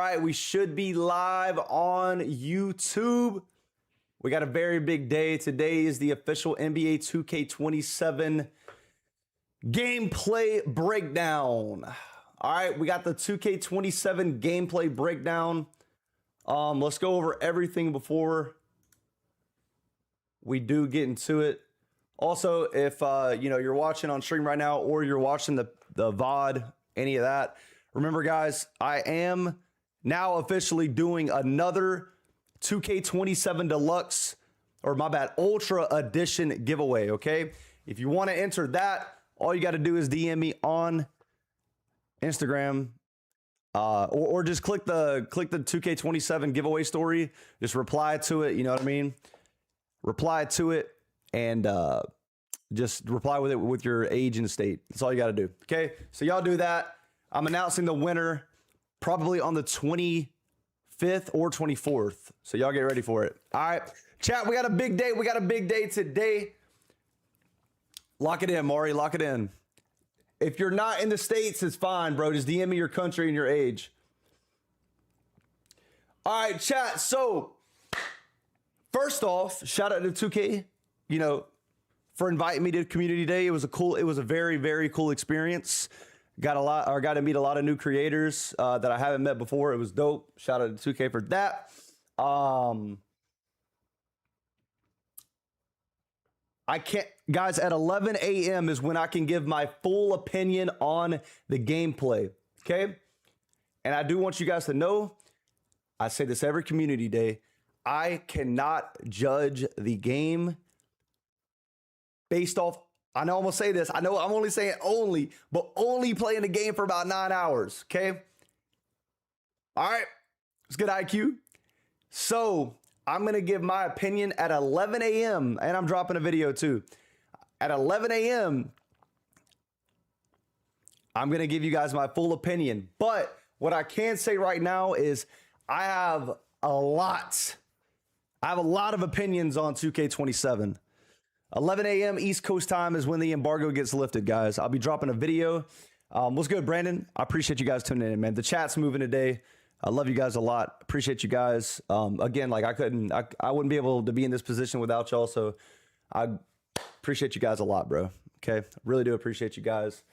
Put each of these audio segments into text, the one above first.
right, we should be live on YouTube. We got a very big day. Today is the official NBA 2K27 gameplay breakdown. All right, we got the 2K27 gameplay breakdown. Let's go over everything before we do get into it. Also, if you're watching on stream right now or you're watching the VOD, any of that, remember guys, I am now officially doing another 2K27 Deluxe, or my bad, Ultra Edition giveaway, okay? If you want to enter that, all you got to do is DM me on Instagram, or just click the 2K27 giveaway story. Just reply to it, you know what I mean? Reply to it and just reply with it with your age and state. That's all you got to do, okay? So y'all do that. I'm announcing the winner probably on the 25th or 24th. So y'all get ready for it. All right, chat, we got a big day. We got a big day today. Lock it in, Maury. Lock it in. If you're not in the States, it's fine, bro. Just DM me your country and your age. All right, chat. So first off, shout out to 2K, for inviting me to Community Day. It was a very, very cool experience. Got to meet a lot of new creators that I haven't met before. It was dope. Shout out to 2K for that. Guys, at 11 a.m. is when I can give my full opinion on the gameplay, okay? And I do want you guys to know, I say this every Community Day, I cannot judge the game based off, I know I'm gonna say this, I know I'm only saying only, but only playing the game for about 9 hours, okay? All right, it's good IQ. So I'm gonna give my opinion at 11 a.m. and I'm dropping a video too. At 11 a.m., I'm gonna give you guys my full opinion. But what I can say right now is I have a lot of opinions on 2K27. 11 a.m. East Coast time is when the embargo gets lifted, guys. I'll be dropping a video. What's good, Brandon? I appreciate you guys tuning in, man. The chat's moving today. I love you guys a lot. Appreciate you guys. Again, like I wouldn't be able to be in this position without y'all. So I appreciate you guys a lot, bro. Okay, really do appreciate you guys.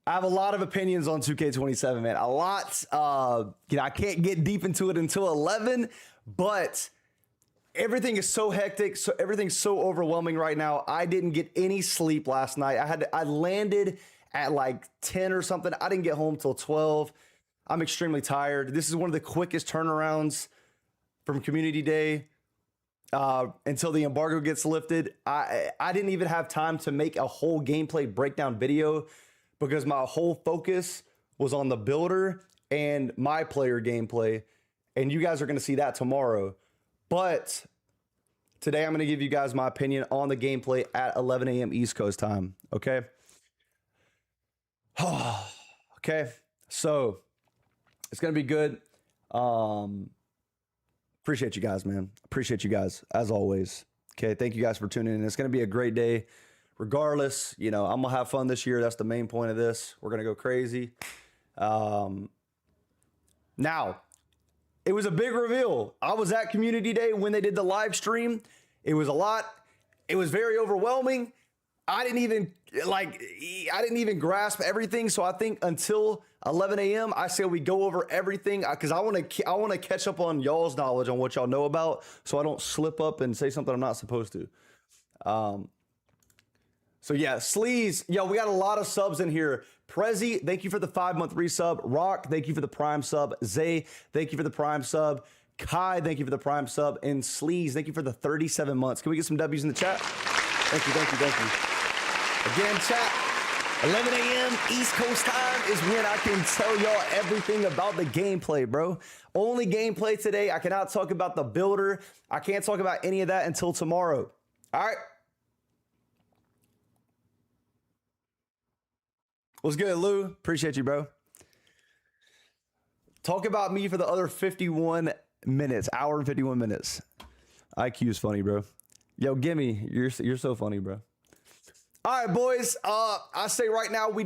I have a lot of opinions on 2K27, man. A lot. I can't get deep into it until 11, but everything is so hectic. So everything's so overwhelming right now. I didn't get any sleep last night. I landed at like 10 or something. I didn't get home till 12. I'm extremely tired. This is one of the quickest turnarounds from Community Day until the embargo gets lifted. I didn't even have time to make a whole gameplay breakdown video because my whole focus was on the builder and my player gameplay. And you guys are going to see that tomorrow. But today I'm going to give you guys my opinion on the gameplay at 11 a.m. East Coast time. Okay. Okay. So it's going to be good. Appreciate you guys, man. Appreciate you guys as always. Okay. Thank you guys for tuning in. It's going to be a great day. Regardless, I'm going to have fun this year. That's the main point of this. We're going to go crazy. Now, it was a big reveal. I was at Community Day when they did the live stream. It was a lot. It was very overwhelming. I didn't even grasp everything. So I think until 11 a.m., I say we go over everything because I want to catch up on y'all's knowledge on what y'all know about, so I don't slip up and say something I'm not supposed to. So yeah, Sleaze, yo, we got a lot of subs in here. Prezi, thank you for the 5-month resub. Rock, thank you for the Prime sub. Zay, thank you for the Prime sub. Kai, thank you for the Prime sub. And Sleaze, thank you for the 37 months. Can we get some W's in the chat? Thank you, thank you, thank you. Again, chat, 11 a.m. East Coast time is when I can tell y'all everything about the gameplay, bro. Only gameplay today. I cannot talk about the builder. I can't talk about any of that until tomorrow. All right. What's good, Lou? Appreciate you, bro. Talk about me for the other 51 minutes. Hour and 51 minutes. IQ is funny, bro. Yo, gimme. You're so funny, bro. All right, boys. I say right now we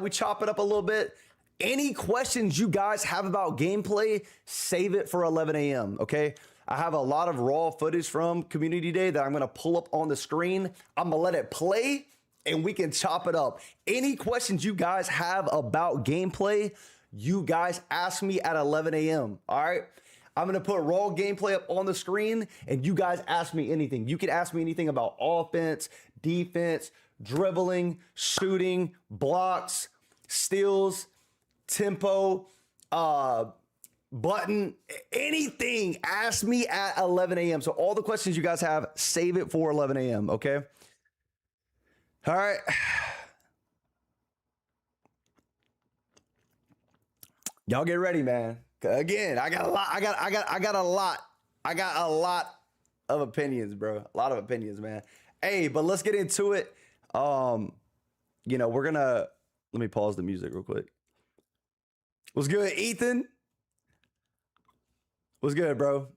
chop it up a little bit. Any questions you guys have about gameplay, save it for 11 a.m., okay? I have a lot of raw footage from Community Day that I'm going to pull up on the screen. I'm going to let it play, and we can chop it up. Any questions you guys have about gameplay, you guys ask me at 11 a.m., all right? I'm going to put raw gameplay up on the screen, and you guys ask me anything. You can ask me anything about offense, defense, dribbling, shooting, blocks, steals, tempo, button, anything. Ask me at 11 a.m. So all the questions you guys have, save it for 11 a.m., okay? All right. Y'all get ready, man. Again, I got a lot of opinions, bro. A lot of opinions, man. Hey, but let's get into it. You know, we're gonna, let me pause the music real quick. What's good, Ethan? What's good, bro?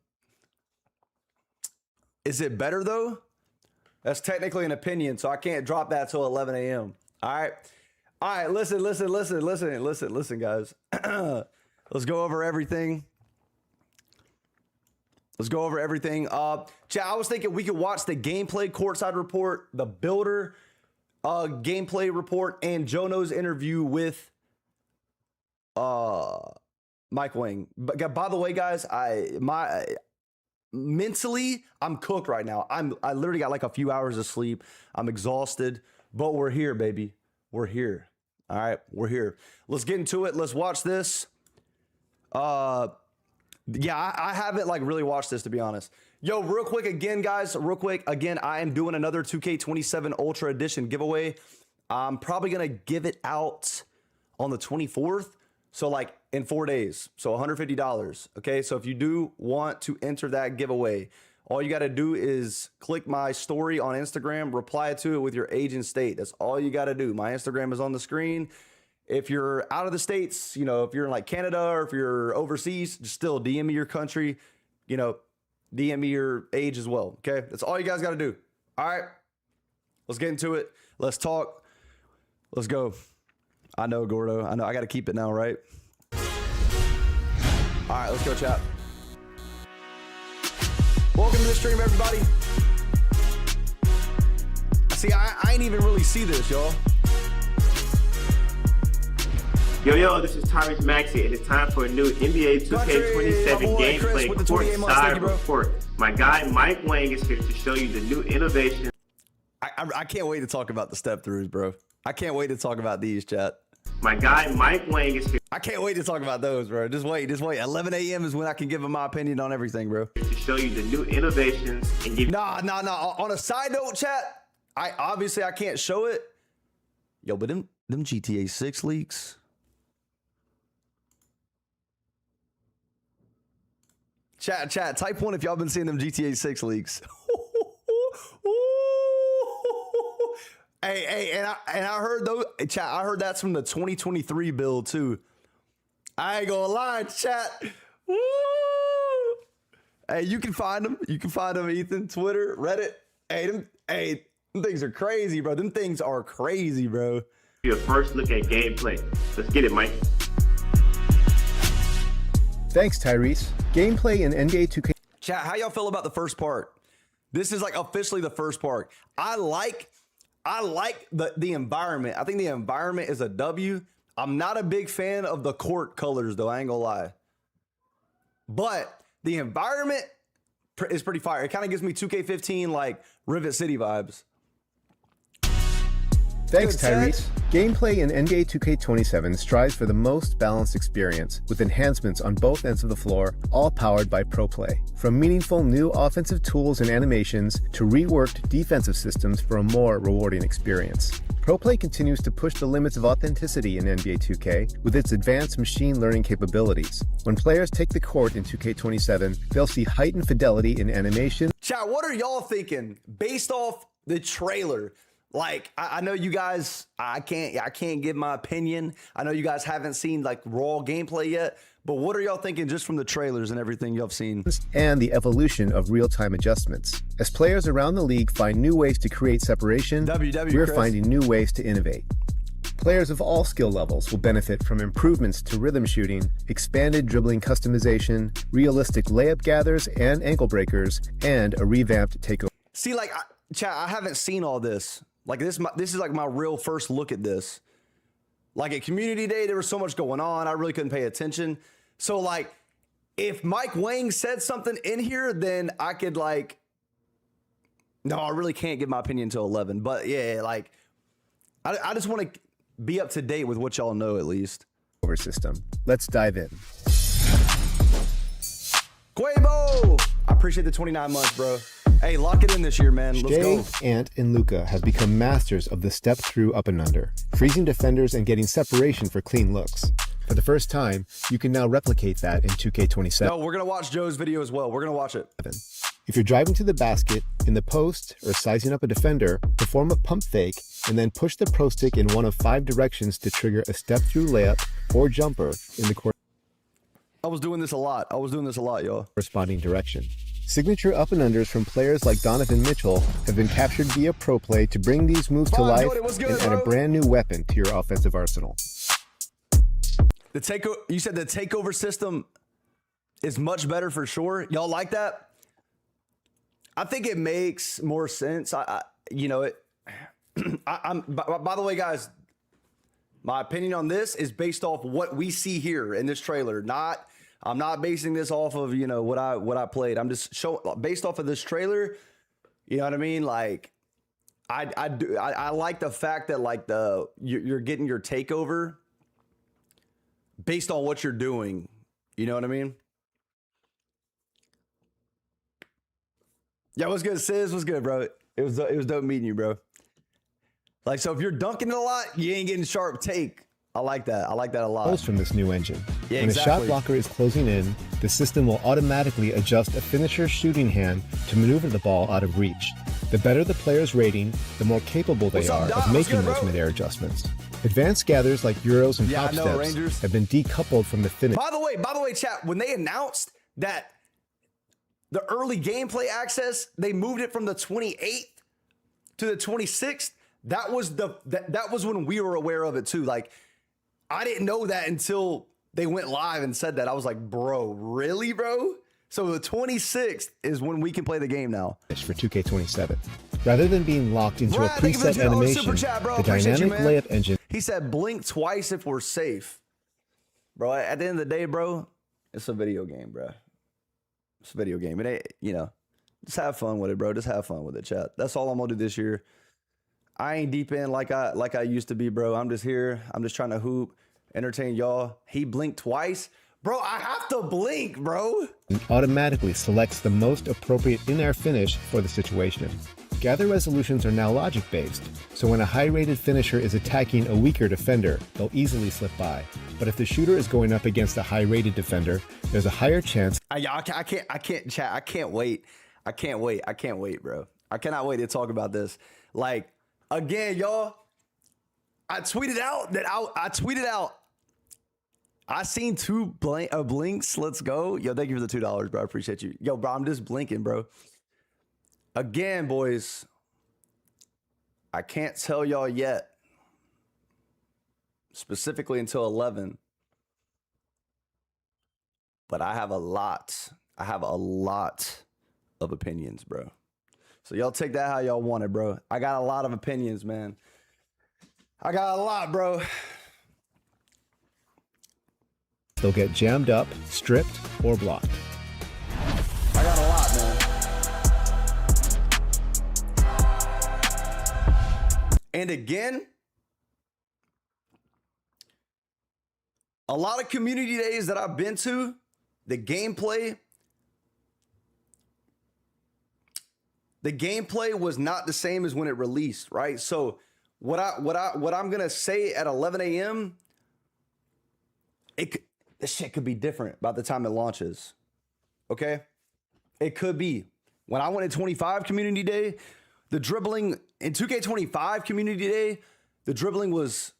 Is it better though? That's technically an opinion, so I can't drop that till 11 a.m. All right. All right, listen, guys. Let's go over everything. Chat, I was thinking we could watch the gameplay courtside report, the builder gameplay report, and Jono's interview with Mike Wang. But by the way, guys, mentally I'm cooked right now. I literally got like a few hours of sleep. I'm exhausted, but we're here, baby. We're here. All right, we're here. Let's get into it. Let's watch this. Yeah, I haven't like really watched this, to be honest. Yo, real quick again, guys, I am doing another 2K27 Ultra Edition giveaway. I'm probably gonna give it out on the 24th, so like in 4 days, so $150. Okay, so if you do want to enter that giveaway, all you got to do is click my story on Instagram, reply to it with your age and state. That's all you got to do. My Instagram is on the screen. If you're out of the States, you know, if you're in like Canada or if you're overseas, just still DM me your country, you know, DM me your age as well. Okay, that's all you guys got to do. All right, let's get into it. Let's talk. Let's go. I know, Gordo. I know. I got to keep it now, right? All right, let's go, chat. Welcome to the stream, everybody. See, I ain't even really see this, y'all. Yo, this is Tyrese Maxey, and it's time for a new NBA 2K27 gameplay courtside report. My guy Mike Wang is here to show you the new innovation. I can't wait to talk about the step-throughs, bro. I can't wait to talk about these, chat. My guy Mike Wang is here. I can't wait to talk about those, bro. Just wait. 11 a.m. is when I can give him my opinion on everything, bro. To show you the new innovations and give. Nah. On a side note, chat, I can't show it. Yo, but them GTA 6 leaks. Chat, type 1 if y'all been seeing them GTA 6 leaks. Hey, and I heard those, chat, I heard that's from the 2023 build too. I ain't gonna lie, chat. Woo! Hey, you can find them. Ethan, Twitter, Reddit. Hey, them things are crazy, bro. Them things are crazy, bro. Your first look at gameplay. Let's get it, Mike. Thanks, Tyrese. Gameplay in NBA 2K. Chat, how y'all feel about the first part? This is like officially the first part. I like the environment. I think the environment is a W. I'm not a big fan of the court colors, though. I ain't gonna lie. But the environment is pretty fire. It kind of gives me 2K15 like Rivet City vibes. Thanks, Tyrese. Gameplay in NBA 2K27 strives for the most balanced experience, with enhancements on both ends of the floor, all powered by ProPlay. From meaningful new offensive tools and animations to reworked defensive systems for a more rewarding experience. ProPlay continues to push the limits of authenticity in NBA 2K with its advanced machine learning capabilities. When players take the court in 2K27, they'll see heightened fidelity in animation. Chat, what are y'all thinking based off the trailer? Like, I know you guys, I can't give my opinion. I know you guys haven't seen like raw gameplay yet, but what are y'all thinking just from the trailers and everything y'all have seen? And the evolution of real-time adjustments. As players around the league find new ways to create separation, we're finding new ways to innovate. Players of all skill levels will benefit from improvements to rhythm shooting, expanded dribbling customization, realistic layup gathers and ankle breakers, and a revamped takeover. See, like, chat, I haven't seen all this. Like, this is like my real first look at this. Like, at Community Day, there was so much going on. I really couldn't pay attention. So, like, if Mike Wang said something in here, then I could, like, no, I really can't give my opinion until 11. But, yeah, like, I just want to be up to date with what y'all know, at least. System. Let's dive in. Quavo! I appreciate the 29 months, bro. Hey, lock it in this year, man. Let's Jay, go. Ant, and Luca have become masters of the step through up and under, freezing defenders and getting separation for clean looks. For the first time, you can now replicate that in 2K27. No, we're going to watch Joe's video as well. We're going to watch it. If you're driving to the basket, in the post, or sizing up a defender, perform a pump fake and then push the pro stick in one of 5 directions to trigger a step through layup or jumper in the I was doing this a lot, y'all. corresponding direction. Signature up and unders from players like Donovan Mitchell have been captured via Pro Play to bring these moves to life and add a brand new weapon to your offensive arsenal. You said the takeover system is much better for sure. Y'all like that? I think it makes more sense. By the way, guys, my opinion on this is based off what we see here in this trailer. I'm not basing this off of, what I played. I'm just based off of this trailer. You know what I mean? Like, I like the fact that, like, you're getting your takeover based on what you're doing. You know what I mean? Yeah, what's good, Sis? What's good, bro? It was dope meeting you, bro. Like, so if you're dunking it a lot, you ain't getting sharp take. I like that. I like that a lot. From this new engine. Yeah, when exactly. a shot blocker is closing in, the system will automatically adjust a finisher's shooting hand to maneuver the ball out of reach. The better the player's rating, the more capable they are Doc? of making What's good, those bro? mid-air adjustments. Advanced gathers like Euros and Yeah, I Top know, Steps Rangers. have been decoupled from the finish. By the way, chat, when they announced that the early gameplay access, they moved it from the 28th to the 26th. That was when we were aware of it too. Like, I didn't know that until they went live and said that. I was like, bro, really, bro? So the 26th is when we can play the game now. For 2K27. Rather than being locked into Brad, a thank you for preset the $2 animation, super chat, bro. the Appreciate you, dynamic man. layup engine He said, blink twice if we're safe. Bro, at the end of the day, bro, it's a video game, bro. It's a video game. It ain't, just have fun with it, bro. Just have fun with it, chat. That's all I'm gonna do this year. I ain't deep in like I used to be, bro. I'm just here. I'm just trying to hoop, entertain y'all. He blinked twice. Bro, I have to blink, bro. automatically selects the most appropriate in-air finish for the situation. Gather resolutions are now logic-based, so when a high-rated finisher is attacking a weaker defender, they'll easily slip by. But if the shooter is going up against a high-rated defender, there's a higher chance. I can't chat. I can't wait, bro. I cannot wait to talk about this. Like, again, y'all, I tweeted out I seen 2 blinks. Let's go. Yo, thank you for the $2, bro. I appreciate you. Yo, bro, I'm just blinking, bro. Again, boys, I can't tell y'all yet, specifically until 11, but I have a lot of opinions, bro. So y'all take that how y'all want it, bro. I got a lot of opinions, man. I got a lot, bro. They'll get jammed up, stripped, or blocked. I got a lot, man. And again, a lot of community days that I've been to, the gameplay was not the same as when it released, right? So what I'm gonna say at 11 a.m. This shit could be different by the time it launches. Okay? It could be. When I went to 25 community day, the dribbling in 2K25 community day, the dribbling was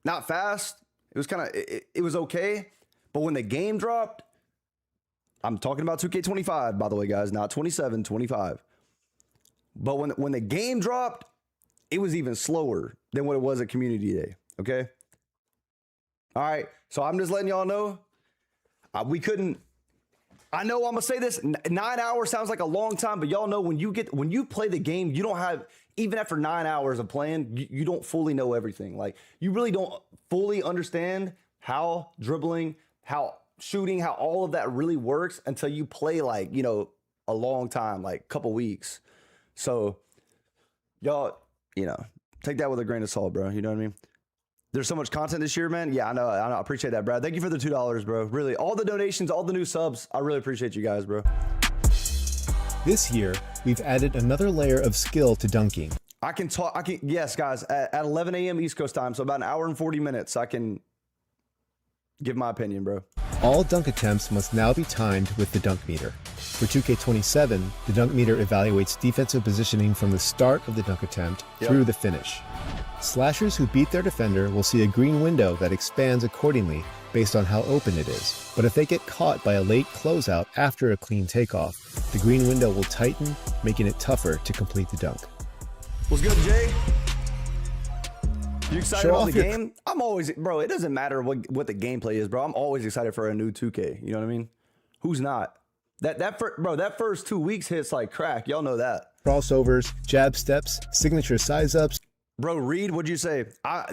not fast. It was kind of, it was okay. But when the game dropped, I'm talking about 2K25, by the way, guys, not 27, 25. But when the game dropped, it was even slower than what it was at Community Day. Okay. All right. So I'm just letting y'all know we couldn't. I know I'm gonna say this. 9 hours sounds like a long time, but y'all know when you play the game, you don't have, even after 9 hours of playing, you don't fully know everything. Like, you really don't fully understand how dribbling, how shooting, how all of that really works until you play, like, you know, a long time, like a couple weeks. So y'all, you know, take that with a grain of salt, bro. You know what I mean? There's so much content this year, man. Yeah, I know. I appreciate that, Brad. Thank you for the $2, bro. Really, all the donations, all the new subs. I really appreciate you guys, bro. This year, we've added another layer of skill to dunking. Yes, guys, at 11 a.m. East Coast time, so about an hour and 40 minutes, I can give my opinion, bro. All dunk attempts must now be timed with the dunk meter. For 2K27, the dunk meter evaluates defensive positioning from the start of the dunk attempt through the finish. Slashers who beat their defender will see a green window that expands accordingly based on how open it is. But if they get caught by a late closeout after a clean takeoff, the green window will tighten, making it tougher to complete the dunk. What's good, Jay? You excited about the game? I'm always, bro, it doesn't matter what the gameplay is, bro. I'm always excited for a new 2K. You know what I mean? Who's not? That first 2 weeks hits like crack. Y'all know that. Crossovers, jab steps, signature size ups. Bro, read, what'd you say?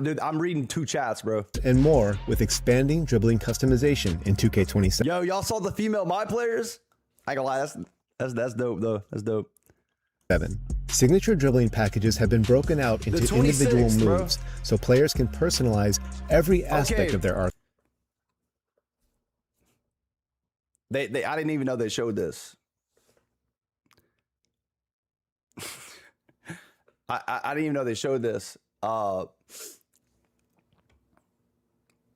Dude, I'm reading 2 chats, bro. And more with expanding dribbling customization in 2K27. Yo, y'all saw the female My Players? I ain't gonna lie, that's dope, though. That's dope. Signature dribbling packages have been broken out into individual moves, so players can personalize every aspect of their arc. I didn't even know they showed this. I didn't even know they showed this. But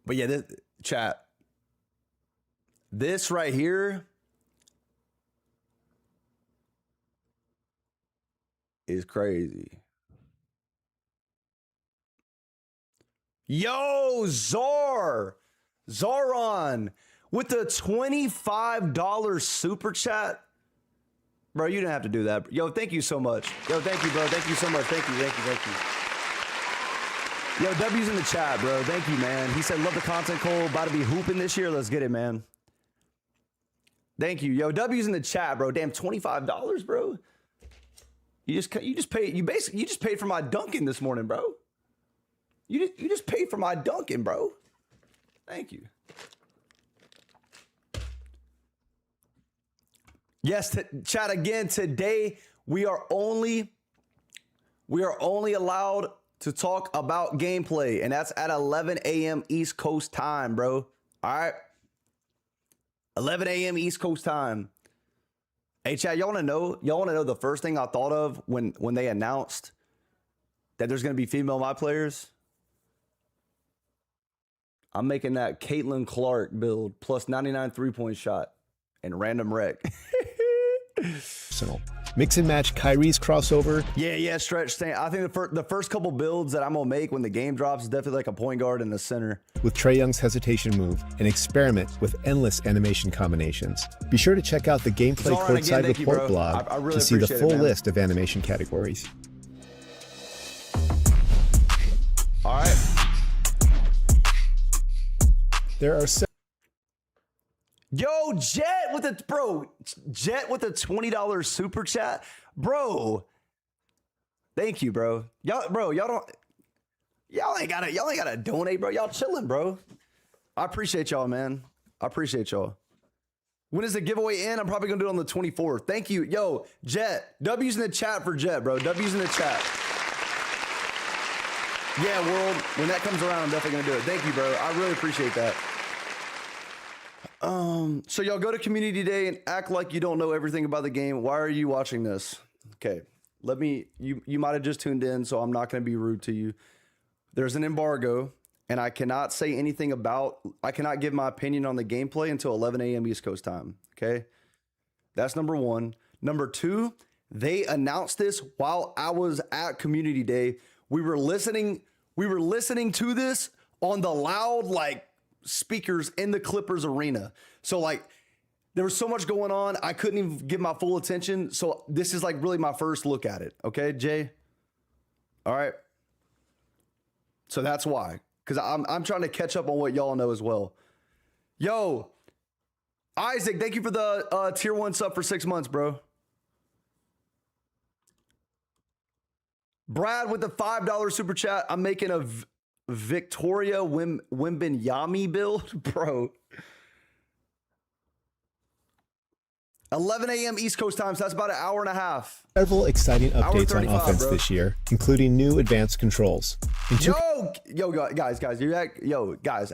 yeah, this chat. This right here is crazy. Yo, Zoron with the $25 super chat. Bro, you didn't have to do that. Yo, thank you so much. Yo, thank you, bro. Thank you so much. Thank you. Yo, W's in the chat, bro. Thank you, man. He said, love the content, Cole. About to be hooping this year. Let's get it, man. Thank you. Yo, W's in the chat, bro. Damn, $25, bro. You just paid for my dunking this morning, bro. You just paid for my dunking, bro. Thank you. Yes, chat again. Today we are only allowed to talk about gameplay, and that's at 11 a.m. East Coast time, bro. All right, 11 a.m. East Coast time. Hey, chat, y'all want to know the first thing I thought of when they announced that there's gonna be female My Players? I'm making that Caitlin Clark build plus 99 3-point shot and random wreck. Mix and match Kyrie's crossover. Yeah, stretch. I think the first couple builds that I'm gonna make when the game drops is definitely like a point guard in the center. With Trae Young's hesitation move and experiment with endless animation combinations. Be sure to check out the Gameplay Courtside Report blog to see the full list of animation categories. All right. There are Yo, Jet with a $20 super chat, bro. Thank you, bro. Y'all ain't gotta donate, bro. Y'all chilling, bro. I appreciate y'all, man. I appreciate y'all. When is the giveaway in? I'm probably gonna do it on the 24th. Thank you, yo, Jet. W's in the chat for Jet, bro. W's in the chat. Yeah, world. When that comes around, I'm definitely gonna do it. Thank you, bro. I really appreciate that. So y'all go to Community Day and act like you don't know everything about the game. Why are you watching this? Okay, you might have just tuned in, so I'm not going to be rude to you. There's an embargo, and I cannot say anything I cannot give my opinion on the gameplay until 11 a.m. East Coast time, okay? That's number one. Number two, they announced this while I was at Community Day. We were listening to this on the loud, like, speakers in the Clippers arena. So like there was so much going on, I couldn't even give my full attention. So this is like really my first look at it. Okay, Jay? All right. So that's why. Because I'm trying to catch up on what y'all know as well. Yo, Isaac, thank you for the tier 1 sub for 6 months, bro. Brad with the $5 super chat. I'm making a Victoria Wembanyama build, bro. 11 a.m. East Coast time, so that's about an hour and a half. Several exciting updates on 35, offense bro. this year, including new advanced controls. Guys,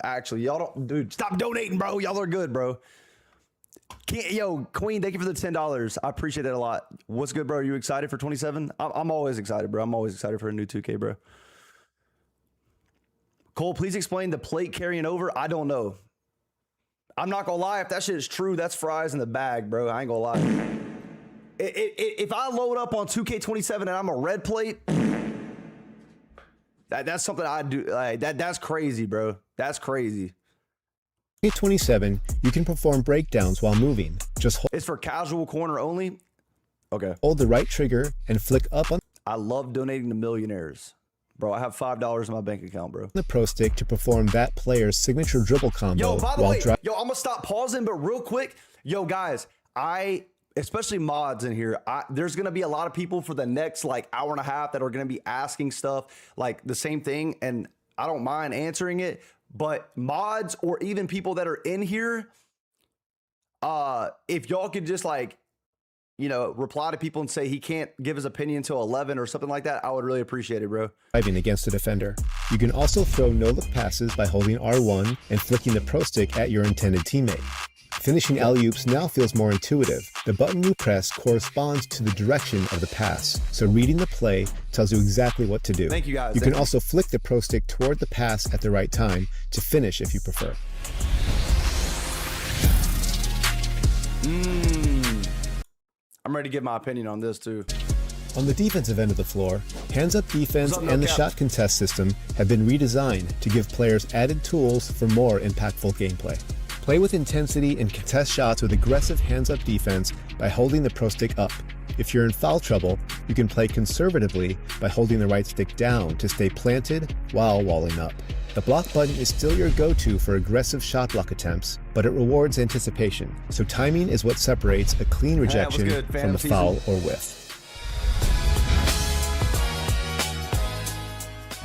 actually, y'all don't, dude, stop donating, bro. Y'all are good, bro. Queen, thank you for the $10. I appreciate that a lot. What's good, bro? Are you excited for 27? I'm always excited, bro. I'm always excited for a new 2K, bro. Cole, please explain the plate carrying over. I don't know. I'm not gonna lie. If that shit is true, that's fries in the bag, bro. I ain't gonna lie. If I load up on 2K27 and I'm a red plate, that's something I do. Like, that's crazy, bro. That's crazy. 27, you can perform breakdowns while moving. Just It's for casual corner only. Okay. hold the right trigger and flick up on I love donating to millionaires. Bro, I have $5 in my bank account, bro. the Pro Stick to perform that player's signature dribble combo Yo, by the while way, I'm gonna stop pausing, but real quick, yo, guys, especially mods in here, there's gonna be a lot of people for the next like hour and a half that are gonna be asking stuff like the same thing, and I don't mind answering it. But mods or even people that are in here, if y'all could just like, reply to people and say he can't give his opinion until 11 or something like that, I would really appreciate it, bro. driving against the defender. You can also throw no-look passes by holding R1 and flicking the Pro Stick at your intended teammate. Finishing alley-oops now feels more intuitive. The button you press corresponds to the direction of the pass, so reading the play tells you exactly what to do. Thank you, guys. You can also flick the Pro Stick toward the pass at the right time to finish if you prefer. I'm ready to give my opinion on this too. On the defensive end of the floor, hands-up defense What's up, and the No Cap? shot contest system have been redesigned to give players added tools for more impactful gameplay. Play with intensity and contest shots with aggressive hands-up defense by holding the Pro Stick up. If you're in foul trouble, you can play conservatively by holding the right stick down to stay planted while walling up. The block button is still your go-to for aggressive shot block attempts, but it rewards anticipation, so timing is what separates a clean what's rejection good? Fan from a of season? foul or whiff.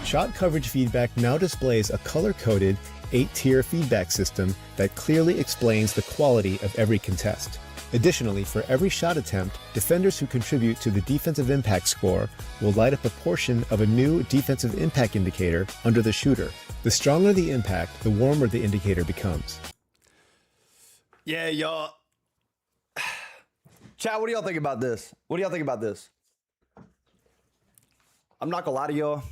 Shot coverage feedback now displays a color-coded 8-tier feedback system that clearly explains the quality of every contest. Additionally, for every shot attempt, defenders who contribute to the defensive impact score will light up a portion of a new defensive impact indicator under the shooter. The stronger the impact, the warmer the indicator becomes. Yeah, y'all. Chat, what do y'all think about this? What do y'all think about this? I'm not gonna lie to y'all.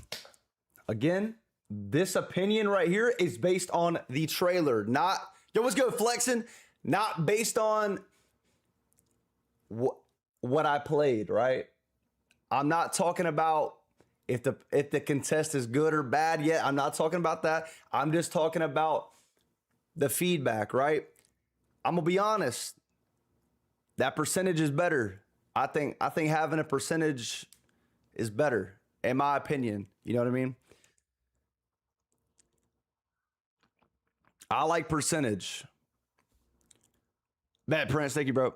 Again, this opinion right here is based on the trailer, not, yo, what's good, flexing? Not based on what I played, right? I'm not talking about if the contest is good or bad yet. I'm not talking about that. I'm just talking about the feedback, right? I'm gonna be honest. That percentage is better. I think having a percentage is better, in my opinion. You know what I mean? I like percentage. Bad Prince, thank you, bro.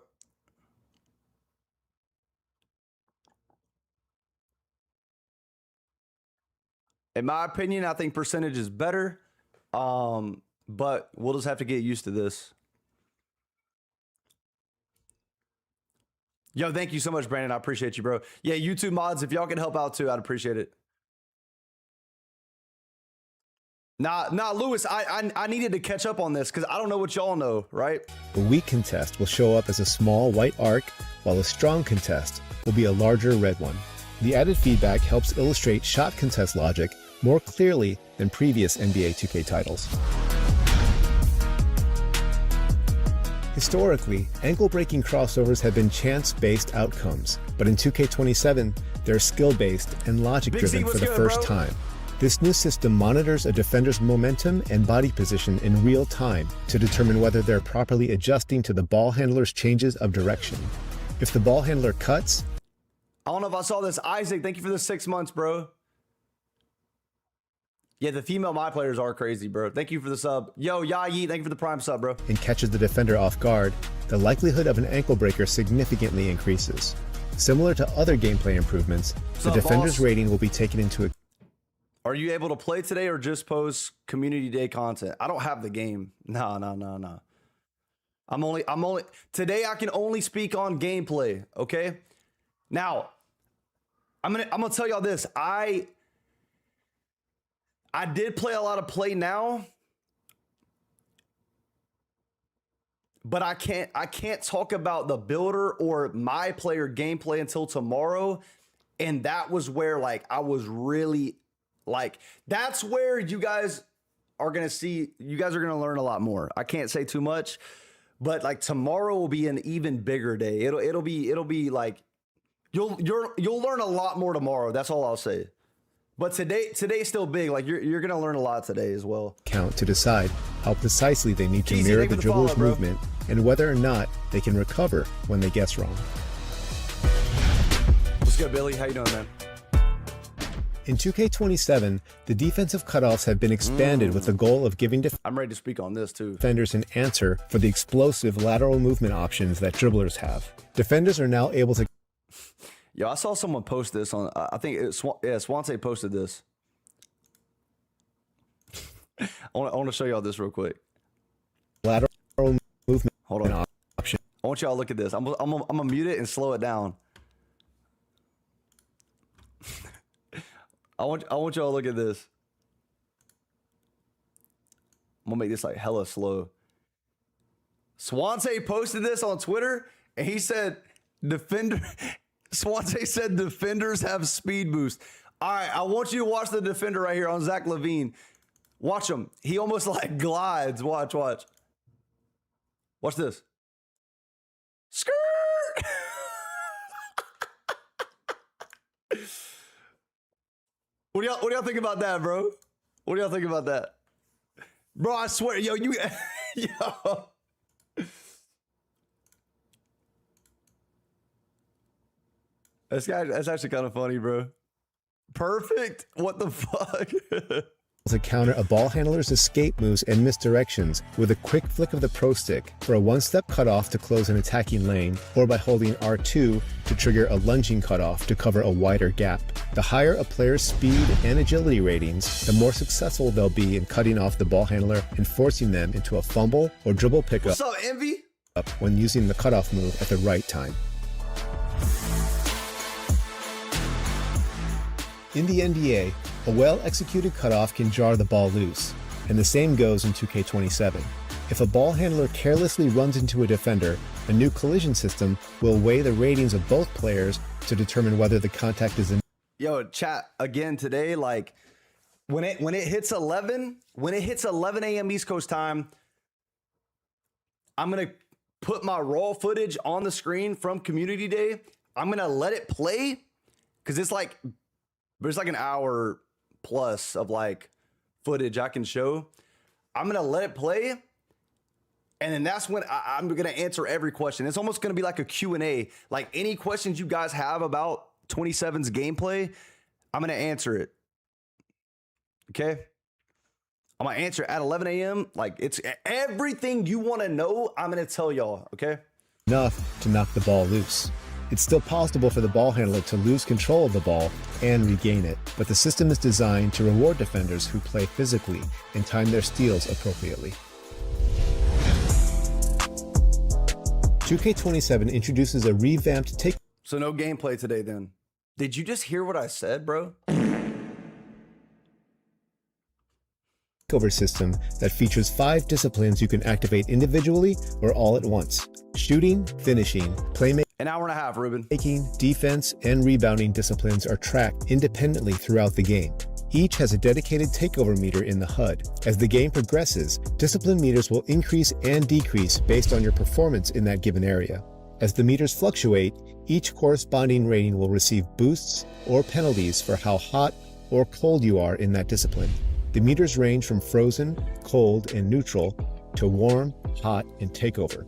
In my opinion, I think percentage is better. But we'll just have to get used to this. Yo, thank you so much, Brandon. I appreciate you, bro. Yeah, YouTube mods, if y'all can help out too, I'd appreciate it. Nah, Lewis, I needed to catch up on this because I don't know what y'all know, right? A weak contest will show up as a small white arc, while a strong contest will be a larger red one. The added feedback helps illustrate shot contest logic more clearly than previous NBA 2K titles. Historically, ankle-breaking crossovers have been chance-based outcomes, but in 2K27, they're skill-based and logic-driven for the first time. This new system monitors a defender's momentum and body position in real time to determine whether they're properly adjusting to the ball handler's changes of direction. If the ball handler cuts, I don't know if I saw this. Isaac, thank you for the 6 months, bro. Yeah, the female my players are crazy, bro. Thank you for the sub. Yo, Yayi, thank you for the prime sub, bro. and catches the defender off guard, the likelihood of an ankle breaker significantly increases. Similar to other gameplay improvements, the up, defender's boss? rating will be taken into account. Are you able to play today or just post community day content? I don't have the game. No. I'm only today I can only speak on gameplay, okay? Now, I'm gonna tell y'all this. I did play a lot of Play Now, but I can't talk about the builder or my player gameplay until tomorrow. And that was where like I was really like, that's where you guys are gonna learn a lot more. I can't say too much, but like tomorrow will be an even bigger day. It'll be like you'll learn a lot more tomorrow. That's all I'll say. But today's still big. Like you're gonna learn a lot today as well. To decide how precisely they need to Cheesy, mirror thank the you for the follow, dribbler's bro. movement and whether or not they can recover when they guess wrong. What's good, Billy? How you doing, man? In 2K27, the defensive cutoffs have been expanded with the goal of giving I'm ready to speak on this too. defenders an answer for the explosive lateral movement options that dribblers have. Defenders are now able to Yo, I saw someone post this on. I think Swansea posted this. I want to show y'all this real quick. lateral movement Hold on. option. I want y'all to look at this. I'm gonna mute it and slow it down. I want y'all to look at this. I'm gonna make this like hella slow. Swansea posted this on Twitter, and he said, Swansea said defenders have speed boost. All right, I want you to watch the defender right here on Zach Levine. Watch him. He almost like glides. Watch. Watch this. Skirt. What do y'all think about that, bro? What do y'all think about that? Bro, I swear, yo, yo. That's actually kind of funny, bro. Perfect. What the fuck? To counter a ball handler's escape moves and misdirections with a quick flick of the pro stick for a one-step cutoff to close an attacking lane, or by holding R2 to trigger a lunging cutoff to cover a wider gap. The higher a player's speed and agility ratings, the more successful they'll be in cutting off the ball handler and forcing them into a fumble or dribble pickup What's up, Envy? when using the cutoff move at the right time. In the NBA, a well-executed cutoff can jar the ball loose, and the same goes in 2K27. If a ball handler carelessly runs into a defender, a new collision system will weigh the ratings of both players to determine whether the contact is in. Yo, chat again today. Like when it hits 11 a.m. East Coast time, I'm gonna put my raw footage on the screen from Community Day. I'm gonna let it play because it's like an hour plus of like footage I can show. I'm gonna let it play, and then that's when I'm gonna answer every question. It's almost gonna be like a Q&A. Like any questions you guys have about 27's gameplay, I'm gonna answer it. Okay? I'm gonna answer at 11 a.m. Like it's everything you wanna know, I'm gonna tell y'all, okay? Enough to knock the ball loose. It's still possible for the ball handler to lose control of the ball and regain it, but the system is designed to reward defenders who play physically and time their steals appropriately. 2K27 introduces a revamped take. So no gameplay today then. Did you just hear what I said, bro? Takeover system that features 5 disciplines you can activate individually or all at once. Shooting, finishing, playmaking, An hour and a half, Ruben. defense, and rebounding disciplines are tracked independently throughout the game. Each has a dedicated takeover meter in the HUD. As the game progresses, discipline meters will increase and decrease based on your performance in that given area. As the meters fluctuate, each corresponding rating will receive boosts or penalties for how hot or cold you are in that discipline. The meters range from frozen, cold, and neutral to warm, hot, and takeover.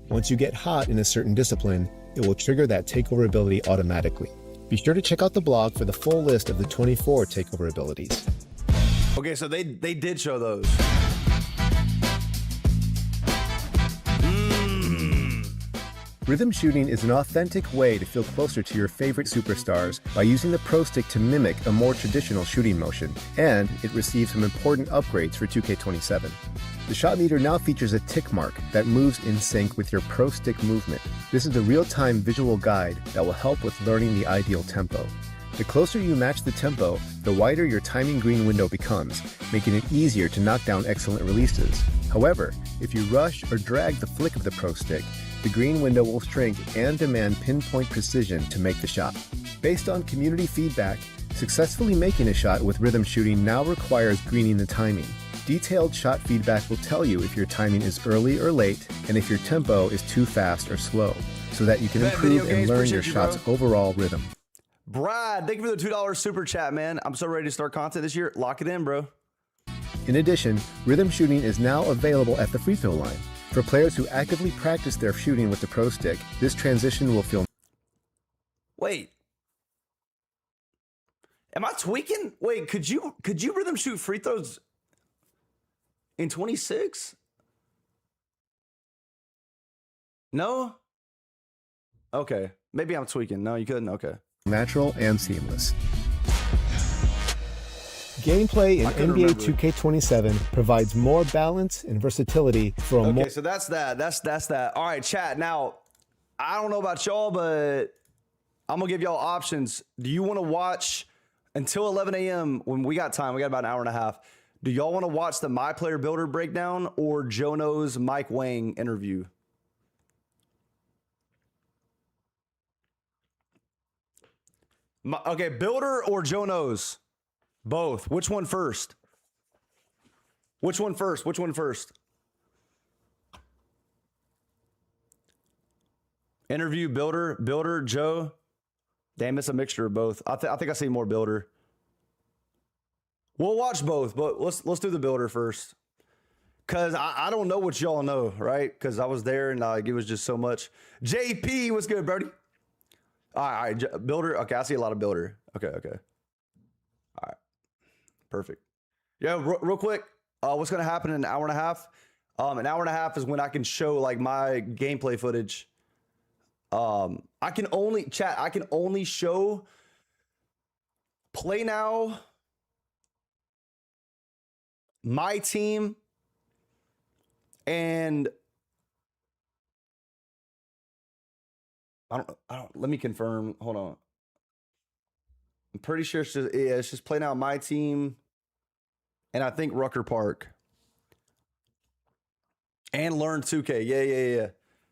Once you get hot in a certain discipline, it will trigger that takeover ability automatically. Be sure to check out the blog for the full list of the 24 takeover abilities. Okay, so they did show those. Rhythm shooting is an authentic way to feel closer to your favorite superstars by using the Pro Stick to mimic a more traditional shooting motion, and it receives some important upgrades for 2K27. The shot meter now features a tick mark that moves in sync with your Pro Stick movement. This is a real-time visual guide that will help with learning the ideal tempo. The closer you match the tempo, the wider your timing green window becomes, making it easier to knock down excellent releases. However, if you rush or drag the flick of the Pro Stick, the green window will shrink and demand pinpoint precision to make the shot. Based on community feedback, successfully making a shot with rhythm shooting now requires greening the timing. Detailed shot feedback will tell you if your timing is early or late, and if your tempo is too fast or slow, so that you can improve and learn your shot's overall rhythm. Brad, thank you for the $2 super chat, man. I'm so ready to start content this year. Lock it in, bro. In addition, rhythm shooting is now available at the free throw line. For players who actively practice their shooting with the Pro Stick, this transition will feel... Wait. Am I tweaking? Wait, could you rhythm shoot free throws in 26? No? Okay. Maybe I'm tweaking. No, you couldn't? Okay. Natural and seamless. Gameplay in NBA 2K27 provides more balance and versatility for a more... Okay, so that's that. That's that. All right, chat. Now, I don't know about y'all, but I'm going to give y'all options. Do you want to watch until 11 a.m. when we got time? We got about an hour and a half. Do y'all want to watch the My Player Builder breakdown or Jono's Mike Wang interview? Okay, Builder or Jono's? Both. Which one first? Which one first? Which one first? Interview, Builder, Joe. Damn, it's a mixture of both. I think I see more Builder. We'll watch both, but let's do the Builder first. Cause I don't know what y'all know, right? Cause I was there and it was just so much. JP, what's good, Brody? All right, Builder. Okay, I see a lot of Builder. Okay. All right. Perfect. Yeah, real quick, what's going to happen in an hour and a half? An hour and a half is when I can show like my gameplay footage. I can only show play now, my team, and I don't, let me confirm. Hold on. I'm pretty sure it's just play now, my team, and I think Rucker Park. And learn 2K. Yeah.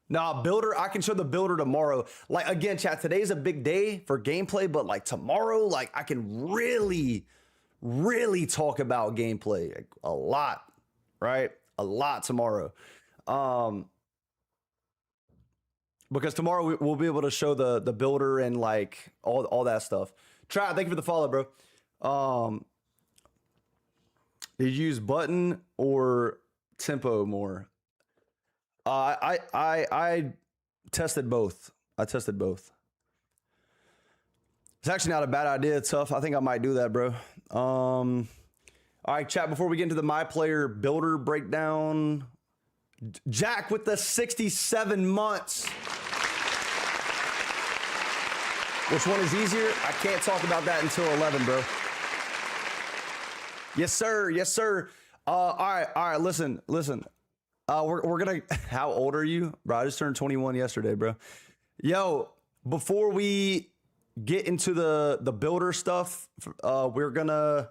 Nah, Builder, I can show the Builder tomorrow. Like, again, chat, today's a big day for gameplay, but like tomorrow, like I can really talk about gameplay. Like, a lot, right? A lot tomorrow. Because tomorrow we'll be able to show the Builder and like all that stuff. Try, thank you for the follow, bro. Did you use button or tempo more? I tested both. It's actually not a bad idea. It's tough. I think I might do that, bro. All right, chat, before we get into the My Player Builder breakdown, Jack with the 67 months. Which one is easier? I can't talk about that until 11, bro. Yes, sir. All right. Listen. We're gonna. How old are you, bro? I just turned 21 yesterday, bro. Yo, before we get into the Builder stuff, we're gonna.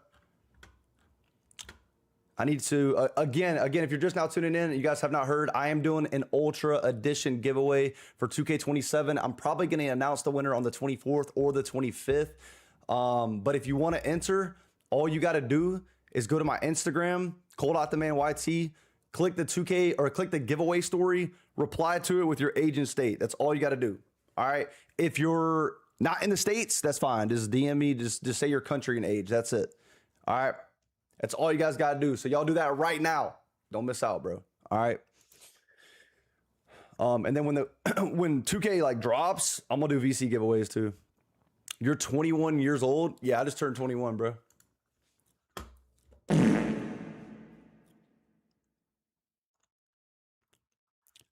I need to again. If you're just now tuning in, and you guys have not heard, I am doing an Ultra Edition giveaway for 2K27. I'm probably going to announce the winner on the 24th or the 25th. But if you want to enter, all you got to do is go to my Instagram, Cole.TheManYT, click the 2K or click the giveaway story, reply to it with your age and state. That's all you got to do. All right. If you're not in the States, that's fine. Just DM me. Just say your country and age. That's it. All right. That's all you guys got to do. So y'all do that right now. Don't miss out, bro. All right. And then when 2K like drops, I'm gonna do VC giveaways too. You're 21 years old. Yeah, I just turned 21, bro.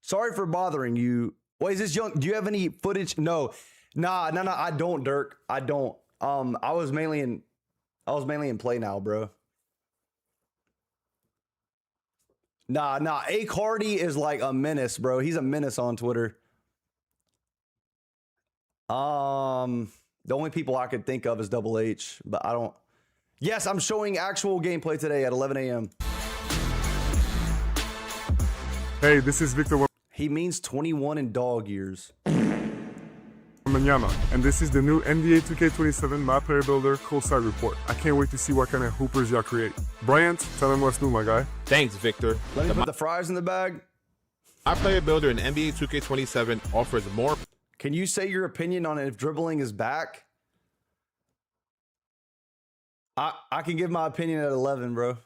Sorry for bothering you. Wait, is this young? Do you have any footage? No. Nah, I don't, Dirk. I don't. I was mainly in play now, bro. Nah. A Cardi is like a menace, bro. He's a menace on Twitter. The only people I could think of is Double H, but I don't. Yes, I'm showing actual gameplay today at 11 a.m. Hey, this is Victor He means 21 in dog years. Mañana, and this is the new NBA 2K27 Map Player Builder Courtside Report. I can't wait to see what kind of hoopers y'all create. Bryant, tell him what's new, my guy. Thanks, Victor. Let me put the fries in the bag. My player builder in NBA 2K27 offers more. Can you say your opinion on if dribbling is back? I can give my opinion at 11, bro.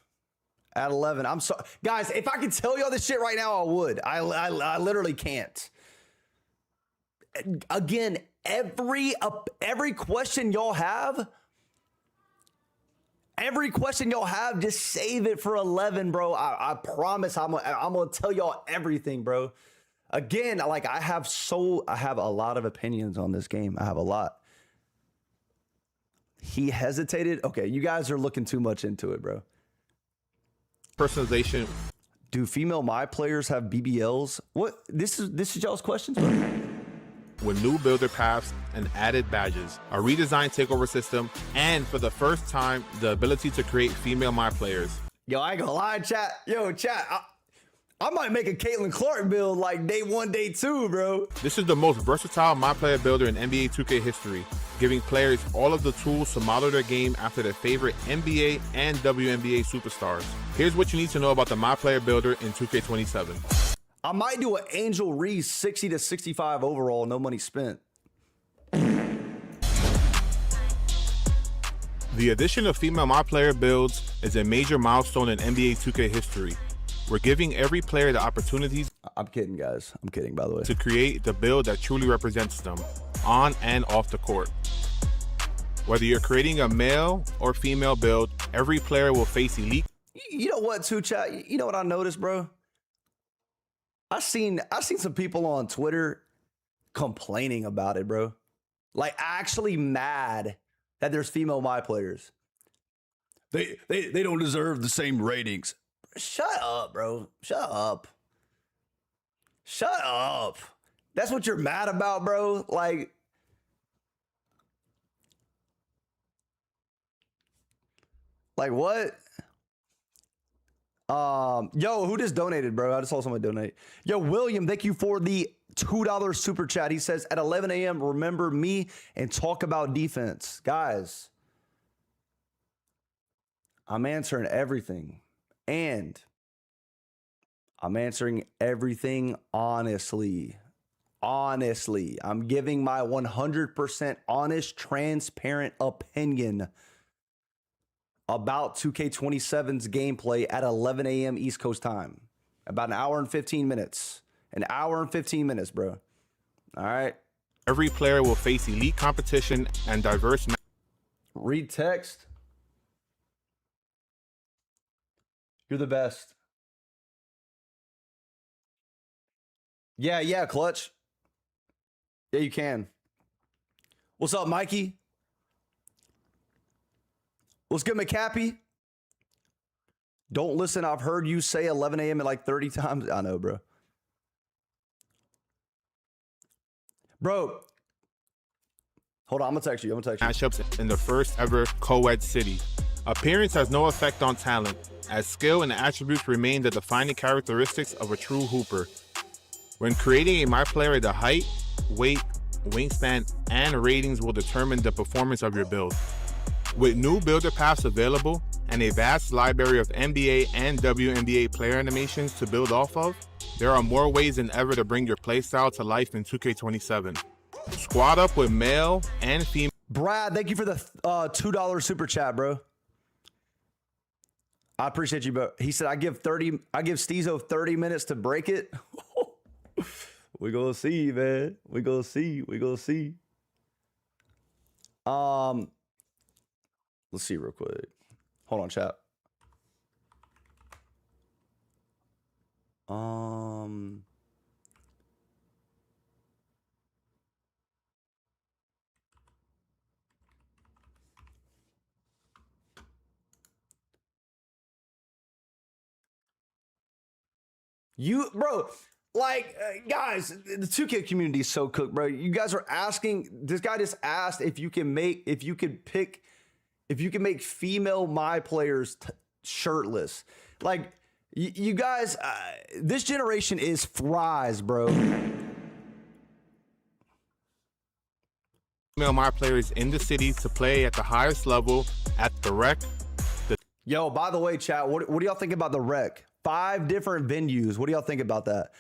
At 11. I'm sorry. Guys, if I could tell y'all this shit right now, I would. I literally can't. Again, every question y'all have, just save it for 11, bro. I promise I'm gonna tell y'all everything, bro. Again, like I have a lot of opinions on this game. I have a lot. He hesitated. Okay, you guys are looking too much into it, bro. Personalization. Do female my players have BBLs? What? This is y'all's questions, bro. With new builder paths and added badges, a redesigned takeover system, and for the first time, the ability to create female my players. Yo, I ain't gonna lie, chat. Yo, chat. I might make a Caitlin Clark build like day 1, day 2, bro. This is the most versatile my player builder in NBA 2K history, giving players all of the tools to model their game after their favorite NBA and WNBA superstars. Here's what you need to know about the my player builder in 2K27. I might do an Angel Reese 60 to 65 overall, no money spent. The addition of female my player builds is a major milestone in NBA 2K history. We're giving every player the opportunities. I'm kidding, guys. I'm kidding, by the way. To create the build that truly represents them, on and off the court. Whether you're creating a male or female build, every player will face elite. You know what, too, chat? You know what I noticed, bro? I seen some people on Twitter complaining about it, bro. Like actually mad that there's female my players. They don't deserve the same ratings. Shut up, bro. Shut up. Shut up. That's what you're mad about, bro? Like what? Yo, who just donated, bro? I just saw somebody donate. Yo, William, thank you for the $2 super chat. He says, at 11 a.m., remember me and talk about defense. Guys, I'm answering everything. And I'm answering everything honestly. Honestly. I'm giving my 100% honest, transparent opinion about 2K27's gameplay at 11 a.m. East Coast time. About an hour and 15 minutes. An hour and 15 minutes, bro. All right. Every player will face elite competition and diverse. Read text. You're the best. Yeah, Clutch. Yeah, you can. What's up, Mikey? What's good, McCappy? Don't listen. I've heard you say 11 a.m. at like 30 times. I know, bro. Bro. Hold on. I'm going to text you. Matchups in the first ever co-ed city. Appearance has no effect on talent, as skill and attributes remain the defining characteristics of a true hooper. When creating a my player, the height, weight, wingspan, and ratings will determine the performance of your build. With new builder paths available and a vast library of NBA and WNBA player animations to build off of, there are more ways than ever to bring your playstyle to life in 2K27. Squad up with male and female. Brad, thank you for the $2 super chat, bro. I appreciate you, bro. He said I give Steezo 30 minutes to break it. We gonna see, man. We gonna see. Let's see real quick. Hold on, chat. Bro, like, guys, the 2K community is so cooked, bro. You guys are asking, this guy just asked if you can make female my players shirtless. Like, you guys, this generation is fries, bro. Female my players in the city to play at the highest level at the rec. Yo, by the way, chat, what do y'all think about the rec? 5 different venues. What do y'all think about that?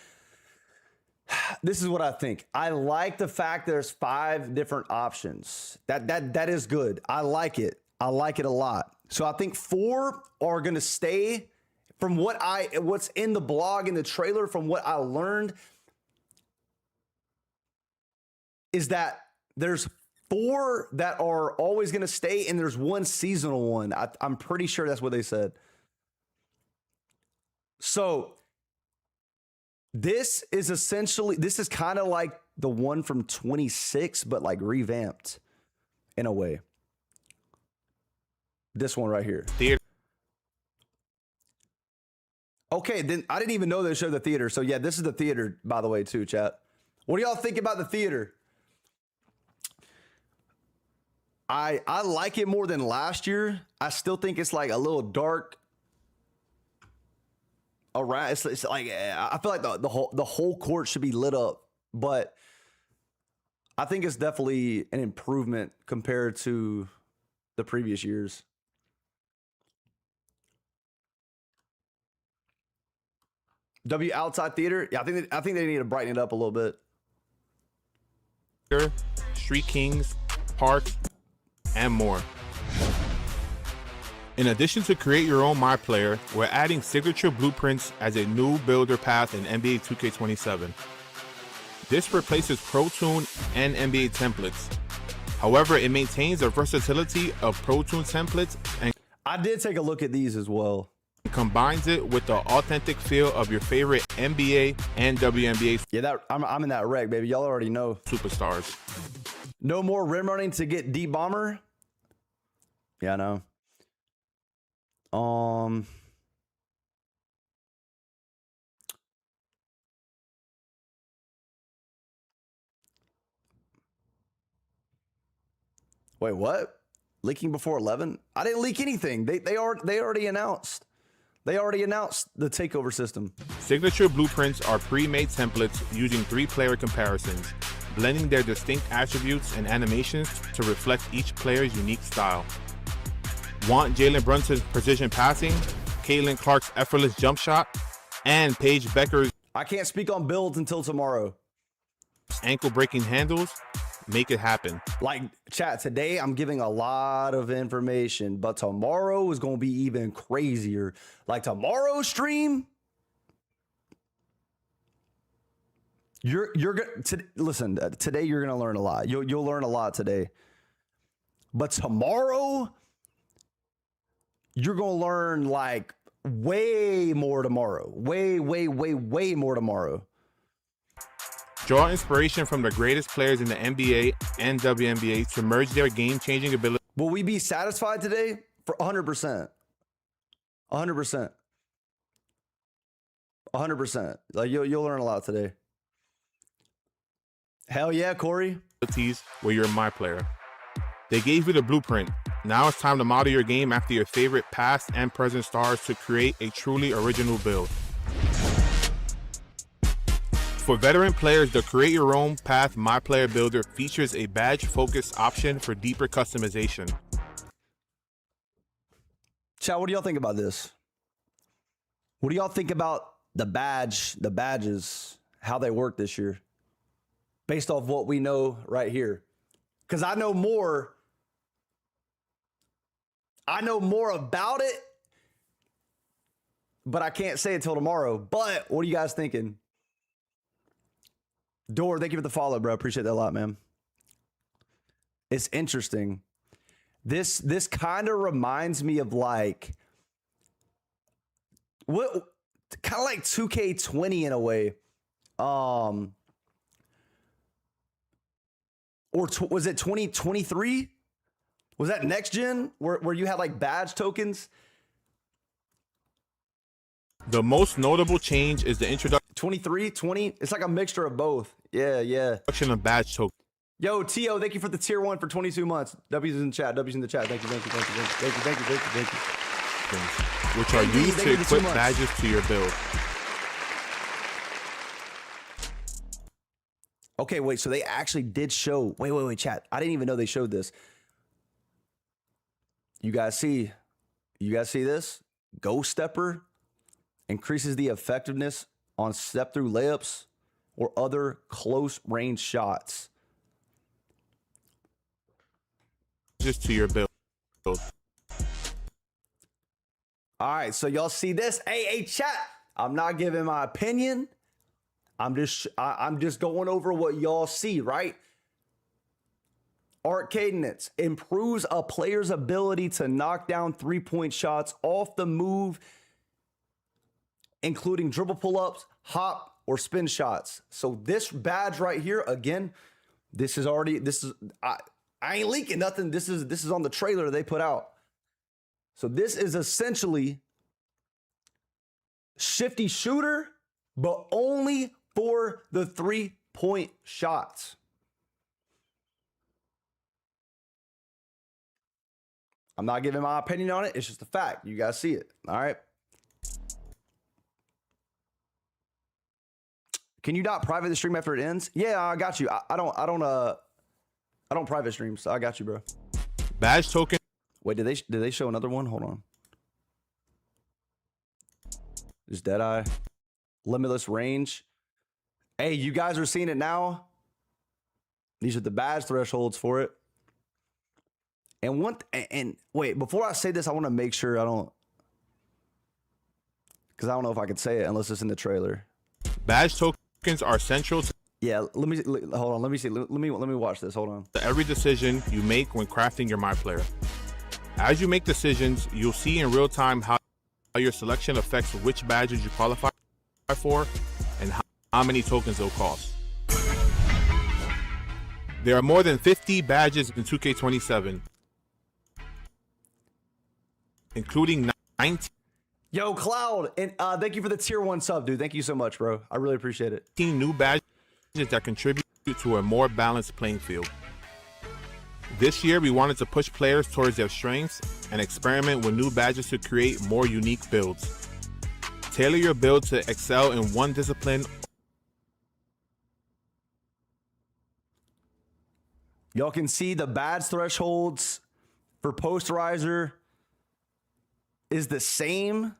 This is what I think. I like the fact there's 5 different options. That is good. I like it. I like it a lot. So I think 4 are gonna stay. From what's in the blog in the trailer, from what I learned, is that there's 4 that are always gonna stay, and there's 1 seasonal one. I'm pretty sure that's what they said. So this is kind of like the one from 26, but like revamped in a way. This one right here. Theater. Okay, then I didn't even know they showed the theater. So yeah, this is the theater, by the way, too, chat. What do y'all think about the theater? I like it more than last year. I still think it's like a little dark around. It's like, I feel like the whole court should be lit up, but I think it's definitely an improvement compared to the previous years. W outside theater, yeah, I think they need to brighten it up a little bit. Street Kings, parks, and more. In addition to create your own My Player, we're adding signature blueprints as a new builder path in NBA 2K27. This replaces Pro Toon and NBA templates. However, it maintains the versatility of Pro Toon templates and I did take a look at these as well. Combines it with the authentic feel of your favorite NBA and WNBA Yeah, I'm in that wreck, baby. Y'all already know. superstars. No more rim running to get deep bomber. Yeah, I know. Wait, what? Leaking before 11? I didn't leak anything. They already announced. They already announced the takeover system. Signature blueprints are pre-made templates using 3-player comparisons, blending their distinct attributes and animations to reflect each player's unique style. Want Jalen Brunson's precision passing, Caitlin Clark's effortless jump shot, and Paige Becker's I can't speak on builds until tomorrow. ankle-breaking handles? Make it happen. Like, chat, today I'm giving a lot of information, but tomorrow is going to be even crazier. Like, tomorrow's stream, you're going to listen, today you're going to learn a lot. You'll learn a lot today. But tomorrow, you're going to learn like way more tomorrow. Way more tomorrow. Draw inspiration from the greatest players in the NBA and WNBA to merge their game-changing ability. Will we be satisfied today? For 100%. 100%. 100%. Like, you'll learn a lot today. Hell yeah, Corey. Where you're My Player. They gave you the blueprint. Now it's time to model your game after your favorite past and present stars to create a truly original build. For veteran players, the Create Your Own Path My Player Builder features a badge-focused option for deeper customization. Chat, what do y'all think about this? What do y'all think about the badges, how they work this year? Based off what we know right here. Because I know more about it, but I can't say it till tomorrow. But what are you guys thinking? Door, thank you for the follow, bro. Appreciate that a lot, man. It's interesting. This kind of reminds me of like what kind of like 2K20 in a way. Or was it 2023? Was that next gen where you had like badge tokens? The most notable change is the introduction 23, 20. It's like a mixture of both. Yeah. of badge tokens. Yo, Tio, thank you for the tier 1 for 22 months. W's in the chat. W's in the chat. Thank you. Which are used to equip badges to your build. Okay, wait. So they actually did show. Wait, chat. I didn't even know they showed this. You guys see this? Ghost Stepper increases the effectiveness on step through layups or other close range shots. Just to your build. All right, so y'all see this? Hey, chat. I'm not giving my opinion. I'm just going over what y'all see, right? Arcadinance improves a player's ability to knock down 3-point shots off the move, including dribble pull-ups, hop, or spin shots. So this badge right here, again, I ain't leaking nothing. This is on the trailer they put out. So this is essentially shifty shooter, but only for the 3-point shots. I'm not giving my opinion on it. It's just a fact. You guys see it. All right. Can you not private the stream after it ends? Yeah, I got you. I don't private stream, so I got you, bro. Badge token. Wait, did they show another one? Hold on. Just Deadeye. Limitless range. Hey, you guys are seeing it now. These are the badge thresholds for it. And wait, before I say this, I want to make sure because I don't know if I could say it unless it's in the trailer. Badge tokens are central to Yeah, hold on. Let me see. Let me watch this. Hold on. every decision you make when crafting your My Player. As you make decisions, you'll see in real time how your selection affects which badges you qualify for and how many tokens they'll cost. There are more than 50 badges in 2K27, including 19 Yo, Cloud, and thank you for the tier 1 sub, dude. Thank you so much, bro. I really appreciate it. new badges that contribute to a more balanced playing field. This year, we wanted to push players towards their strengths and experiment with new badges to create more unique builds. Tailor your build to excel in one discipline. Y'all can see the badge thresholds for Posterizer is the same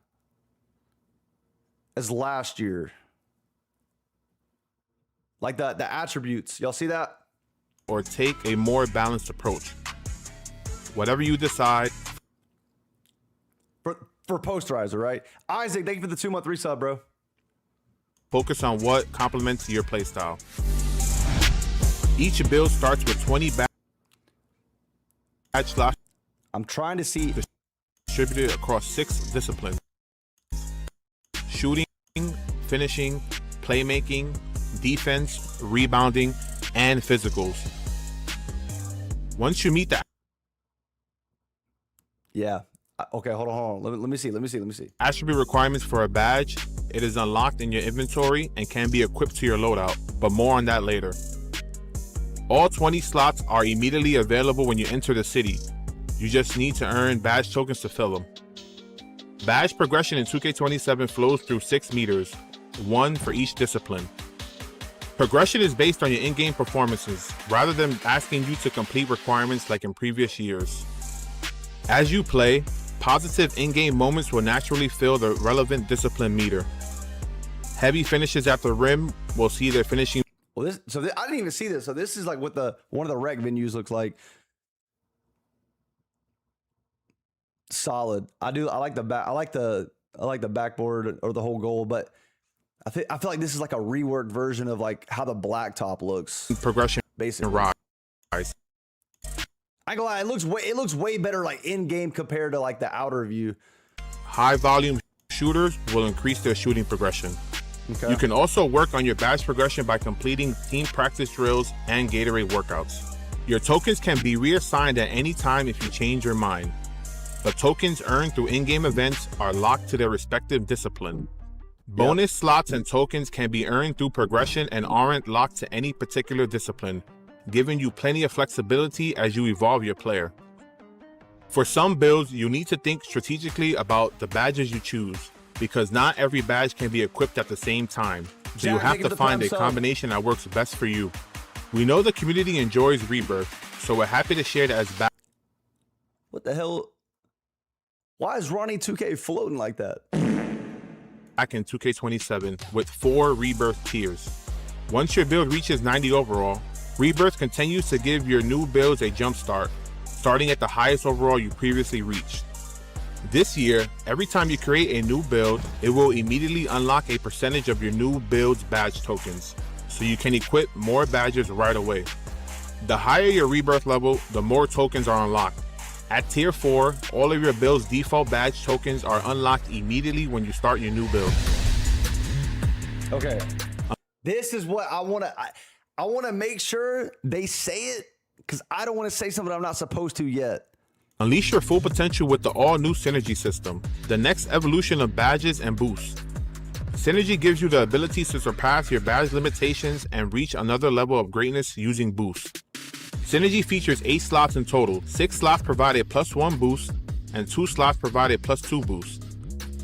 as last year. Like the attributes. Y'all see that? Or take a more balanced approach. Whatever you decide. For Posterizer, right? Isaac, thank you for the 2-month resub, bro. Focus on what complements your playstyle. Each build starts with 20 badge slots. I'm trying to see. Distributed across 6 disciplines: shooting, finishing, playmaking, defense, rebounding, and physicals. Once you meet the Okay, hold on. Let me see. attribute requirements for a badge, it is unlocked in your inventory and can be equipped to your loadout, but more on that later. All 20 slots are immediately available when you enter the city. You just need to earn badge tokens to fill them. Badge progression in 2K27 flows through 6 meters, 1 for each discipline. Progression is based on your in-game performances, rather than asking you to complete requirements like in previous years. As you play, positive in-game moments will naturally fill the relevant discipline meter. Heavy finishes at the rim will see their finishing. Well, I didn't even see this. So this is like what one of the rec venues looks like. Solid. I like the backboard or the whole goal, but I feel like this is like a reworked version of like how the blacktop looks. Progression basically. Rise. I ain't gonna lie, it looks way better like in game compared to like the outer view. High volume shooters will increase their shooting progression. Okay. You can also work on your badge progression by completing team practice drills and Gatorade workouts. Your tokens can be reassigned at any time if you change your mind. The tokens earned through in-game events are locked to their respective discipline. Bonus slots and tokens can be earned through progression and aren't locked to any particular discipline, giving you plenty of flexibility as you evolve your player. For some builds, you need to think strategically about the badges you choose, because not every badge can be equipped at the same time, so you have to find a combination that works best for you. We know the community enjoys Rebirth, so we're happy to share that as What the hell? Why is Ronnie 2K floating like that? back in 2K27 with 4 Rebirth tiers. Once your build reaches 90 overall, Rebirth continues to give your new builds a jump start, starting at the highest overall you previously reached. This year, every time you create a new build, it will immediately unlock a percentage of your new build's badge tokens, so you can equip more badges right away. The higher your Rebirth level, the more tokens are unlocked. At tier 4, all of your build's default badge tokens are unlocked immediately when you start your new build. Okay. This is what I want to I want to make sure they say it, because I don't want to say something I'm not supposed to yet. Unleash your full potential with the all-new Synergy system, the next evolution of badges and boosts. Synergy gives you the ability to surpass your badge limitations and reach another level of greatness using boosts. Synergy features 8 slots in total. 6 slots provide a +1 boost, and 2 slots provide a +2 boost.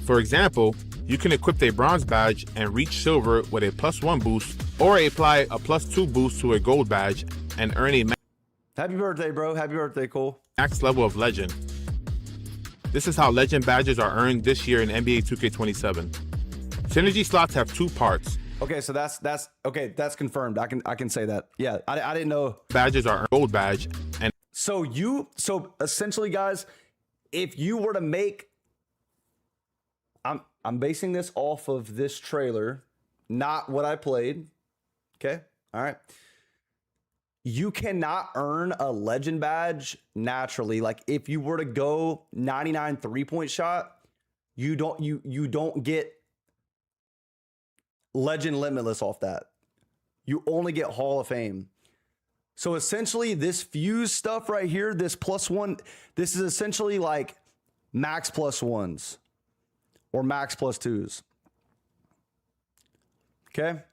For example, you can equip a bronze badge and reach silver with a +1 boost, or apply a +2 boost to a gold badge and earn a Happy birthday, bro. Happy birthday, Cole. max level of legend. This is how legend badges are earned this year in NBA 2K27. Synergy slots have 2 parts. Okay, so that's okay. That's confirmed. I can say that. Yeah, I didn't know. Badges are earned gold badge, and So essentially, guys, if you were to make, I'm basing this off of this trailer, not what I played. Okay, all right. You cannot earn a legend badge naturally. Like if you were to go 99 3-point shot, you don't get legend limitless off that. You only get Hall of Fame. So essentially this fuse stuff right here, this +1, this is essentially like max +1s or max +2s. Okay.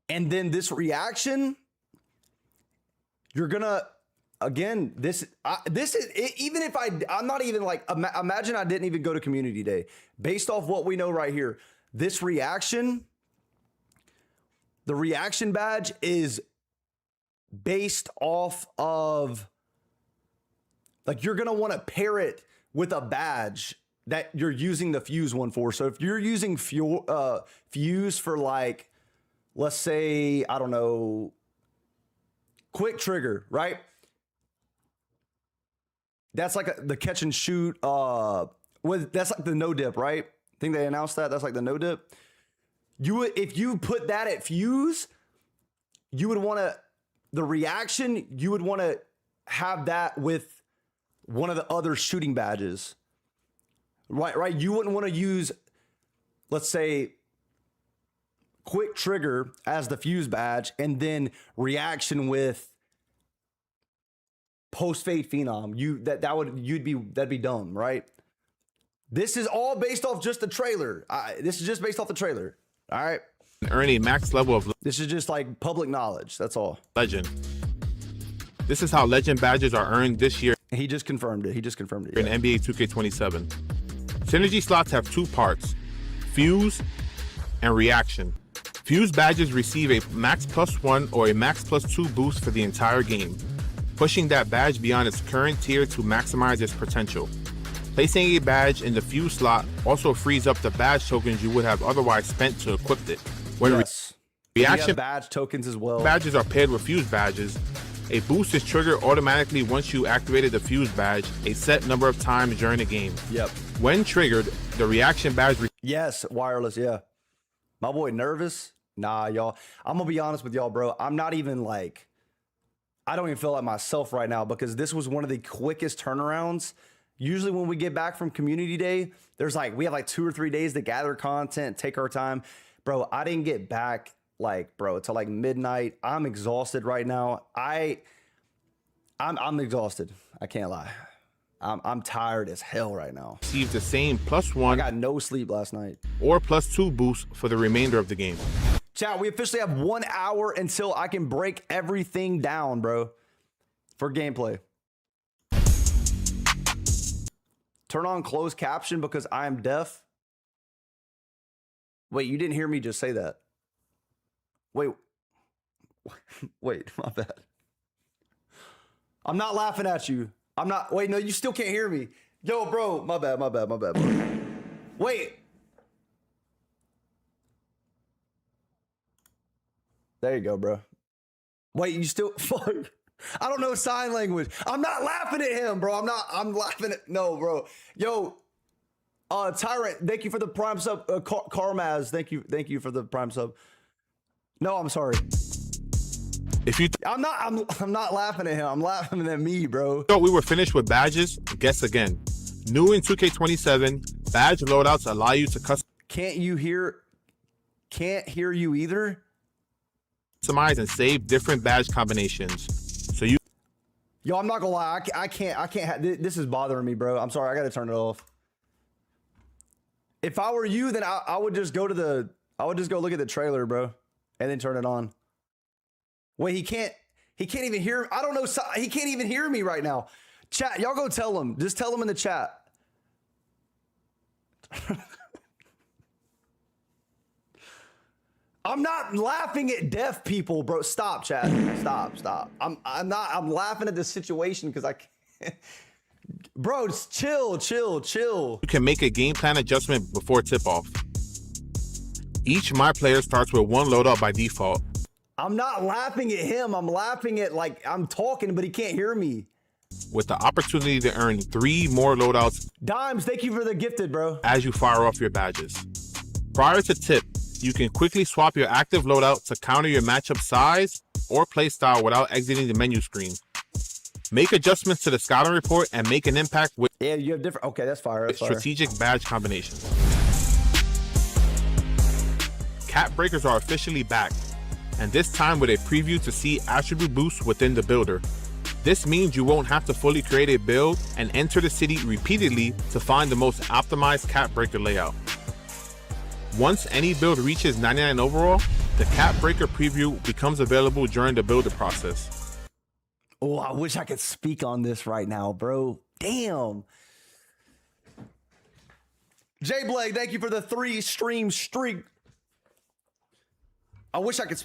And then this reaction, you're gonna, again, this is, even if I'm not even like, imagine I didn't even go to community day. Based off what we know right here, this reaction, the reaction badge is based off of, like, you're gonna want to pair it with a badge that you're using the fuse one for. So if you're using fuse for, like, let's say, I don't know, quick trigger, right? That's like the catch and shoot. That's like the no dip, right? I think they announced that. That's like the no dip. If you put that at fuse, you would want to, the reaction, you would want to have that with one of the other shooting badges, right? You wouldn't want to use, let's say, quick trigger as the fuse badge and then reaction with post fade phenom. That'd be dumb, right? This is all based off just the trailer. This is just based off the trailer. All right. earn a max level of This is just like public knowledge. That's all. legend. This is how legend badges are earned this year He just confirmed it. in Yeah. NBA 2K27. Synergy slots have 2 parts, Fuse and Reaction. Fuse badges receive a max +1 or a max +2 boost for the entire game, pushing that badge beyond its current tier to maximize its potential. Placing a badge in the Fuse slot also frees up the badge tokens you would have otherwise spent to equip it. When Yes. You Reaction have badge tokens as well. badges are paired with Fuse badges, a boost is triggered automatically once you activated the Fuse badge a set number of times during the game. Yep. When triggered, the Reaction badge Yes, wireless. Yeah. My boy nervous. Nah, y'all. I'm gonna be honest with y'all, bro. I'm not even like, I don't even feel like myself right now because this was one of the quickest turnarounds. Usually when we get back from community day, we have like 2 or 3 days to gather content, take our time. Bro, I didn't get back till like midnight. I'm exhausted right now. I'm exhausted. I can't lie. I'm tired as hell right now. receive the same I +1 got no sleep last night. or +2 boost for the remainder of the game. Chat, we officially have 1 hour until I can break everything down, bro, for gameplay. Turn on closed caption because I am deaf. Wait, you didn't hear me just say that. Wait, my bad. I'm not laughing at you. I'm not, wait, no, you still can't hear me. Yo, bro, my bad, bro. Wait. There you go, bro. Wait, you still, fuck. I don't know sign language. I'm not laughing at him, bro. I'm laughing at, no, bro. Yo, Tyrant, thank you for the prime sub. Carmaz, thank you for the prime sub. No, I'm sorry. If you I'm not laughing at him. I'm laughing at me, bro. thought we were finished with badges, guess again. New in 2K27, badge loadouts allow you to Can't hear you either. customize and save different badge combinations. So you Yo, I'm not gonna lie. I can't. This is bothering me, bro. I'm sorry. I gotta turn it off. If I were you, then I would just go to I would just go look at the trailer, bro, and then turn it on. Wait, he can't even hear. I don't know. He can't even hear me right now. Chat, y'all go tell him. Just tell him in the chat. I'm not laughing at deaf people, bro. Stop, chat. Stop. I'm laughing at this situation because I can't. Bro, just chill. can make a game plan adjustment before tip-off. Each My Player starts with one loadout by default. I'm not laughing at him. I'm laughing at, like, I'm talking, but he can't hear me. With the opportunity to earn 3 more loadouts Dimes, thank you for the gifted, bro. as you fire off your badges. Prior to tip, you can quickly swap your active loadout to counter your matchup size or playstyle without exiting the menu screen. Make adjustments to the scouting report and make an impact with Yeah, you have different. Okay, that's fire. That's fire. strategic badge combinations. Cap breakers are officially back, and this time with a preview to see attribute boosts within the builder. This means you won't have to fully create a build and enter the city repeatedly to find the most optimized cap breaker layout. Once any build reaches 99 overall, the cap breaker preview becomes available during the builder process. Oh, I wish I could speak on this right now, bro. Damn. Jay Blake, thank you for the 3 stream streak. I wish I could.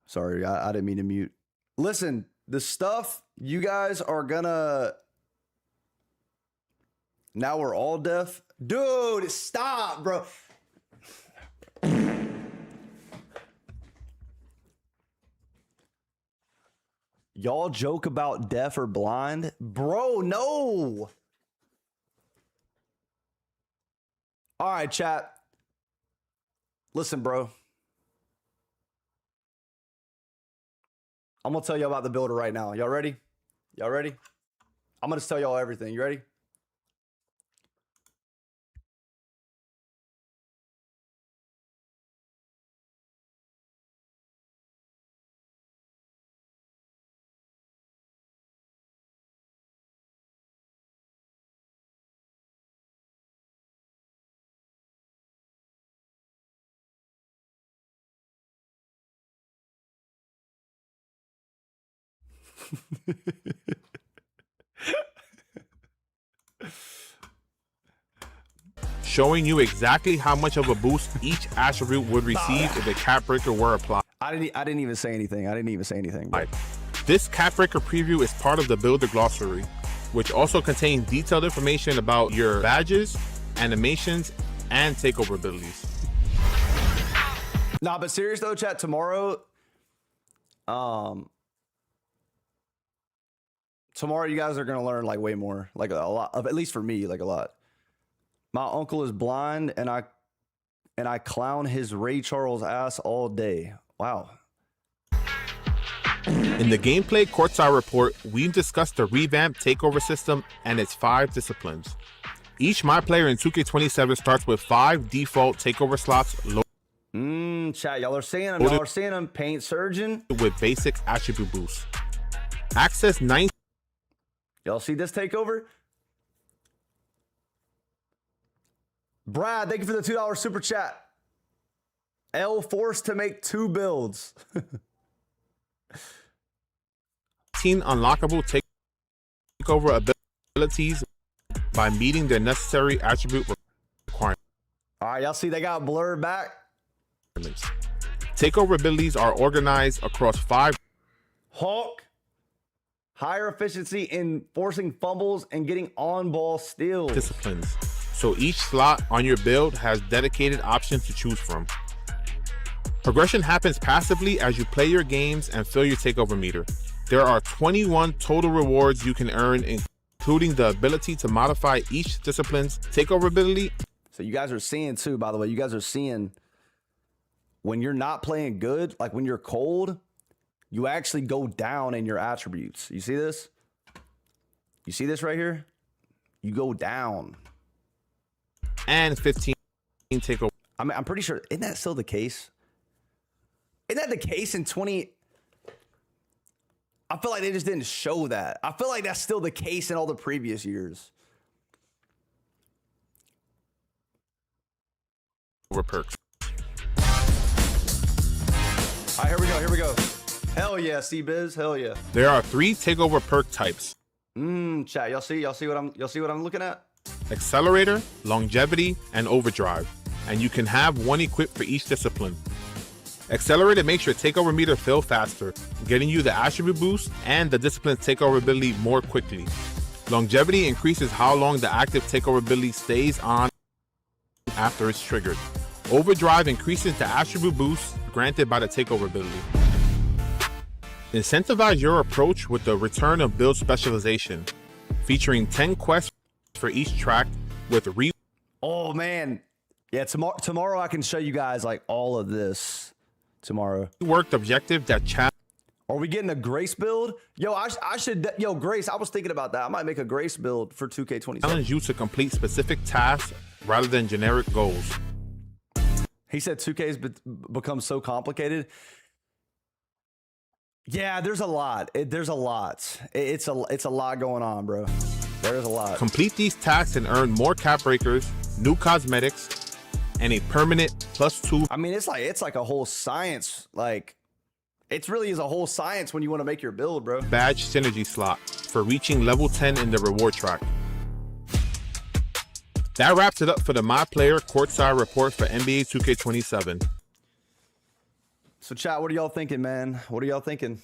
Sorry, I didn't mean to mute. Listen, the stuff you guys are gonna. Now we're all deaf. Dude, stop, bro. Y'all joke about deaf or blind? Bro, no. All right, chat. Listen, bro. I'm going to tell y'all about the builder right now. Y'all ready? Y'all ready? I'm going to tell y'all everything. You ready? Showing you exactly how much of a boost each attribute would receive if a cap breaker were applied. I didn't even say anything. Bro. This cap breaker preview is part of the builder glossary, which also contains detailed information about your badges, animations, and takeover abilities. Nah, but serious though, chat, tomorrow you guys are gonna learn like way more, like a lot of, at least for me, like a lot. My uncle is blind, and I clown his Ray Charles ass all day. Wow. In the Gameplay Courtside Report, we discussed the revamped takeover system and its 5 disciplines. Each My Player in 2K27 starts with 5 default takeover slots Chat, y'all are seeing them. Y'all are seeing them. Paint Surgeon. with basic attribute boosts. Access 9. Y'all see this takeover? Brad, thank you for the $2 super chat. L forced to make 2 builds. 18 unlockable takeover abilities by meeting the necessary attribute requirements. All right, y'all see they got blurred back. Takeover abilities are organized across 5 Hawk, higher efficiency in forcing fumbles and getting on-ball steals. disciplines, so each slot on your build has dedicated options to choose from. Progression happens passively as you play your games and fill your takeover meter. There are 21 total rewards you can earn, including the ability to modify each discipline's takeover ability. So you guys are seeing too, by the way, you guys are seeing when you're not playing good, like when you're cold, you actually go down in your attributes. You see this? You see this right here? You go down. And 15 takeover. I mean, I'm pretty sure, isn't that still the case? Isn't that the case in 20? I feel like they just didn't show that. I feel like that's still the case in all the previous years. Perks. All right, here we go. Here we go. Hell yeah, C-Biz. Hell yeah. There are 3 takeover perk types: Chat. Y'all see what I'm looking at? Accelerator, Longevity, and Overdrive. And you can have one equipped for each discipline. Accelerator makes your takeover meter fill faster, getting you the attribute boost and the discipline's takeover ability more quickly. Longevity increases how long the active takeover ability stays on after it's triggered. Overdrive increases the attribute boost granted by the takeover ability. Incentivize your approach with the return of build specialization, featuring 10 quests for each track with Oh man, yeah. Tomorrow I can show you guys like all of this. Tomorrow. reworked objective that Are we getting a Grace build? Yo, I should. Yo, Grace. I was thinking about that. I might make a Grace build for 2K27. challenge you to complete specific tasks rather than generic goals. He said 2K's become so complicated. Yeah, there's a lot. There's a lot. It's a lot going on, bro. There's a lot. Complete these tasks and earn more cap breakers, new cosmetics, and a permanent +2 I mean, it's like a whole science. Like, it really is a whole science when you want to make your build, bro. badge synergy slot for reaching level 10 in the reward track. That wraps it up for the My Player Courtside Report for NBA 2K27. So, chat, what are y'all thinking, man? What are y'all thinking?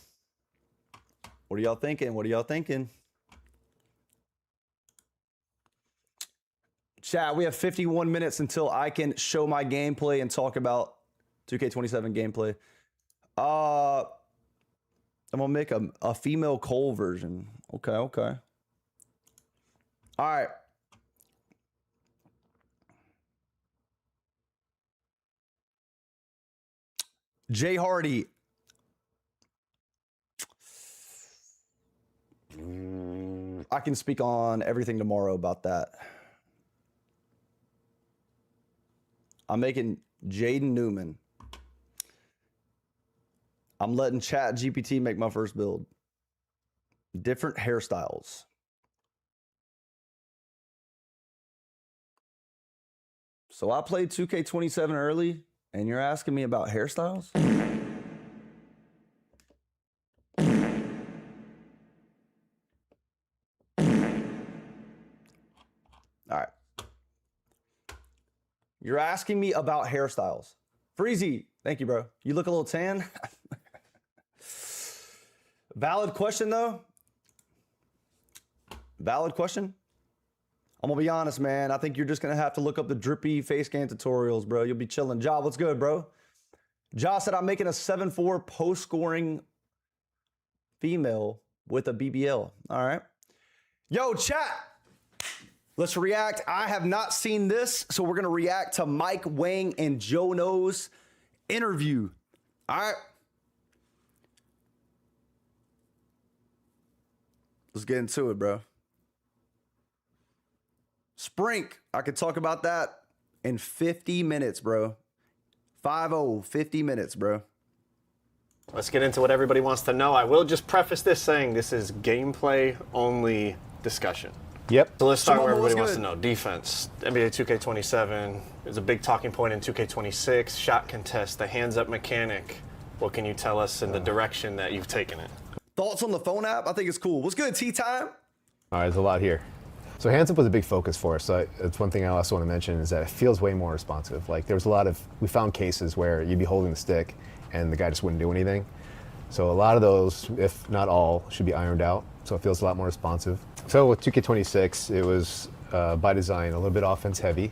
What are y'all thinking? What are y'all thinking? Chat, we have 51 minutes until I can show my gameplay and talk about 2K27 gameplay. I'm gonna make a female Cole version. Okay. All right. Jay Hardy. I can speak on everything tomorrow about that. I'm making Jaden Newman. I'm letting Chat GPT make my first build. Different hairstyles. So I played 2K27 early, and you're asking me about hairstyles? All right. You're asking me about hairstyles. Freezy, thank you, bro. You look a little tan. Valid question, though. Valid question. I'm going to be honest, man. I think you're just going to have to look up the drippy face cam tutorials, bro. You'll be chilling. Ja, what's good, bro? Ja said I'm making a 7-4 post-scoring female with a BBL. All right. Yo, chat. Let's react. I have not seen this, so we're going to react to Mike Wang and Joe No's interview. All right. Let's get into it, bro. Sprink. I could talk about that in 50 minutes, bro. 5-0, 50 minutes, bro. Let's get into what everybody wants to know. I will just preface this saying this is gameplay only discussion. Yep. So let's start So, where what's everybody wants good? to know. Defense. NBA 2K27 is a big talking point in 2K26. Shot contest, the hands-up mechanic. What can you tell us in the direction that you've taken it? Thoughts on the phone app? I think it's cool. What's good, Tea Time? All right, there's a lot here. So hands up was a big focus for us. So it's one thing I also want to mention is that it feels way more responsive. Like there was a lot of, we found cases where you'd be holding the stick and the guy just wouldn't do anything. So a lot of those, if not all, should be ironed out. So it feels a lot more responsive. So with 2K26, it was by design a little bit offense heavy.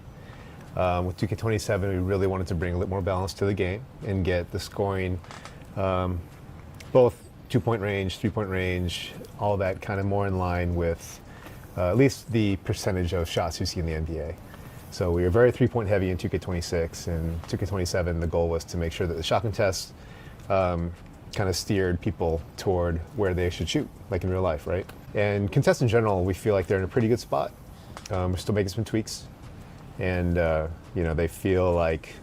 With 2K27, we really wanted to bring a little more balance to the game and get the scoring, both 2-point range, 3-point range, all that kind of more in line with at least the percentage of shots you see in the NBA. So we were very 3-point heavy in 2K26, and 2K27, the goal was to make sure that the shot contest kind of steered people toward where they should shoot, like in real life, right? And contests in general, we feel like they're in a pretty good spot. We're still making some tweaks, and you know, they feel like,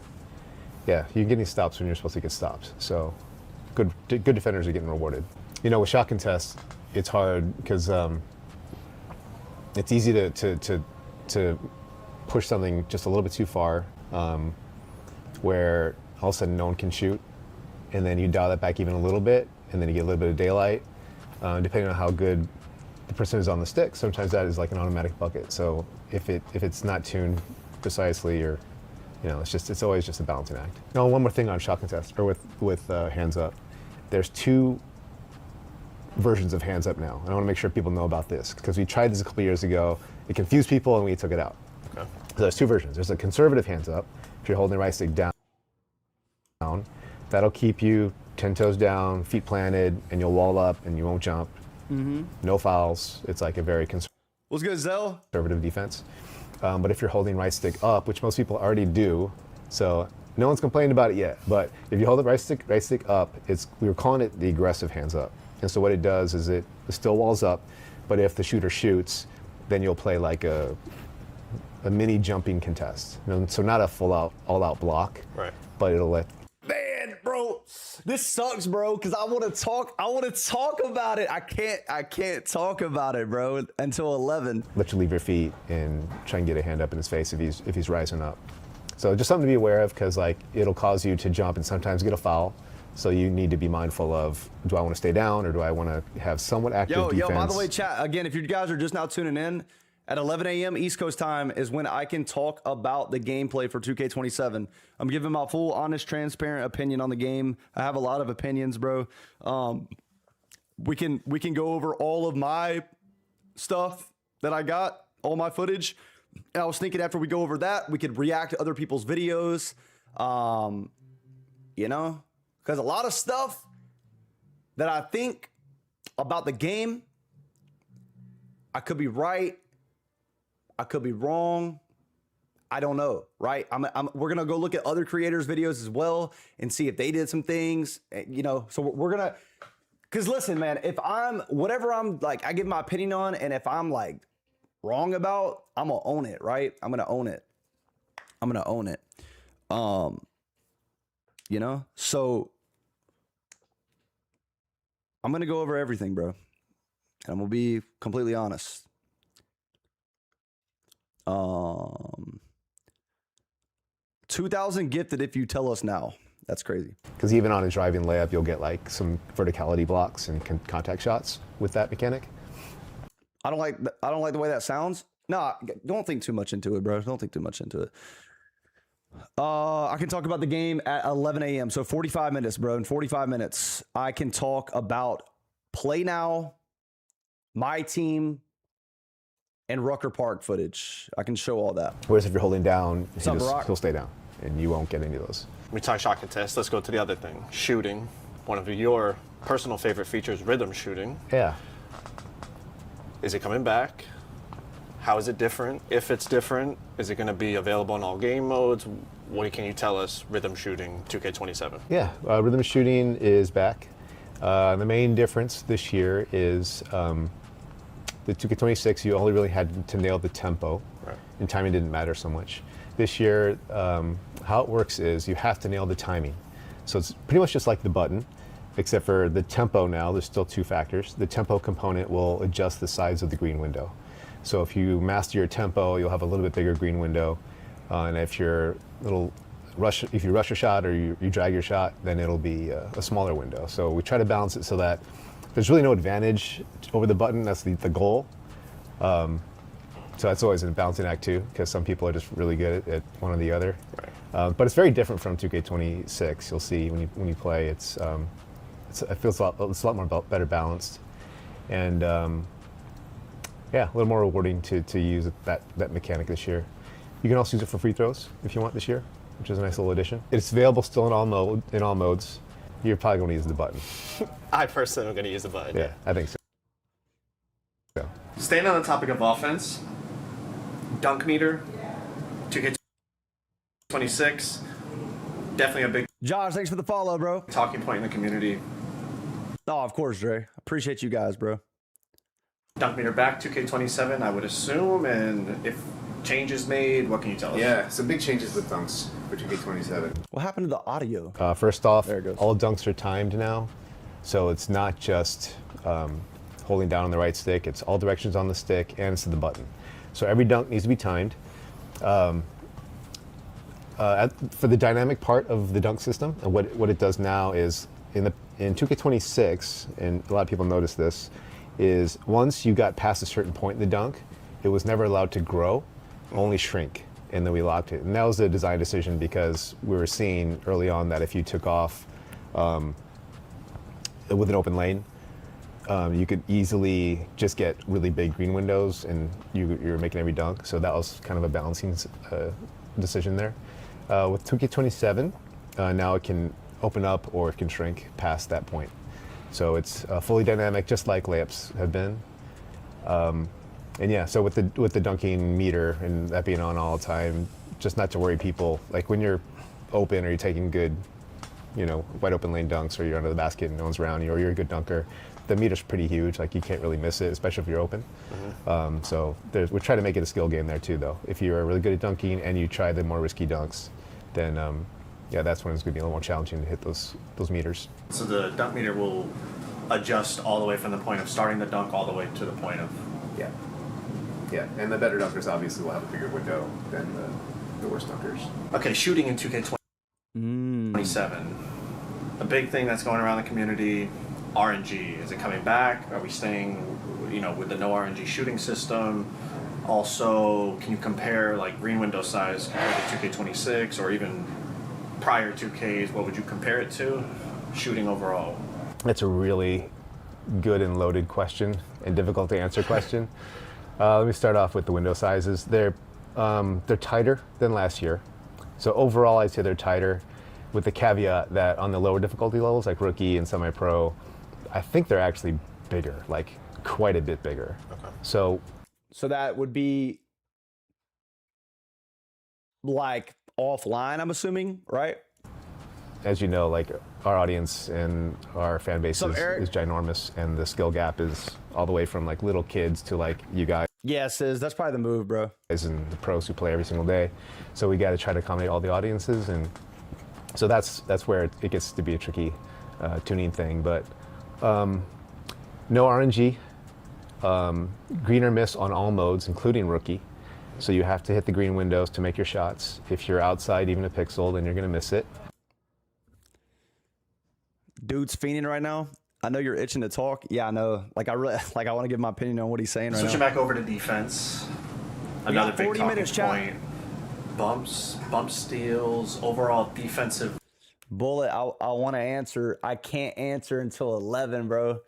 yeah, you can get these stops when you're supposed to get stops. So good defenders are getting rewarded. You know, with shot contests, it's hard because it's easy to push something just a little bit too far, where all of a sudden no one can shoot, and then you dial that back even a little bit, and then you get a little bit of daylight. Depending on how good the person is on the stick, sometimes that is like an automatic bucket. So if it's not tuned precisely, or you know, it's always just a balancing act. Now, one more thing on shot contest or with hands up. There's two versions of hands up now, and I want to make sure people know about this because we tried this a couple years ago. It confused people, and we took it out. Okay. So there's two versions. There's a conservative hands up. If you're holding the right stick down, that'll keep you 10 toes down, feet planted, and you'll wall up and you won't jump. Mm-hmm. No fouls. It's like a very What's good, Zell? conservative defense. But if you're holding right stick up, which most people already do, so no one's complained about it yet, but if you hold the right stick up, we were calling it the aggressive hands up. And so what it does is it still walls up, but if the shooter shoots, then you'll play like a mini jumping contest. You know, so not a full out, all out block, Right. but it'll let. Man, bro, this sucks, bro, because I want to talk about it. I can't talk about it, bro, until 11. Let you leave your feet and try and get a hand up in his face if he's rising up. So just something to be aware of, because like it'll cause you to jump and sometimes get a foul. So you need to be mindful of, do I want to stay down or do I want to have somewhat active defense? Yo, by the way, chat, again, if you guys are just now tuning in, at 11 a.m. East Coast time is when I can talk about the gameplay for 2K27. I'm giving my full, honest, transparent opinion on the game. I have a lot of opinions, bro. We can go over all of my stuff that I got, all my footage. And I was thinking after we go over that, we could react to other people's videos. You know, because a lot of stuff that I think about the game, I could be right, I could be wrong, I don't know, right? We're gonna go look at other creators' videos as well and see if they did some things, you know. So we're gonna, because listen, man, if whatever I'm like, I give my opinion on, and if I'm like wrong about, I'm gonna own it, right? I'm gonna own it. You know, so I'm gonna go over everything, bro, and I'm gonna be completely honest. 2,000 gifted if you tell us now. That's crazy. Because even on a driving layup, you'll get like some verticality blocks and contact shots with that mechanic. I don't like the way that sounds. No, don't think too much into it, bro. Don't think too much into it. I can talk about the game at 11 a.m. So 45 minutes, bro. In 45 minutes, I can talk about play now, my team, and Rucker Park footage. I can show all that. Whereas if you're holding down, up, Barack? he'll stay down, and you won't get any of those. We talk shot contest. Let's go to the other thing. Shooting. One of your personal favorite features, rhythm shooting. Yeah. Is it coming back? How is it different? If it's different, is it going to be available in all game modes? What can you tell us? Rhythm shooting 2K27. Yeah, rhythm shooting is back. The main difference this year is the 2K26, you only really had to nail the tempo, Right. and timing didn't matter so much. This year, how it works is you have to nail the timing. So it's pretty much just like the button, except for the tempo now, there's still two factors. The tempo component will adjust the size of the green window. So if you master your tempo, you'll have a little bit bigger green window. And if you rush your shot or you drag your shot, then it'll be a smaller window. So we try to balance it so that there's really no advantage over the button. That's the goal. So that's always a balancing act too, because some people are just really good at one or the other. Right. But it's very different from 2K26. You'll see when you play, it feels a lot more better balanced, and yeah, a little more rewarding to use that mechanic this year. You can also use it for free throws if you want this year, which is a nice little addition. It's available still in all modes. You're probably going to use the button. I personally am going to use the button. Yeah, I think so. Staying on the topic of offense, dunk meter, 2K26, definitely a big Josh, thanks for the follow, bro. talking point in the community. Oh, of course, Dre. Appreciate you guys, bro. Dunk meter back, 2K27, I would assume, and if changes made, what can you tell us? Yeah, some big changes with dunks for 2K27. What happened to the audio? First off, There it goes. all dunks are timed now, so it's not just holding down on the right stick. It's all directions on the stick and it's to the button. So every dunk needs to be timed. For the dynamic part of the dunk system, and what it does now is in 2K26, and a lot of people notice this, is once you got past a certain point in the dunk, it was never allowed to grow, only shrink, and then we locked it. And that was a design decision because we were seeing early on that if you took off with an open lane, you could easily just get really big green windows and you're making every dunk. So that was kind of a balancing decision there. With 2K27, now it can open up or it can shrink past that point. So it's fully dynamic, just like layups have been. And yeah, so with the dunking meter and that being on all the time, just not to worry people, like when you're open or you're taking good, wide open lane dunks, or you're under the basket and no one's around you, or you're a good dunker, the meter's pretty huge. Like you can't really miss it, especially if you're open. Mm-hmm. So we try to make it a skill game there too, though. If you're really good at dunking and you try the more risky dunks, then yeah, that's when it's going to be a little more challenging to hit those meters. So the dunk meter will adjust all the way from the point of starting the dunk all the way to the point of... Yeah. Yeah, and the better dunkers obviously will have a bigger window than the worst dunkers. Okay, shooting in 2K27. A big thing that's going around the community, RNG. Is it coming back? Are we staying, with the no RNG shooting system? Also, can you compare like green window size compared to 2K26 or even prior 2Ks? What would you compare it to? Shooting overall. That's a really good and loaded question and difficult to answer question. Let me start off with the window sizes. They're tighter than last year. So overall, I'd say they're tighter, with the caveat that on the lower difficulty levels, like rookie and semi-pro, I think they're actually bigger, like quite a bit bigger. Okay. So that would be like offline, I'm assuming, right? as you know, like our audience and our fan base is ginormous, and the skill gap is all the way from like little kids to like you guys. Yeah, Sis, that's probably the move, bro. And the pros who play every single day. So we got to try to accommodate all the audiences, and so that's where it gets to be a tricky tuning thing. But no RNG, green or miss on all modes, including rookie. So you have to hit the green windows to make your shots. If you're outside even a pixel, then you're going to miss it. Dude's fiending right now. I know you're itching to talk. Yeah, I know. Like I want to give my opinion on what he's saying right Switching now. back over to defense. We Another got big 40 talking minutes, chat. point. Bump steals, overall defensive. Bullet, I want to answer. I can't answer until 11, bro.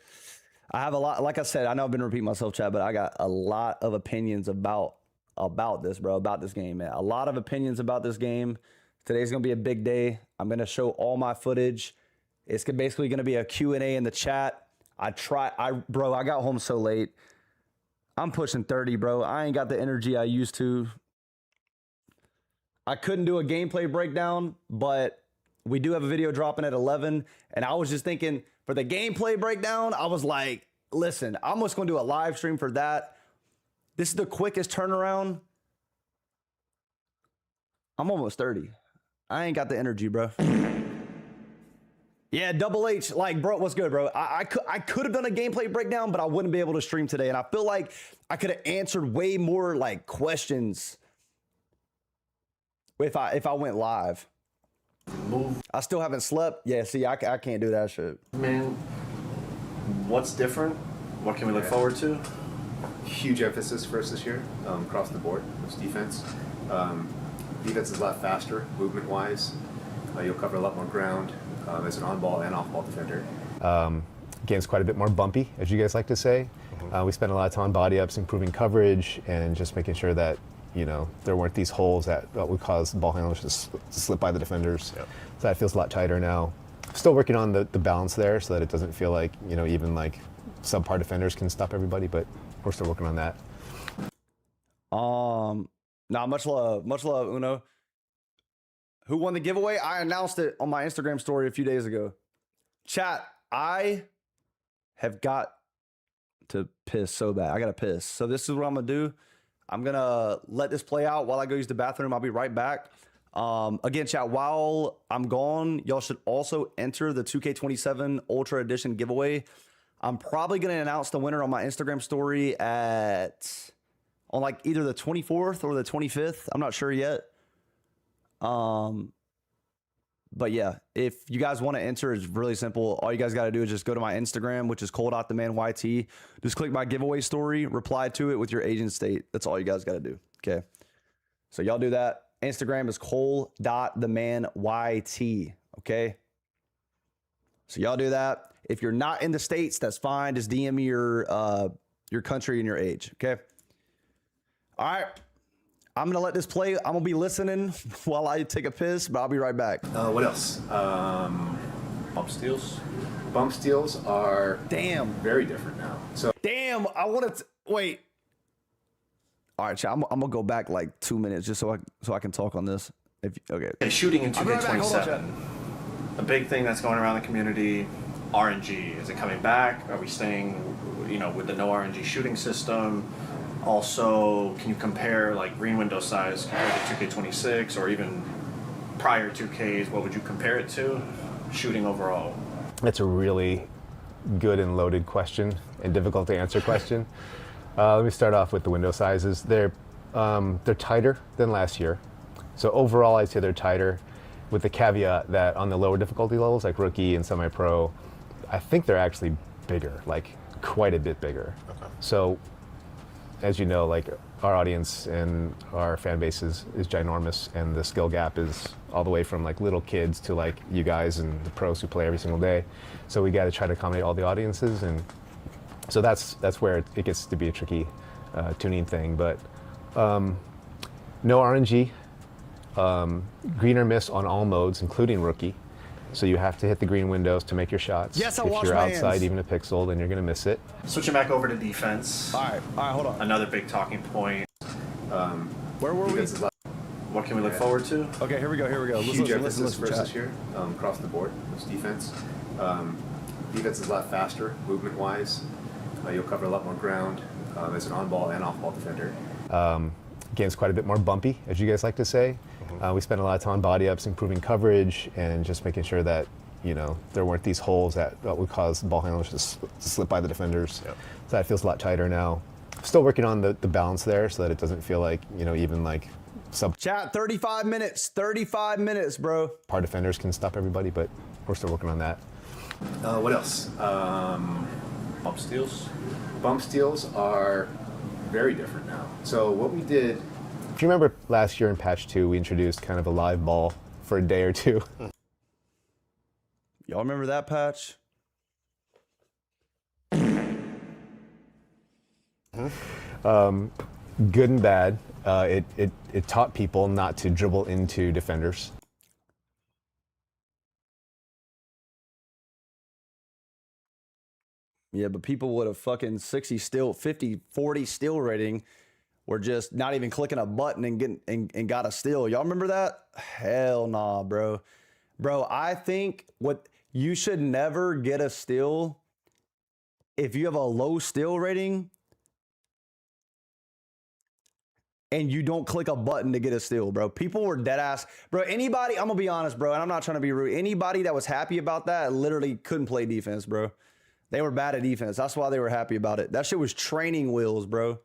I have a lot. Like I said, I know I've been repeating myself, Chad, but I got a lot of opinions about this, bro, about this game, man. A lot of opinions about this game. Today's going to be a big day. I'm going to show all my footage. It's basically going to be a Q&A in the chat. Bro, I got home so late. I'm pushing 30, bro. I ain't got the energy I used to. I couldn't do a gameplay breakdown, but we do have a video dropping at 11. And I was just thinking for the gameplay breakdown, I was like, listen, I'm just going to do a live stream for that. This is the quickest turnaround. I'm almost 30. I ain't got the energy, bro. Yeah, Double H, like, bro, what's good, bro? I could have done a gameplay breakdown, but I wouldn't be able to stream today. And I feel like I could have answered way more, like, questions if I went live. I still haven't slept. Yeah, see, I can't do that shit. Man, what's different? What can we look forward to? Huge emphasis for us this year across the board. It's defense. Defense is a lot faster, movement-wise. You'll cover a lot more ground as an on-ball and off-ball defender. Game's quite a bit more bumpy, as you guys like to say. We spent a lot of time on body ups, improving coverage, and just making sure that there weren't these holes that would cause ball handlers to slip by the defenders. Yep. So that feels a lot tighter now. Still working on the balance there so that it doesn't feel like, even like subpar defenders can stop everybody, but we're still working on that. Nah, much love, Uno. Who won the giveaway? I announced it on my Instagram story a few days ago. Chat, I have got to piss so bad. I got to piss. So this is what I'm going to do. I'm going to let this play out while I go use the bathroom. I'll be right back. Again, chat, while I'm gone, y'all should also enter the 2K27 Ultra Edition giveaway. I'm probably going to announce the winner on my Instagram story on like either the 24th or the 25th. I'm not sure yet. But yeah, if you guys want to enter, it's really simple. All you guys got to do is just go to my Instagram, which is cole.themanyt. Just click my giveaway story, reply to it with your age and state. That's all you guys got to do. Okay. So y'all do that. Instagram is cole.themanyt. Okay. So y'all do that. If you're not in the States, that's fine. Just DM me your country and your age. Okay. All right. I'm going to let this play. I'm going to be listening while I take a piss, but I'll be right back. What else? Bump steals. Bump steals are very different now. So I want to wait. All right, chat, I'm going to go back like 2 minutes just so I can talk on this. Okay. Shooting in I'll be right back. Hold on, 2K27. chat. A big thing that's going around the community, RNG. Is it coming back? Are we staying, with the no RNG shooting system? Also, can you compare like green window size compared to 2K26 or even prior 2Ks? What would you compare it to? Shooting overall. that's a really good and loaded question and difficult to answer question. Let me start off with the window sizes. They're tighter than last year. So overall, I'd say they're tighter, with the caveat that on the lower difficulty levels, like rookie and semi-pro, I think they're actually bigger, like quite a bit bigger. Okay. So, as you know, like our audience and our fan base is ginormous, and the skill gap is all the way from like little kids to like you guys and the pros who play every single day. So we got to try to accommodate all the audiences, and so that's where it gets to be a tricky tuning thing. But no RNG, green or miss on all modes, including rookie. So you have to hit the green windows to make your shots. Yes, I if wash you're my outside hands. even a pixel, then you're gonna miss it. Switching back over to defense. All right, hold on. Another big talking point. Where were we? What can we look forward to? Okay, here we go. Huge emphasis listen, for us chat. this year across the board. It's defense. Defense is a lot faster, movement-wise. You'll cover a lot more ground as an on-ball and off-ball defender. Game's quite a bit more bumpy, as you guys like to say. We spent a lot of time on body ups, improving coverage, and just making sure that there weren't these holes that would cause ball handlers to slip by the defenders. Yep. So that feels a lot tighter now. Still working on the balance there so that it doesn't feel like even like Chat, 35 minutes. 35 minutes, bro. par defenders can stop everybody, but we're still working on that. What else? Bump steals. Bump steals are very different now. So what we did, if you remember last year in patch 2, we introduced kind of a live ball for a day or two. Y'all remember that patch? Good and bad. It taught people not to dribble into defenders. Yeah, but people with a fucking 60 steal, 50, 40 steal rating were just not even clicking a button and getting and got a steal. Y'all remember that? Hell nah, bro. Bro, I think what you should never get a steal if you have a low steal rating and you don't click a button to get a steal, bro. People were dead ass. Bro, anybody, I'm gonna be honest, bro, and I'm not trying to be rude. Anybody that was happy about that literally couldn't play defense, bro. They were bad at defense. That's why they were happy about it. That shit was training wheels, bro.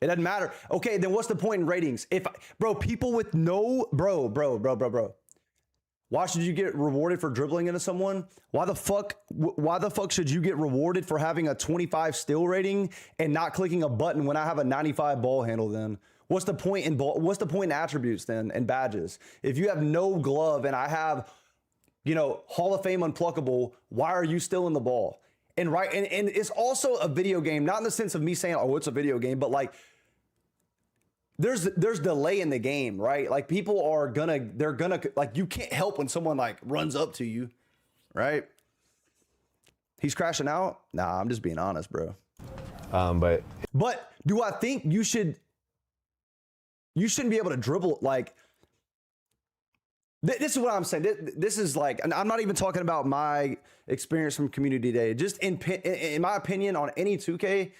It doesn't matter. Okay, then what's the point in ratings? Bro, people with no, bro. Why should you get rewarded for dribbling into someone? Why the fuck should you get rewarded for having a 25 steal rating and not clicking a button when I have a 95 ball handle then? What's the point in attributes then and badges? If you have no glove and I have, you know, Hall of Fame unpluckable, why are you still in the ball? And it's also a video game, not in the sense of me saying, oh, it's a video game, but like there's delay in the game, right? Like people are they're gonna like, you can't help when someone like runs up to you, right? He's crashing out. Nah, I'm just being honest, bro. But do I think you shouldn't be able to dribble? Like this is what I'm saying. This is like, and I'm not even talking about my experience from Community Day. Just in my opinion on any 2K,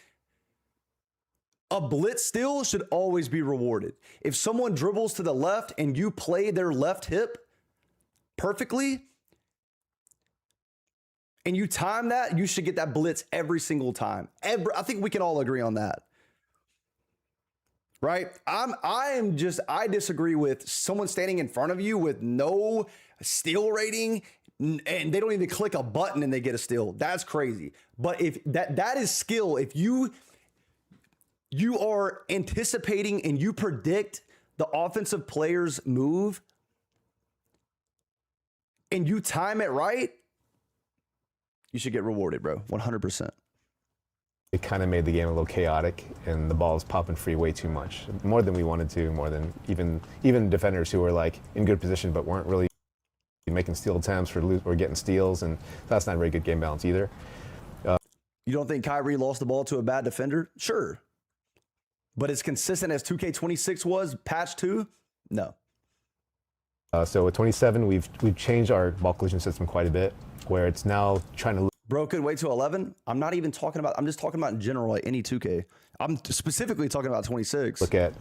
a blitz steal should always be rewarded. If someone dribbles to the left and you play their left hip perfectly and you time that, you should get that blitz every single time. I think we can all agree on that. Right? I disagree with someone standing in front of you with no steal rating and they don't even click a button and they get a steal. That's crazy. But if that is skill, if you are anticipating and you predict the offensive player's move and you time it right, you should get rewarded, bro. 100%. it kind of made the game a little chaotic, and the ball was popping free way too much, more than we wanted to, more than even defenders who were like in good position but weren't really making steal attempts or getting steals, and that's not a very good game balance either. You don't think Kyrie lost the ball to a bad defender? Sure. But as consistent as 2K26 was, patch 2? No. So with 27, we've changed our ball collision system quite a bit, where it's now trying to... Bro, could wait to 11? I'm not even talking about... I'm just talking about in general, like any 2K. I'm specifically talking about 26. Look at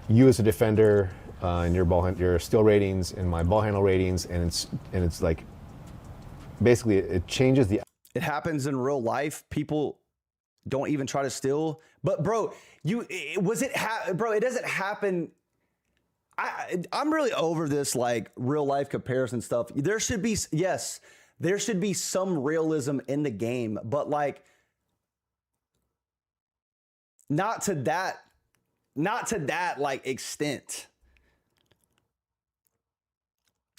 you as a defender and your steal ratings and my ball handle ratings, and it's like... Basically, it changes the... It happens in real life. People don't even try to steal. But bro, bro, it doesn't happen. I'm really over this like real life comparison stuff. There should be, yes, there should be some realism in the game, but like not to that like extent.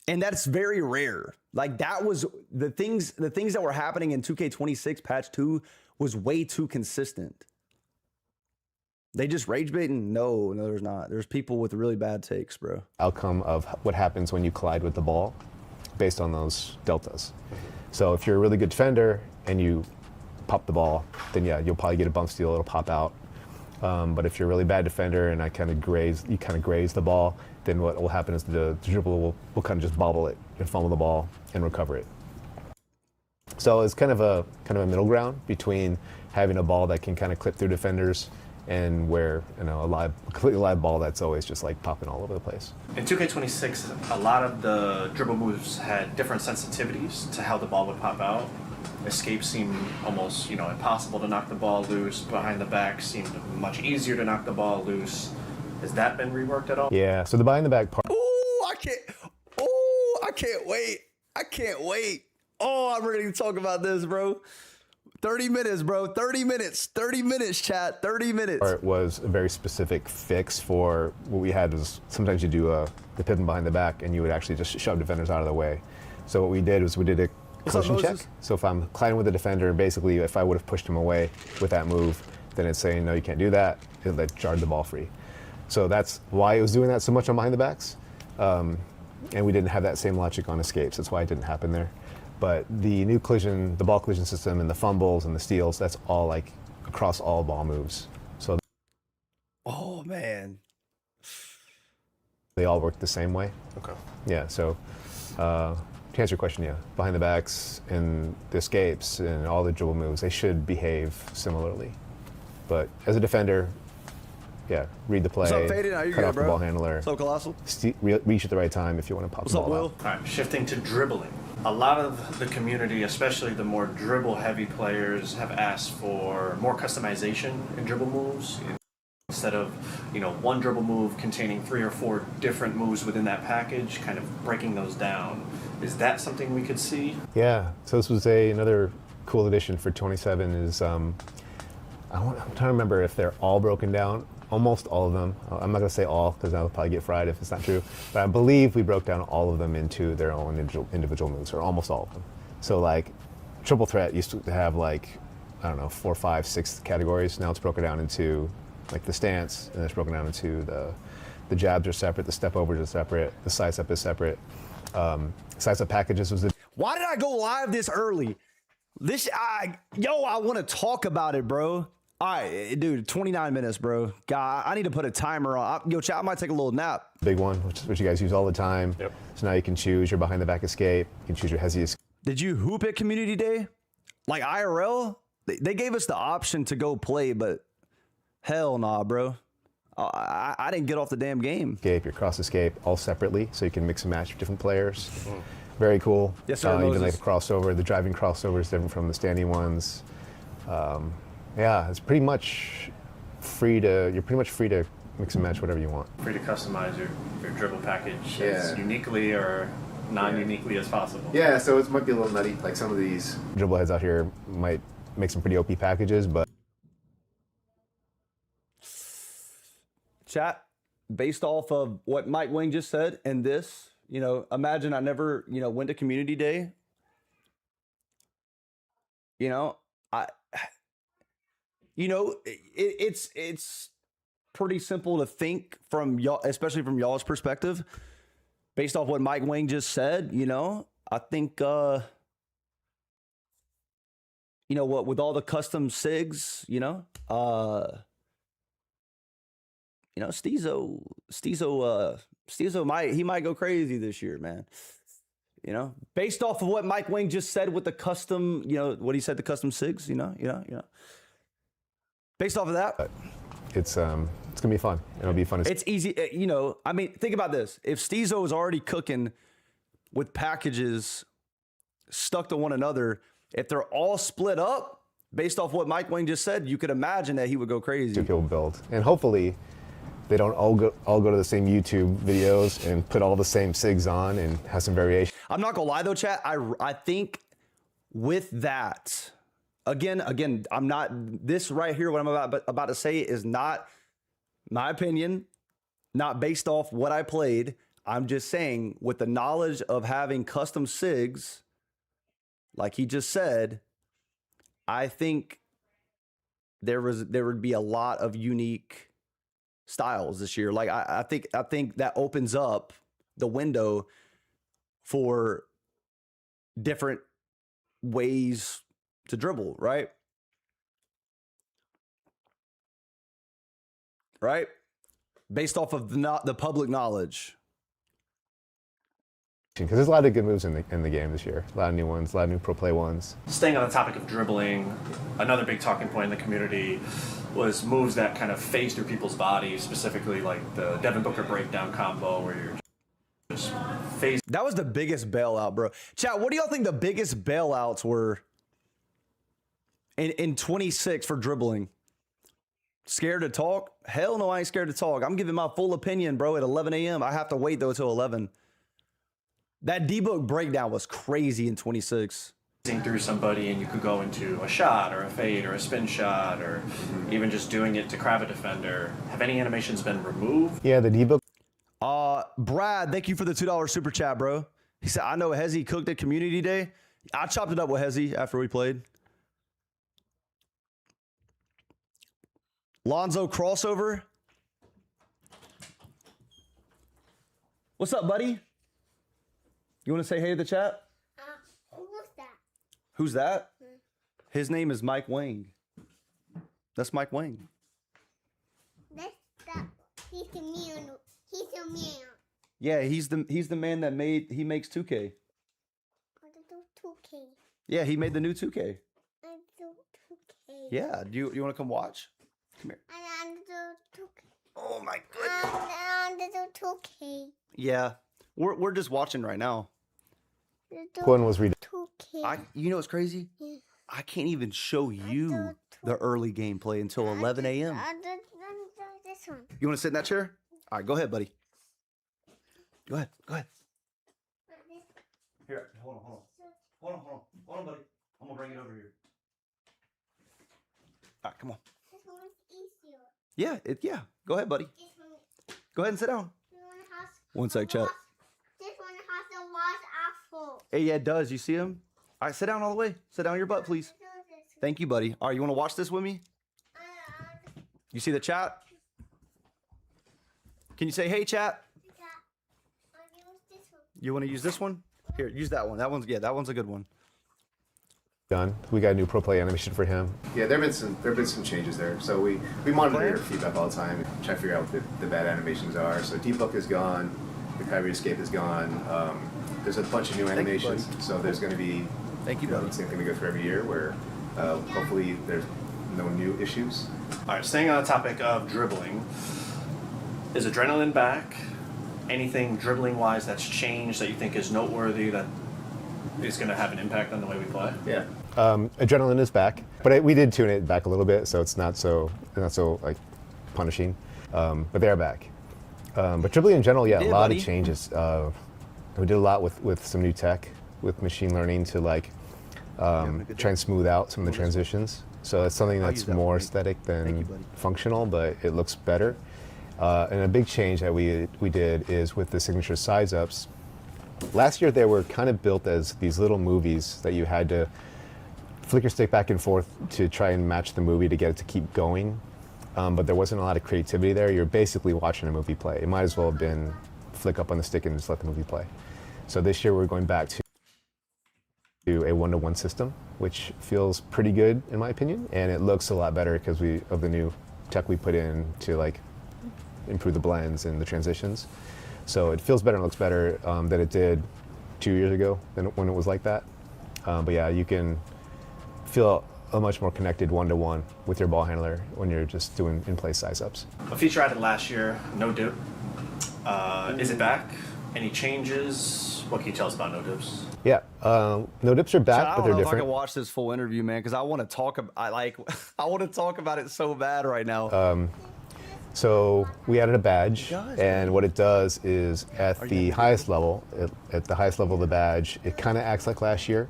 And that's very rare. Like that was the things that were happening in 2K26 patch 2 was way too consistent. They just rage baiting? No, there's not. There's people with really bad takes, bro. Outcome of what happens when you collide with the ball based on those deltas. So if you're a really good defender and you pop the ball, then yeah, you'll probably get a bump steal, it'll pop out. But if you're a really bad defender and you kind of graze the ball, then what will happen is the dribble will kind of just bobble it and fumble the ball and recover it. So it's kind of a middle ground between having a ball that can kind of clip through defenders and where, a completely live ball that's always just like popping all over the place. In 2K26, a lot of the dribble moves had different sensitivities to how the ball would pop out. Escape seemed almost, impossible to knock the ball loose. Behind the back seemed much easier to knock the ball loose. Has that been reworked at all? Yeah, so the behind the back part. I can't wait. I can't wait. Oh, I'm ready to talk about this, bro. 30 minutes, bro. 30 minutes. 30 minutes, chat. 30 minutes. It was a very specific fix for what we had was sometimes you do the pivot behind the back and you would actually just shove defenders out of the way. So what we did was we did a collision check. So if I'm colliding with a defender, basically if I would have pushed him away with that move, then it's saying, no, you can't do that. It jarred the ball free. So that's why it was doing that so much on behind the backs. And we didn't have that same logic on escapes. That's why it didn't happen there. But the new collision, the ball collision system, and the fumbles and the steals, that's all like across all ball moves. So Oh man. they all work the same way. Okay. Yeah. So to answer your question, yeah, behind the backs and the escapes and all the dribble moves, they should behave similarly. But as a defender, yeah, read the play, What's up, Faden? How you cut good, off bro? the ball handler, What's up, Colossal? reach at the right time if you want to pop What's the up, ball Will? out. All right, shifting to dribbling. A lot of the community, especially the more dribble-heavy players, have asked for more customization in dribble moves. Instead of, one dribble move containing 3 or 4 different moves within that package, kind of breaking those down. Is that something we could see? Yeah. So this was another cool addition for 27. Is I'm trying to remember if they're all broken down. Almost all of them. I'm not going to say all because I'll probably get fried if it's not true. But I believe we broke down all of them into their own individual moves, or almost all of them. So like, triple threat used to have like, I don't know, 4, 5, 6 categories. Now it's broken down into like the stance, and it's broken down into the jabs are separate, the step overs are separate, the side step is separate. Side step packages was the Why did I go live this early? I want to talk about it, bro. All right, dude, 29 minutes, bro. God, I need to put a timer on. Chat, I might take a little nap. big one, which you guys use all the time. Yep. So now you can choose your behind the back escape. You can choose your hezzy escape. Did you hoop at Community Day? Like IRL? They gave us the option to go play, but hell nah, bro. I didn't get off the damn game. Your cross escape all separately, so you can mix and match with different players. Very cool. Yes, sir, Even Moses. like a crossover, the driving crossover is different from the standing ones. Yeah, it's pretty much free to. You're pretty much free to mix and match whatever you want. Free to customize your dribble package as Yeah. uniquely or non-uniquely as possible. Yeah, so it might be a little nutty. Like some of these dribble heads out here might make some pretty OP packages, but Chat, based off of what Mike Wing just said and this, imagine I never, went to Community Day. It's pretty simple to think from y'all, especially from y'all's perspective, based off what Mike Wing just said. I think, what with all the custom SIGs, Steezo might go crazy this year, man. Based off of what Mike Wing just said with the custom, what he said, the custom SIGs, based off of that, it's gonna be fun. It'll be fun. it's easy. Think about this. If Steezo is already cooking with packages stuck to one another, if they're all split up, based off what Mike Wing just said, you could imagine that he would go crazy. People build, and hopefully they don't all go to the same YouTube videos and put all the same SIGs on and have some variation. I'm not gonna lie though, chat. I think with that, again, I'm not. This right here, what I'm about to say, is not my opinion, not based off what I played. I'm just saying, with the knowledge of having custom SIGs, like he just said, I think there would be a lot of unique styles this year. Like I think that opens up the window for different ways to dribble, right? Right? Based off of the public knowledge. Because there's a lot of good moves in the game this year. A lot of new ones, a lot of new pro play ones. Staying on the topic of dribbling, another big talking point in the community was moves that kind of phase through people's bodies, specifically like the Devin Booker breakdown combo where you're just phase. That was the biggest bailout, bro. Chat, what do y'all think the biggest bailouts were in 26 for dribbling? Scared to talk? Hell no, I ain't scared to talk. I'm giving my full opinion, bro, at 11 a.m. I have to wait, though, till 11. That D-Book breakdown was crazy in 26. Through somebody and you could go into a shot or a fade or a spin shot or even just doing it to grab a defender. Have any animations been removed? Yeah, the D-Book. Brad, thank you for the $2 super chat, bro. He said, I know Hezzy cooked at Community Day. I chopped it up with Hezzy after we played. Lonzo crossover. What's up, buddy? You want to say hey to the chat? Who's that? His name is Mike Wang. That's Mike Wang. He's the man. He's the man. Yeah, he's the man that makes 2K. I do 2K. Yeah, he made the new 2K. I do 2K. Yeah, do you want to come watch? Come here. And I do 2K. Oh my goodness. And I do 2K. Yeah, we're just watching right now. One was 2K. You know what's crazy? Yeah. I can't even show you the early gameplay until 11 a.m. I do this one. You want to sit in that chair? All right, go ahead, buddy. Go ahead. Here, hold on, buddy. I'm gonna bring it over here. All right, come on. This one's easier. Yeah. Go ahead, buddy. This one, Go ahead and sit down. this one has One sec, chat. This one has a lot apple. Hey, yeah, it does. You see him? All right, sit down all the way. Sit down on your butt, please. Thank you, buddy. All right, you want to watch this with me? You see the chat? Can you say, hey, chat? You want to use this one? Here, use that one. That one's a good one. done. We got a new pro play animation for him. Yeah, there have been some changes there. So we monitor your feedback all the time, and try to figure out what the bad animations are. So Deep Hook is gone, the Kyrie Escape is gone. There's a bunch of new animations. So there's going to be the same thing we go through every year, where hopefully there's no new issues. All right, staying on the topic of dribbling, is Adrenaline back? Anything dribbling wise that's changed that you think is noteworthy that is going to have an impact on the way we play? Yeah. Adrenaline is back, but we did tune it back a little bit, so it's not so like punishing. But they are back. But dribbling in general, a lot of changes. We did a lot with some new tech, with machine learning to like try and smooth out some of the transitions. So it's something that's more aesthetic than functional, but it looks better. And a big change that we did is with the signature size ups. Last year they were kind of built as these little movies that you had to flick your stick back and forth to try and match the movie to get it to keep going. But there wasn't a lot of creativity there. You're basically watching a movie play. It might as well have been flick up on the stick and just let the movie play. So this year we're going back to a one-to-one system, which feels pretty good in my opinion, and it looks a lot better because of the new tech we put in to like improve the blends and the transitions. So it feels better and looks better than it did 2 years ago when it was like that. But yeah, you can feel a much more connected one-to-one with your ball handler when you're just doing in-play size-ups. A feature added last year, no dip. Is it back? Any changes? What can you tell us about no dips? Yeah, no dips are back, but they're I don't know if I different. can watch this full interview, man, because I want to talk. I want to talk about it so bad right now. So we added a badge, and what it does is at the highest level, of the badge, it kind of acts like last year.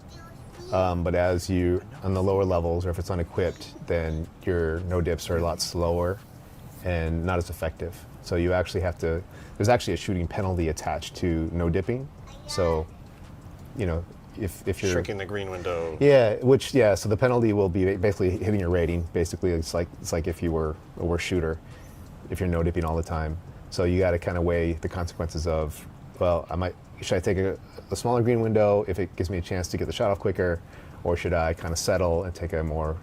But as you, on the lower levels, or if it's unequipped, then your no dips are a lot slower and not as effective. So you actually have to, there's actually a shooting penalty attached to no dipping. So, you know, if you're Shrinking the green window. So the penalty will be basically hitting your rating. Basically, it's like if you were a worse shooter, if you're no dipping all the time. So you got to kind of weigh the consequences of, well, should I take a smaller green window if it gives me a chance to get the shot off quicker, or should I kind of settle and take a more,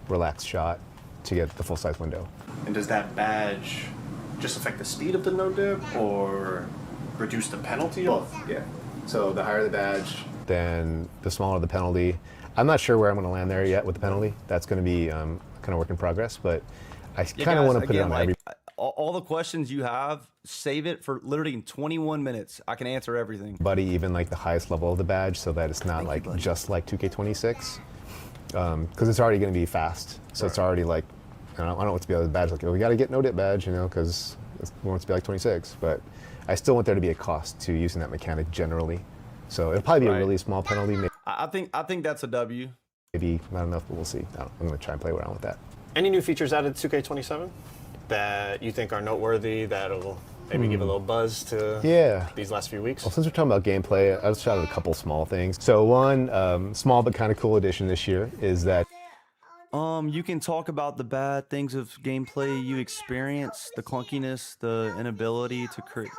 relaxed shot to get the full size window? And does that badge just affect the speed of the no dip or reduce the penalty? Both, yeah. So the higher the badge, then the smaller the penalty. I'm not sure where I'm going to land there yet with the penalty. That's going to be kind of work in progress, but I kind of want to put it on every. All the questions you have, save it for literally in 21 minutes. I can answer everything. Buddy, even like the highest level of the badge, so that it's not just like 2K26, because it's already going to be fast. So it's already like, I don't want it to be the badge like, oh, we got to get no dip badge, because we want it to be like 26. But I still want there to be a cost to using that mechanic generally. So it'll probably be a really small penalty. I think that's a W. Maybe not enough, but we'll see. I'm going to try and play around with that. Any new features added to 2K27 that you think are noteworthy that'll maybe give a little buzz to these last few weeks? Well, since we're talking about gameplay, I just shouted a couple small things. So one small but kind of cool addition this year is that you can talk about the bad things of gameplay you experience, the clunkiness, the inability to create.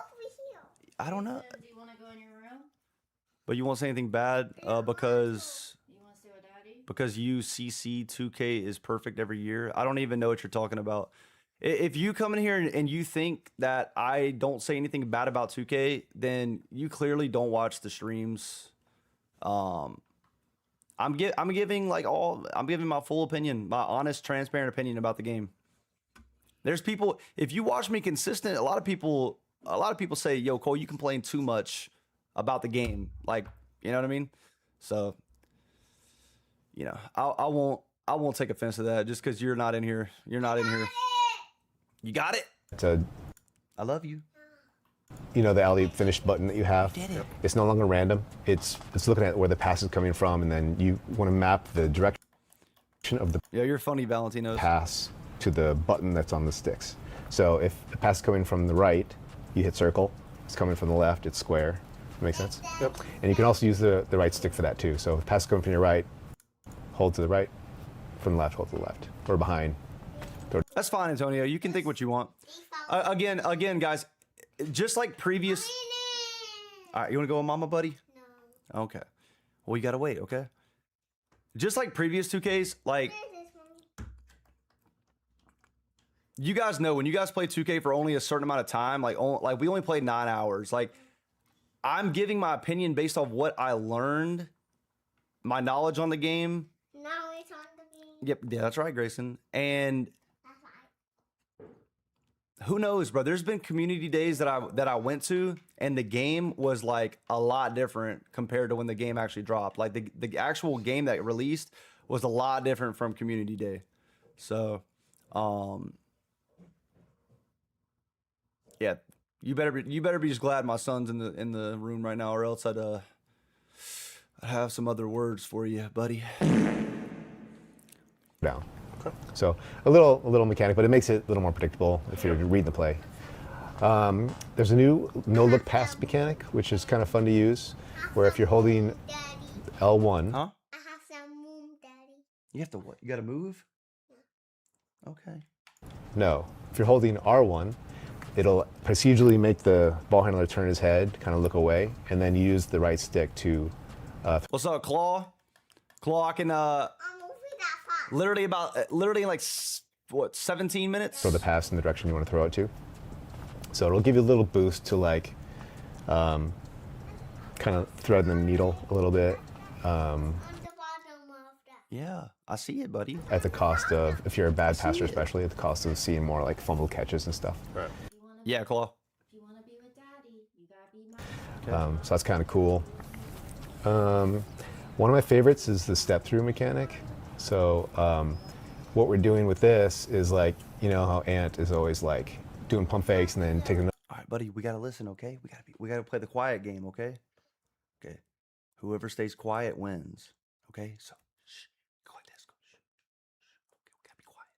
I don't know. Do you want to go in your room? But you won't say anything bad because. You want to because UCC 2K is perfect every year. I don't even know what you're talking about. If you come in here and you think that I don't say anything bad about 2K, then you clearly don't watch the streams. I'm giving my full opinion, my honest, transparent opinion about the game. There's people, if you watch me consistent, a lot of people say, "Yo, Cole, you complain too much about the game." Like, you know what I mean? So, you know, I won't take offense to that just because you're not in here. You're not in here. You got it? I love you. You know, the alley finish button that you have. Did it. It's no longer random. It's looking at where the pass is coming from, and then you want to map the direction of the Yeah, you're funny, Valentino. pass to the button that's on the sticks. So if the pass is coming from the right, you hit circle. If it's coming from the left, it's square. Make sense? Yep. And you can also use the right stick for that too. So if the pass is coming from your right, hold to the right. From the left, hold to the left. Or behind. That's fine, Antonio. You can think what you want. Again, guys, just like previous. All right, you want to go with Mama, buddy? No. Okay. Well, you gotta wait. Okay. Just like previous 2Ks, like you guys know when you guys play 2K for only a certain amount of time, like we only played 9 hours. Like I'm giving my opinion based off what I learned, my knowledge on the game. Now it's on the game. Yep, yeah, that's right, Grayson. And That's right. who knows, bro? There's been community days that I went to, and the game was like a lot different compared to when the game actually dropped. Like the actual game that released was a lot different from community day. So, yeah, you better be just glad my son's in the room right now, or else I'd have some other words for you, buddy. down. So a little mechanic, but it makes it a little more predictable if you're reading the play. There's a new no-look pass mechanic, which is kind of fun to use, where if you're holding Daddy. L1, Huh? I have some room, Daddy. You have to what? You got to move? Okay. no. If you're holding R1, it'll procedurally make the ball handler turn his head, kind of look away, and then use the right stick to What's up, Claw? Claw, I can I'm moving that fast. literally in like 17 minutes? throw the pass in the direction you want to throw it to. So it'll give you a little boost to like kind of thread the needle a little bit On the bottom of that. Yeah, I see it, buddy. at the cost of, if you're a bad passer especially, at the cost of seeing more like fumble catches and stuff. Right. Yeah, Claw. If you want to be with Daddy, you gotta be mine. So that's kind of cool. One of my favorites is the step through mechanic. So what we're doing with this is like, you know how Ant is always like doing pump fakes and then taking All right, buddy, we gotta listen, okay? We gotta play the quiet game, okay? Okay. Whoever stays quiet wins. Okay, so shh, go like this. Go, shh, shh. Okay, we gotta be quiet.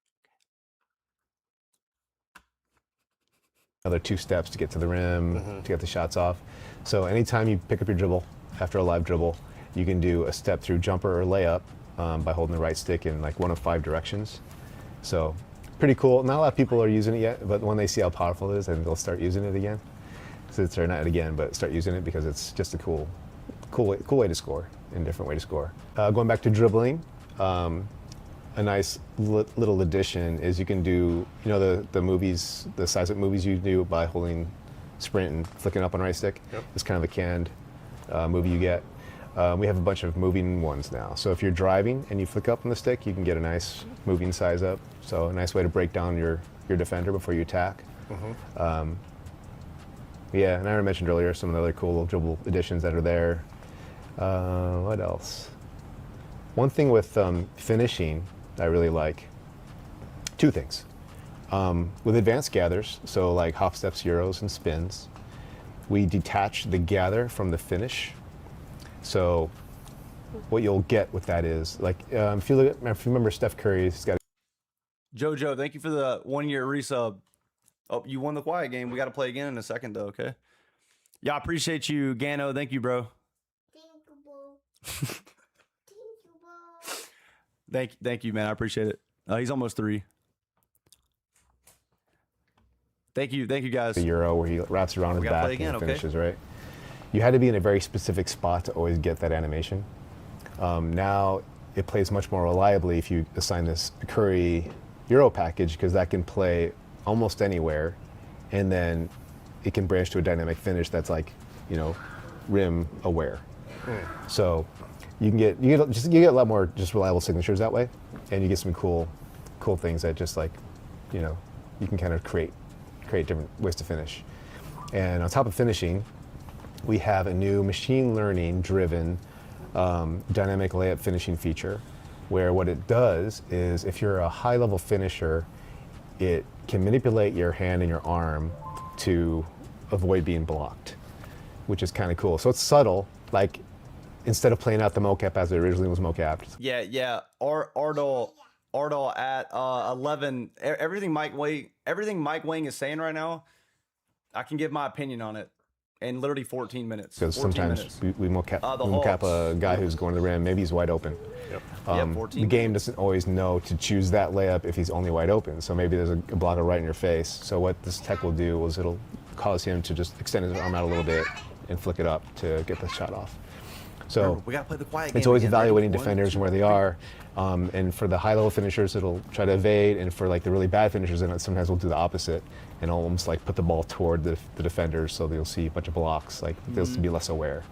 another 2 steps to get to the rim, to get the shots off. So anytime you pick up your dribble after a live dribble, you can do a step through jumper or layup by holding the right stick in like one of 5 directions. So pretty cool. Not a lot of people are using it yet, but when they see how powerful it is, then they'll start using it again. Or not again, but start using it because it's just a cool way to score, and different way to score. Going back to dribbling, a nice little addition is you can do, you know, the movies, the size up movies you do by holding sprint and flicking up on right stick. Yep. It's kind of a canned movie you get. We have a bunch of moving ones now. So if you're driving and you flick up on the stick, you can get a nice moving size up. So a nice way to break down your defender before you attack. Yeah, and I mentioned earlier some of the other cool little dribble additions that are there. What else? One thing with finishing I really like, 2 things. With advanced gathers, so like hop steps, euros, and spins, we detach the gather from the finish. So what you'll get with that is, like, if you remember Steph Curry, he's got Jojo, thank you for the 1-year resub. Oh, you won the quiet game. We got to play again in a second, though, okay? Yeah, I appreciate you, Gano. Thank you, bro. Thank you, bro. Thank you, man. I appreciate it. He's almost 3. Thank you, guys. the euro where he wraps around his gotta back play again, and okay? finishes, right? You had to be in a very specific spot to always get that animation. Now, it plays much more reliably if you assign this Curry Euro package, because that can play almost anywhere, and then it can branch to a dynamic finish that's like, rim aware. So you get a lot more just reliable signatures that way, and you get some cool things that just like, you can kind of create different ways to finish. And on top of finishing, we have a new machine learning driven dynamic layup finishing feature, where what it does is if you're a high level finisher, it can manipulate your hand and your arm to avoid being blocked, which is kind of cool. So it's subtle, like instead of playing out the mocap as it originally was mocapped. Yeah. Ardal at 11. Everything Mike Wang is saying right now, I can give my opinion on it in literally 14 minutes. Because sometimes we mocap a guy who's going to the rim, maybe he's wide open. Yep. The game doesn't always know to choose that layup if he's only wide open. So maybe there's a blocker right in your face. So what this tech will do is it'll cause him to just extend his arm out a little bit and flick it up to get the shot off. So remember, we gotta play the quiet game. It's always again. evaluating Ready? defenders and where they are. And for the high-level finishers, it'll try to evade. And for like the really bad finishers, then sometimes we'll do the opposite and almost like put the ball toward the defenders, so they'll see a bunch of blocks. Like they'll be less aware.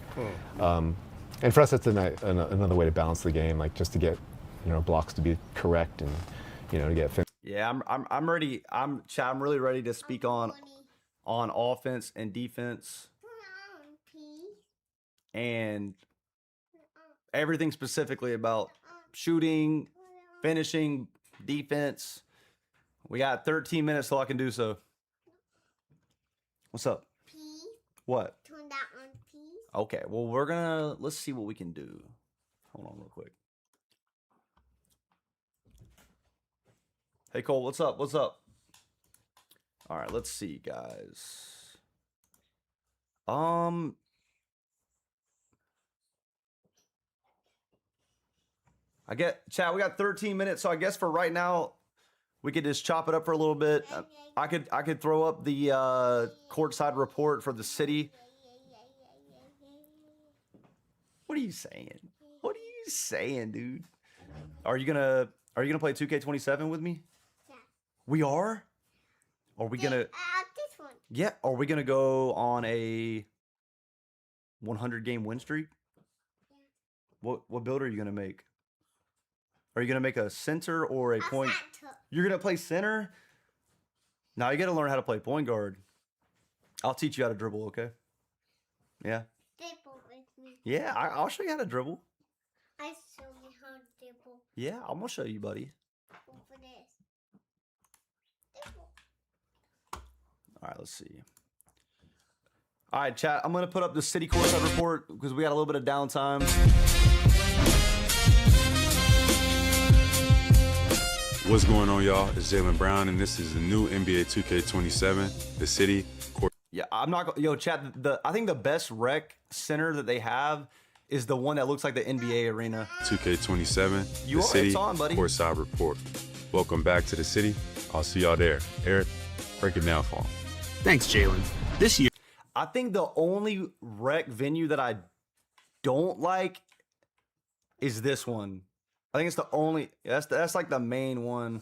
And for us, that's another way to balance the game, like just to get blocks to be correct and to get finished. Yeah, I'm ready. I'm really ready to speak on offense and defense and everything specifically about shooting, finishing, defense. We got 13 minutes till I can do so. What's up? What? Turn that on, please. Okay, well, let's see what we can do. Hold on real quick. Hey, Cole, what's up? What's up? All right, let's see, guys. Chat, we got 13 minutes, so I guess for right now, we could just chop it up for a little bit. I could throw up the courtside report for the city. What are you saying? What are you saying, dude? Are you gonna play 2K27 with me? Yeah. We are? Are we gonna? This one. Yeah. Are we gonna go on a 100 game win streak? Yeah. What build are you gonna make? Are you gonna make a center or a point? Center. You're gonna play center? Now you gotta learn how to play point guard. I'll teach you how to dribble, okay? Yeah. Dribble with me. Yeah, I'll show you how to dribble. I show me how to dribble. Yeah, I'm gonna show you, buddy. Over this. Dribble. All right, let's see. All right, chat. I'm gonna put up the city courtside report because we got a little bit of downtime. What's going on, y'all? It's Jaylen Brown, and this is the new NBA 2K27, the city court. Yeah, I'm not. Yo, chat. I think the best rec center that they have is the one that looks like the NBA arena. 2K27, You the are, city it's on, buddy. courtside report. Welcome back to the city. I'll see y'all there. Eric, break it down for him. Thanks, Jaylen. This year, I think the only rec venue that I don't like is this one. I think it's the only. That's like the main one.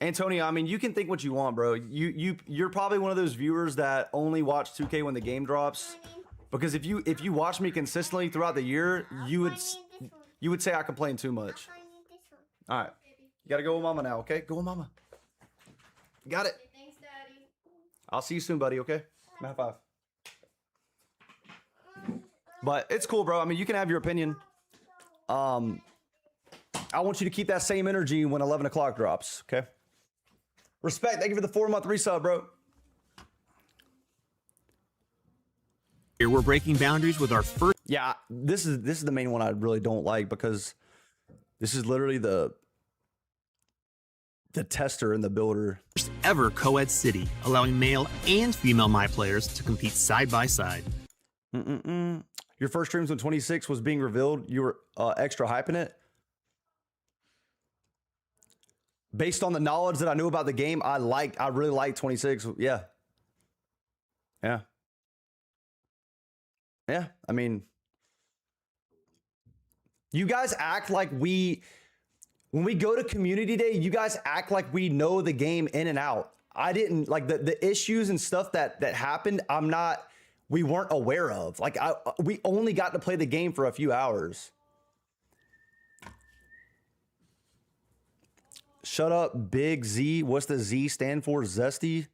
Antonio, I mean, you can think what you want, bro. You're probably one of those viewers that only watch 2K when the game drops. Because if you watch me consistently throughout the year, you would say I complain too much. All right, you gotta go with mama now, okay? Go with mama. Got it. Thanks, Daddy. I'll see you soon, buddy. Okay. High five. But it's cool, bro. I mean, you can have your opinion. I want you to keep that same energy when 11 o'clock drops. Okay. Respect. Thank you for the 4-month resub, bro. we're breaking boundaries with our first. Yeah, this is the main one I really don't like because this is literally the tester and the builder. Ever co-ed city, allowing male and female My players to compete side by side. Your first streams when 26 was being revealed, you were extra hyping it. Based on the knowledge that I knew about the game, I really liked 26. Yeah. I mean, You guys act like when we go to community day, you guys act like we know the game in and out. I didn't like the issues and stuff that happened. We weren't aware of. Like we only got to play the game for a few hours. Shut up, Big Z. What's the Z stand for? Zesty.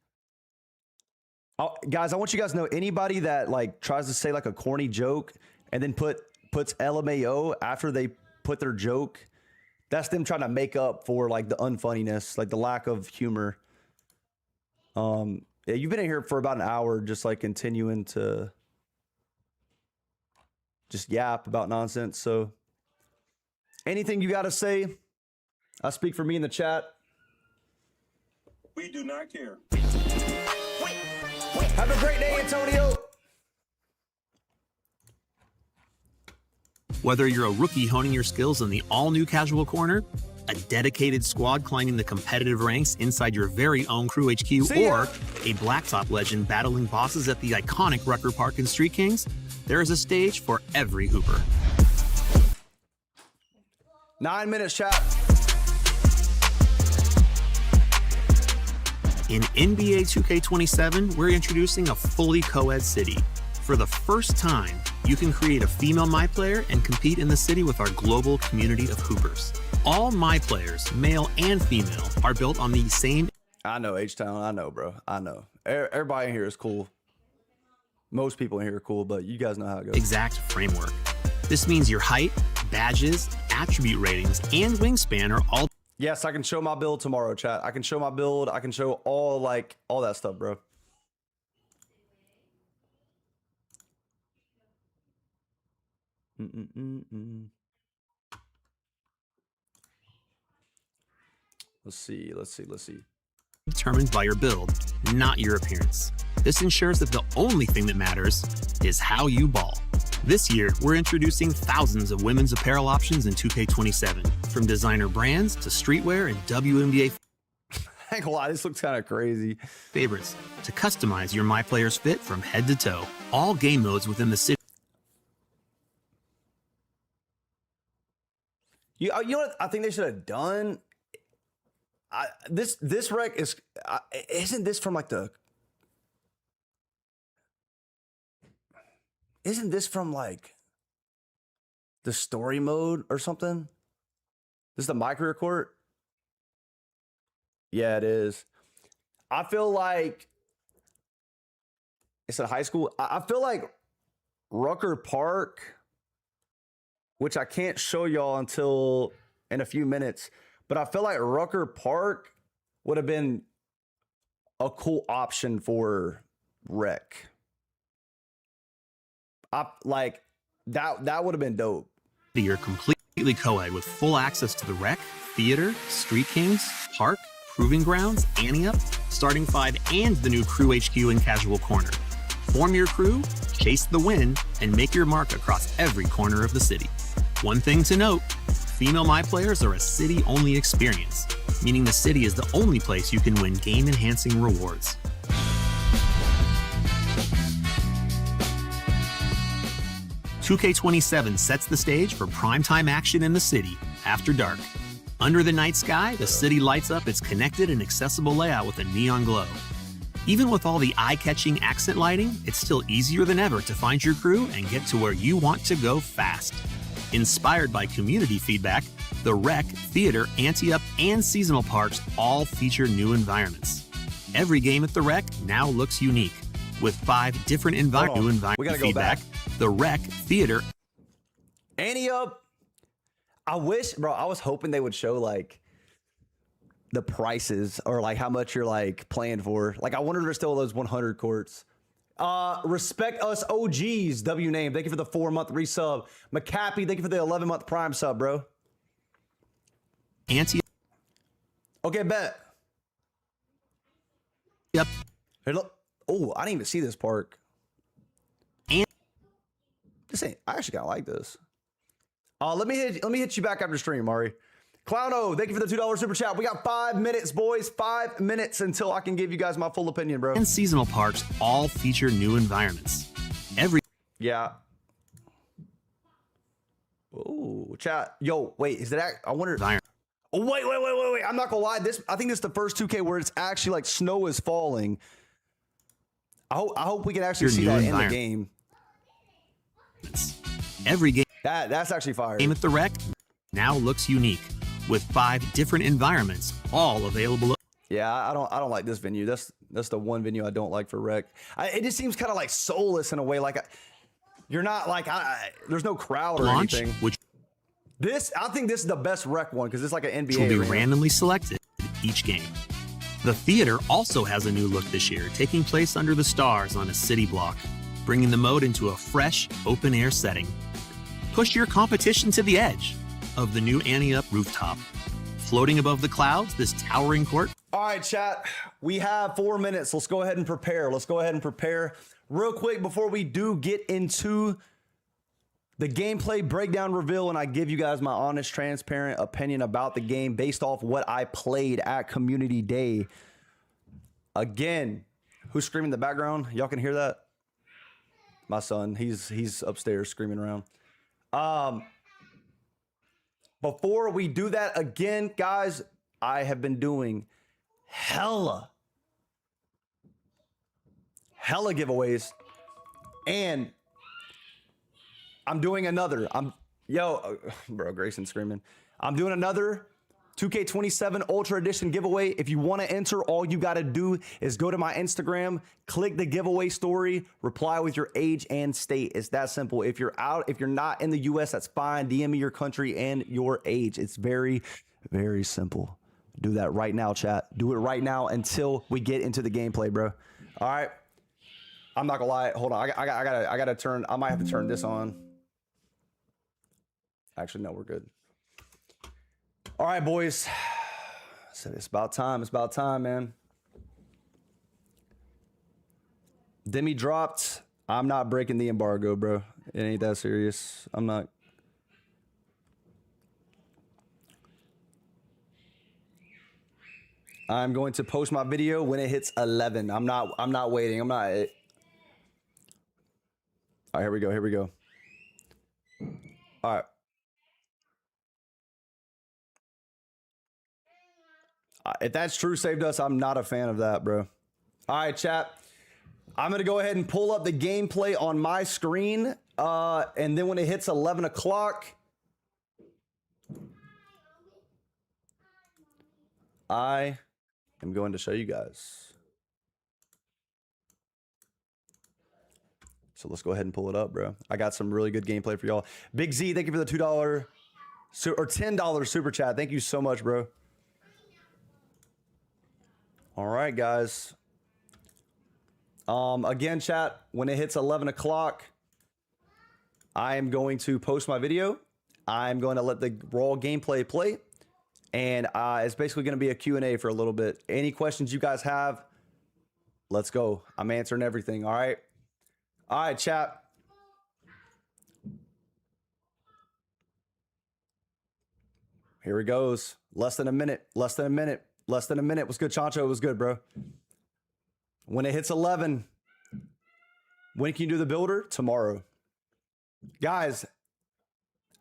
Oh, guys, I want you guys to know anybody that like tries to say like a corny joke and then puts LMAO after they put their joke. That's them trying to make up for like the unfunniness, like the lack of humor. Yeah, you've been in here for about an hour, just like continuing to just yap about nonsense. So anything you got to say, I speak for me in the chat. We do not care. Have a great day, Antonio. Whether you're a rookie honing your skills in the all-new casual corner, a dedicated squad climbing the competitive ranks inside your very own Crew HQ, or a Blacktop legend battling bosses at the iconic Rucker Park in Street Kings, there is a stage for every Hooper. 9 minutes, chat. In NBA 2K27, we're introducing a fully co-ed city. For the first time, you can create a female My Player and compete in the city with our global community of Hoopers. All My Players, male and female, are built on the same... I know, H-Town. I know, bro. I know. Everybody in here is cool. Most people in here are cool, but you guys know how it goes. Exact framework. This means your height, badges, attribute ratings, and wingspan are all... Yes, I can show my build tomorrow, chat. I can show my build. I can show all that stuff, bro. Let's see. Determined by your build, not your appearance. This ensures that the only thing that matters is how you ball. This year, we're introducing thousands of women's apparel options in 2K27, from designer brands to streetwear and WNBA I ain't gonna lie, this looks kind of crazy. favorites to customize your My Player's fit from head to toe. All game modes within the city. You know what I think they should have done? This rec is isn't this from like the... Isn't this from like the story mode or something? This is the My Career Court? Yeah, it is. I feel like it's at high school. I feel like Rucker Park, which I can't show y'all until in a few minutes, but I feel like Rucker Park would have been a cool option for rec. Like that would have been dope. You're completely co-ed with full access to the rec, theater, Street Kings, park, proving grounds, Ante Up, Starting Five, and the new Crew HQ and Casual Corner. Form your crew, chase the win, and make your mark across every corner of the city. One thing to note, female My Players are a city-only experience, meaning the city is the only place you can win game-enhancing rewards. .2K27 sets the stage for primetime action in the city after dark. Under the night sky, the city lights up its connected and accessible layout with a neon glow. Even with all the eye-catching accent lighting, it's still easier than ever to find your crew and get to where you want to go fast. Inspired by community feedback, the Rec, Theater, Ante Up, and Seasonal Parks all feature new environments. Every game at the Rec now looks unique, with 5 different new environment feedback. The Rec, Theater, Ante Up. I wish, bro, I was hoping they would show like the prices or like how much you're like playing for. Like I wonder if there's still those 100 courts. Respect Us OGs, W name. Thank you for the 4-month resub. McCappy, thank you for the 11-month prime sub, bro. Ante. Okay, bet. Yep. Hey, look. Oh, I didn't even see this park. This ain't. I actually kind of like this. Let me hit you back after stream, Mari. Clowno, thank you for the $2 super chat. We got 5 minutes, boys. 5 minutes until I can give you guys my full opinion, bro. And seasonal parks all feature new environments. Yeah. Ooh. Ooh, chat. Yo, wait, is that? I wonder. Iron. Oh, wait. I'm not gonna lie. I think this is the first 2K where it's actually like snow is falling. I hope we can actually Your see new that in the environment. game. Every game That's actually fire. at the Rec now looks unique, with 5 different environments, all available. Yeah, I don't like this venue. That's the one venue I don't like for Rec. It just seems kind of like soulless in a way. Like you're not like there's no crowd or Launch, anything. which I think this is the best Rec one because it's like an NBA. will be arena. randomly selected each game. The theater also has a new look this year, taking place under the stars on a city block, bringing the mode into a fresh, open-air setting. Push your competition to the edge of the new Ante Up rooftop. Floating above the clouds, this towering court. All right, chat. We have 4 minutes. Let's go ahead and prepare. Real quick before we do get into the gameplay breakdown reveal and I give you guys my honest, transparent opinion about the game based off what I played at Community Day. Again, who's screaming in the background? Y'all can hear that? My son, he's upstairs screaming around. Before we do that again, guys, I have been doing hella giveaways, and I'm doing another. Bro, Grayson screaming. I'm doing another 2K27 Ultra Edition giveaway. If you want to enter, all you got to do is go to my Instagram, click the giveaway story, reply with your age and state. It's that simple. If you're not in the US, that's fine. DM me your country and your age. It's very, very simple. Do that right now, chat. Do it right now until we get into the gameplay, bro. All right. I'm not gonna lie. Hold on. I gotta turn. I might have to turn this on. Actually, no, we're good. All right, boys. So it's about time. It's about time, man. Demi dropped. I'm not breaking the embargo, bro. It ain't that serious. I'm not. I'm going to post my video when it hits 11. I'm not waiting. All right, here we go. All right. If that's True Saved Us, I'm not a fan of that, bro. All right, chat. I'm going to go ahead and pull up the gameplay on my screen. And then when it hits 11 o'clock, I am going to show you guys. So let's go ahead and pull it up, bro. I got some really good gameplay for y'all. Big Z, thank you for the $2 or $10 super chat. Thank you so much, bro. All right, guys. Again, chat, when it hits 11 o'clock, I am going to post my video. I'm going to let the raw gameplay play. And it's basically going to be a Q&A for a little bit. Any questions you guys have, let's go. I'm answering everything, all right? All right, chat. Here it goes. Less than a minute. What's good, Chancho? It was good, bro. When it hits 11, when can you do the builder? Tomorrow. Guys,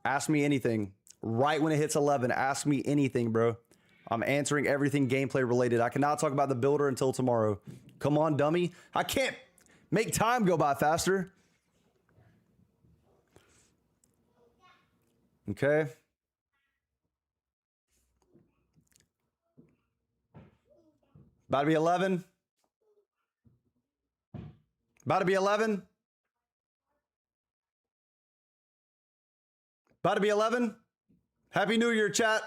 ask me anything. Right when it hits 11, ask me anything, bro. I'm answering everything gameplay related. I cannot talk about the builder until tomorrow. Come on, dummy. I can't make time go by faster. Okay. About to be 11. About to be 11. About to be 11. Happy New Year, chat.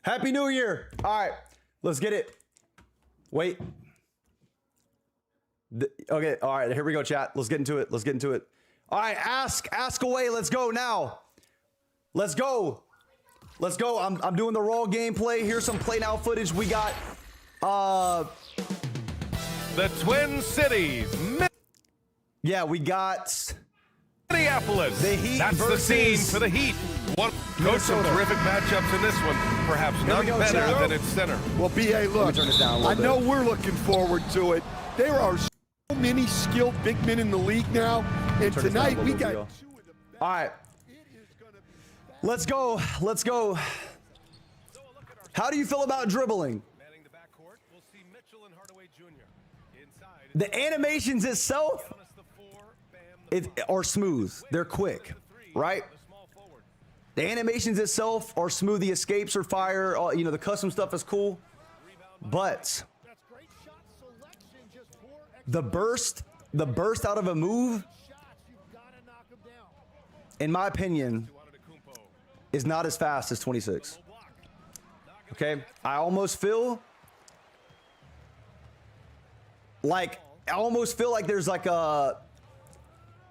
Happy New Year. All right, let's get it. Wait. Okay, all right, here we go, chat. Let's get into it. All right, ask away. Let's go now. Let's go. I'm doing the raw gameplay. Here's some play now footage. We got the Twin Cities. Yeah, we got Minneapolis. The Heat. That's the scene for the Heat. Coach, some terrific matchups in this one. Perhaps none better than its center. Well, B.A., look, I know we're looking forward to it. There are so many skilled big men in the league now. And Turn this down a tonight little we bit, got yo. All right. Let's go. Let's go. How do you feel about dribbling? The animations itself are smooth. They're quick, right? The animations itself are smooth. The escapes are fire. You know, the custom stuff is cool. But the burst out of a move, in my opinion, is not as fast as 26. Okay? I almost feel like there's like a,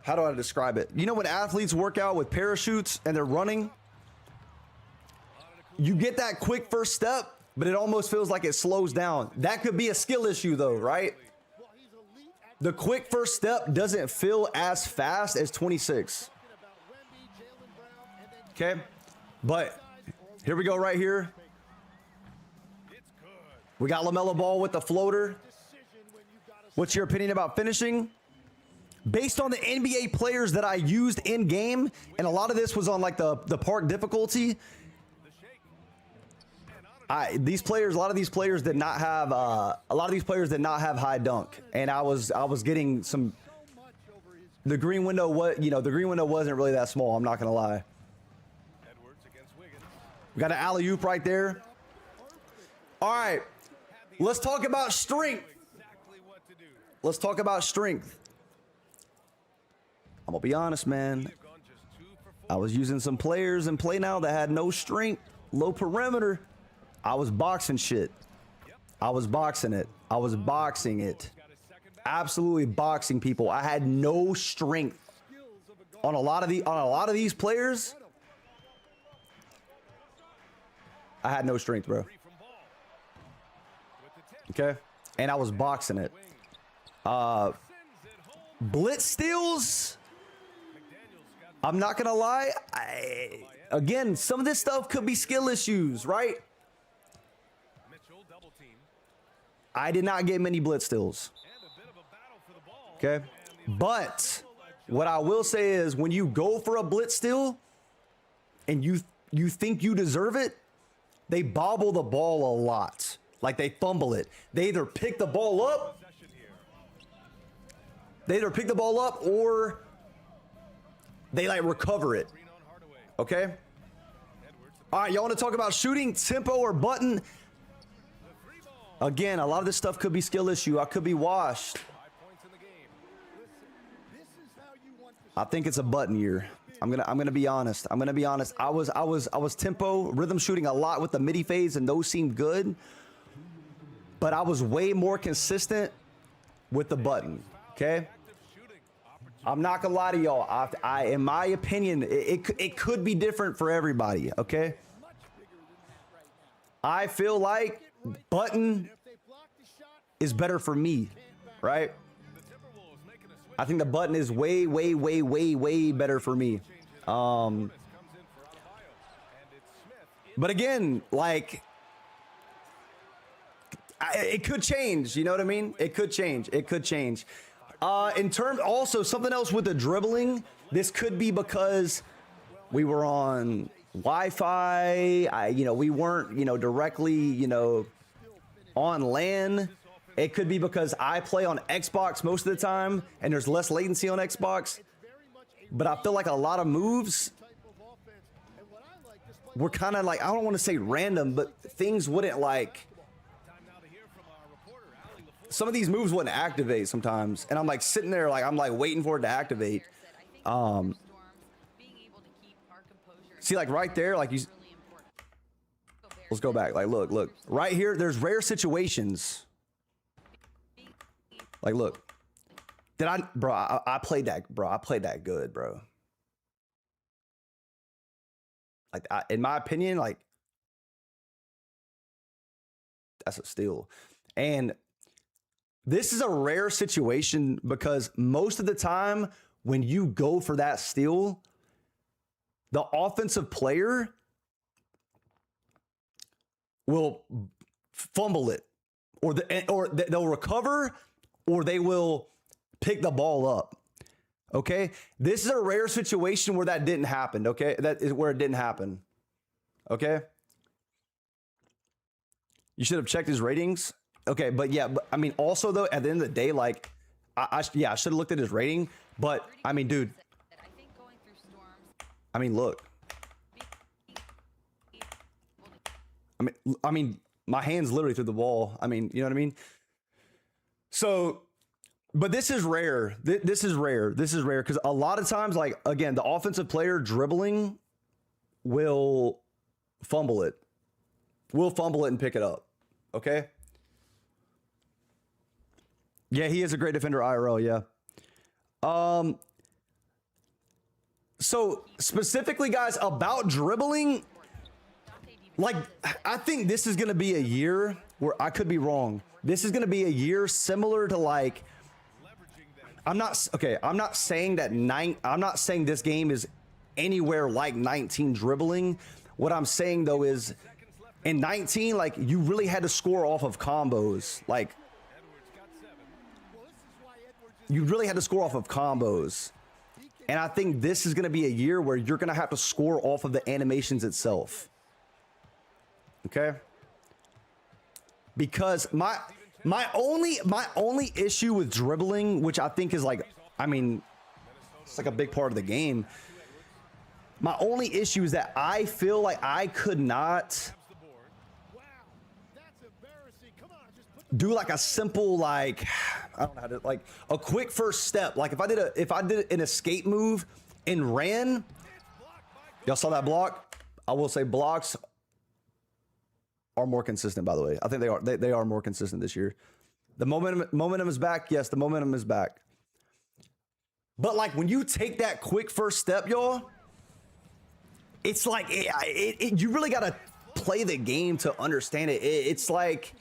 how do I describe it? You know when athletes work out with parachutes and they're running? You get that quick first step, but it almost feels like it slows down. That could be a skill issue though, right? The quick first step doesn't feel as fast as 26. Okay? But here we go right here. We got LaMelo Ball with the floater. What's your opinion about finishing? Based on the NBA players that I used in game, and a lot of this was on like the park difficulty. A lot of these players did not have high dunk, and I was getting some. The green window wasn't really that small. I'm not gonna lie. We got an alley-oop right there. All right, let's talk about strength. Let's talk about strength. I'm gonna be honest, man. I was using some players in Play Now that had no strength, low perimeter. I was boxing shit. I was boxing it. I was boxing it. Absolutely boxing people. I had no strength on a lot of these players. I had no strength, bro. Okay, and I was boxing it. Blitz steals. I'm not gonna lie. Again, some of this stuff could be skill issues, right? I did not get many blitz steals. Okay, but what I will say is when you go for a blitz steal and you think you deserve it, they bobble the ball a lot. Like they fumble it. They either pick the ball up. Or they like recover it. Okay? All right, y'all want to talk about shooting, tempo, or button? Again, a lot of this stuff could be skill issue. I could be washed. I think it's a button year. I'm gonna be honest. I was tempo, rhythm shooting a lot with the midi phase, and those seemed good. But I was way more consistent with the button. Okay? I'm not gonna lie to y'all. In my opinion, it could be different for everybody. Okay. I feel like button is better for me, right? I think the button is way better for me. But again, like it could change. You know what I mean? It could change. In terms, also something else with the dribbling, this could be because we were on Wi-Fi. We weren't, directly, on LAN. It could be because I play on Xbox most of the time and there's less latency on Xbox. But I feel like a lot of moves were kind of like, I don't want to say random, but things wouldn't like. Some of these moves wouldn't activate sometimes, and I'm like sitting there like I'm like waiting for it to activate. See, like right there, like you. Let's go back. Like look right here. There's rare situations. Like look, I played that good, bro. Like in my opinion, like that's a steal, and. This is a rare situation because most of the time when you go for that steal, the offensive player will fumble it or they'll recover or they will pick the ball up. Okay, this is a rare situation where that didn't happen. Okay, that is where it didn't happen. Okay, you should have checked his ratings. Okay, but yeah, but I mean, also though, at the end of the day, like, I should have looked at his rating. But I mean, dude, I mean, look, I mean, my hand's literally through the wall. I mean, you know what I mean? So. But this is rare. This is rare. This is rare because a lot of times, like, again, the offensive player dribbling will fumble it. Will fumble it and pick it up. Okay? Yeah, he is a great defender IRL, yeah. So specifically, guys, about dribbling, like, I think this is going to be a year where I could be wrong. This is going to be a year similar to, like, I'm not saying that I'm not saying this game is anywhere like 19 dribbling. What I'm saying though is in 19, like, you really had to score off of combos. Like, you really had to score off of combos. And I think this is going to be a year where you're going to have to score off of the animations itself. Okay? Because my only issue with dribbling, which I think is like, I mean, it's like a big part of the game. My only issue is that I feel like I could not do like a simple, like, I don't know how to, like, a quick first step. Like if I did an escape move and ran, y'all saw that block? I will say blocks are more consistent, by the way. I think they are more consistent this year. The momentum is back. Yes, the momentum is back. But like when you take that quick first step, y'all, it's like you really got to play the game to understand it. It's like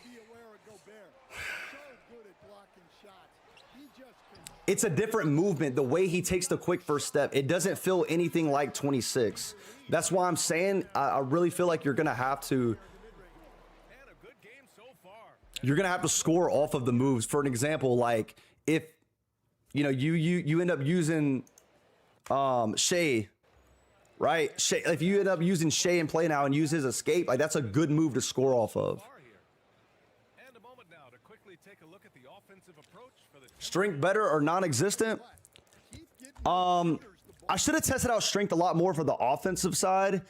it's a different movement. The way he takes the quick first step, it doesn't feel anything like 26. That's why I'm saying I really feel like you're gonna have to score off of the moves. For an example, like if you know you end up using Shea, right? Shea, if you end up using Shea and play now and use his escape, like that's a good move to score off of. Strength better or non-existent? I should have tested out strength a lot more for the offensive side.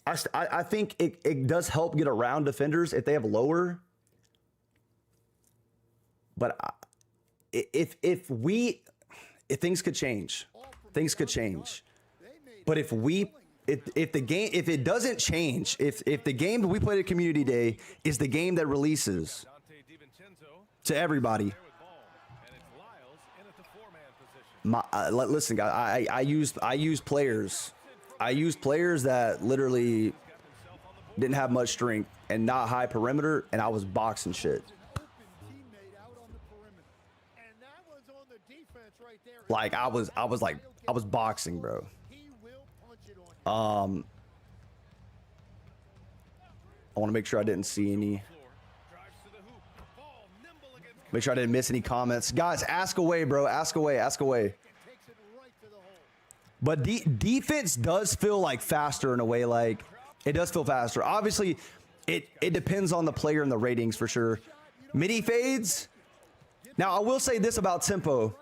I think it does help get around defenders if they have lower. But if things could change, things could change. But if it doesn't change, if the game that we played at Community Day is the game that releases to everybody, listen, guys, I used players that literally didn't have much strength and not high perimeter, and I was boxing shit. Like I was boxing, bro. I want to make sure I didn't see any. Make sure I didn't miss any comments. Guys, ask away, bro. Ask away. Ask away. But defense does feel like faster in a way. Like it does feel faster. Obviously, it depends on the player and the ratings for sure. Midi fades. Now, I will say this about tempo.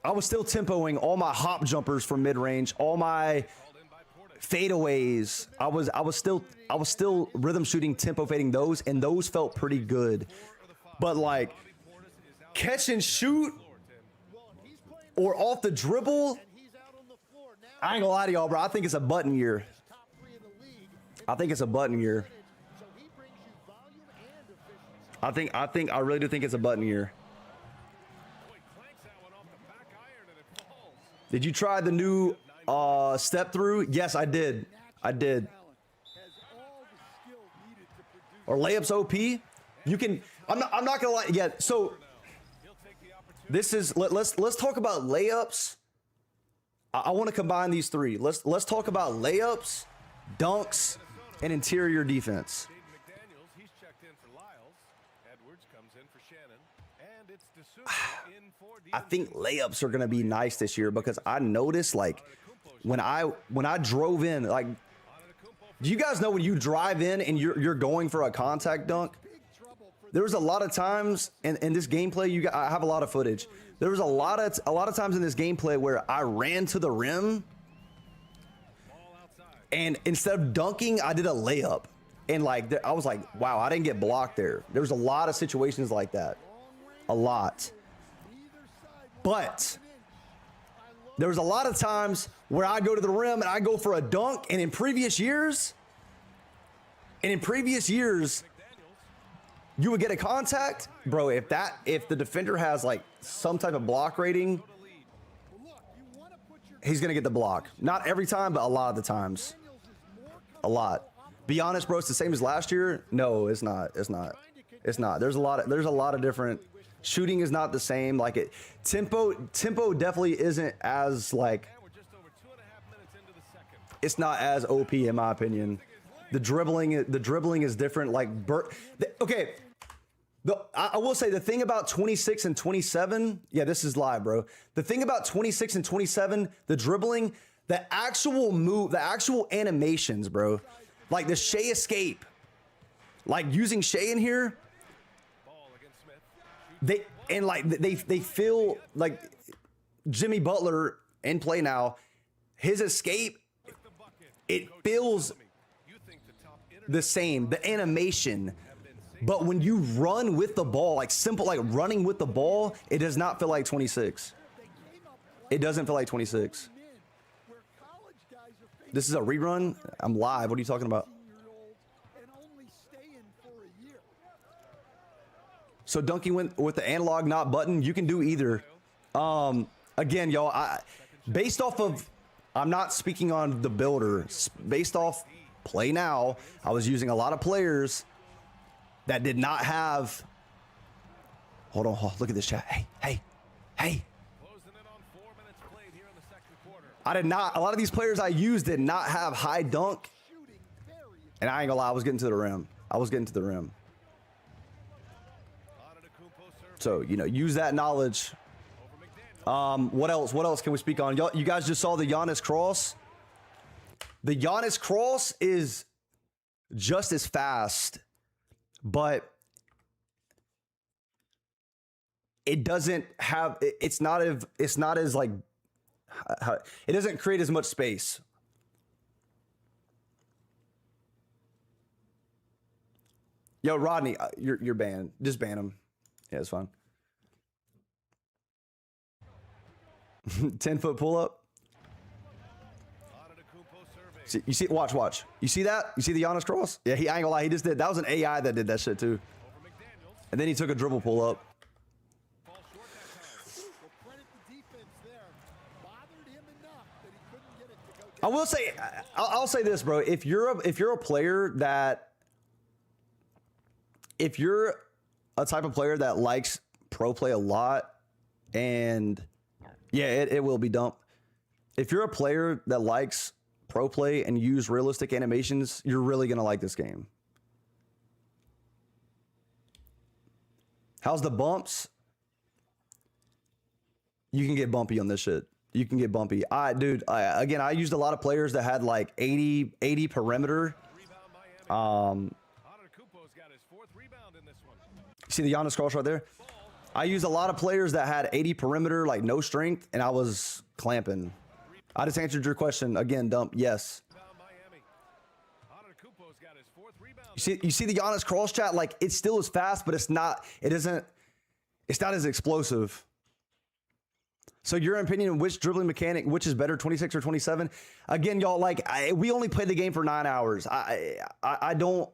I was still tempoing all my hop jumpers from mid-range, all my fadeaways. I was still rhythm shooting, tempo fading those, and those felt pretty good. But like catch and shoot or off the dribble, I ain't gonna lie to y'all, bro. I think it's a button year. I think it's a button year. I really do think it's a button year. Did you try the new step through? Yes, I did. I did. Or layups OP? You can. I'm not gonna lie. Yeah. So this is. Let's talk about layups. I want to combine these three. Let's talk about layups, dunks, and interior defense. I think layups are gonna be nice this year because I noticed like when I drove in, like, do you guys know when you drive in and you're going for a contact dunk? There was a lot of times in this gameplay, I have a lot of footage. There was a lot of times in this gameplay where I ran to the rim, and instead of dunking, I did a layup, and like I was like, wow, I didn't get blocked there. There was a lot of situations like that, a lot. But there was a lot of times where I go to the rim and I go for a dunk, and in previous years, you would get a contact, bro. If the defender has like some type of block rating, he's gonna get the block. Not every time, but a lot of the times. A lot. Be honest, bro. It's the same as last year. No, it's not. It's not. It's not. There's a lot of different. Shooting is not the same. Like tempo definitely isn't as like. It's not as OP in my opinion. The dribbling is different. Like okay. I will say the thing about 26 and 27, yeah, this is live, bro. The thing about 26 and 27, the dribbling, the actual move, the actual animations, bro. Like the Shea escape, like using Shea in here, they feel like Jimmy Butler in play now, his escape, it feels the same, the animation. But when you run with the ball, like simple, like running with the ball, it does not feel like 26. It doesn't feel like 26. This is a rerun. I'm live. What are you talking about? So dunking with the analog, not button, you can do either. Again, y'all, based off of, I'm not speaking on the builder. Based off play now, I was using a lot of players that did not have. Hold on, look at this chat. Hey. I did not. A lot of these players I used did not have high dunk, and I ain't gonna lie, I was getting to the rim. So use that knowledge. What else can we speak on? You guys just saw the Giannis cross. The Giannis cross is just as fast, but it doesn't have. It's not as like. It doesn't create as much space. Yo, Rodney, you're banned. Just ban him. Yeah, it's fine. 10-foot pull up. You see, watch. You see that? You see the Giannis cross? Yeah, I ain't gonna lie, he just did. That was an AI that did that shit too. And then he took a dribble pull up. I will say, I'll say this, bro. If you're a player that, if you're a type of player that likes pro play a lot, and yeah, it will be dumb. If you're a player that likes pro play and use realistic animations, you're really gonna like this game. How's the bumps? You can get bumpy on this shit. You can get bumpy. Dude, again, I used a lot of players that had like 80 perimeter. See the Giannis cross right there? I used a lot of players that had 80 perimeter, like no strength, and I was clamping. I just answered your question again, Dump. Yes. You see the Giannis cross chat? Like it still is fast, but it's not as explosive. So your opinion, which dribbling mechanic, which is better, 26 or 27? Again, y'all, like we only played the game for 9 hours. I don't.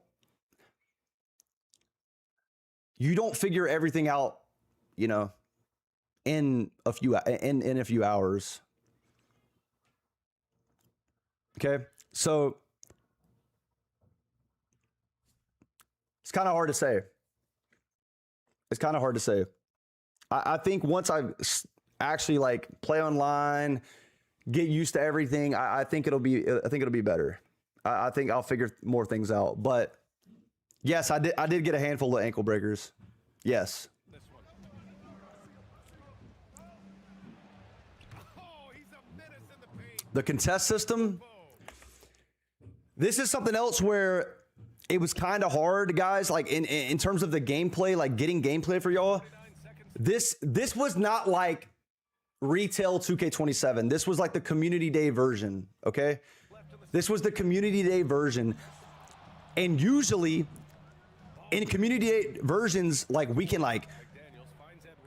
You don't figure everything out, in a few hours. Okay, so it's kind of hard to say. I think once I actually like play online, get used to everything, I think it'll be better. I think I'll figure more things out. But yes, I did get a handful of ankle breakers. Yes. The contest system. This is something else where it was kind of hard, guys. Like in terms of the gameplay, like getting gameplay for y'all. This was not like retail 2K27. This was like the community day version. Okay, this was the community day version, and usually in community day versions, like we can like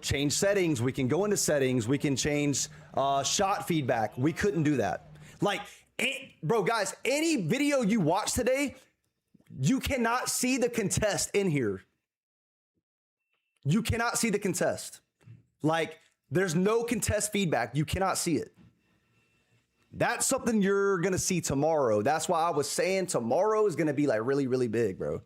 change settings. We can go into settings. We can change shot feedback. We couldn't do that. Like, bro, guys, any video you watch today, you cannot see the contest in here. You cannot see the contest. Like, there's no contest feedback. You cannot see it. That's something you're going to see tomorrow. That's why I was saying tomorrow is going to be like really, really big, bro.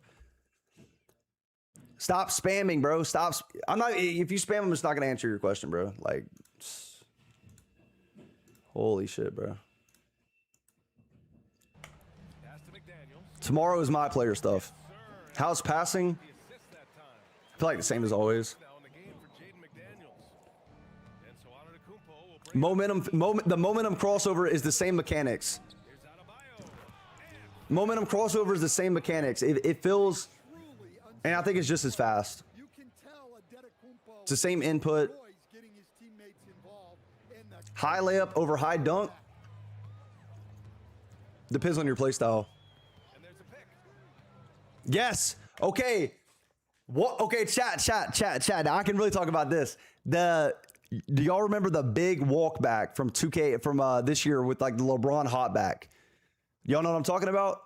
Stop spamming, bro. Stop. I'm not, if you spam them, it's not going to answer your question, bro. Like, holy shit, bro. Tomorrow is my player stuff. How's passing? I feel like the same as always. The momentum crossover is the same mechanics. Momentum crossover is the same mechanics. It feels, and I think it's just as fast. It's the same input. High layup over high dunk. Depends on your playstyle. Yes. Okay. What? Okay. Chat. Now I can really talk about this. Do y'all remember the big walk back from 2K from this year with like the LeBron hot back? Y'all know what I'm talking about?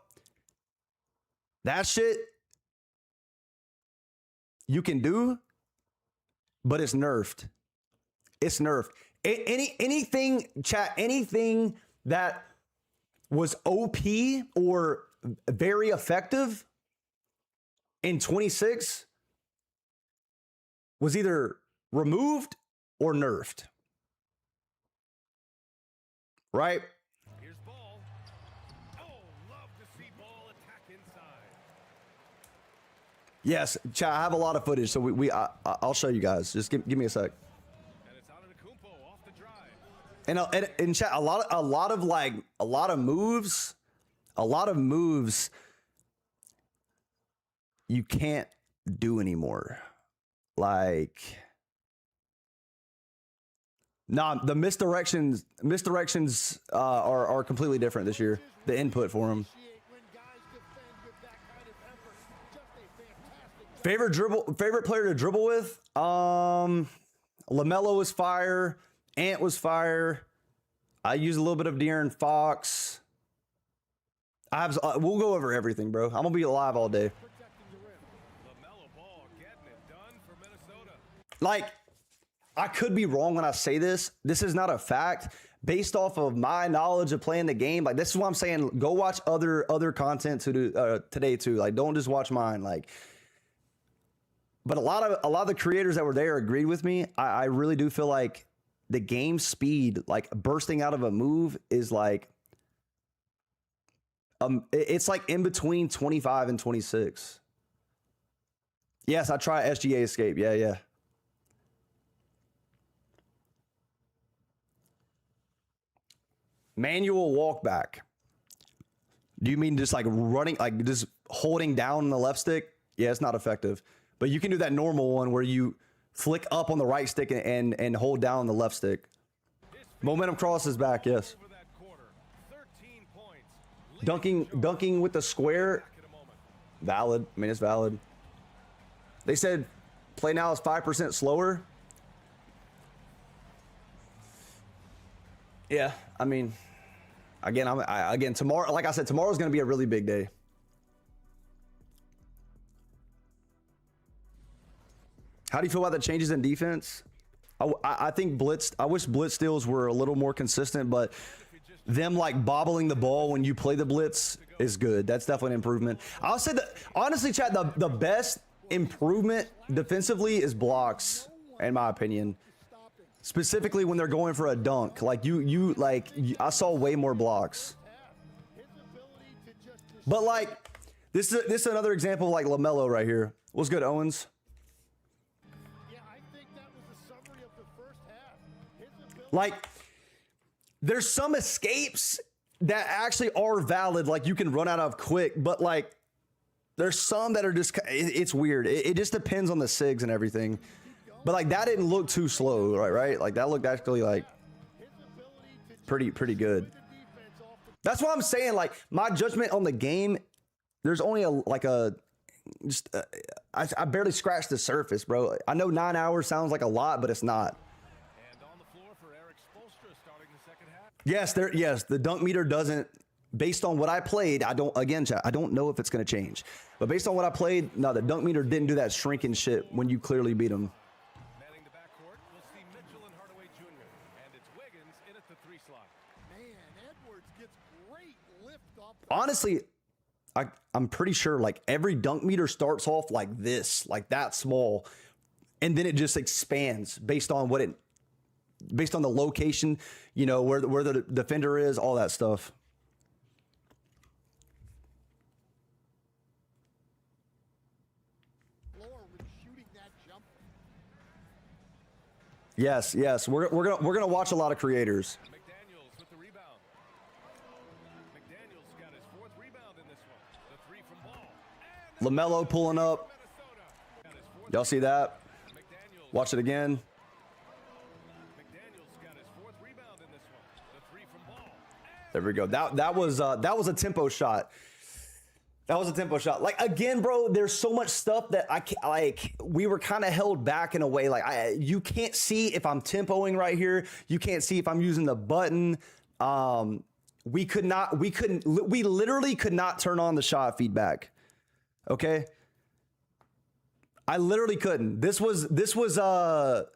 That shit you can do, but it's nerfed. It's nerfed. Anything, chat, anything that was OP or very effective in 26 was either removed or nerfed. Right? Here's ball. Oh, love to see ball attack inside. Yes, chat, I have a lot of footage, so I'll show you guys. Just give me a sec. And it's Antetokounmpo off the drive. And chat, a lot of moves you can't do anymore. Like, nah, the misdirections are completely different this year. The input for them. Favorite player to dribble with? LaMelo was fire. Ant was fire. I use a little bit of De'Aaron Fox. We'll go over everything, bro. I'm gonna be alive all day. Like, I could be wrong when I say this. This is not a fact. Based off of my knowledge of playing the game, like, this is what I'm saying. Go watch other content today too. Like, don't just watch mine. Like, but a lot of the creators that were there agreed with me. I really do feel like the game speed, like bursting out of a move, is like it's like in between 25 and 26. Yes, I try SGA escape. Yeah. Manual walk back. Do you mean just like running, like just holding down the left stick? Yeah, it's not effective. But you can do that normal one where you flick up on the right stick and hold down the left stick. Momentum cross is back, yes. Dunking with the square, valid. I mean, it's valid. They said play now is 5% slower. Yeah, I mean, again, tomorrow, like I said, tomorrow's going to be a really big day. How do you feel about the changes in defense? I think I wish blitz steals were a little more consistent, but them like bobbling the ball when you play the blitz is good. That's definitely an improvement. I'll say that, honestly, chat, the best improvement defensively is blocks, in my opinion. Specifically when they're going for a dunk. Like I saw way more blocks. But like, this is another example of like LaMelo right here. What's good, Owens? Like, There's some escapes that actually are valid, like you can run out of quick, but like there's some that are just, it's weird. It just depends on the SIGs and everything. But like that didn't look too slow, right? Like that looked actually like pretty good. That's what I'm saying. Like my judgment on the game, there's only I barely scratched the surface, bro. I know 9 hours sounds like a lot, but it's not. Yes, the dunk meter doesn't, based on what I played, I don't know if it's going to change. But based on what I played, no, the dunk meter didn't do that shrinking shit when you clearly beat him. Honestly, I'm pretty sure like every dunk meter starts off like this, like that small, and then it just expands based on based on the location, you know, where the defender is, all that stuff. Yes, we're gonna watch a lot of creators. LaMelo pulling up. Y'all see that? Watch it again. There we go. That was a tempo shot. That was a tempo shot. Like again, bro, there's so much stuff that I can't, like we were kind of held back in a way. Like you can't see if I'm tempoing right here. You can't see if I'm using the button. We literally could not turn on the shot feedback. Okay. I literally couldn't. This was the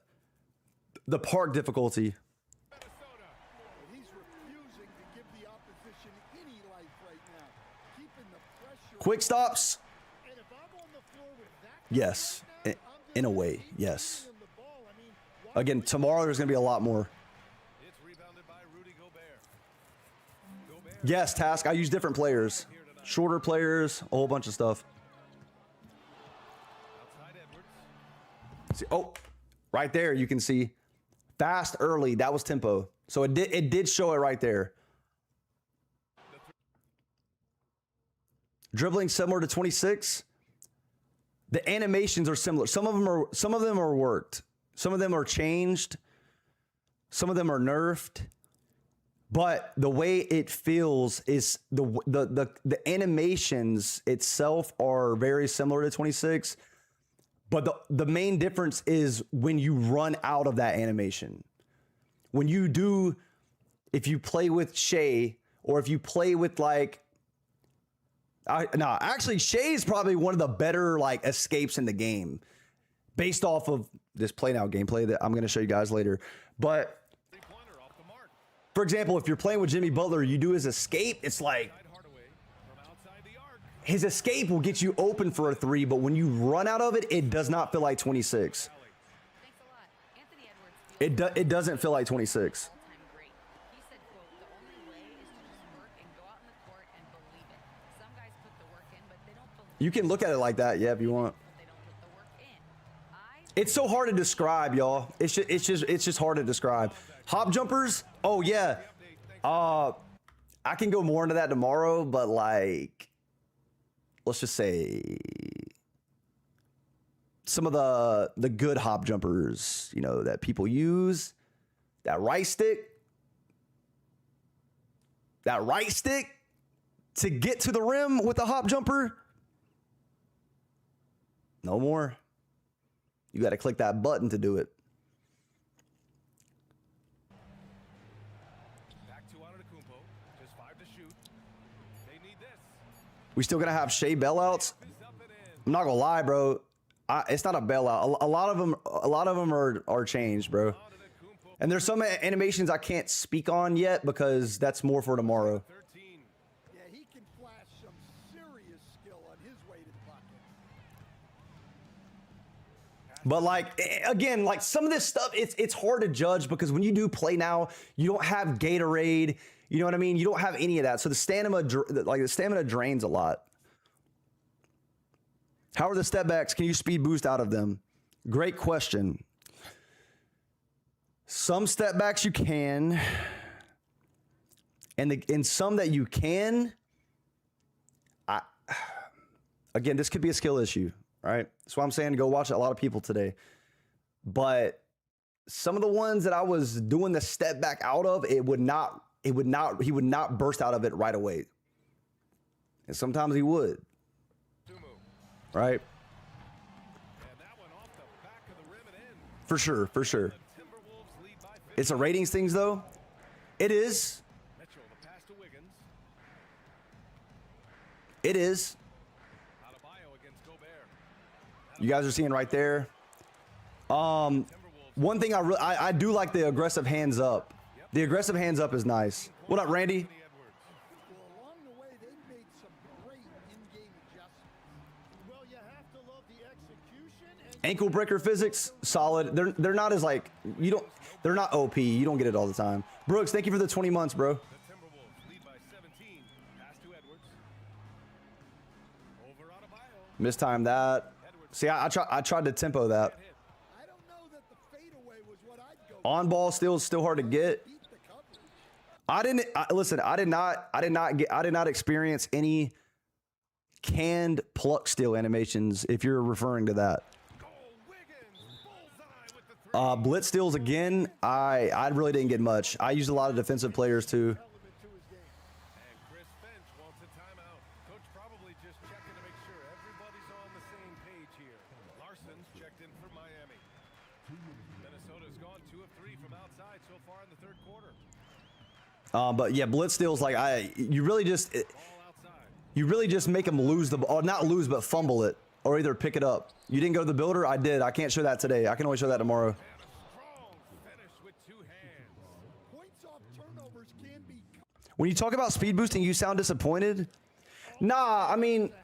park difficulty. Quick stops. Yes. In a way. Yes. Again, tomorrow there's going to be a lot more. Yes, Task. I use different players. Shorter players, a whole bunch of stuff. See, oh, right there you can see fast early. That was tempo. So it did show it right there. Dribbling similar to 26. The animations are similar. Some of them are worked. Some of them are changed. Some of them are nerfed. But the way it feels is the animations itself are very similar to 26. But the main difference is when you run out of that animation. When you do, if you play with Shay, or if you play with like, actually Shay is probably one of the better like escapes in the game, based off of this play now gameplay that I'm going to show you guys later. But for example, if you're playing with Jimmy Butler, you do his escape. It's like his escape will get you open for a three, but when you run out of it, it does not feel like 26. It doesn't feel like 26. You can look at it like that, yeah, if you want. It's so hard to describe, y'all. It's just hard to describe. Hop jumpers? Oh yeah. I can go more into that tomorrow, but like, let's just say some of the good hop jumpers, you know, that people use. That right stick to get to the rim with a hop jumper. No more. You got to click that button to do it. We still gonna have Shea bailouts. I'm not gonna lie, bro. It's not a bailout. A lot of them are changed, bro. And there's some animations I can't speak on yet because that's more for tomorrow. Yeah, he can flash some serious skill on his way to the bucket. But like again, like some of this stuff, it's hard to judge because when you do play now, you don't have Gatorade. You know what I mean? You don't have any of that. So the stamina drains a lot. How are the step backs? Can you speed boost out of them? Great question. Some step backs you can. and some that you can, again, this could be a skill issue, right? That's why I'm saying go watch a lot of people today. But some of the ones that I was doing the step back out of, he would not burst out of it right away. And sometimes he would. Right? For sure, for sure. It's a ratings things though. It is. It is. You guys are seeing right there. One thing I do like the aggressive hands up. The aggressive hands up is nice. What up, Randy? Well, along the way, they made some great in-game adjustments. Well, you have to love the execution. And Ankle breaker physics, solid. They're not as like they're not OP. You don't get it all the time. Brooks, thank you for the 20 months, bro. The Timberwolves lead by 17. Pass to Edwards. Over Adebayo. Mistimed that. See, I tried to tempo that. I don't know that the fadeaway was what I'd go On ball still hard to get. beat the coverage. Listen, I did not experience any canned pluck steal animations, if you're referring to that. Blitz steals again, I really didn't get much. I used a lot of defensive players too. Element to his game. And Chris Finch wants a timeout. Coach probably just checking to make sure everybody's on the same page here. Larson's checked in for Miami. Minnesota's gone 2 of 3 from outside so far in the third quarter. But yeah, blitz steals like you really just make them lose the ball, not lose but fumble it, or either pick it up. You didn't go to the builder? I did. I can't show that today. I can only show that tomorrow. Strong finish with 2 hands. Points off turnovers can be When you talk about speed boosting, you sound disappointed. Nah, I mean, a half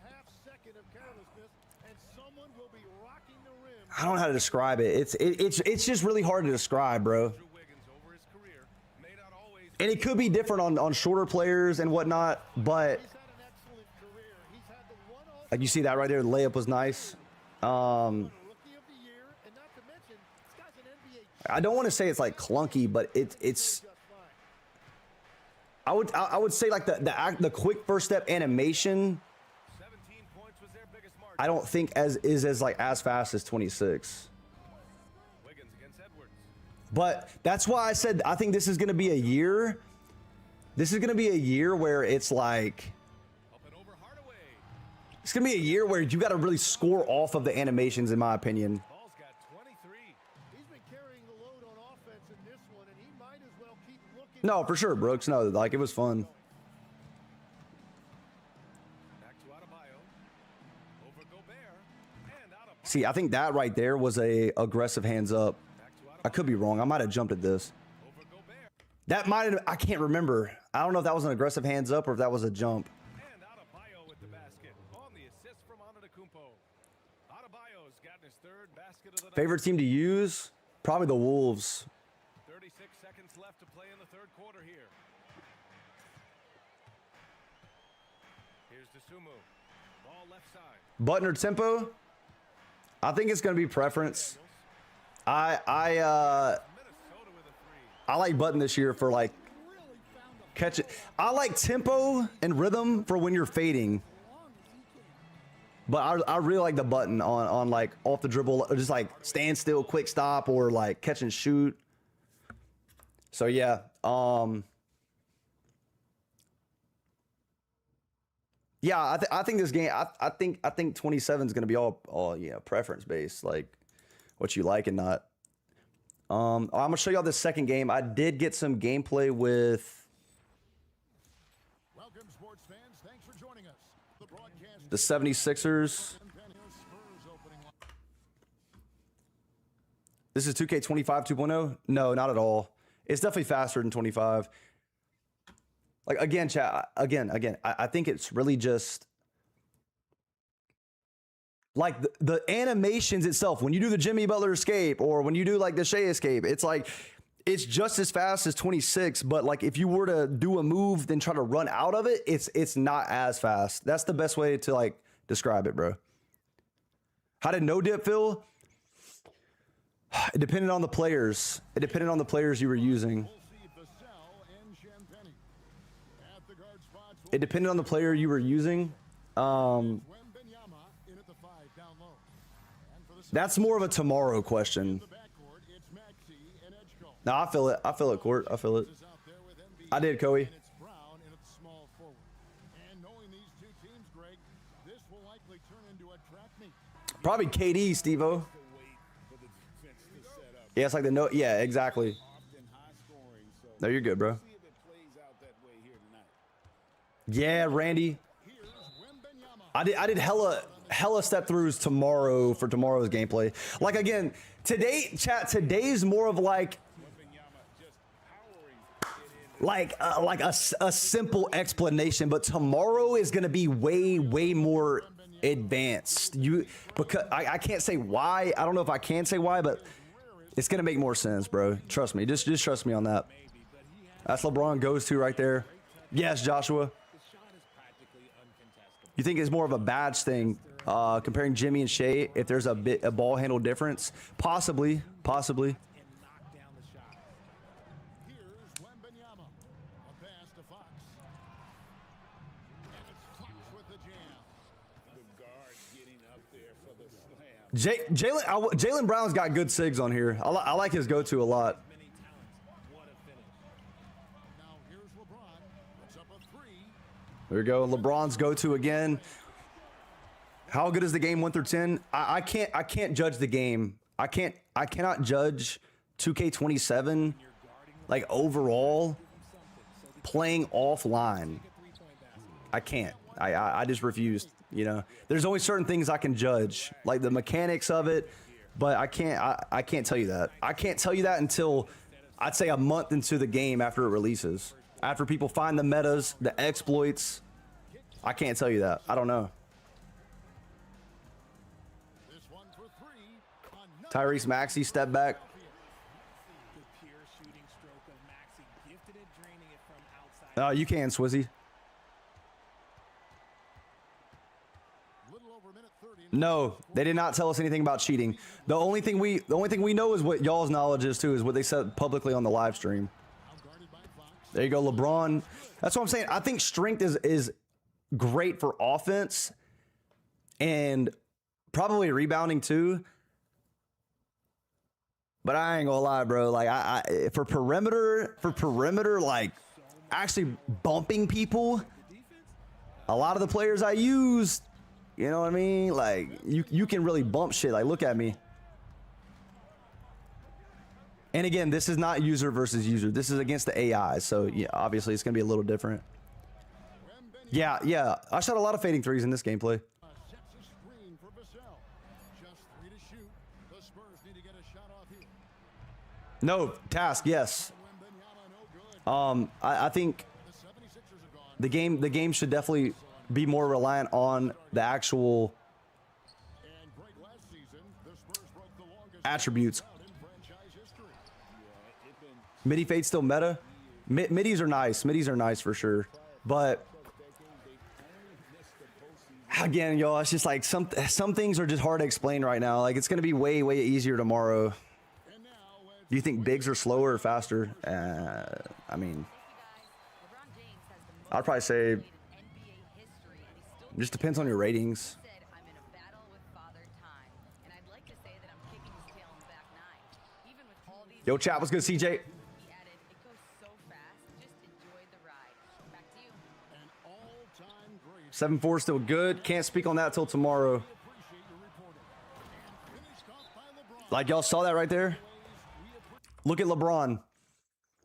second of carelessness, and someone will be rocking the rim. I don't know how to describe it. It's just really hard to describe, bro. Drew Wiggins over his career may not always And it could be different on shorter players and whatnot, but He's had an excellent career. He's had the one all like you see that right there, the layup was nice. rookie of the year, and not to mention, this guy's an NBA I don't want to say it's like clunky, but it's. just fine. I would say like the quick first step animation. 17 points was their biggest mark. I don't think is as fast as 26. Wiggins against Edwards. But that's why I said I think this is going to be a year. This is going to be a year where it's like. Up and over Hardaway. It's going to be a year where you got to really score off of the animations, in my opinion. Ball's got 23. He's been carrying the load on offense in this one, and he might as well keep looking. No, for sure, Brooks. No, like it was fun. Back to Adebayo. Over Gobert. And Adebayo. See, I think that right there was a aggressive hands up. Back to Adebayo. I could be wrong. I might have jumped at this. Over Gobert. That might have, I can't remember. I don't know if that was an aggressive hands up or if that was a jump. And Adebayo with the basket. On the assist from Antetokounmpo. Adebayo's gotten his 3rd basket of the night. Favorite team to use? Probably the Wolves. 36 seconds left to play in the 3rd quarter here. Here's Dosunmu. Ball left side. Button or tempo? I think it's going to be preference. I Minnesota with a 3. like Button this year for like catch it. I like tempo and rhythm for when you're fading. But I really like the Button on like off the dribble, or just like stand still, quick stop, or like catch and shoot. So yeah, yeah, I think this game, I think 27 is gonna be all preference based, like what you like and not. I'm gonna show y'all this second game. I did get some gameplay with Welcome, sports fans. Thanks for joining us. The broadcast the 76ers. This is 2K25 2.0? No, not at all. It's definitely faster than 25. Like again, chat. Again. I think it's really just like the animations itself. When you do the Jimmy Butler escape, or when you do like the Shea escape, it's like it's just as fast as 26. But like if you were to do a move then try to run out of it, it's not as fast. That's the best way to like describe it, bro. How did no dip feel? It depended on the players. It depended on the players you were using. We'll see Vassell and Champagny. It depended on the player you were using. That's more of a tomorrow question. No, I feel it. I feel it, Court. I feel it. I did, Koei. Probably KD, Steve-O. Yeah, it's like the no. Yeah, exactly. No, you're good, bro. Yeah, Randy. I did hella step throughs tomorrow for tomorrow's gameplay. Like again, today's more of like a simple explanation, but tomorrow is gonna be way more advanced. Because I can't say why. I don't know if I can say why, but it's gonna make more sense, bro. Trust me. Just trust me on that. That's LeBron goes to right there. Yes, Joshua. You think it's more of a badge thing, comparing Jimmy and Shea? If there's a ball handle difference, possibly. Jaylen Brown's got good sigs on here. I like his go-to a lot. There we go. LeBron's go-to again. How good is the game 1 through 10? I can't judge the game. I cannot judge 2K27 like overall playing offline. I can't. I just refuse. You know, there's only certain things I can judge, like the mechanics of it, but I can't tell you that. I can't tell you that until I'd say a month into the game after it releases. After people find the metas, the exploits, I can't tell you that. I don't know. Tyrese Maxey, step back. Oh, you can, Swizzy. No, they did not tell us anything about cheating. The only thing we know is what y'all's knowledge is too, is what they said publicly on the live stream. There you go, LeBron. That's what I'm saying. I think strength is great for offense and probably rebounding too. But I ain't gonna lie, bro. Like for perimeter, like actually bumping people, a lot of the players I use, you know what I mean? Like you can really bump shit. Like look at me. And again, this is not user versus user. This is against the AI. So yeah, obviously it's gonna be a little different. Yeah. I shot a lot of fading threes in this gameplay. No, task, yes. I think the game should definitely be more reliant on the actual attributes. Midi fade still meta. Middies are nice. Middies are nice for sure. But again, y'all, it's just like some things are just hard to explain right now. Like it's gonna be way easier tomorrow. Do you think bigs are slower or faster? I mean, I'd probably say it just depends on your ratings. Yo, chat, what's good, CJ? 7-4 still good. Can't speak on that till tomorrow. Like y'all saw that right there. Look at LeBron.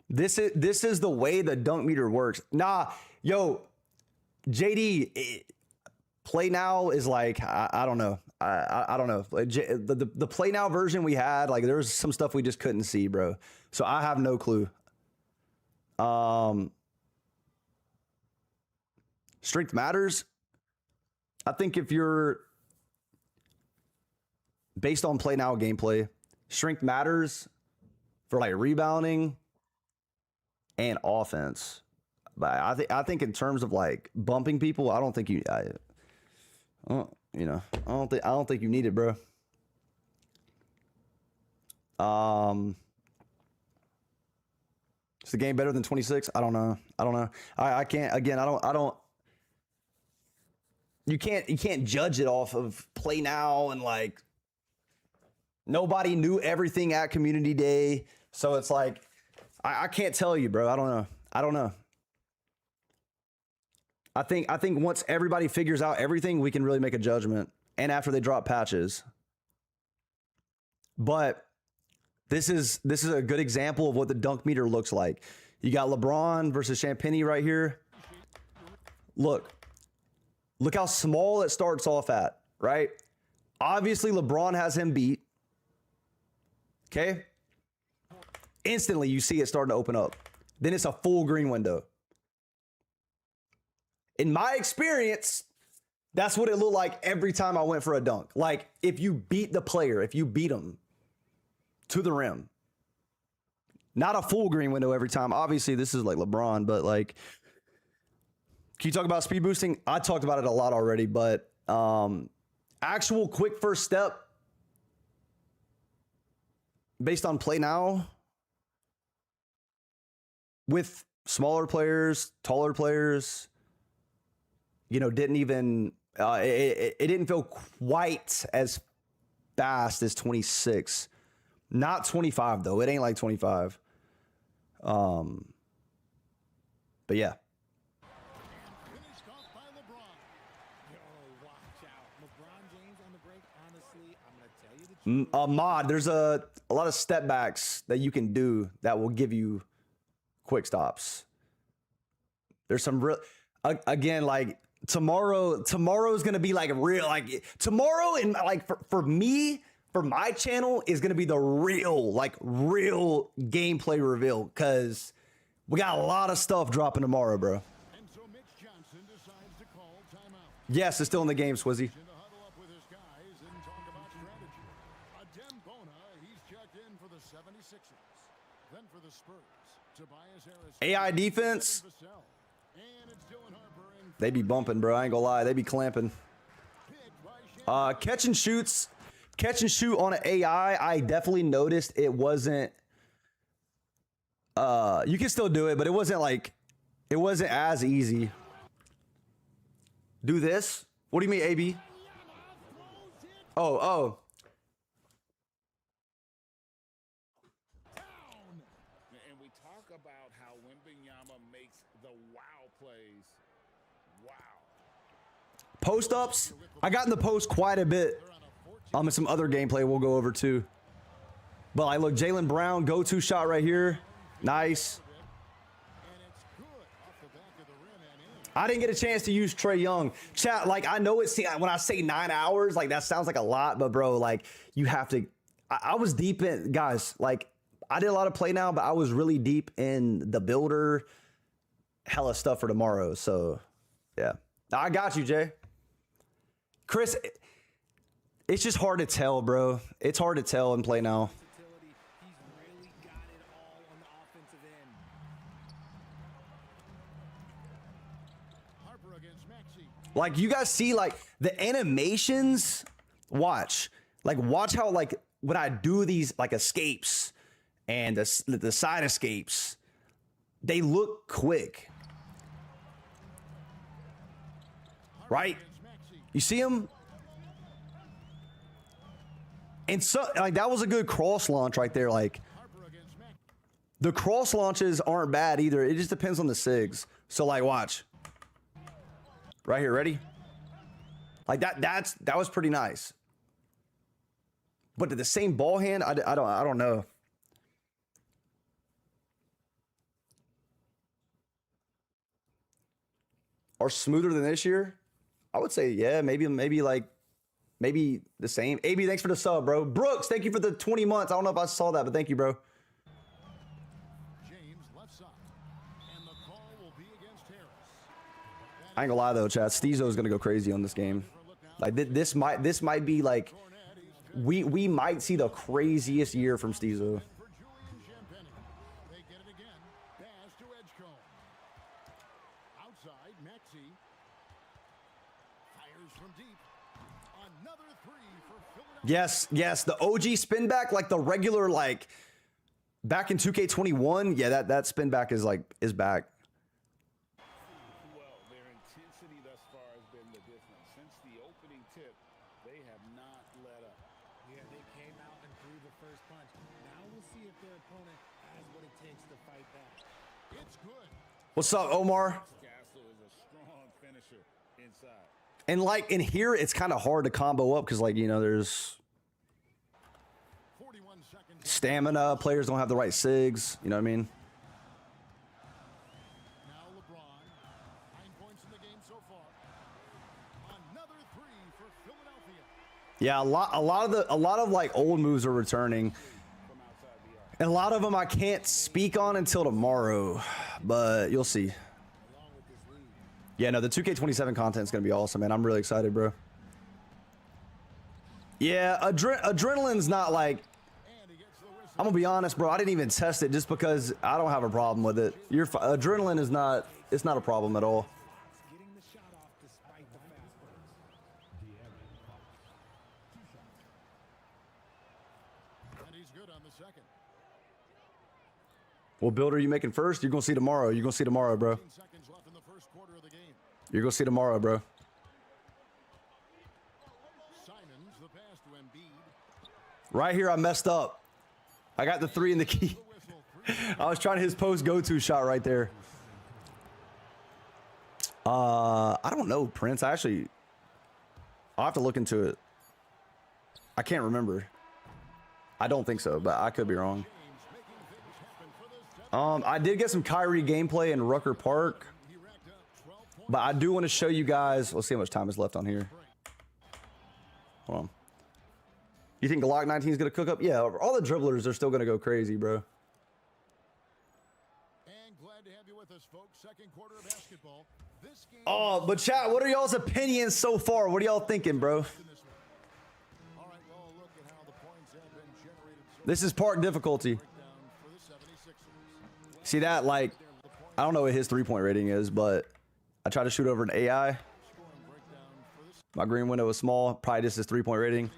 This is the way the dunk meter works. Nah, yo, JD, play now is like I don't know. I don't know. Like, the play now version we had, like there was some stuff we just couldn't see, bro. So I have no clue. Strength matters. I think if you're based on play now gameplay, strength matters for like rebounding and offense. But I think in terms of like bumping people, I don't think you don't think you need it, bro. Is the game better than 26? I don't know. I can't. Again, I don't. You can't judge it off of play now and like nobody knew everything at community day. So it's like I can't tell you, bro. I don't know. I think once everybody figures out everything, we can really make a judgment. And after they drop patches. But this is a good example of what the dunk meter looks like. You got LeBron versus Champagny right here. Look how small it starts off at, right? Obviously, LeBron has him beat. Okay? Instantly, you see it starting to open up. Then it's a full green window. In my experience, that's what it looked like every time I went for a dunk. Like, if you beat the player, if you beat him to the rim, not a full green window every time. Obviously, this is like LeBron, but like, can you talk about speed boosting? I talked about it a lot already, but actual quick first step based on play now with smaller players, taller players, you know, didn't even, it didn't feel quite as fast as 26. Not 25, though. It ain't like 25. But yeah. Mod, there's a lot of step backs that you can do that will give you quick stops. There's some real, again, like tomorrow's gonna be like real, like tomorrow, and like for me, for my channel is gonna be the real gameplay reveal, because we got a lot of stuff dropping tomorrow, bro. Yes, it's still in the game, Swizzy. AI defense, they be bumping, bro. I ain't gonna lie, they be clamping. Catch and shoot on an AI. I definitely noticed it wasn't. You can still do it, but it wasn't as easy. Do this? What do you mean, AB? Oh. And we talk about how Wembanyama makes the wow plays. Wow. Post ups. I got in the post quite a bit. And some other gameplay we'll go over too. But I look, Jaylen Brown, go-to shot right here. Nice. I didn't get a chance to use Trae Young. Chat, like, I know it's, when I say 9 hours, like, that sounds like a lot, but bro, like, you have to, I was deep in, guys, like, I did a lot of play now, but I was really deep in the builder, hella stuff for tomorrow. So, yeah. I got you, Jay. Chris, it's just hard to tell, bro. It's hard to tell in play now. Like, you guys see, like, the animations, watch how, like, when I do these, like, escapes and the side escapes, they look quick. Right? You see them? And so, like, that was a good cross launch right there. Like, the cross launches aren't bad either. It just depends on the SIGs. So, like, watch. Right here, ready? Like that was pretty nice. But the same ball hand, I don't know. Are smoother than this year? I would say, yeah, maybe the same. AB, thanks for the sub, bro. Brooks, thank you for the 20 months. I don't know if I saw that, but thank you, bro. I ain't gonna lie though, chat. Steezo is gonna go crazy on this game. Like this might be like we might see the craziest year from Steezo. Yes, the OG spin back, like the regular, like Back in 2K21, yeah, that spin back is back. Well, their intensity thus far has been the difference. Since the opening tip, they have not let up. Yeah, they came out and threw the first punch. Now we'll see if their opponent has what it takes to fight back. It's good. What's up, Omar? Castle is a strong finisher inside. And like in here, it's kind of hard to combo up because, like, you know, there's stamina. Players don't have the right SIGs. You know what I mean? Now LeBron, 9 points in the game so far. Another 3 for Philadelphia. Yeah, a lot of like old moves are returning, and a lot of them I can't speak on until tomorrow, but you'll see. Yeah, no, the 2K27 content is gonna be awesome, man. I'm really excited, bro. Yeah, adrenaline's not like. I'm gonna be honest, bro. I didn't even test it just because I don't have a problem with it. Adrenaline is not. It's not a problem at all. And he's good on the second. What build are you making first? You're gonna see tomorrow. You're gonna see tomorrow, bro. 15 seconds left in the first quarter of the game. You're gonna see tomorrow, bro. Simons, the pass to Embiid. Right here, I messed up. I got the 3 in the key. I was trying his post go-to shot right there. I don't know, Prince. I'll have to look into it. I can't remember. I don't think so, but I could be wrong. I did get some Kyrie gameplay in Rucker Park, but I do want to show you guys. Let's see how much time is left on here. Hold on. You think Glock 19 is going to cook up? Yeah, all the dribblers are still going to go crazy, bro. And glad to have you with us, folks. Second quarter of basketball. This game. Oh, but chat, what are y'all's opinions so far? What are y'all thinking, bro? All right, well, look at how the points have been generated. This is part difficulty. For the 76ers. See that? Like, I don't know what his three-point rating is, but I tried to shoot over an AI. My green window was small. Probably just his three-point rating.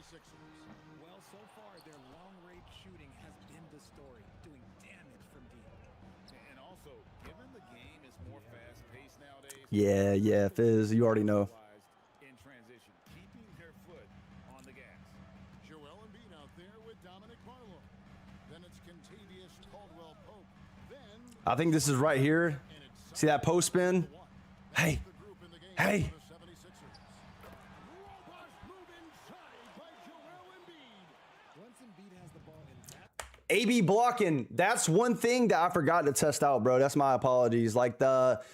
Well, so far, their long-range shooting has been the story, doing damage from deep. And also, given the game is more fast-paced nowadays. Yeah, Fizz, you already know. In transition, keeping their foot on the gas. Joel Embiid out there with Dominic Barlow. Then it's Contavious Caldwell Pope. Then I think this is right here. See that post spin? Hey. Hey. AB blocking. That's one thing that I forgot to test out, bro. That's my apologies. Like that's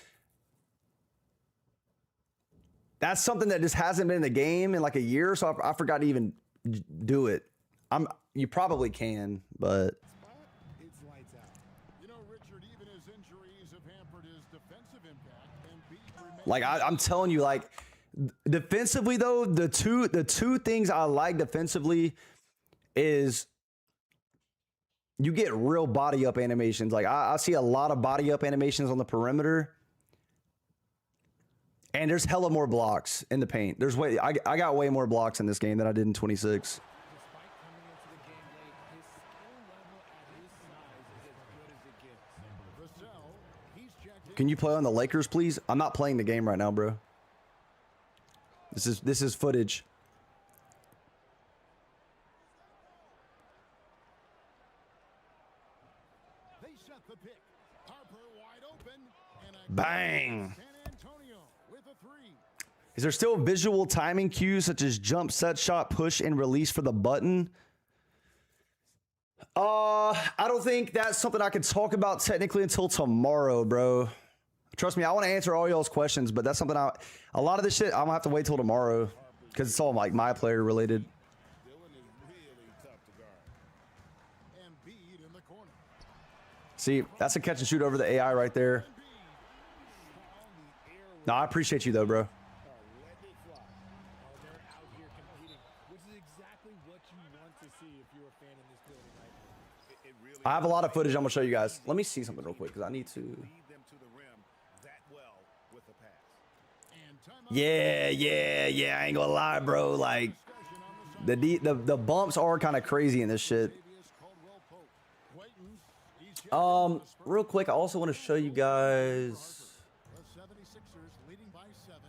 something that just hasn't been in the game in like a year, so I forgot to even do it. You probably can, but it's lights out. You know, Richard, even his injuries have hampered his defensive impact. like I'm telling you, like defensively though, the two things I like defensively is you get real body up animations. Like I see a lot of body up animations on the perimeter, and there's hella more blocks in the paint. I got way more blocks in this game than I did in 26. Can you play on the Lakers, please? I'm not playing the game right now, bro. This is footage. They set the pick. Harper wide open. Bang. San Antonio with a 3. Is there still visual timing cues such as jump, set, shot, push, and release for the button? I don't think that's something I can talk about technically until tomorrow, bro. Trust me, I want to answer all y'all's questions, but that's something a lot of this shit I'm gonna have to wait till tomorrow because it's all like my player related. Embiid in the corner. See, that's a catch and shoot over the AI right there. No, I appreciate you though, bro. I have a lot of footage I'm gonna show you guys. Let me see something real quick because I need to. Yeah. I ain't gonna lie, bro. Like the bumps are kind of crazy in this shit. Real quick, I also want to show you guys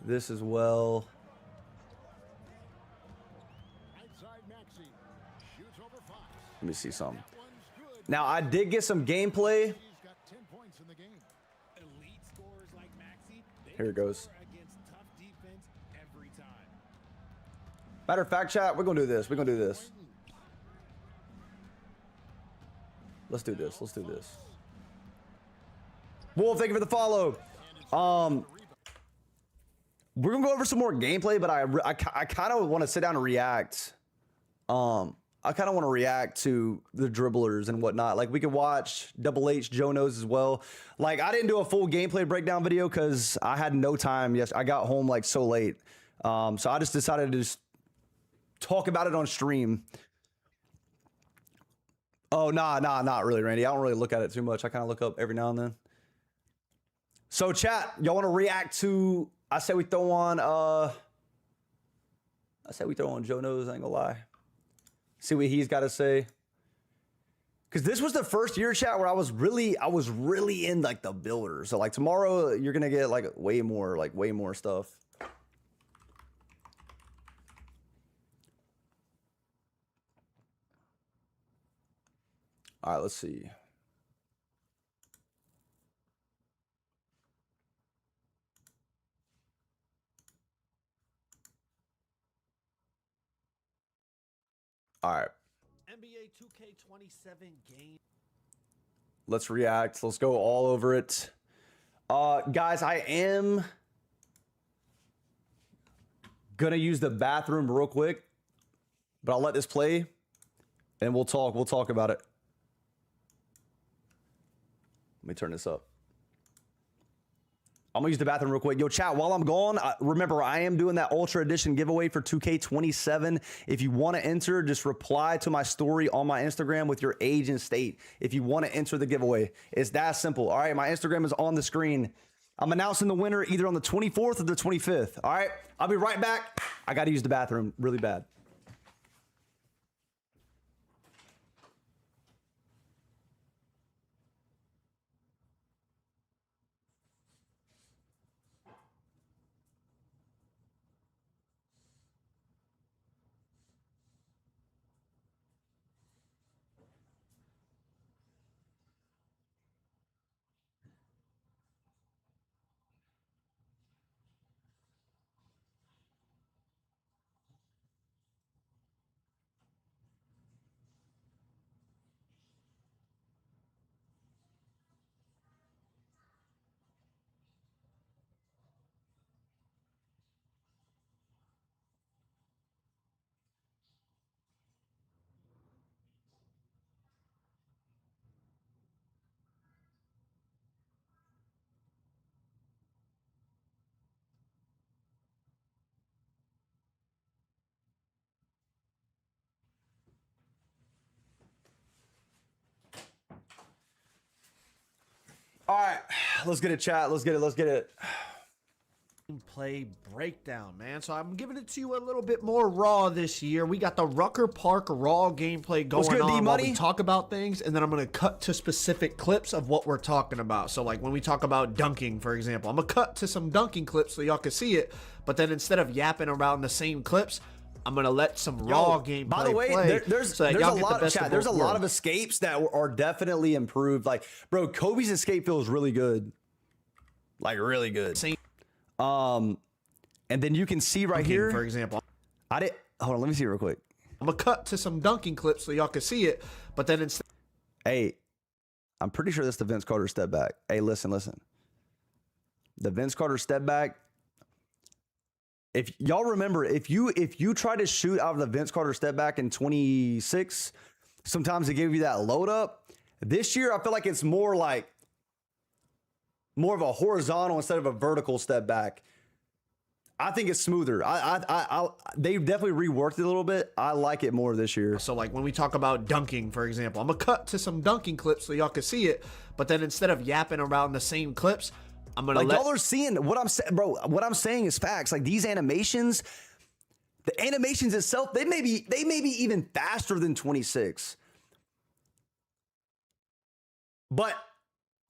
this as well. Let me see something. Now, I did get some gameplay. Here it goes. Matter of fact, chat, we're going to do this. We're going to do this. Let's do this. Let's do this. Wolf, thank you for the follow. We're going to go over some more gameplay, but I kind of want to sit down and react. I kind of want to react to the dribblers and whatnot. Like, we could watch Double H, Joe Knows as well. Like, I didn't do a full gameplay breakdown video because I had no time. Yes, I got home like so late. So I just decided to just talk about it on stream. Oh, nah, not really, Randy. I don't really look at it too much. I kind of look up every now and then. So, chat, y'all want to react to? I say we throw on. Joe Knows. I ain't gonna lie. See what he's got to say. Because this was the first year, chat, where I was really in like the builder. So like tomorrow, you're gonna get like way more stuff. All right, let's see. All right. NBA 2K27 game. Let's react. Let's go all over it. Guys, I am gonna use the bathroom real quick, but I'll let this play and we'll talk about it. Let me turn this up. I'm gonna use the bathroom real quick. Yo, chat, while I'm gone, remember, I am doing that Ultra Edition giveaway for 2K27. If you want to enter, just reply to my story on my Instagram with your age and state. If you want to enter the giveaway, it's that simple. All right, my Instagram is on the screen. I'm announcing the winner either on the 24th or the 25th. All right, I'll be right back. I got to use the bathroom really bad. All right, let's get it, chat. Let's get it. Gameplay breakdown, man. So I'm giving it to you a little bit more raw this year. We got the Rucker Park raw gameplay going on while we talk about things, and then I'm going to cut to specific clips of what we're talking about. So like when we talk about dunking, for example, I'm going to cut to some dunking clips so y'all can see it, but then instead of yapping around the same clips, I'm gonna let some raw gameplay. By the way, there's a lot of escapes that are definitely improved. Like, bro, Kobe's escape feels really good, like really good. And then you can see right here, for example, hold on, let me see real quick. I'm gonna cut to some dunking clips so y'all can see it, but then instead, hey, I'm pretty sure that's the Vince Carter step back. Hey, listen, the Vince Carter step back. If y'all remember, if you try to shoot out of the Vince Carter step back in 26, sometimes they give you that load up. This year, I feel like it's more of a horizontal instead of a vertical step back. I think it's smoother. They've definitely reworked it a little bit. I like it more this year. So like when we talk about dunking, for example, I'm gonna cut to some dunking clips so y'all can see it, but then instead of yapping around the same clips, I'm gonna y'all are seeing what I'm saying, bro. What I'm saying is facts. Like these animations, the animations itself, they may be even faster than 26. But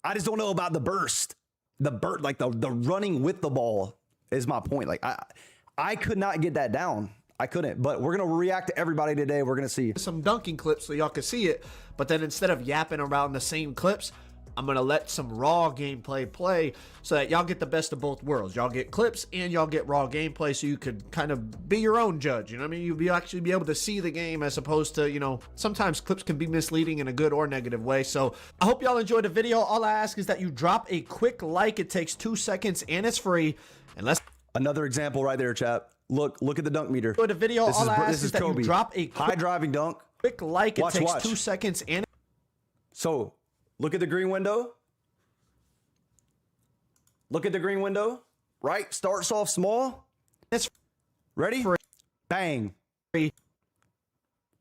I just don't know about the burst. Like the running with the ball is my point. Like I could not get that down. I couldn't. But we're gonna react to everybody today. We're gonna see some dunking clips so y'all can see it. But then instead of yapping around the same clips, I'm gonna let some raw gameplay play so that y'all get the best of both worlds. Y'all get clips and y'all get raw gameplay, so you could kind of be your own judge. You know what I mean? You'll actually be able to see the game as opposed to, you know, sometimes clips can be misleading in a good or negative way. So I hope y'all enjoyed the video. All I ask is that you drop a quick like. It takes 2 seconds and it's free. And let's another example right there, chap. Look at the dunk meter. For the video, all I ask is that you drop a high driving dunk. Quick like. It takes 2 seconds and so look at the green window. Look at the green window. Right? Starts off small. It's ready? Bang.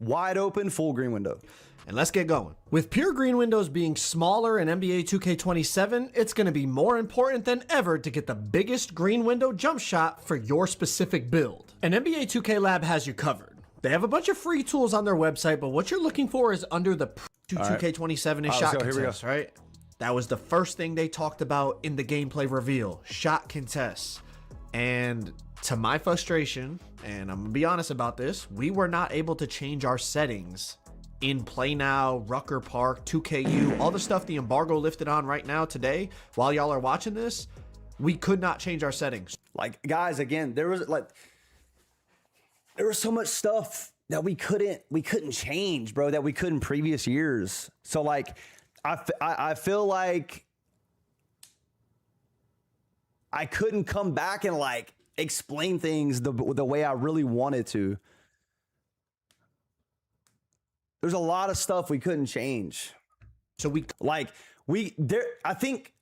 Wide open, full green window. And let's get going. With pure green windows being smaller in NBA 2K27, it's going to be more important than ever to get the biggest green window jump shot for your specific build. And NBA 2K Lab has you covered. They have a bunch of free tools on their website, but what you're looking for is under the 2K27 is shot contest, right? That was the first thing they talked about in the gameplay reveal, shot contests. And to my frustration, and I'm gonna be honest about this, we were not able to change our settings in Play Now, Rucker Park, 2KU, all the stuff the embargo lifted on right now today, while y'all are watching this, we could not change our settings. Like, guys, again, there was so much stuff that we couldn't change, bro, that we could in previous years. So like, I feel like I couldn't come back and like explain things the way I really wanted to. There's a lot of stuff we couldn't change. So I think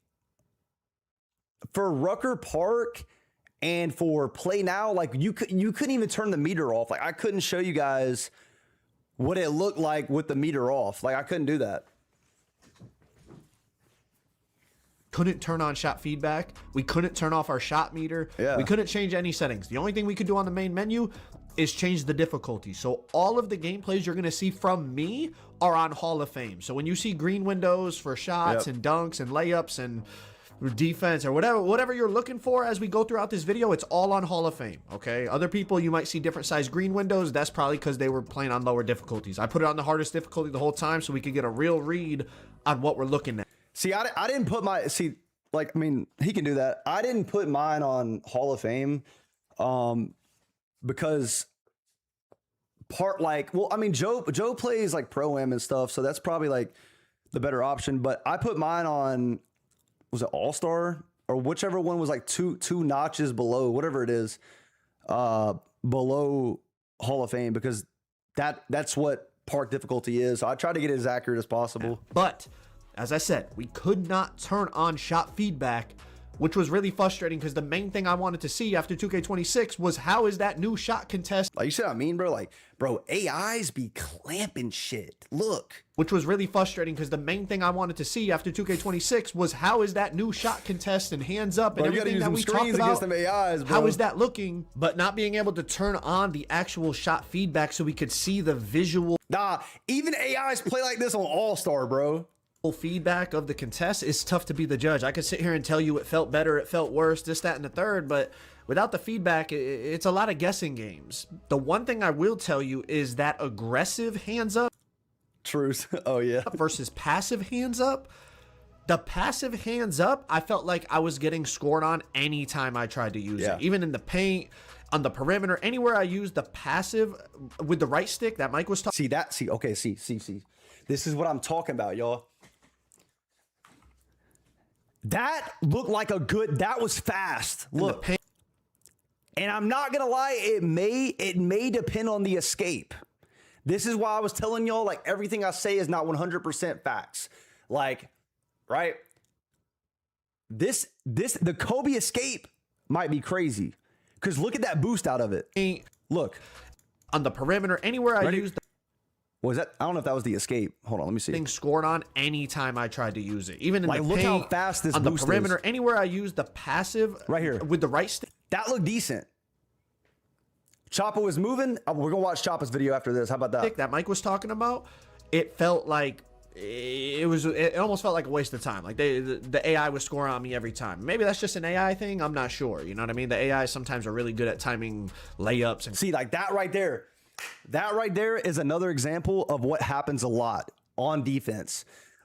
for Rucker Park and for Play Now, like you couldn't even turn the meter off. Like I couldn't show you guys what it looked like with the meter off. Like I couldn't do that. Couldn't turn on shot feedback. We couldn't turn off our shot meter. Yeah. We couldn't change any settings. The only thing we could do on the main menu is change the difficulty. So all of the gameplays you're going to see from me are on Hall of Fame. So when you see green windows for shots and dunks and layups and defense or whatever you're looking for as we go throughout this video, it's all on Hall of Fame, okay? Other people, you might see different size green windows. That's probably because they were playing on lower difficulties. I put it on the hardest difficulty the whole time so we could get a real read on what we're looking at. See, I didn't put my, like, I mean, he can do that. I didn't put mine on Hall of Fame because Joe plays like Pro-Am and stuff, so that's probably like the better option. But I put mine on, was it All-Star? Or whichever one was like two notches below, whatever it is, below Hall of Fame, because that's what park difficulty is. So I try to get it as accurate as possible. But as I said, we could not turn on shot feedback, which was really frustrating because the main thing I wanted to see after 2K26 was how is that new shot contest. Like you see what I mean, bro? Like, bro, AIs be clamping shit. Look. Which was really frustrating because the main thing I wanted to see after 2K26 was how is that new shot contest and hands up and everything that we talked about. Them AIs, bro. How is that looking? But not being able to turn on the actual shot feedback so we could see the visual. Nah, even AIs play like this on All-Star, bro. Feedback of the contest is tough to be the judge. I could sit here and tell you it felt better, it felt worse, this, that, and the third, but without the feedback, it's a lot of guessing games. The one thing I will tell you is that aggressive hands up, truth. Oh yeah, versus passive hands up. The passive hands up, I felt like I was getting scored on anytime I tried to use it, even in the paint, on the perimeter, anywhere I used the passive with the right stick that Mike was talking. See. This is what I'm talking about, y'all. That looked like that was fast. Look. And I'm not gonna lie, it may depend on the escape. This is why I was telling y'all, like, everything I say is not 100% facts. Like, right? The Kobe escape might be crazy. Because look at that boost out of it. Look. On the perimeter, anywhere I used. Was that? I don't know if that was the escape. Hold on, let me see. Thing scored on anytime I tried to use it, even in the look paint, how fast this on the boost perimeter, is. Anywhere I used the passive right here with the right stick. That looked decent. Choppa was moving. We're gonna watch Choppa's video after this. How about that? That Mike was talking about. It felt like it almost felt like a waste of time. Like the AI was scoring on me every time. Maybe that's just an AI thing. I'm not sure. You know what I mean? The AI sometimes are really good at timing layups. And see, like that right there is another example of what happens a lot on defense.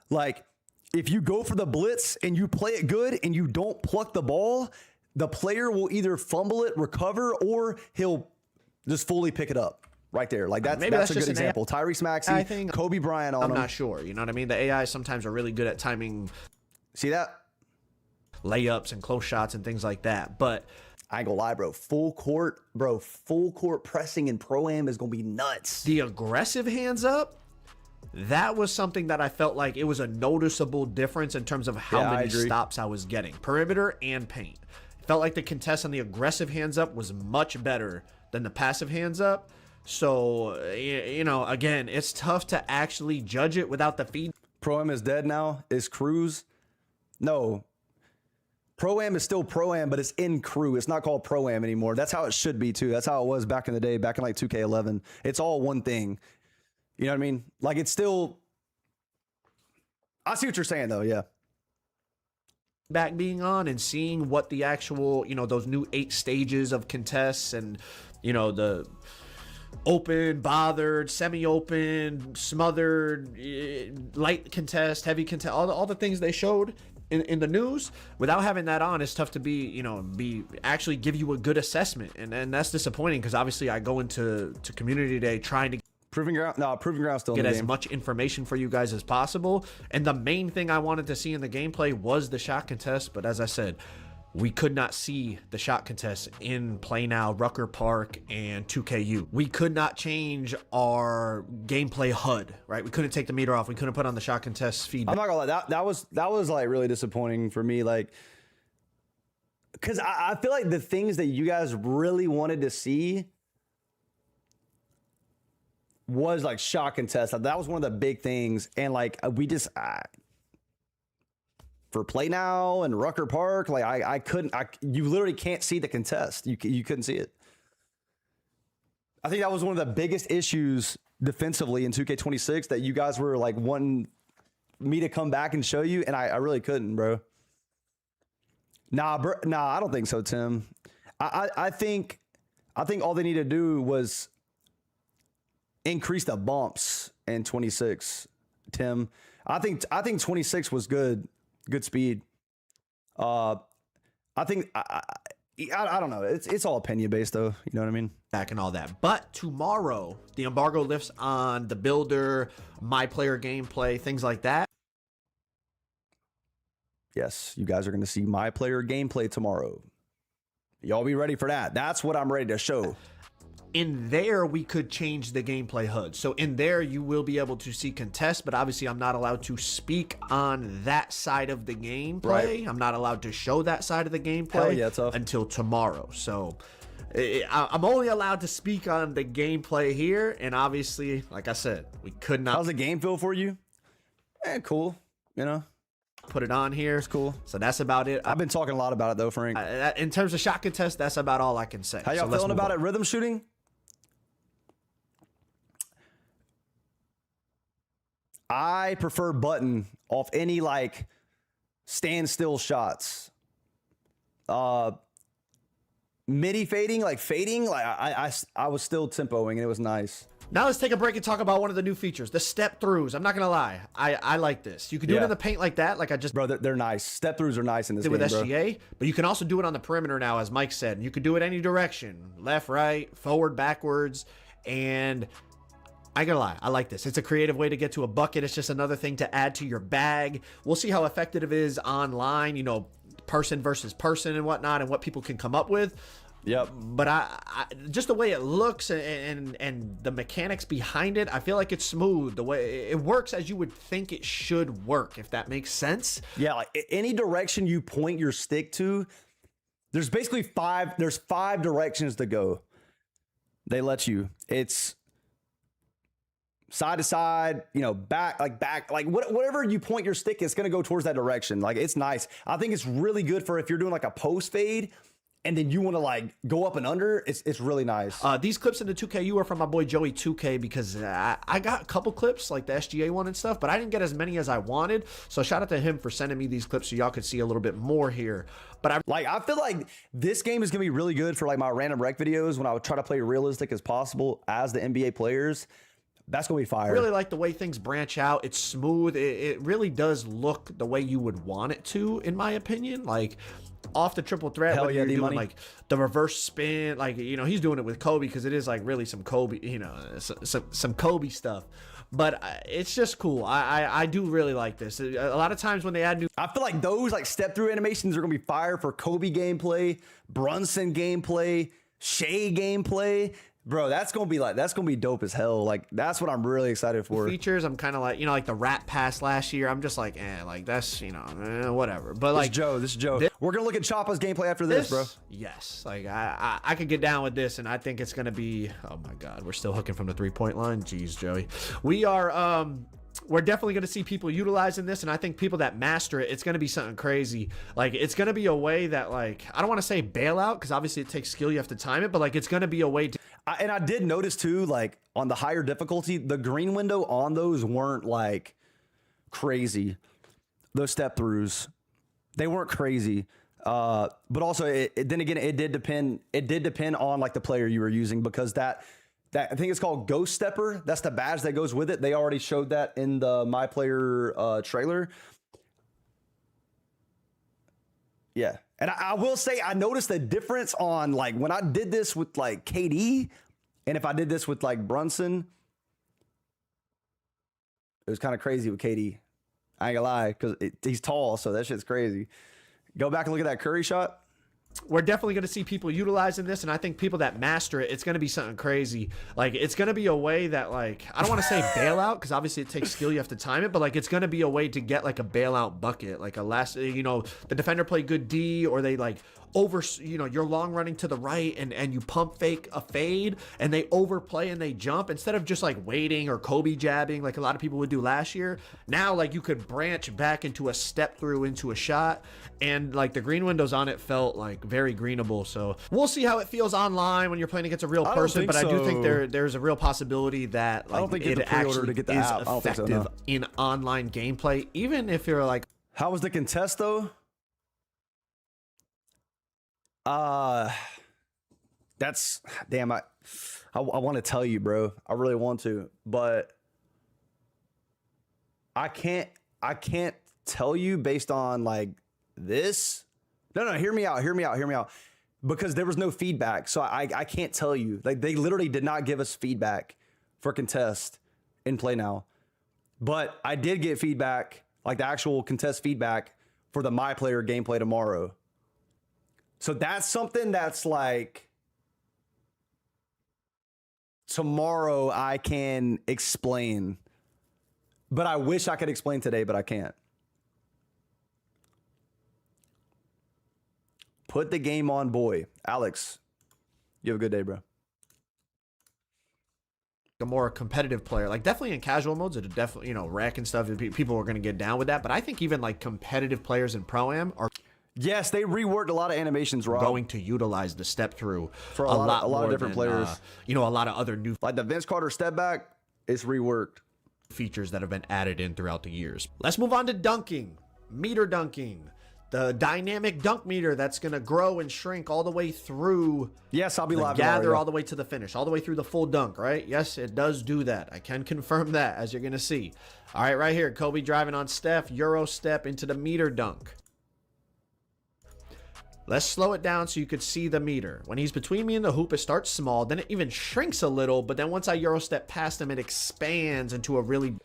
Like if you go for the blitz and you play it good and you don't pluck the ball, the player will either fumble it, recover, or he'll just fully pick it up. Right there. Like that's a good example. Tyrese Maxey, Kobe Bryant on him. I'm not sure. You know what I mean? The AI sometimes are really good at timing. See that? Layups and close shots and things like that. But I ain't gonna lie, bro. Full court pressing in Pro-Am is gonna be nuts. The aggressive hands up, that was something that I felt like it was a noticeable difference in terms of how many stops I was getting. Perimeter and paint. It felt like the contest on the aggressive hands up was much better than the passive hands up. So, you know, again, it's tough to actually judge it without the feed. Pro-Am is dead now. Is Cruz? No. Pro-Am is still Pro-Am, but it's in crew. It's not called Pro-Am anymore. That's how it should be, too. That's how it was back in the day, back in like 2K11. It's all one thing. You know what I mean? Like, it's still... I see what you're saying, though, yeah. Back being on and seeing what the actual, you know, those new 8 stages of contests and, you know, the... open, bothered, semi-open, smothered, light contest, heavy contest, all the things they showed in the news. Without having that on, it's tough to actually give you a good assessment, and that's disappointing because obviously I go into community day trying to Proving Ground still get in the as game. much information for you guys as possible, and the main thing I wanted to see in the gameplay was the shot contest. But as I said, we could not see the shot contest in Play Now, Rucker Park, and 2KU. We could not change our gameplay HUD, right? We couldn't take the meter off. We couldn't put on the shot contest feedback. I'm not gonna lie, that was like really disappointing for me, like, because I feel like the things that you guys really wanted to see was like shot contest. That was one of the big things, and like we just. For Play Now and Rucker Park, like I couldn't. You literally can't see the contest. You couldn't see it. I think that was one of the biggest issues defensively in 2K26 that you guys were like wanting me to come back and show you, and I really couldn't, bro. Nah, I don't think so, Tim. I think all they need to do was increase the bumps in 26, Tim. I think 26 was good. Good speed. I think I don't know. It's all opinion based though. You know what I mean? Back and all that. But tomorrow, the embargo lifts on the builder, my player gameplay, things like that. Yes, you guys are going to see my player gameplay tomorrow. Y'all be ready for that. That's what I'm ready to show. In there, we could change the gameplay HUD. So in there, you will be able to see contests, but obviously I'm not allowed to speak on that side of the gameplay. Right. I'm not allowed to show that side of the gameplay until tomorrow. So I'm only allowed to speak on the gameplay here. And obviously, like I said, we could not. How's the game feel for you? Cool. You know? Put it on here. It's cool. So that's about it. I've been talking a lot about it though, Frank. In terms of shot contest, that's about all I can say. How y'all feeling about it? Rhythm shooting? I prefer button off any like standstill shots. Midi fading, like I was still tempoing and it was nice. Now let's take a break and talk about one of the new features, the step throughs. I'm not gonna lie, I like this. You can do it in the paint like that, like I just. Bro, they're nice. Step throughs are nice in this game, with SGA, but you can also do it on the perimeter now, as Mike said. And you could do it any direction, left, right, forward, backwards, and. I gotta lie, I like this. It's a creative way to get to a bucket. It's just another thing to add to your bag. We'll see how effective it is online, you know, person versus person and whatnot, and what people can come up with. Yep. But I just the way it looks and the mechanics behind it, I feel like it's smooth. The way it works as you would think it should work, if that makes sense. Yeah, like any direction you point your stick to, there's basically five directions to go. They let you. It's side to side, you know, back, like whatever you point your stick, it's going to go towards that direction. Like, it's nice. I think it's really good for if you're doing like a post fade and then you want to like go up and under, it's really nice. These clips in the 2KU are from my boy Joey 2K because I got a couple clips like the SGA one and stuff, but I didn't get as many as I wanted. So shout out to him for sending me these clips so y'all could see a little bit more here. But I feel like this game is gonna be really good for like my random rec videos when I would try to play realistic as possible as the NBA players. That's gonna be fire. I really like the way things branch out. It's smooth. It really does look the way you would want it to, in my opinion. Like off the triple threat, Hell when yeah, you're doing D-Money. like the reverse spin, like, you know, he's doing it with Kobe because it is like really some Kobe, you know, some Kobe stuff. But it's just cool. I do really like this. A lot of times when they add new, I feel like those like step through animations are gonna be fire for Kobe gameplay, Brunson gameplay, Shea gameplay. Bro, that's gonna be dope as hell. Like that's what I'm really excited for. features, I'm kind of like, you know, like the Rat Pass last year. I'm just like, like that's, you know, whatever. But like this is Joe. We're gonna look at Choppa's gameplay after this, bro. Yes, like I could get down with this, and I think it's gonna be. Oh my God, we're still hooking from the 3-point line. Jeez, Joey, we are. We're definitely going to see people utilizing this, and I think people that master it, it's going to be something crazy. Like, it's going to be a way that, like, I don't want to say bailout, because obviously it takes skill, you have to time it, but, like, it's going to be a way to... And I did notice, too, like, on the higher difficulty, the green window on those weren't, like, crazy. Those step-throughs, they weren't crazy. But also, then again, it did depend on, like, the player you were using, because that I think it's called Ghost Stepper. That's the badge that goes with it. They already showed that in the My Player trailer. Yeah. And I will say, I noticed the difference on, like, when I did this with, like, KD, and if I did this with, like, Brunson, it was kind of crazy with KD. I ain't gonna lie, because he's tall, so that shit's crazy. Go back and look at that Curry shot. We're definitely going to see people utilizing this, and I think people that master it, it's going to be something crazy. Like, it's going to be a way that, like, I don't want to say bailout, because obviously it takes skill, you have to time it, but, like, it's going to be a way to get, like, a bailout bucket. Like, you know, the defender play good D, or they, like, you know, you're long running to the right, and you pump fake a fade, and they overplay and they jump, instead of just, like, waiting or Kobe jabbing, like a lot of people would do last year. Now, like, you could branch back into a step through into a shot, and, like, the green windows on it felt, like, very greenable. So we'll see how it feels online when you're playing against a real person, but I do think there's a real possibility that, like, I don't think it actually to get the is app. I don't think so, effective no. in online gameplay, even if you're like... How was the contest, though? That's damn. I want to tell you, bro. I really want to, but I can't tell you based on like this. No, hear me out. Because there was no feedback, so I can't tell you. Like, they literally did not give us feedback for contest in Play Now, but I did get feedback, like the actual contest feedback for the My Player gameplay tomorrow. So that's something that's like tomorrow I can explain, but I wish I could explain today, but I can't. Put the game on, boy. Alex, you have a good day, bro. A more competitive player, like definitely in casual modes, it definitely, you know, rec and stuff, people are going to get down with that. But I think even like competitive players in Pro-Am are... Yes, they reworked a lot of animations, Rob. Going to utilize the step through for a lot of different players. You know, a lot of other new, like the Vince Carter step back, it's reworked. Features that have been added in throughout the years. Let's move on to dunking, meter dunking, the dynamic dunk meter that's going to grow and shrink all the way through. Yes, I'll be live. Gather all the way to the finish, all the way through the full dunk, right? Yes, it does do that. I can confirm that, as you're going to see. All right, right here, Kobe driving on Steph, Euro step into the meter dunk. Let's slow it down so you could see the meter. When he's between me and the hoop, it starts small. Then it even shrinks a little. But then once I Euro step past him, it expands into a really...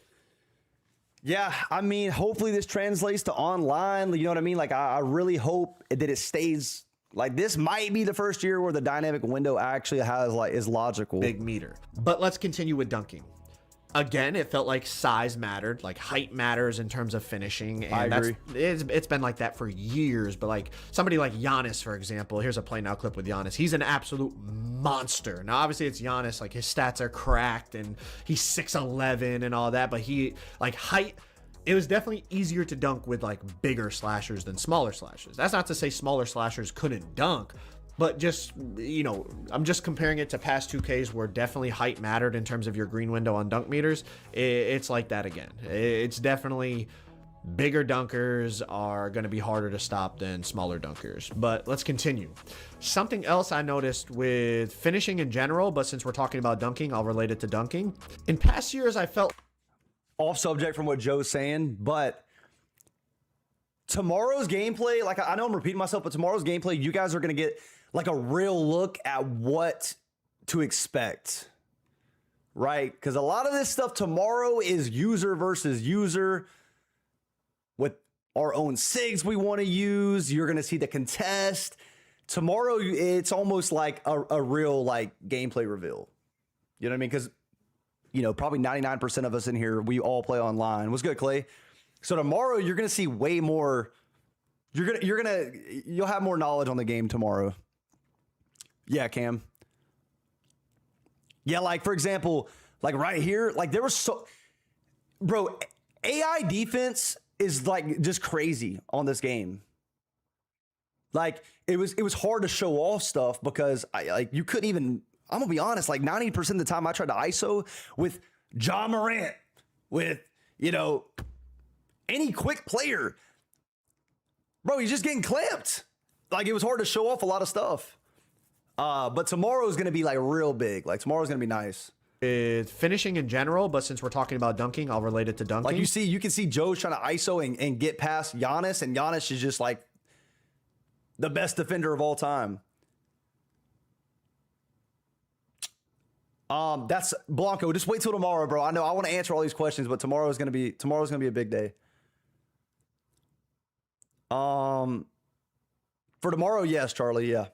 Yeah, I mean, hopefully this translates to online. You know what I mean? Like, I really hope that it stays... Like, this might be the first year where the dynamic window actually has, like, is logical. Big meter. But let's continue with dunking. Again, it felt like size mattered, like height matters in terms of finishing. And I agree. It's been like that for years. But like somebody like Giannis, for example, here's a Play Now clip with Giannis. He's an absolute monster. Now, obviously, it's Giannis. Like, his stats are cracked, and he's 6'11" and all that. But he, like, height, it was definitely easier to dunk with like bigger slashers than smaller slashers. That's not to say smaller slashers couldn't dunk, But just, you know, I'm just comparing it to past 2Ks where definitely height mattered in terms of your green window on dunk meters. It's like that again. It's definitely bigger dunkers are going to be harder to stop than smaller dunkers. But let's continue. Something else I noticed with finishing in general, but since we're talking about dunking, I'll relate it to dunking. In past years, I felt off subject from what Joe's saying, but tomorrow's gameplay, like I know I'm repeating myself, but tomorrow's gameplay, you guys are going to get like a real look at what to expect, right? Because a lot of this stuff tomorrow is user versus user with our own SIGs we want to use. You're going to see the contest. Tomorrow, it's almost like a real like gameplay reveal. You know what I mean? Because, you know, probably 99% of us in here, we all play online. What's good, Clay? So tomorrow, you're going to see way more. You'll have more knowledge on the game tomorrow. Yeah, Cam. Yeah, like, for example, like right here, like there was bro, AI defense is like just crazy on this game. Like it was hard to show off stuff because you couldn't even, I'm gonna be honest, like 90% of the time I tried to ISO with Ja Morant, with, you know, any quick player. Bro, he's just getting clamped. Like it was hard to show off a lot of stuff. But tomorrow is going to be like real big. Like tomorrow's going to be nice. Finishing in general, but since we're talking about dunking, I'll relate it to dunking. Like you can see Joe's trying to ISO and get past Giannis, and Giannis is just like the best defender of all time. That's Blanco. Just wait till tomorrow, bro. I know I want to answer all these questions, but tomorrow's gonna be a big day. For tomorrow, yes, Charlie, yeah.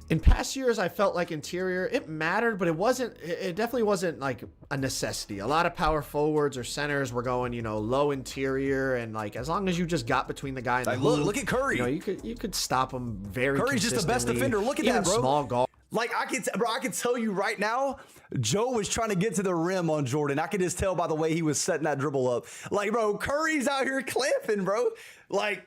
In past years, I felt like interior, it mattered, but it definitely wasn't like a necessity. A lot of power forwards or centers were going, you know, low interior, and like as long as you just got between the guy and the hoop, look at Curry. You know, you could stop him very Curry's just the best defender. Look at that, bro. Small guard. Like I can tell you right now, Joe was trying to get to the rim on Jordan. I could just tell by the way he was setting that dribble up. Like, bro, Curry's out here clamping, bro. Like,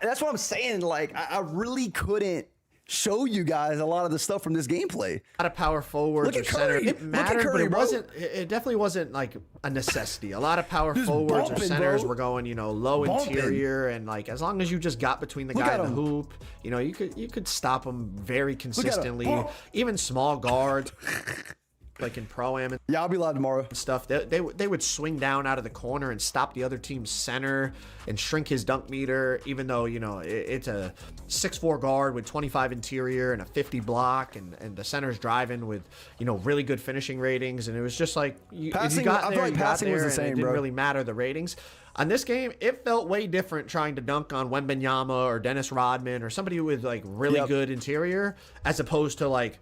that's what I'm saying. Like, I really couldn't show you guys a lot of the stuff from this gameplay. A lot of power forwards or center. It mattered, Curry, but it definitely wasn't like a necessity. A lot of power forwards or centers were going, you know, low interior, and like as long as you just got between the guy and the hoop, you know, you could stop them very consistently. Even small guards. Like in Pro-Am and I'll be live tomorrow. Stuff. They would swing down out of the corner and stop the other team's center and shrink his dunk meter, even though, you know, it's a 6'4" guard with 25 interior and a 50 block, and the center's driving with, you know, really good finishing ratings. And it was just like, passing, I feel like passing was the same, and it didn't bro. really matter the ratings. On this game, it felt way different trying to dunk on Wembanyama or Dennis Rodman or somebody with like really good interior, as opposed to like,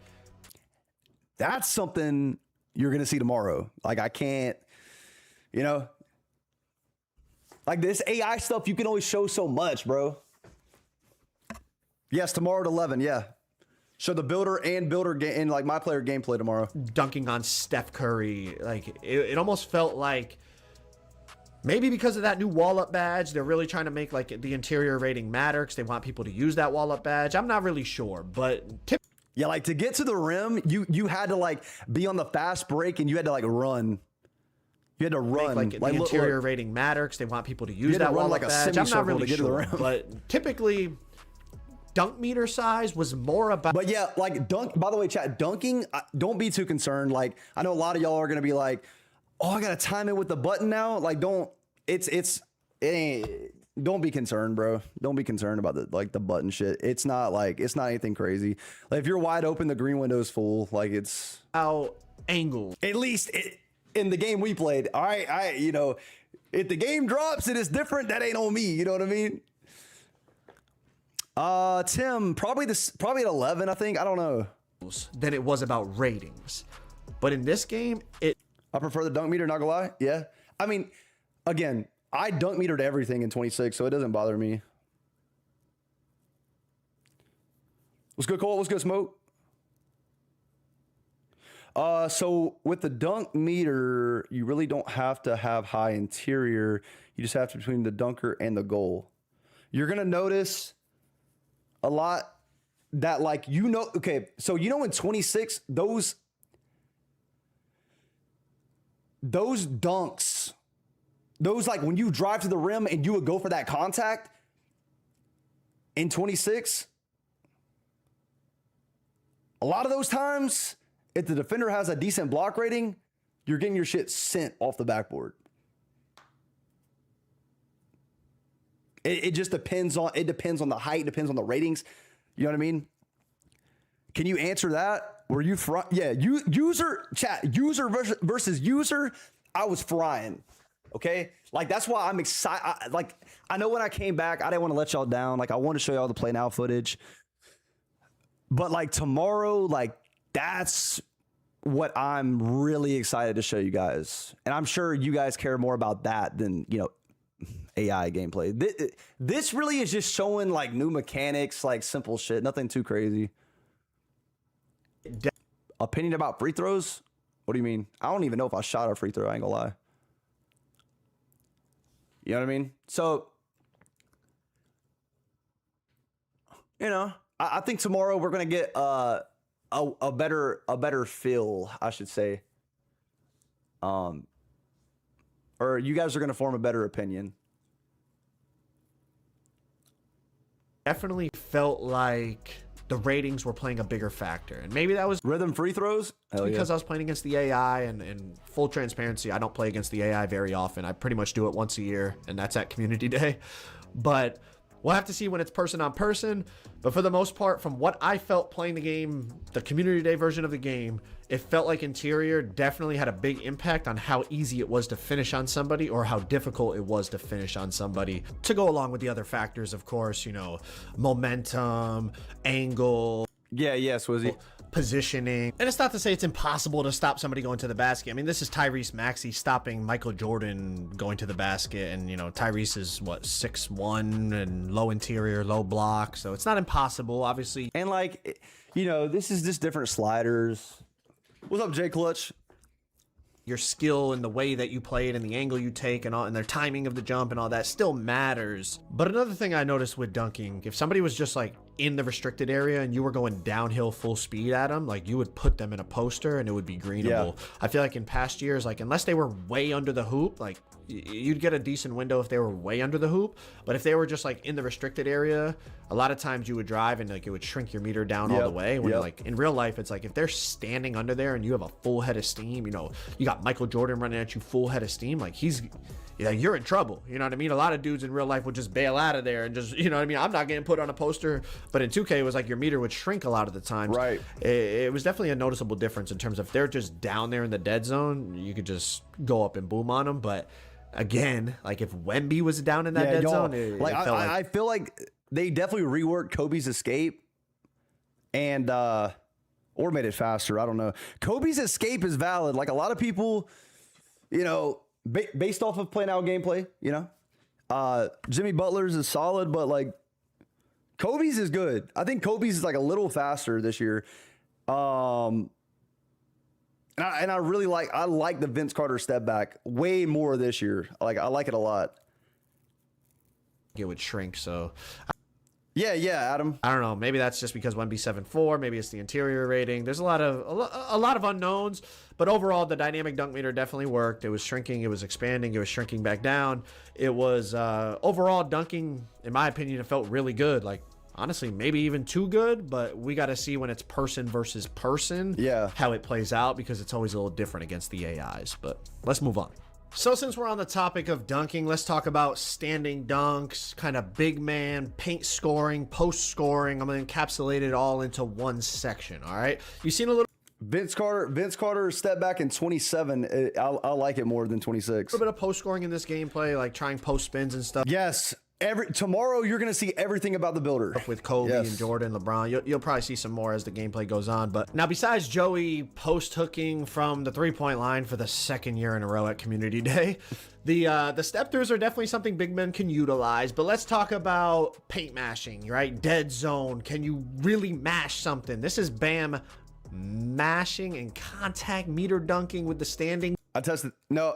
that's something you're going to see tomorrow. Like, I can't, you know, like this AI stuff, you can only show so much, bro. Yes, tomorrow at 11. Yeah. Show the builder and like my player gameplay tomorrow. Dunking on Steph Curry. Like, it almost felt like maybe because of that new wall up badge, they're really trying to make like the interior rating matter because they want people to use that wall up badge. I'm not really sure, but yeah, like to get to the rim, you had to like be on the fast break and you had to like run. You had to run. Like the interior rating matter because they want people to use that wall like up a badge. I'm not really to get sure, to the rim. but typically dunk meter size was more about. But yeah, like by the way, chat, dunking, don't be too concerned. Like I know a lot of y'all are gonna be like, oh, I gotta time it with the button now. Like don't be concerned, bro. Don't be concerned about the button shit. It's not anything crazy. Like if you're wide open, the green window's full. Like it's how angle. At least in the game we played. All right, you know, if the game drops and it's different, that ain't on me. You know what I mean? Tim, probably at 11. I think. I don't know. Than it was about ratings, but in this game, I prefer the dunk meter. Not gonna lie. Yeah. I mean, again. I dunk metered everything in 26, so it doesn't bother me. What's good, Cole? What's good, Smoke? So with the dunk meter, you really don't have to have high interior. You just have to between the dunker and the goal. You're going to notice a lot that like, okay, so in 26, those dunks, those like when you drive to the rim and you would go for that contact in 26, a lot of those times, if the defender has a decent block rating, you're getting your shit sent off the backboard. It just depends on the height, depends on the ratings. You know what I mean? Can you answer that? Were you user versus user? I was frying. Okay? Like that's why I'm excited. Like I know when I came back, I didn't want to let y'all down. Like I want to show y'all the play now footage. But like tomorrow, like that's what I'm really excited to show you guys. And I'm sure you guys care more about that than, AI gameplay. This really is just showing like new mechanics, like simple shit, nothing too crazy. Opinion about free throws? What do you mean? I don't even know if I shot a free throw, I ain't gonna lie. You know what I mean? So, I think tomorrow we're gonna get a better feel, I should say. Or you guys are gonna form a better opinion. Definitely felt like the ratings were playing a bigger factor, and maybe that was rhythm free throws because I was playing against the AI, and full transparency, I don't play against the AI very often. I pretty much do it once a year, and that's at community day. But we'll have to see when it's person on person. But for the most part, from what I felt playing the game, the community day version of the game, it felt like interior definitely had a big impact on how easy it was to finish on somebody or how difficult it was to finish on somebody, to go along with the other factors, of course, momentum, angle. Swizzy. Positioning. And it's not to say it's impossible to stop somebody going to the basket. I mean, this is Tyrese Maxey stopping Michael Jordan going to the basket. And, Tyrese is 6'1" and low interior, low block. So it's not impossible, obviously. And this is just different sliders. What's up, Jay Clutch? Your skill and the way that you play it and the angle you take and their timing of the jump and all that still matters. But another thing I noticed with dunking, if somebody was just like in the restricted area and you were going downhill full speed at them, like you would put them in a poster and it would be greenable. I feel like in past years, like unless they were way under the hoop, like you'd get a decent window if they were way under the hoop. But if they were just like in the restricted area, a lot of times you would drive and like it would shrink your meter down all the way. When like in real life, it's like if they're standing under there and you have a full head of steam, you got Michael Jordan running at you full head of steam, like you're in trouble. You know what I mean? A lot of dudes in real life would just bail out of there and just, you know what I mean? I'm not getting put on a poster, but in 2K, it was like your meter would shrink a lot of the time. Right. It was definitely a noticeable difference in terms of if they're just down there in the dead zone, you could just go up and boom on them. But again, like if Wemby was down in that dead zone, I feel like they definitely reworked Kobe's escape and or made it faster. I don't know. Kobe's escape is valid. Like a lot of people, based off of playing out gameplay, Jimmy Butler's is solid, but like Kobe's is good. I think Kobe's is like a little faster this year. And I really like the Vince Carter step back way more this year. Like I like it a lot. It would shrink, so yeah, Adam. I don't know. Maybe that's just because 1B74. Maybe it's the interior rating. There's a lot of unknowns, but overall the dynamic dunk meter definitely worked. It was shrinking, it was expanding, it was shrinking back down. It was overall dunking, in my opinion, it felt really good. Like honestly, maybe even too good, but we got to see when it's person versus person, how it plays out, because it's always a little different against the AIs. But let's move on. So since we're on the topic of dunking, let's talk about standing dunks, kind of big man, paint scoring, post scoring. I'm going to encapsulate it all into one section, all right? You've seen a little Vince Carter step back in 27. I like it more than 26. A little bit of post scoring in this gameplay, like trying post spins and stuff. Yes. Tomorrow you're going to see everything about the builder with Kobe and Jordan, LeBron. You'll probably see some more as the gameplay goes on. But now, besides Joey post hooking from the 3-point line for the second year in a row at Community Day, the step throughs are definitely something big men can utilize. But let's talk about paint mashing, right? Dead zone. Can you really mash something? This is Bam mashing and contact meter dunking with the standing. I tested. No,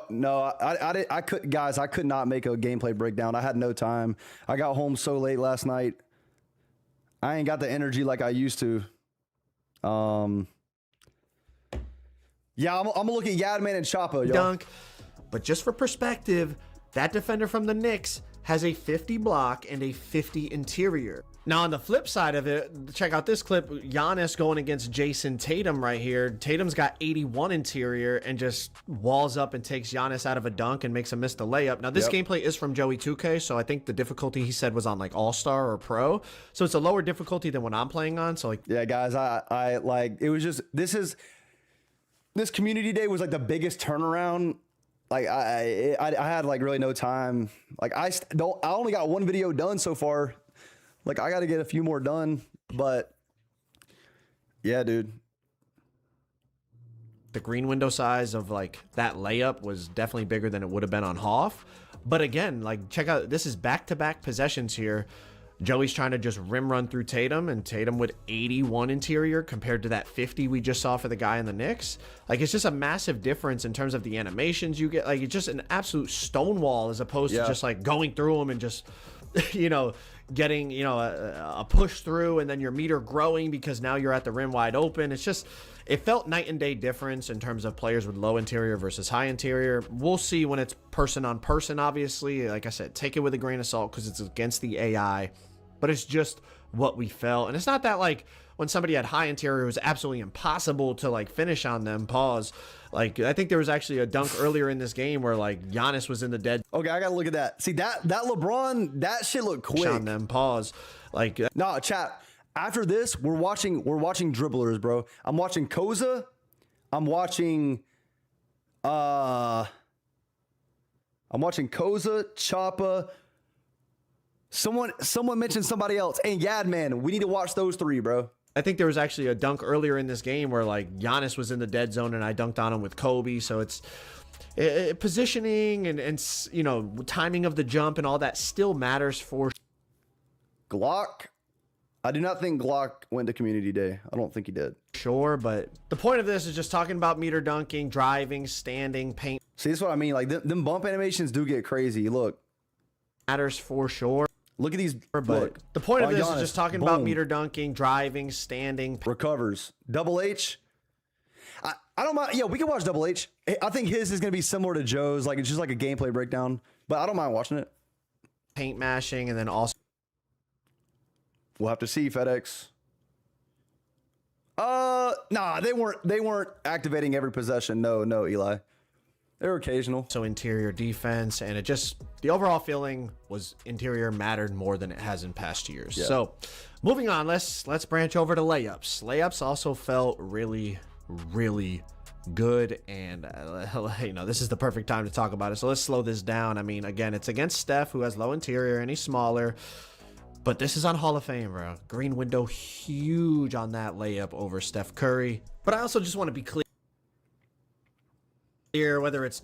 I couldn't, guys. I could not make a gameplay breakdown. I had no time. I got home so late last night. I ain't got the energy like I used to. Yeah, I'm gonna look at Yadman and Choppa, yo. Dunk. But just for perspective, that defender from the Knicks has a 50 block and a 50 interior. Now, on the flip side of it, check out this clip. Giannis going against Jason Tatum right here. Tatum's got 81 interior and just walls up and takes Giannis out of a dunk and makes him miss the layup. Now, this gameplay is from Joey 2K, so I think the difficulty he said was on like All-Star or Pro. So it's a lower difficulty than what I'm playing on. So like, yeah, guys, I like, it was just, this community day was like the biggest turnaround. Like I had like really no time. Like I only got one video done so far. Like I got to get a few more done, but yeah, dude. The green window size of like that layup was definitely bigger than it would have been on Hoff. But again, like check out, this is back-to-back possessions here. Joey's trying to just rim run through Tatum, and Tatum with 81 interior compared to that 50 we just saw for the guy in the Knicks. Like, it's just a massive difference in terms of the animations you get. Like, it's just an absolute stonewall as opposed to just like going through them and just, you know, getting, you know, a push through and then your meter growing because now you're at the rim wide open. It's just, it felt night and day difference in terms of players with low interior versus high interior. We'll see when it's person on person, obviously. Like I said, take it with a grain of salt because it's against the AI. But it's just what we felt. And it's not that like when somebody had high interior, it was absolutely impossible to like finish on them. Pause. Like I think there was actually a dunk earlier in this game where like Giannis was in the dead. Okay, I gotta look at that. See that LeBron, that shit looked quick on them. Pause. Like no, chat. After this, we're watching dribblers, bro. I'm watching Koza. I'm watching Koza, Choppa. Someone mentioned somebody else. And Yadman, we need to watch those three, bro. I think there was actually a dunk earlier in this game where like Giannis was in the dead zone and I dunked on him with Kobe. So it's positioning and you know, timing of the jump and all that still matters for Glock. I do not think Glock went to community day. I don't think he did. Sure, but the point of this is just talking about meter dunking, driving, standing, paint. See, that's what I mean. Like them bump animations do get crazy. Look. Matters for sure. Look at these. But look, the point of this Giannis, is just talking boom. about meter dunking, driving, standing. Recovers. Double H. I don't mind. Yeah, we can watch Double H. I think his is going to be similar to Joe's. Like, it's just like a gameplay breakdown. But I don't mind watching it. Paint mashing, and then also. We'll have to see, FedEx. Nah, they weren't activating every possession. No, Eli. They were occasional. So interior defense, and it just, the overall feeling was interior mattered more than it has in past years. Yeah. So moving on, let's branch over to layups. Layups also felt really, really good, and you know, this is the perfect time to talk about it. So let's slow this down. I mean, again, it's against Steph, who has low interior and he's smaller. But this is on Hall of Fame, bro. Green window, huge on that layup over Steph Curry. But I also just want to be clear whether it's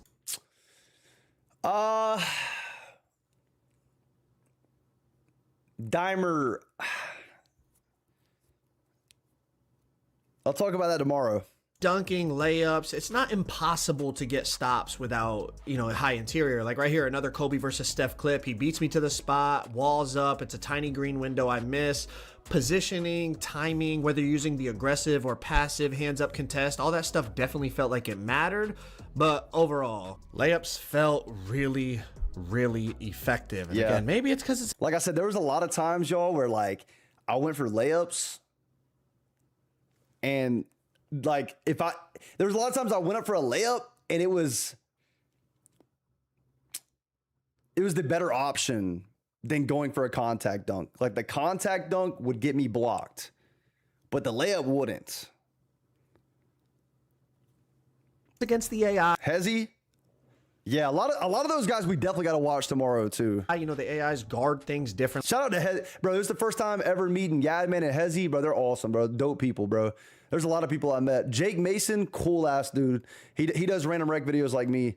Dimer. I'll talk about that tomorrow. Dunking, layups, it's not impossible to get stops without, you know, a high interior. Like right here, another Kobe versus Steph clip. He beats me to the spot, walls up. It's a tiny green window I miss. Positioning, timing, whether you're using the aggressive or passive hands up contest, all that stuff definitely felt like it mattered. But overall, layups felt really, really effective. And again, maybe it's because it's like I said, there was a lot of times, y'all, where like I went for layups and like there was a lot of times I went up for a layup and it was the better option than going for a contact dunk. Like the contact dunk would get me blocked, but the layup wouldn't. Against the AI. Hezzy? Yeah, a lot of those guys we definitely got to watch tomorrow too. You know, the AIs guard things different. Shout out to Hezzy. Bro, this is the first time ever meeting Yadman and Hezzy. Bro, they're awesome, bro. Dope people, bro. There's a lot of people I met. Jake Mason, cool ass dude. He does random rec videos like me.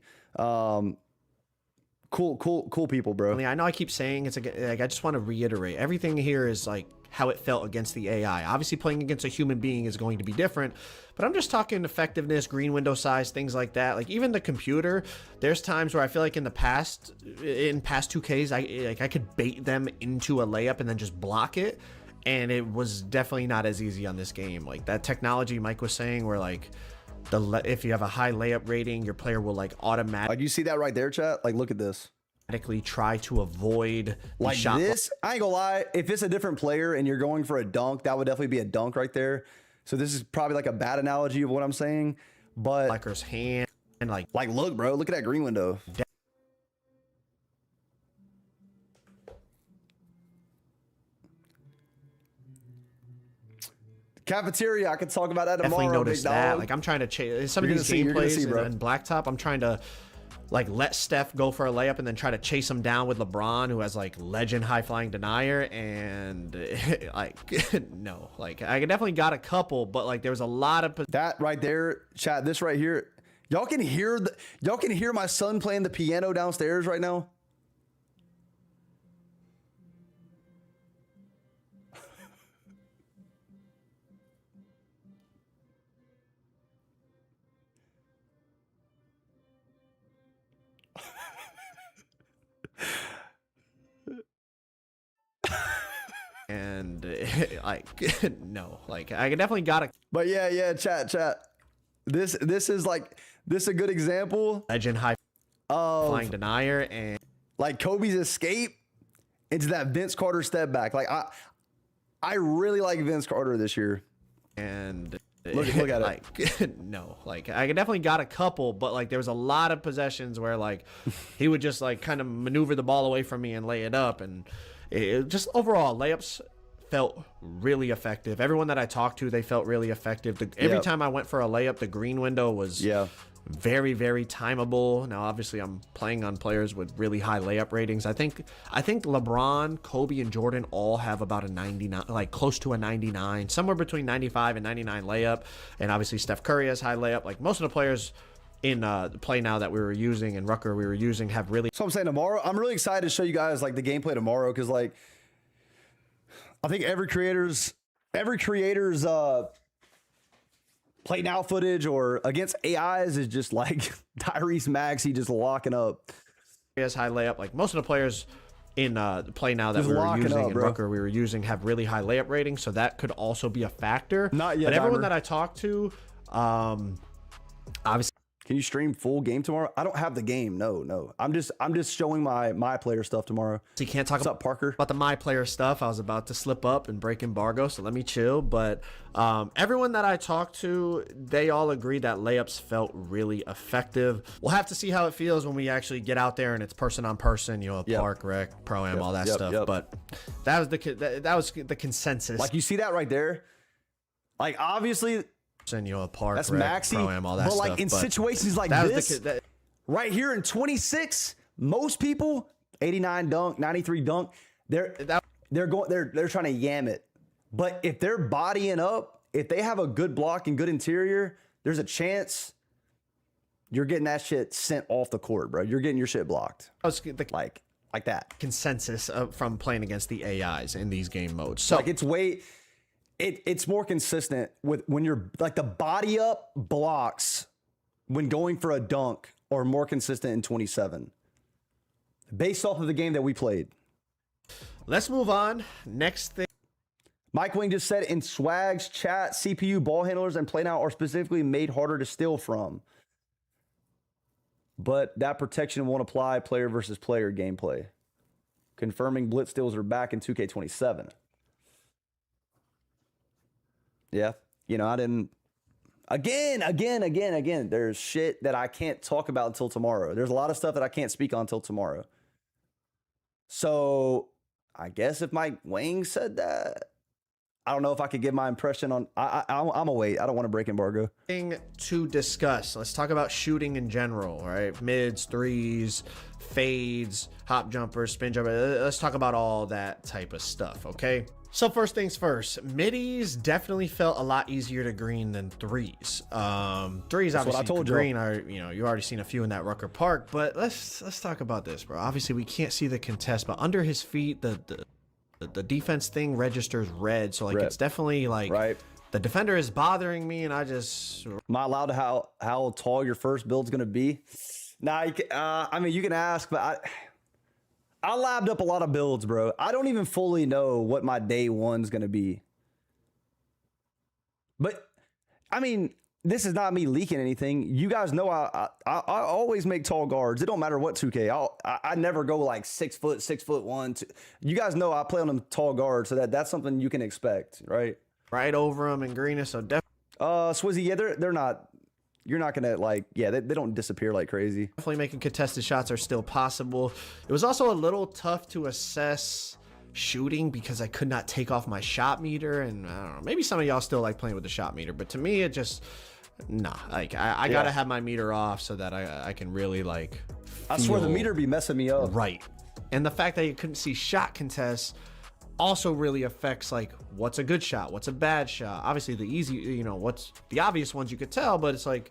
Cool people, bro. I know I keep saying it's like I just want to reiterate everything here is like how it felt against the AI. Obviously playing against a human being is going to be different, but I'm just talking effectiveness, green window size, things like that. Like even the computer, there's times where I feel like in past 2Ks, I could bait them into a layup and then just block it. and it was definitely not as easy on this game. Like that technology Mike was saying, where like if you have a high layup rating, your player will like automatically. Like you see that right there, chat? Like look at this. Try to avoid like shot this. I ain't gonna lie. If it's a different player and you're going for a dunk, that would definitely be a dunk right there. So this is probably like a bad analogy of what I'm saying, but Liker's hand and like look, bro, look at that green window. Cafeteria, I could talk about that tomorrow. Definitely noticed big that. dog. Like I'm trying to chase some of You're these gonna see, gameplays bro. in Blacktop. I'm trying to like let Steph go for a layup and then try to chase him down with LeBron, who has like legend high flying denier, and like no, like I definitely got a couple, but like there was a lot of that right there, chat. This right here, y'all can hear my son playing the piano downstairs right now. and like no, like I definitely got a. But yeah, chat. This is a good example. Legend high of flying denier and like Kobe's escape into that Vince Carter step back. Like I really like Vince Carter this year. And look at it. Like no, like I definitely got a couple, but like there was a lot of possessions where like he would just like kind of maneuver the ball away from me and lay it up, and it just overall layups felt really effective. Everyone that I talked to, they felt really effective. Every time I went for a layup, the green window was very, very timeable. Now, obviously, I'm playing on players with really high layup ratings. I think LeBron, Kobe, and Jordan all have about a 99, like close to a 99, somewhere between 95 and 99 layup. And obviously, Steph Curry has high layup. Like most of the players in the play now that we were using and Rucker we were using have really. So I'm saying tomorrow, I'm really excited to show you guys like the gameplay tomorrow, because like I think every creator's play now footage or against AIs is just like Tyrese Maxey just locking up. He has high layup. Like most of the players in the play now that Just we were locking using up, and bro. Rucker we were using have really high layup ratings, so that could also be a factor. Not yet, but everyone Dimer. that I talked to, obviously. Can you stream full game tomorrow? I don't have the game. No. I'm just showing my player stuff tomorrow. So you can't talk about Parker about the my player stuff. I was about to slip up and break embargo, so let me chill. But everyone that I talked to, they all agreed that layups felt really effective. We'll have to see how it feels when we actually get out there and it's person on person, park, rec, pro am, all that stuff. But that was the consensus. Like you see that right there. Like obviously. Park, that's rec, Maxey, pro am, all that but stuff. like in but situations like that this, was right here in 26, most people 89 dunk, 93 dunk, they're trying to yam it. But if they're bodying up, if they have a good block and good interior, there's a chance you're getting that shit sent off the court, bro. You're getting your shit blocked. Like that consensus from playing against the AIs in these game modes. So like it's more consistent with when you're like the body up blocks when going for a dunk are more consistent in 27 based off of the game that we played. Let's move on. Next thing. Mike Wing just said in Swag's chat, CPU ball handlers and play now are specifically made harder to steal from. But that protection won't apply player versus player gameplay. Confirming blitz steals are back in 2K27. Yeah. I didn't. Again. There's shit that I can't talk about until tomorrow. There's a lot of stuff that I can't speak on until tomorrow. So I guess if Mike Wang said that, I don't know if I could give my impression on. I'm gonna wait. I don't want to break embargo. Thing to discuss. Let's talk about shooting in general, right? Mids, threes, fades, hop jumpers, spin jumpers. Let's talk about all that type of stuff, okay? So first things first, middies definitely felt a lot easier to green than threes. Threes, That's what obviously, I told to you. green are, you already seen a few in that Rucker Park, but let's talk about this, bro. Obviously, we can't see the contest, but under his feet, the defense thing registers red, so like Red. it's definitely like the defender is bothering me, and I just Am I allowed to how tall your first build's gonna be? Nah, you can, I mean you can ask, but I labbed up a lot of builds, bro. I don't even fully know what my day one's gonna be. But I mean, this is not me leaking anything. You guys know I always make tall guards. It don't matter what 2K. I never go like 6 foot, 6'1". You guys know I play on them tall guards, so that's something you can expect, right? Right over them and greenish. So definitely. Swizzy, yeah, they're not. You're not gonna like, yeah, they don't disappear like crazy. Definitely making contested shots are still possible. It was also a little tough to assess shooting because I could not take off my shot meter, and I don't know, maybe some of y'all still like playing with the shot meter, but to me it just like I gotta have my meter off so that I can really like I swear the meter be messing me up. Right. And the fact that you couldn't see shot contests also really affects like what's a good shot, what's a bad shot. Obviously the easy, you know, what's the obvious ones you could tell, but it's like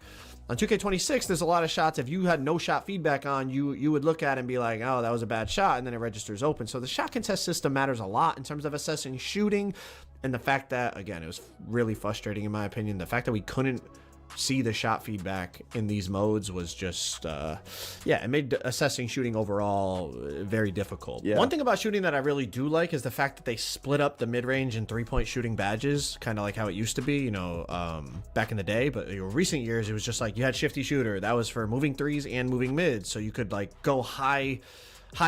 on 2K26 there's a lot of shots if you had no shot feedback on, you would look at it and be like, oh, that was a bad shot, and then it registers open. So the shot contest system matters a lot in terms of assessing shooting. And the fact that, again, it was really frustrating in my opinion, the fact that we couldn't see the shot feedback in these modes was just yeah, it made assessing shooting overall very difficult. One thing about shooting that I really do like is the fact that they split up the mid-range and three-point shooting badges, kind of like how it used to be, you know, back in the day. But in recent years it was just like you had shifty shooter, that was for moving threes and moving mids, so you could like go high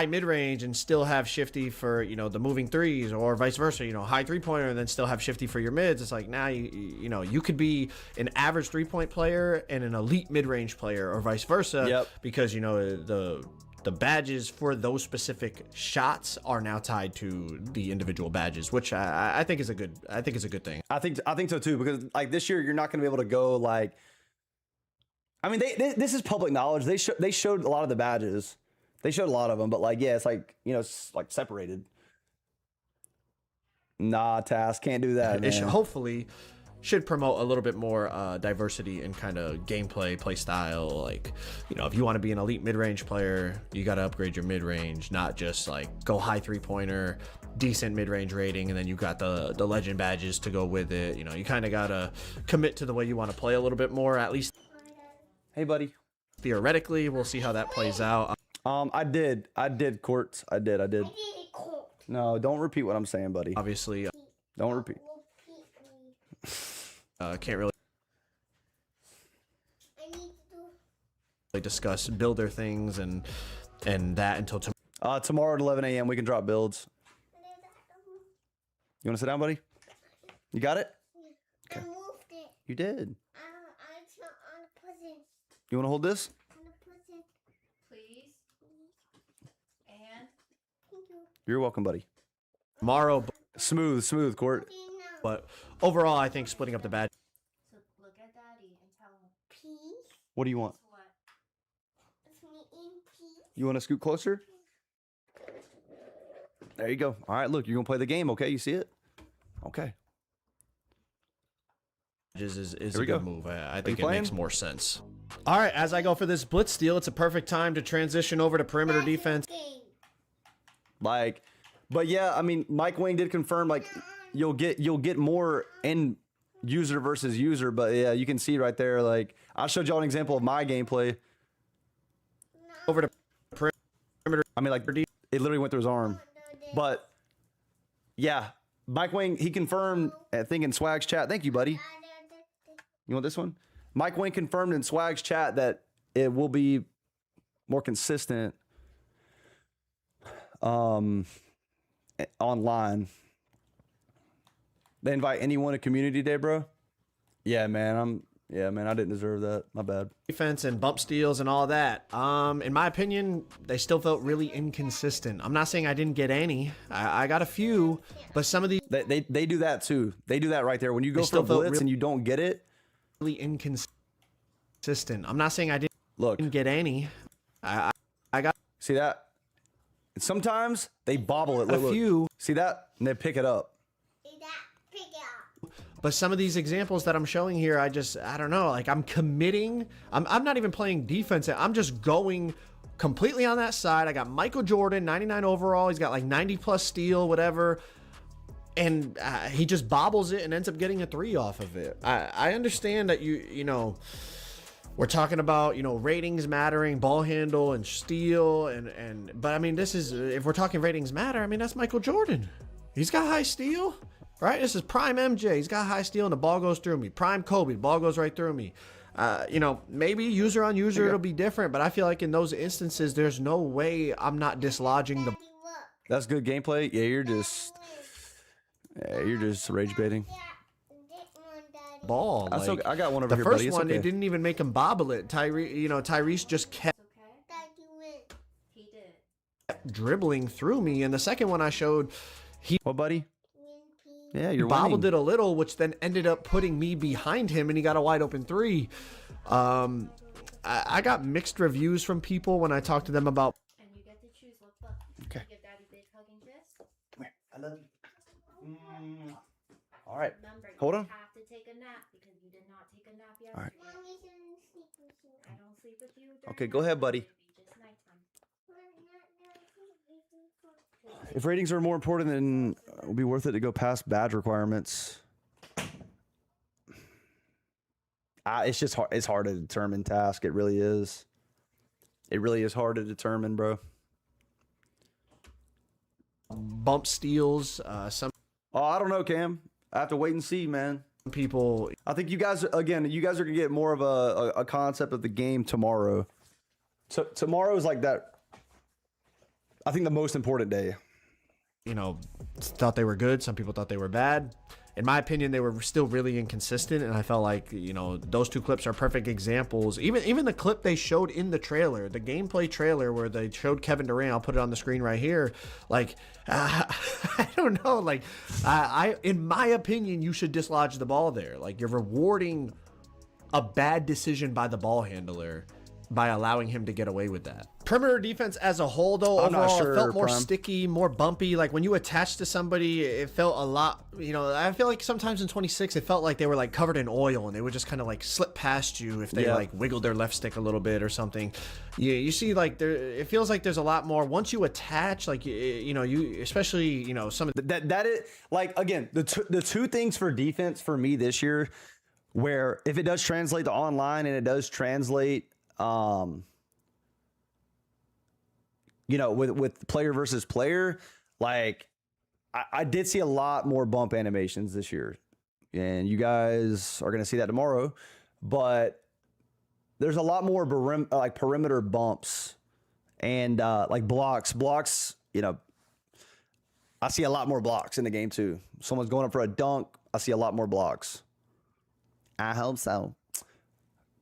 mid-range and still have shifty for, you know, the moving threes, or vice versa, you know, high three-pointer and then still have shifty for your mids. It's like now you know, you could be an average three-point player and an elite mid-range player, or vice versa. Because, you know, the badges for those specific shots are now tied to the individual badges, which I think is a good thing. I think so too, because like this year you're not going to be able to go like, I mean, this is public knowledge. They showed a lot of the badges. They showed a lot of them, but like, yeah, it's like, you know, it's like separated. Nah, Task, can't do that, man. It hopefully should promote a little bit more diversity in kind of gameplay, play style. Like, you know, if you want to be an elite mid-range player, you got to upgrade your mid-range, not just like go high three-pointer, decent mid-range rating, and then you got the legend badges to go with it. You know, you kind of got to commit to the way you want to play a little bit more, at least. Hey, buddy. Theoretically, we'll see how that plays out. I did Courts. I did. No, don't repeat what I'm saying, buddy. Obviously, don't repeat. Can't really discuss builder things and that until tomorrow. Tomorrow at 11 a.m. we can drop builds. You want to sit down, buddy? You got it? Okay. I moved it. You did. I put it. You want to hold this? Please. And You're welcome, buddy. Tomorrow. Smooth, Court. But overall, I think splitting up the badge. so look at Daddy and tell him. Peace. What do you want? What? It's me in peace. You want to scoot closer? There you go. All right, look, you're going to play the game, okay? You see it? Okay. Is Here a we good go. move. I think it playing? makes more sense. All right, as I go for this blitz steal, it's a perfect time to transition over to perimeter defense. Like, but yeah, I mean, Mike Wing did confirm like you'll get more in user versus user, but yeah, you can see right there. Like I showed y'all an example of my gameplay. Over to perimeter. I mean, like it literally went through his arm, but yeah, Mike Wing he confirmed. I think in Swag's chat. Thank you, buddy. You want this one? Mike Wing confirmed in Swag's chat that it will be more consistent online. They invite anyone to community day, bro. Yeah, man. I didn't deserve that. My bad. Defense and bump steals and all that. In my opinion, they still felt really inconsistent. I'm not saying I didn't get any. I got a few, but some of these they do that too. They do that right there. When you go for a blitz and you don't get it, really inconsistent. I'm not saying I didn't get any. I got see that. Sometimes they bobble it. Look, few. See that? And they pick it up. But some of these examples that I'm showing here, I don't know. Like I'm committing. I'm not even playing defense. I'm just going completely on that side. I got Michael Jordan, 99 overall. He's got like 90 plus steal, whatever. And he just bobbles it and ends up getting a 3 off of it. I understand that you know, we're talking about, you know, ratings mattering, ball handle and steal, but I mean, this is, if we're talking ratings matter, I mean, that's Michael Jordan. He's got high steal, right? This is prime MJ. He's got high steal and the ball goes through me. Prime Kobe, the ball goes right through me. You know, maybe user on user it'll be different, but I feel like in those instances, there's no way I'm not dislodging the. That's good gameplay. Yeah, you're just rage baiting. Ball. That's Like, okay. I got one over the here, first buddy. It's one, okay. it didn't even make him bobble it. Tyrese just kept He did. dribbling through me, and the second one I showed, he What, buddy? Yeah, you're bobbled winning. it a little, which then ended up putting me behind him, and he got a wide open three. I got mixed reviews from people when I talked to them about. And you get to choose what book. Okay. Give Daddy big hug and kiss. Come here. I love you. All right. Remember, Hold you on. have to take a nap because you did not take a nap yesterday. All right. I don't sleep with you. Okay, go ahead, buddy. Just nighttime. If ratings are more important, then it will be worth it to go past badge requirements. It's just hard. It's hard to determine, Task. It really is. It really is hard to determine, bro. Bump steals. Some. Oh, I don't know, Cam. I have to wait and see, man. People. I think you guys, again, you guys are gonna get more of a concept of the game tomorrow. So tomorrow is like that. I think the most important day. You know, thought they were good. Some people thought they were bad. In my opinion, they were still really inconsistent, and I felt like, you know, those two clips are perfect examples. Even the clip they showed in the trailer, the gameplay trailer where they showed Kevin Durant, I'll put it on the screen right here. Like, I don't know. Like, in my opinion, you should dislodge the ball there. Like, you're rewarding a bad decision by the ball handler by allowing him to get away with that. Perimeter defense as a whole, though, I'm not overall, sure, it felt more Prime. sticky, more bumpy. Like, when you attach to somebody, it felt a lot, you know, I feel like sometimes in 26, it felt like they were, like, covered in oil, and they would just kind of, like, slip past you if they, Yeah. like, wiggled their left stick a little bit or something. You see, like, it feels like there's a lot more. Once you attach, like, you know, you, especially, you know, some of the, That is, like, again, the two things for defense for me this year, where if it does translate to online and it does translate, you know, with player versus player, like I did see a lot more bump animations this year, and you guys are going to see that tomorrow, but there's a lot more perimeter bumps and like blocks, you know, I see a lot more blocks in the game too. Someone's going up for a dunk, I see a lot more blocks. I hope so.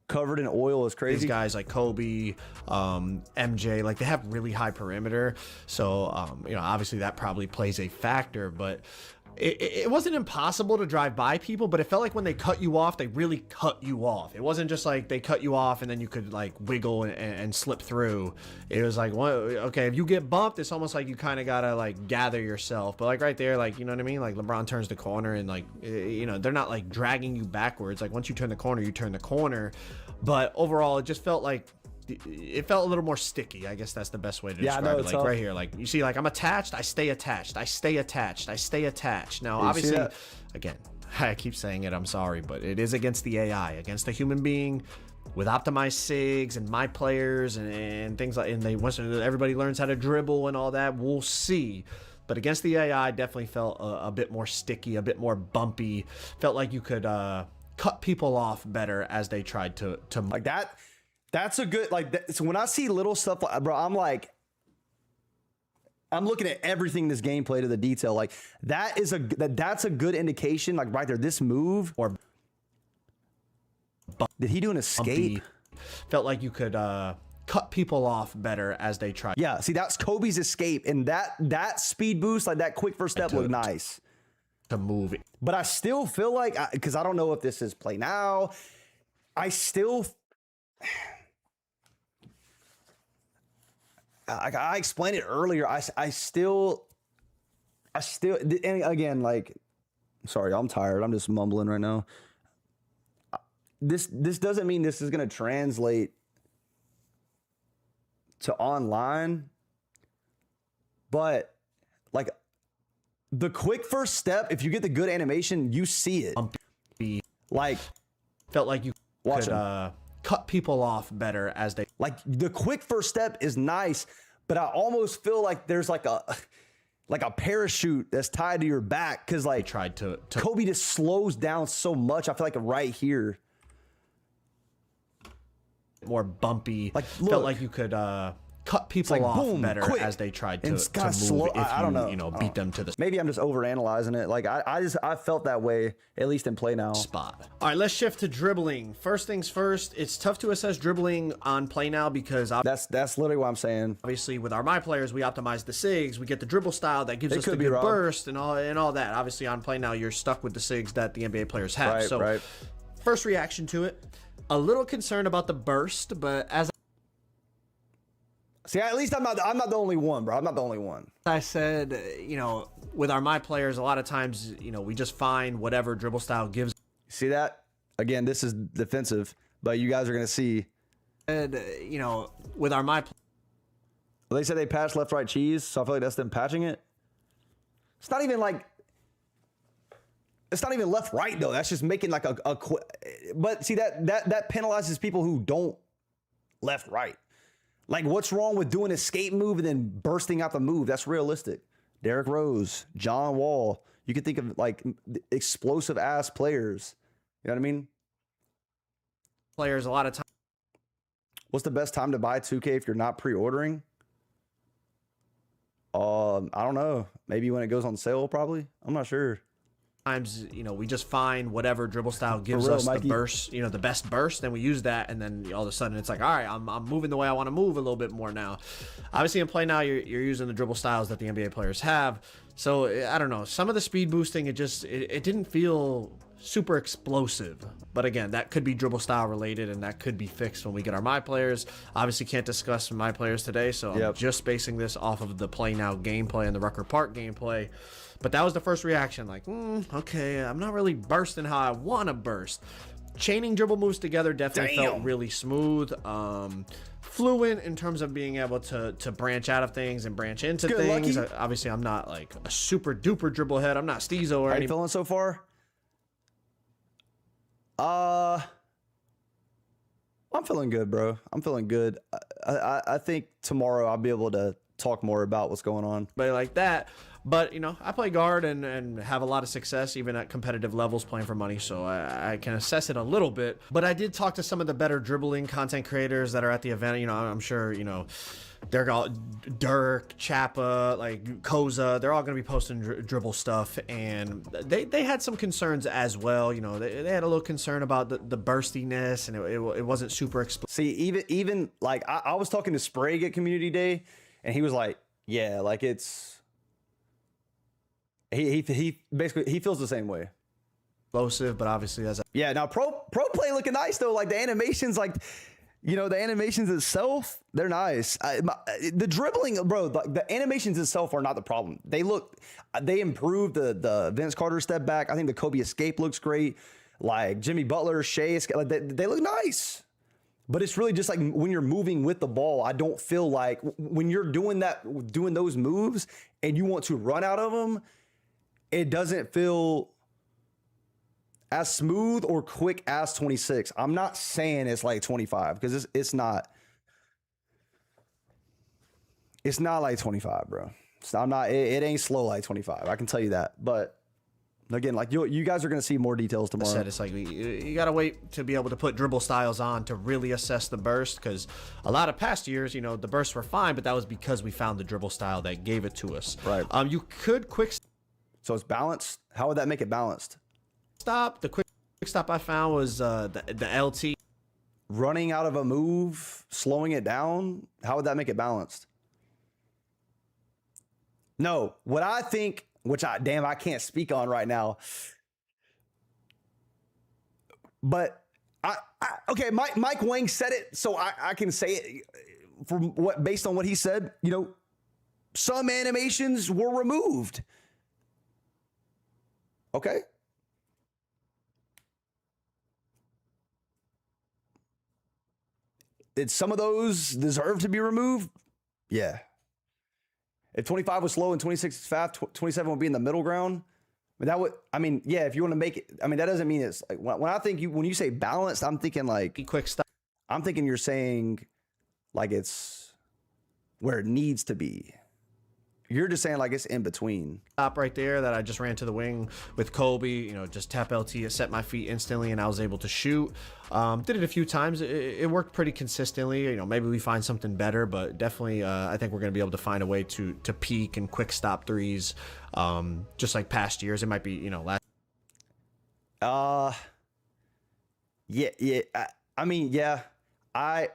Covered in oil is crazy. these guys like Kobe, MJ, like they have really high perimeter. So, you know, obviously that probably plays a factor, but it wasn't impossible to drive by people, but it felt like when they cut you off, they really cut you off. It wasn't just like they cut you off and then you could like wiggle and slip through. It was like, well, okay, if you get bumped, it's almost like you kind of gotta like gather yourself. But like right there, like, you know what I mean? Like LeBron turns the corner and like, you know, they're not like dragging you backwards. Like once you turn the corner, you turn the corner. But overall, it just felt like it felt a little more sticky. I guess that's the best way to Yeah, I describe know, it. it's Like tough. right here, like you see, like I'm attached, I stay attached, I stay attached, I stay attached. Now, You see obviously, that? again, I keep saying it, I'm sorry, but it is against the AI, against the human being with optimized SIGs and my players and things like, and once everybody learns how to dribble and all that, we'll see. But against the AI, definitely felt a bit more sticky, a bit more bumpy. Felt like you could cut people off better as they tried to like that. That's a good, like, so when I see little stuff, like, bro, I'm like, I'm looking at everything this gameplay to the detail. Like that's a good indication. Like right there, this move, or did he do an escape? bumpy. Felt like you could cut people off better as they tried. Yeah, see, that's Kobe's escape, and that speed boost, like that quick first step, looked nice to move it. But I still feel like, because I don't know if this is play now, I still. I explained it earlier. I still, and again, like, sorry, I'm tired. I'm just mumbling right now. This doesn't mean this is going to translate to online, but like the quick first step, if you get the good animation, you see it. Bumpy. Like, felt like you watch could him. cut people off better as they like. The quick first step is nice, but I almost feel like there's like a parachute that's tied to your back because like tried to Kobe just slows down so much. I feel like right here, more bumpy. Like felt like you could cut people like, off boom, better quick. as they tried And to it's kinda move. slow. If I don't know. you know, beat them to the Maybe I'm just overanalyzing it. Like I felt that way at least in play now. spot. All right, let's shift to dribbling. First things first, it's tough to assess dribbling on play now because That's literally what I'm saying. obviously with our my players, we optimize the SIGs, we get the dribble style that gives It us the could be good wrong. burst and all that. Obviously on play now, you're stuck with the SIGs that the NBA players have. Right, so right. first reaction to it, a little concerned about the burst, but as See, at least I'm not the only one, bro. I'm not the only one. I said, you know, with our my players, a lot of times, you know, we just find whatever dribble style gives. See that? Again, this is defensive, but you guys are gonna see. You know, with our my They said they patched left, right, cheese, so I feel like that's them patching it. It's not even like. It's not even left, right though. That's just making like a but see that penalizes people who don't left, right. Like, what's wrong with doing an escape move and then bursting out the move? That's realistic. Derrick Rose, John Wall. You can think of like explosive ass players. You know what I mean? players, a lot of times. What's the best time to buy 2K if you're not pre-ordering? I don't know. Maybe when it goes on sale, probably. I'm not sure. Times, you know, we just find whatever dribble style gives real, us Mikey. the burst, you know, the best burst, then we use that, and then all of a sudden it's like, all right, I'm moving the way I want to move a little bit more now. Obviously in play now, you're using the dribble styles that the NBA players have. So I don't know, some of the speed boosting, it didn't feel super explosive. But again, that could be dribble style related, and that could be fixed when we get our my players. Obviously can't discuss my players today, so I'm just basing this off of the play now gameplay and the Rucker Park gameplay. But that was the first reaction, like, okay, I'm not really bursting how I want to burst. Chaining dribble moves together definitely felt really smooth. Fluent in terms of being able to branch out of things and branch into things. Obviously, I'm not like a super duper dribble head. I'm not Steezo or How anything. you feeling so far? I'm feeling good, bro. I'm feeling good. I think tomorrow I'll be able to talk more about what's going on. But like that. But, you know, I play guard and have a lot of success even at competitive levels playing for money, so I can assess it a little bit. But I did talk to some of the better dribbling content creators that are at the event. You know, I'm sure, you know, they're all Dirk, Chappa, like Koza. They're all going to be posting dribble stuff, and they had some concerns as well. You know, they had a little concern about the burstiness, and it wasn't super explosive. See, even like I was talking to Sprague at Community Day, and he was like, yeah, like it's... He basically feels the same way. Explosive, but obviously as now pro play looking nice though. Like the animations, like, you know, the animations itself, they're nice. The dribbling, bro, the animations itself are not the problem. They improved the Vince Carter step back. I think the Kobe escape looks great. Like Jimmy Butler, Shea, like they look nice. But it's really just like when you're moving with the ball, I don't feel like when you're doing those moves and you want to run out of them, it doesn't feel as smooth or quick as 26. I'm not saying it's like 25 because it's not. It's not like 25, bro. It ain't slow like 25. I can tell you that. But again, like you guys are gonna see more details tomorrow. I said, it's like you gotta wait to be able to put dribble styles on to really assess the burst, because a lot of past years, you know, the bursts were fine, but that was because we found the dribble style that gave it to us. Right. You could quick. So it's balanced. How would that make it balanced? Stop. The quick stop I found was the LT. Running out of a move, slowing it down. How would that make it balanced? No, what I think, which I can't speak on right now. But okay, Mike Wang said it, so I can say it from based on what he said. You know, some animations were removed. Okay. Did some of those deserve to be removed? Yeah. If 25 was slow and 26 is fast, 27 would be in the middle ground. But that would, yeah, if you want to make it, that doesn't mean it's like when I think when you say balanced, I'm thinking like quick stop. I'm thinking you're saying like it's where it needs to be. You're just saying like it's in between. Stop right there that I just ran to the wing with Kobe, you know, just tap LT, it set my feet instantly, and I was able to shoot. Did it a few times. It worked pretty consistently. You know, maybe we find something better, but definitely I think we're going to be able to find a way to peak and quick stop threes, just like past years. It might be, you know, last. Yeah. I mean, yeah. I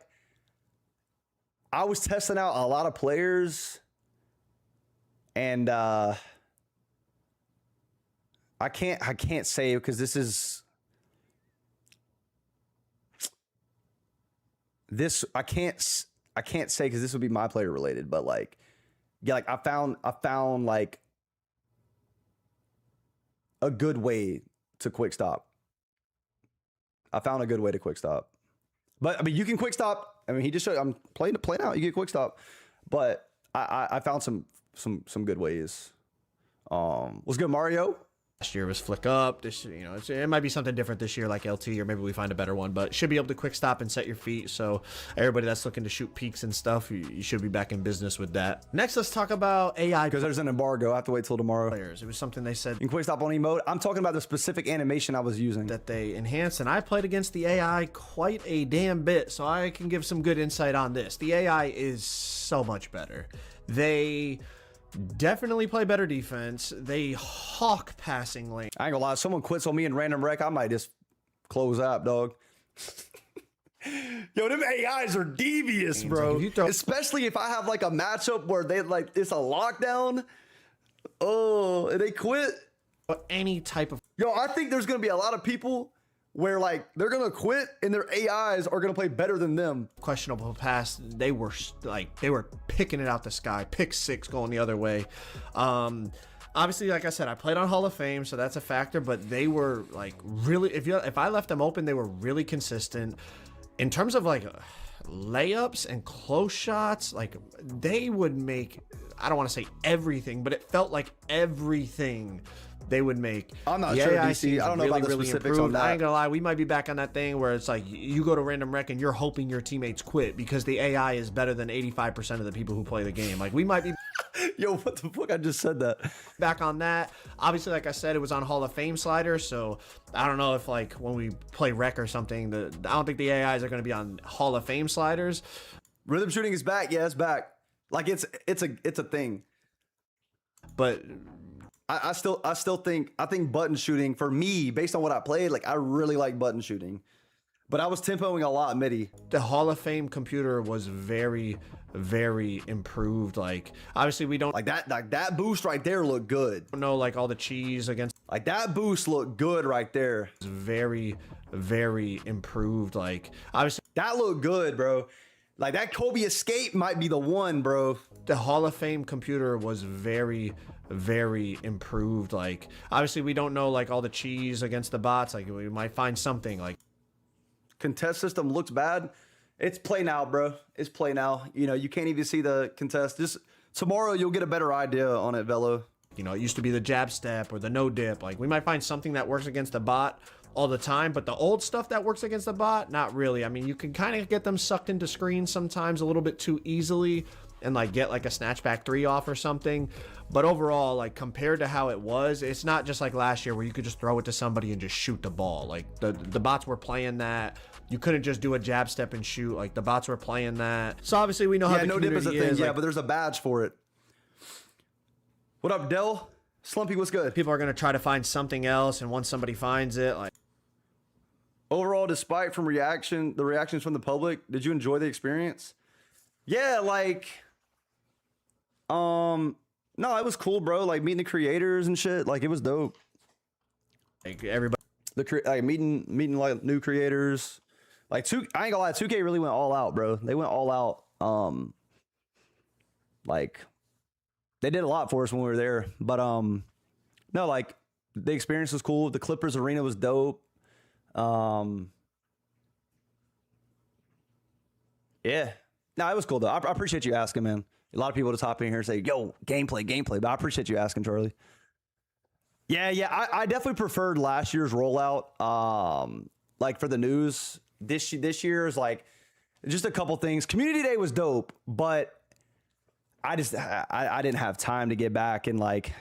was testing out a lot of players. And I can't say because I can't say because this would be my player related, but like, yeah, like I found like a good way to quick stop. I found a good way to quick stop. But I mean, you can quick stop. I mean, he just showed, I'm playing out. You get quick stop, but I found some good ways. What's good, Mario? Last year was flick up. This, you know, it might be something different this year, like LT, or maybe we find a better one. But should be able to quick stop and set your feet. So everybody that's looking to shoot peaks and stuff, you should be back in business with that. Next, let's talk about AI. Because there's an embargo. I have to wait till tomorrow. Players. It was something they said. You can quick stop on emote. I'm talking about the specific animation I was using that they enhanced, and I played against the AI quite a damn bit, so I can give some good insight on this. The AI is so much better. They definitely play better defense. They hawk passing lane. I ain't gonna lie. If someone quits on me in random wreck, I might just close up, dog. Yo, them AIs are devious, bro. Like especially if I have like a matchup where they like it's a lockdown. Oh, and they quit. Any type of. Yo, I think there's gonna be a lot of people where like they're gonna quit and their AIs are gonna play better than them. Questionable pass, they were picking it out the sky. Pick six going the other way. Obviously, like I said, I played on Hall of Fame, so that's a factor. But they were like really, if I left them open, they were really consistent in terms of like layups and close shots. Like they would make, I don't want to say everything, but it felt like everything they would make. I'm not sure, DC. I don't know about the specifics on that. I ain't gonna lie, we might be back on that thing where it's like you go to random rec and you're hoping your teammates quit because the AI is better than 85% of the people who play the game. Like we might be. Yo, what the fuck? I just said that. Back on that. Obviously, like I said, it was on Hall of Fame slider, so I don't know if like when we play rec or something, I don't think the AIs are gonna be on Hall of Fame sliders. Rhythm shooting is back. Yeah, it's back. Like it's a thing. But I still think button shooting for me, based on what I played, like I really like button shooting. But I was tempoing a lot MIDI. The Hall of Fame computer was very, very improved. Like obviously we don't like that boost right there looked good. Know like all the cheese against like that boost looked good right there. It's very, very improved. Like obviously that looked good, bro. Like that Kobe escape might be the one, bro. The Hall of Fame computer was very, very improved. Like obviously we don't know like all the cheese against the bots. Like we might find something like contest system looks bad. It's play now, bro. It's play now. You know, you can't even see the contest. Just tomorrow you'll get a better idea on it, Velo. You know, it used to be the jab step or the no dip. Like we might find something that works against the bot all the time, but the old stuff that works against the bot, not really. I mean, you can kind of get them sucked into screens sometimes a little bit too easily and like get like a snatchback 3 off or something. But overall, like compared to how it was, it's not just like last year where you could just throw it to somebody and just shoot the ball. Like the bots were playing that. You couldn't just do a jab step and shoot. Like the bots were playing that. So obviously we know how the no dip is a thing. is. Yeah, like, but there's a badge for it. What up, Dell? Slumpy, what's good? People are gonna try to find something else, and once somebody finds it, like overall, despite the reactions from the public, did you enjoy the experience? Yeah, like no, it was cool, bro. Like meeting the creators and shit. Like it was dope. Like everybody, meeting like new creators. Like I ain't gonna lie, 2K really went all out, bro. They went all out. Like they did a lot for us when we were there. But no, like the experience was cool. The Clippers arena was dope. Yeah. No, it was cool though. I appreciate you asking, man. A lot of people just hop in here and say, yo, gameplay. But I appreciate you asking, Charlie. Yeah. I definitely preferred last year's rollout. Like for the news, this year is like just a couple things. Community Day was dope, but I didn't have time to get back and like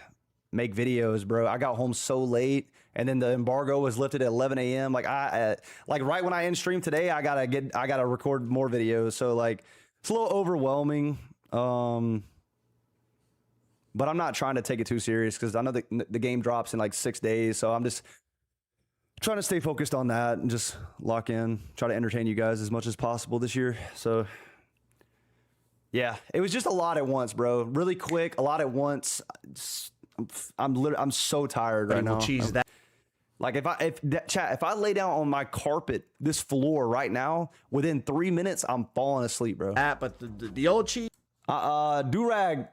make videos, bro. I got home so late, and then the embargo was lifted at 11 a.m. Like right when I end stream today, I gotta record more videos. So like it's a little overwhelming. But I'm not trying to take it too serious because I know the game drops in like 6 days. So I'm just trying to stay focused on that and just lock in, try to entertain you guys as much as possible this year. So yeah, it was just a lot at once, bro. Really quick, a lot at once. I'm so tired right now. Cheese that. Like if I lay down on my carpet, this floor right now, within 3 minutes, I'm falling asleep, bro. But the old cheese. Durag.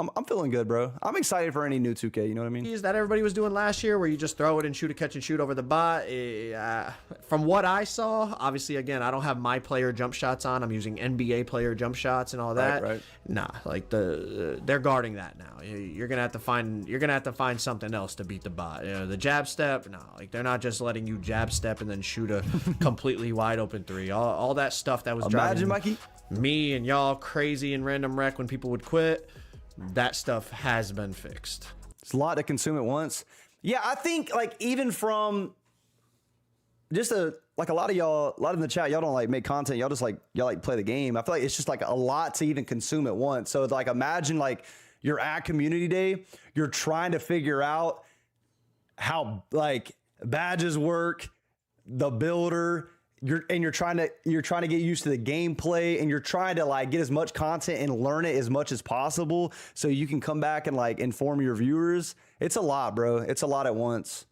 I'm feeling good, bro. I'm excited for any new 2K. You know what I mean? Is that everybody was doing last year, where you just throw it and shoot a catch and shoot over the bot? From what I saw, obviously, again, I don't have my player jump shots on. I'm using NBA player jump shots and all that. Right. Nah, like they're guarding that now. You're gonna have to find something else to beat the bot. The jab step, no, like they're not just letting you jab step and then shoot a completely wide open three. All that stuff that was driving me and y'all crazy and random wreck when people would quit. That stuff has been fixed. It's a lot to consume at once. Yeah, I think like even from just a lot of in the chat, y'all don't like make content. Y'all like play the game. I feel like it's just like a lot to even consume at once. So like imagine like you're at community day, you're trying to figure out how like badges work, the builder. You're trying to get used to the gameplay, and you're trying to like get as much content and learn it as much as possible so you can come back and like inform your viewers. It's a lot, bro. It's a lot at once.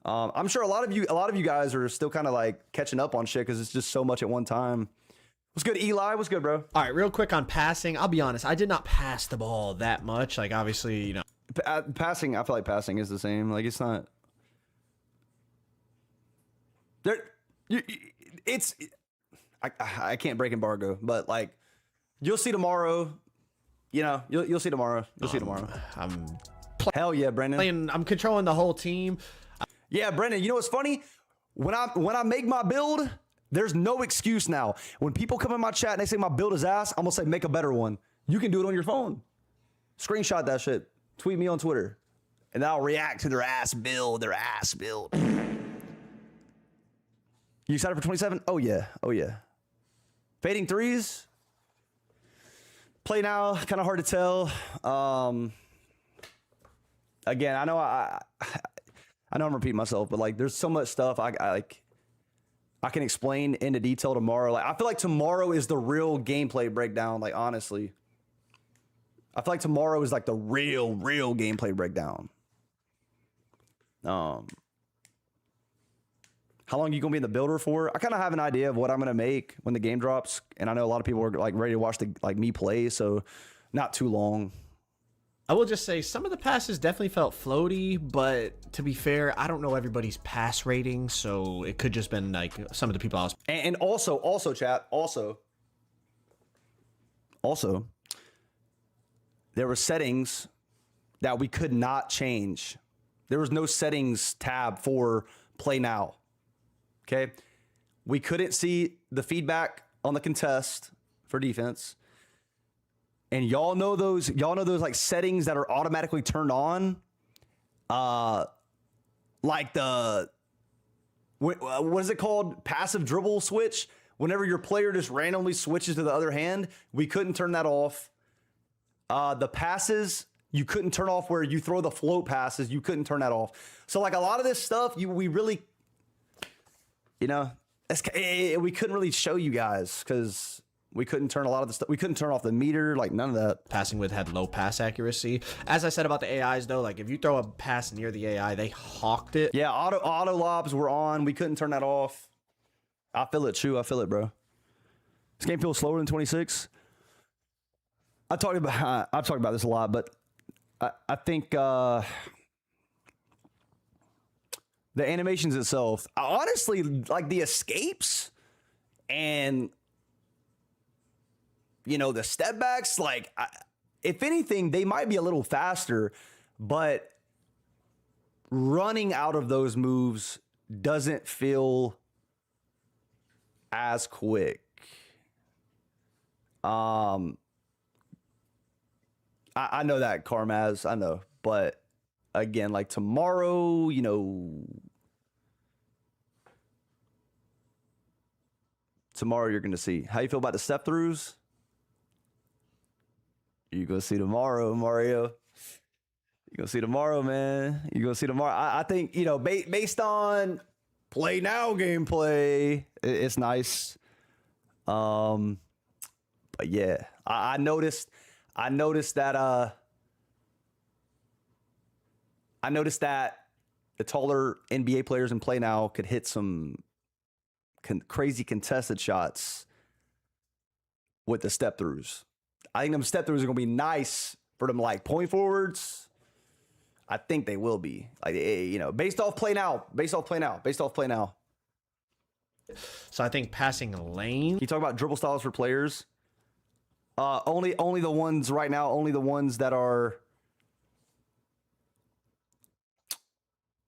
I'm sure a lot of you guys are still kind of like catching up on shit because it's just so much at one time. What's good, Eli? What's good, bro? All right, real quick on passing. I'll be honest, I did not pass the ball that much. Like obviously, you know, passing. I feel like passing is the same. Like it's not there. I can't break embargo, but like you'll see tomorrow. You know, you'll see tomorrow. You'll see tomorrow. Hell yeah, Brendan. I'm controlling the whole team. Yeah, Brendan. You know what's funny? When I make my build, there's no excuse now. When people come in my chat and they say my build is ass, I'm gonna say make a better one. You can do it on your phone. Screenshot that shit. Tweet me on Twitter, and I'll react to their ass build. You excited for 27? Oh yeah. Fading threes. Play now, kind of hard to tell. Again, I know I'm repeating myself, but like there's so much stuff I can explain into detail tomorrow. Like I feel like tomorrow is the real gameplay breakdown. Like honestly, I feel like tomorrow is like the real gameplay breakdown. How long are you gonna be in the builder for? I kind of have an idea of what I'm gonna make when the game drops, and I know a lot of people are like ready to watch me play, so not too long. I will just say some of the passes definitely felt floaty, but to be fair, I don't know everybody's pass rating, so it could just been like some of the people I was. And also, chat, also, there were settings that we could not change. There was no settings tab for play now. Okay, we couldn't see the feedback on the contest for defense, and y'all know those like settings that are automatically turned on, like the what is it called? Passive dribble switch. Whenever your player just randomly switches to the other hand, we couldn't turn that off. The passes you couldn't turn off where you throw the float passes. You couldn't turn that off. So like a lot of this stuff, we really. You know, we couldn't really show you guys because we couldn't turn a lot of the stuff. We couldn't turn off the meter, like none of that. Passing with had low pass accuracy. As I said about the AIs, though, like if you throw a pass near the AI, they hawked it. Yeah, auto lobs were on. We couldn't turn that off. I feel it, Chew. I feel it, bro. This game feels slower than 26. I've talked about this a lot, but I think. The animations itself, honestly, like the escapes and, you know, the step backs, like, if anything, they might be a little faster, but running out of those moves doesn't feel as quick. I know that, Carmaz, I know, but again, like tomorrow, you know, tomorrow you're gonna see. How you feel about the step throughs? You're gonna see tomorrow, Mario. You're gonna see tomorrow, man. You're gonna see tomorrow. I think, you know, based on play now gameplay, it's nice. But yeah, I noticed that the taller NBA players in play now could hit some crazy contested shots with the step throughs. I think them step throughs are gonna be nice for them, like point forwards. I think they will be, like, you know, based off play now. So I think passing lane. You talk about dribble styles for players. Only the ones right now. Only the ones that are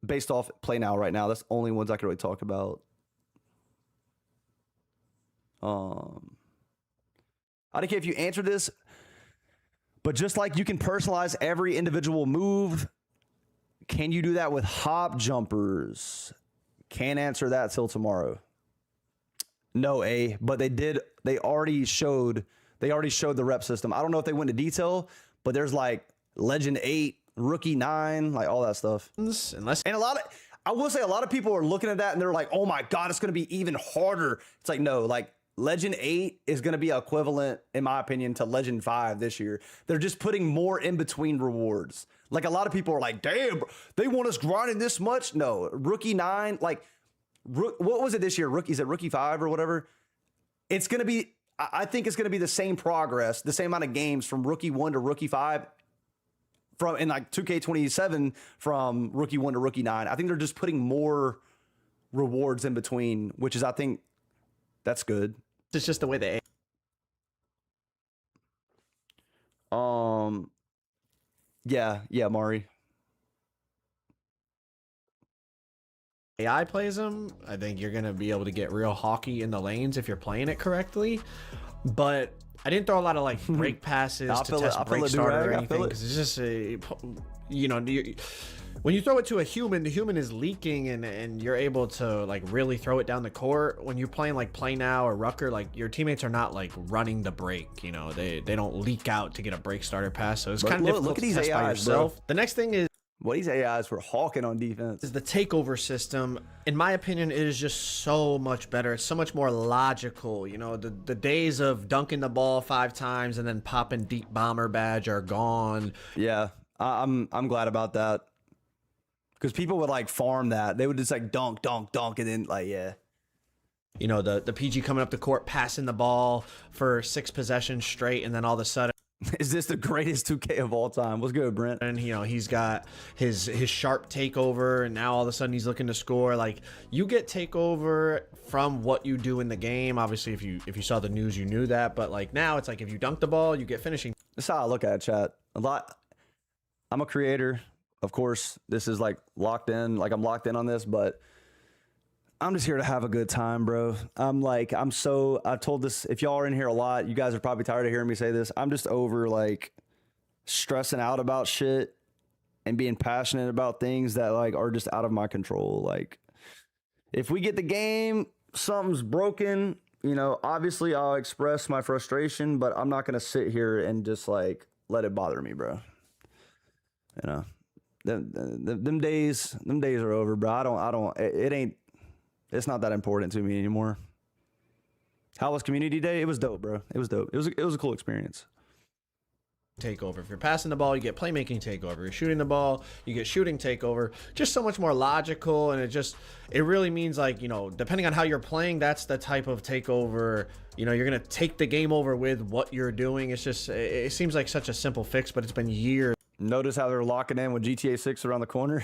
based off play now right now. That's the only ones I can really talk about. I don't care if you answer this, but just like you can personalize every individual move, can you do that with hop jumpers? Can't answer that till tomorrow. No, but they already showed the rep system. I don't know if they went into detail, but there's like Legend 8, Rookie 9, like all that stuff. And I will say a lot of people are looking at that and they're like, oh my God, it's going to be even harder. It's like, no, like Legend 8 is going to be equivalent, in my opinion, to Legend 5 this year. They're just putting more in between rewards. Like a lot of people are like, damn, they want us grinding this much. No, Rookie 9, like, what was it this year? Is it Rookie 5 or whatever? It's going to be, I think it's going to be the same progress, the same amount of games from Rookie 1 to Rookie 5 in like 2K27 from Rookie 1 to Rookie 9. I think they're just putting more rewards in between, which is, I think, that's good. It's just the way they. Yeah, Mari. AI plays them. I think you're gonna be able to get real hockey in the lanes if you're playing it correctly. But I didn't throw a lot of like break passes to test break starter or anything because it's just when you throw it to a human, the human is leaking and you're able to like really throw it down the court. When you're playing like Play Now or Rucker, like your teammates are not like running the break. You know, they don't leak out to get a break starter pass. So it's kind of difficult look at to these test by AIs, yourself. bro. The next thing is. What these AIs were hawking on defense is the takeover system. In my opinion, it is just so much better. It's so much more logical. You know, the days of dunking the ball 5 times and then popping deep bomber badge are gone. Yeah, I'm glad about that. Because people would like farm that. They would just like dunk, and then like, yeah. You know, the PG coming up the court, passing the ball for 6 possessions straight, and then all of a sudden. Is this the greatest 2K of all time? What's good, Brent? And you know, he's got his sharp takeover, and now all of a sudden he's looking to score. Like, you get takeover from what you do in the game. Obviously, if you saw the news, you knew that. But like now, it's like if you dunk the ball, you get finishing. That's how I look at it, chat. I'm a creator, of course. This is like locked in. Like I'm locked in on this, but I'm just here to have a good time, bro. I've told this, if y'all are in here a lot, you guys are probably tired of hearing me say this. I'm just over like stressing out about shit and being passionate about things that like are just out of my control. Like if we get the game, something's broken, you know, obviously I'll express my frustration, but I'm not going to sit here and just like let it bother me, bro. You know, them days are over, bro. It's not that important to me anymore. How was community day? It was dope, bro. It was dope. It was a cool experience. Takeover. If you're passing the ball, you get playmaking takeover. You're shooting the ball, you get shooting takeover. Just so much more logical, and it really means like, you know, depending on how you're playing, that's the type of takeover. You know, you're gonna take the game over with what you're doing. It's just it seems like such a simple fix, but it's been years. Notice how they're locking in with GTA 6 around the corner.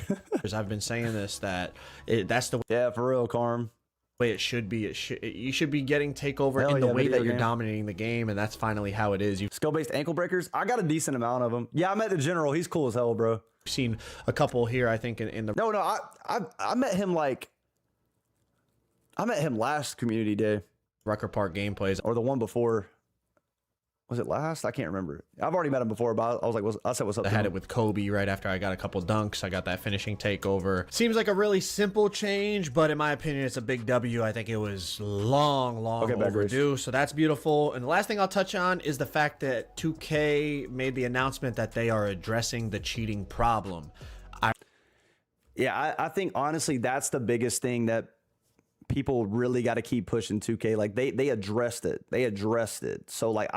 I've been saying this, that's the yeah, for real, Carm. way it should be. You should be getting takeover in the way that you're dominating the game, and that's finally how it is. Skill-based ankle breakers. I got a decent amount of them. Yeah, I met the general. He's cool as hell, bro. I've seen a couple here, I think, in the. No, I met him last community day. Rucker Park gameplays. Or the one before. Was it last? I can't remember. I've already met him before, but I was like, I said, what's up? I had it with Kobe right after I got a couple dunks. I got that finishing takeover. Seems like a really simple change, but in my opinion, it's a big W. I think it was long overdue. So that's beautiful. And the last thing I'll touch on is the fact that 2K made the announcement that they are addressing the cheating problem. I think honestly, that's the biggest thing that people really got to keep pushing 2K. Like they addressed it. They addressed it. So like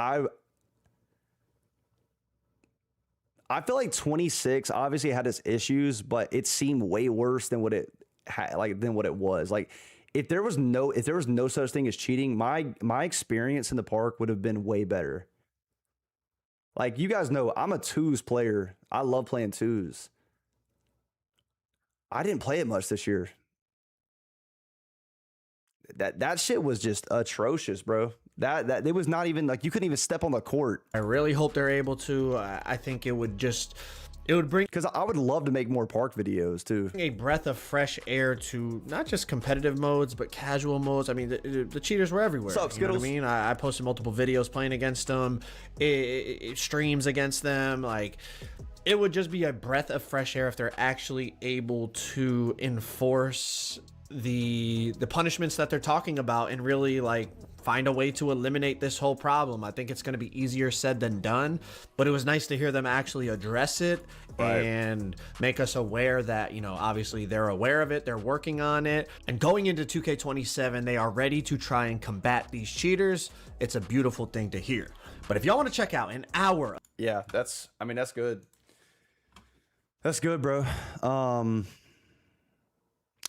I feel like 26 obviously had its issues, but it seemed way worse than what it had, than what it was. Like if there was no such thing as cheating, my experience in the park would have been way better. Like you guys know, I'm a twos player. I love playing twos. I didn't play it much this year. That shit was just atrocious, bro. That it was not even like you couldn't even step on the court. I really hope they're able to. I think it would bring, because I would love to make more park videos too. A breath of fresh air to not just competitive modes but casual modes. I mean, the cheaters were everywhere. What's up, Skittles? You know what I mean? I posted multiple videos playing against them, streams against them. Like it would just be a breath of fresh air if they're actually able to enforce the punishments that they're talking about and really like find a way to eliminate this whole problem. I think it's going to be easier said than done, but it was nice to hear them actually address it and make us aware that, you know, obviously they're aware of it, they're working on it, and going into 2K27, they are ready to try and combat these cheaters. It's a beautiful thing to hear. But if y'all want to check out an hour, that's good. That's good, bro.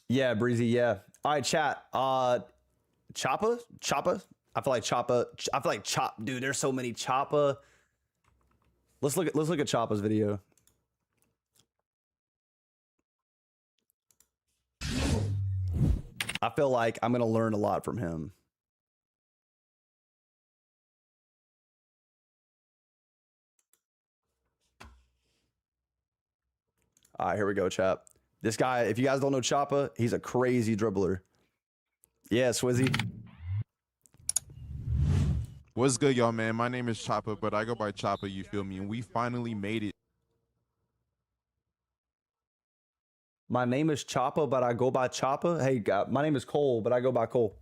Yeah, Breezy. Yeah. All right, chat. Choppa. I feel like Choppa. Dude, there's so many Choppa. Let's look at Choppa's video. I feel like I'm gonna learn a lot from him. All right, here we go, chat. This guy, if you guys don't know Choppa, he's a crazy dribbler. Yeah, Swizzy. What's good, y'all, man? My name is Choppa, but I go by Choppa, you feel me? And we finally made it. My name is Choppa, but I go by Choppa. Hey, my name is Cole, but I go by Cole.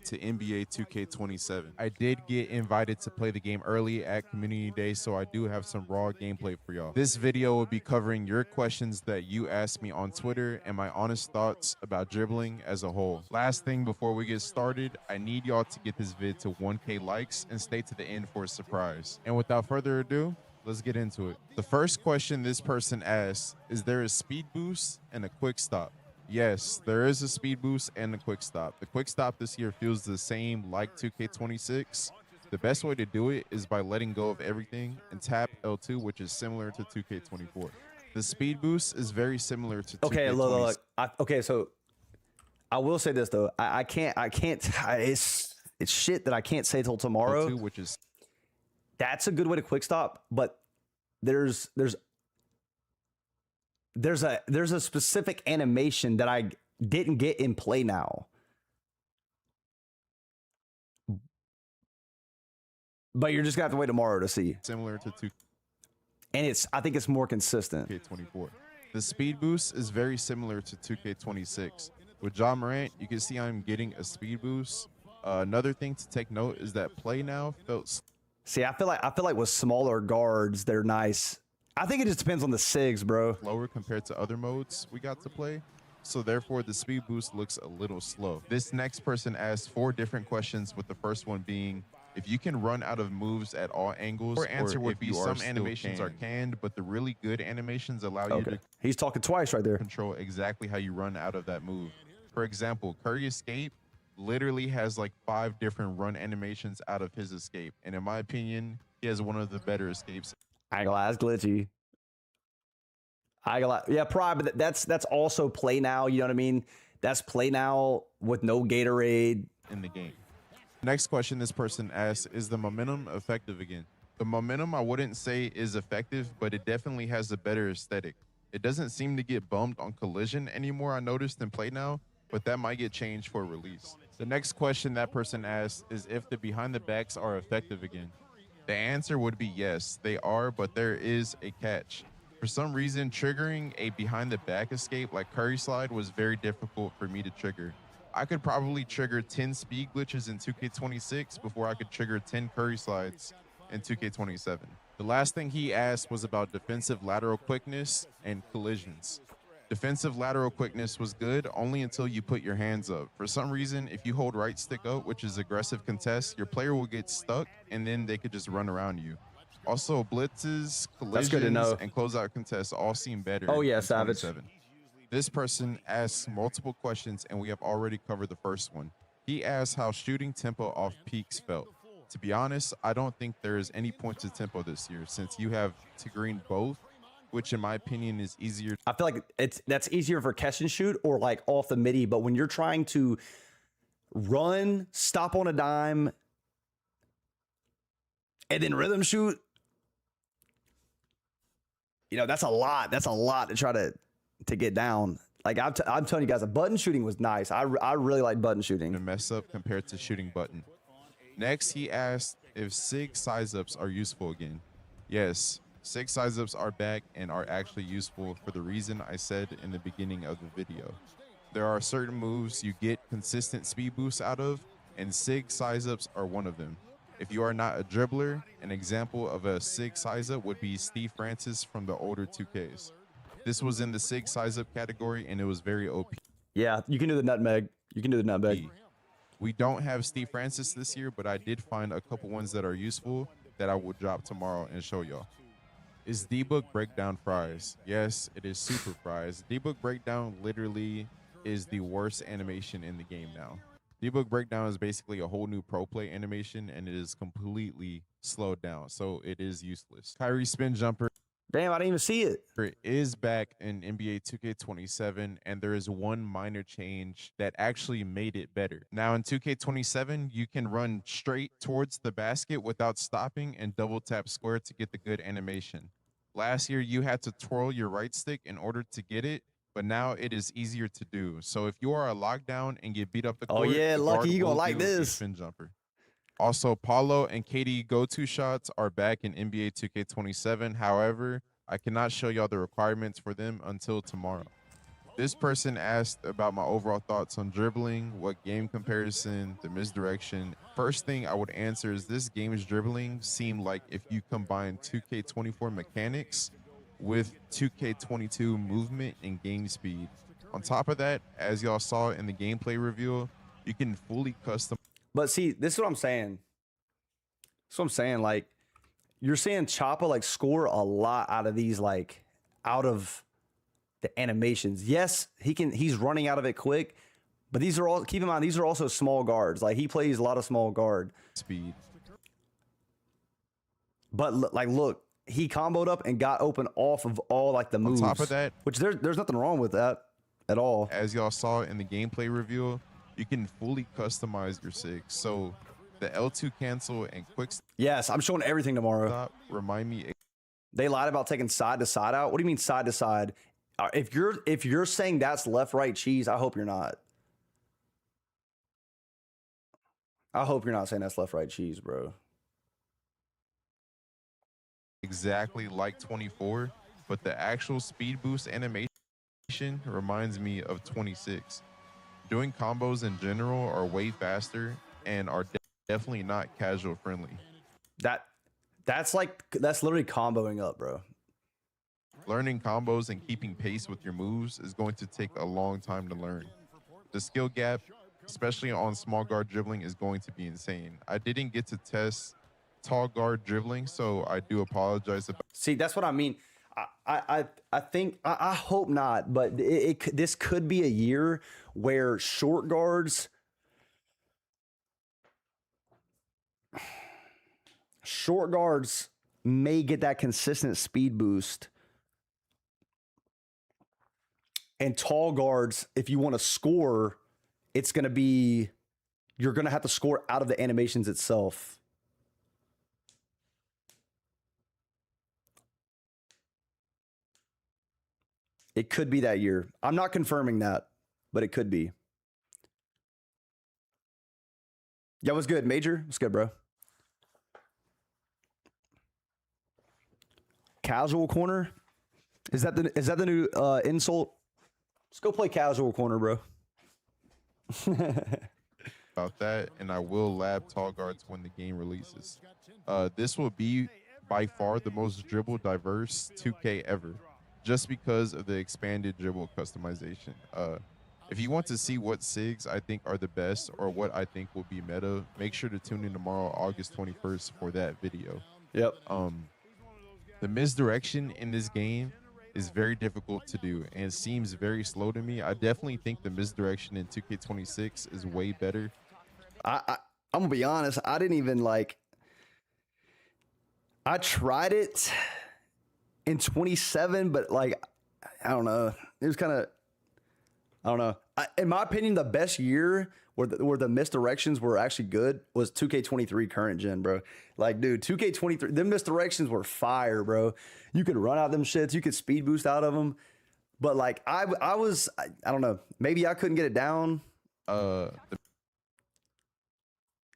To NBA 2K27. I did get invited to play the game early at Community Day, so I do have some raw gameplay for y'all. This video will be covering your questions that you asked me on Twitter and my honest thoughts about dribbling as a whole. Last thing before we get started, I need y'all to get this vid to 1K likes and stay to the end for a surprise. And without further ado, let's get into it. The first question this person asks, is there a speed boost and a quick stop? Yes, there is a speed boost and a quick stop. The quick stop this year feels the same like 2K26. The best way to do it is by letting go of everything and tap L2, which is similar to 2K24. The speed boost is very similar to 2K26. Okay, look. Okay, so I will say this though. I can't. It's shit that I can't say till tomorrow. L2, which is that's a good way to quick stop, but there's a specific animation that I didn't get in Play Now. But you're just gonna have to wait tomorrow to see. Similar to 2K. And I think it's more consistent. 2K24. The speed boost is very similar to 2K26. With Ja Morant, you can see I'm getting a speed boost. Another thing to take note is that Play Now felt. See, I feel like with smaller guards, they're nice. I think it just depends on the SIGs, bro. Lower compared to other modes we got to play. So therefore, the speed boost looks a little slow. This next person asked 4 different questions, with the first one being, if you can run out of moves at all angles, or answer would be some animations are canned, but the really good animations allow you to. He's talking twice right there. Control exactly how you run out of that move. For example, Curry Escape literally has like 5 different run animations out of his escape. And in my opinion, he has one of the better escapes. I ain't gonna lie, that's glitchy. Yeah, probably, but that's also Play Now, you know what I mean? That's Play Now with no Gatorade. In the game. Next question this person asks, is the momentum effective again? The momentum I wouldn't say is effective, but it definitely has a better aesthetic. It doesn't seem to get bumped on collision anymore, I noticed in Play Now. but that might get changed for release. The next question that person asked is if the behind the backs are effective again. The answer would be yes, they are, but there is a catch. For some reason, triggering a behind the back escape like Curry Slide was very difficult for me to trigger. I could probably trigger 10 speed glitches in 2K26 before I could trigger 10 Curry Slides in 2K27. The last thing he asked was about defensive lateral quickness and collisions. Defensive lateral quickness was good only until you put your hands up. For some reason, if you hold right stick up, which is aggressive contest, your player will get stuck and then they could just run around you. Also, blitzes, collisions, and closeout contests all seem better. Oh yeah, in Savage. 27. This person asks multiple questions and we have already covered the first one. He asked how shooting tempo off peaks felt. To be honest, I don't think there is any point to tempo this year since you have to green both, which in my opinion is easier. I feel like that's easier for catch and shoot or like off the midi, but when you're trying to run, stop on a dime, and then rhythm shoot, you know, that's a lot. That's a lot to try to get down. Like I'm telling you guys, button shooting was nice. I really like button shooting. To mess up compared to shooting button. Next, he asked if SIG size-ups are useful again. Yes, SIG size-ups are back and are actually useful for the reason I said in the beginning of the video. There are certain moves you get consistent speed boosts out of, and SIG size-ups are one of them. If you are not a dribbler, an example of a SIG size-up would be Steve Francis from the older 2Ks. This was in the SIG size-up category, and it was very OP. Yeah, you can do the nutmeg. You can do the nutmeg. We don't have Steve Francis this year, but I did find a couple ones that are useful that I will drop tomorrow and show y'all. Is debug breakdown fries? Yes, it is super fries. Debug breakdown literally is the worst animation in the game now. Debug breakdown is basically a whole new pro play animation and it is completely slowed down, so it is useless. Kyrie spin jumper. Damn, I didn't even see it. It is back in NBA 2K27, and there is one minor change that actually made it better. Now in 2K27, you can run straight towards the basket without stopping and double tap square to get the good animation. Last year, you had to twirl your right stick in order to get it, but now it is easier to do. So if you are a lockdown and get beat up the court, oh yeah, the Lucky, guard you gonna will like do a this. spin jumper. Also, Paulo and KD go-to shots are back in NBA 2K27. However, I cannot show y'all the requirements for them until tomorrow. This person asked about my overall thoughts on dribbling, what game comparison, the misdirection. First thing I would answer is this game's dribbling seemed like if you combine 2K24 mechanics with 2K22 movement and game speed. On top of that, as y'all saw in the gameplay reveal, you can fully custom. But see, this is what I'm saying. That's what I'm saying. Like, you're seeing Choppa like score a lot out of these, like out of the animations. Yes, he's running out of it quick, but these are all, keep in mind, these are also small guards. Like he plays a lot of small guard speed. But look, he comboed up and got open off of all like the moves. On top of that, which there's nothing wrong with that at all. As y'all saw in the gameplay reveal, you can fully customize your SIG. So the L2 cancel and quick. Yes, I'm showing everything tomorrow. Stop, remind me. They lied about taking side to side out. What do you mean side to side? If you're saying that's left right cheese, I hope you're not. I hope you're not saying that's left right cheese, bro. Exactly like 24, but the actual speed boost animation reminds me of 26. Doing combos in general are way faster and are definitely not casual friendly. That's literally comboing up, bro. Learning combos and keeping pace with your moves is going to take a long time to learn. The skill gap, especially on small guard dribbling, is going to be insane. I didn't get to test tall guard dribbling, so I do apologize about. See, that's what I mean. I think I hope not, but this could be a year where short guards may get that consistent speed boost. And tall guards, if you want to score, you're going to have to score out of the animations itself. It could be that year. I'm not confirming that, but it could be. Yeah, what's good, Major? What's good, bro? Casual corner? Is that the new insult? Let's go play casual corner, bro. About that, and I will lab tall guards when the game releases. This will be by far the most dribble diverse 2K ever, just because of the expanded dribble customization. If you want to see what SIGs I think are the best or what I think will be meta, make sure to tune in tomorrow, August 21st, for that video. Yep. The misdirection in this game is very difficult to do and seems very slow to me. I definitely think the misdirection in 2K26 is way better. I'm gonna be honest. I didn't even like. I tried it in 27, but like, I don't know. It was kind of, I don't know. In my opinion, the best year where the misdirections were actually good was 2K23 current gen, bro. Like, dude, 2K23, them misdirections were fire, bro. You could run out them shits. You could speed boost out of them. But like, I don't know. Maybe I couldn't get it down.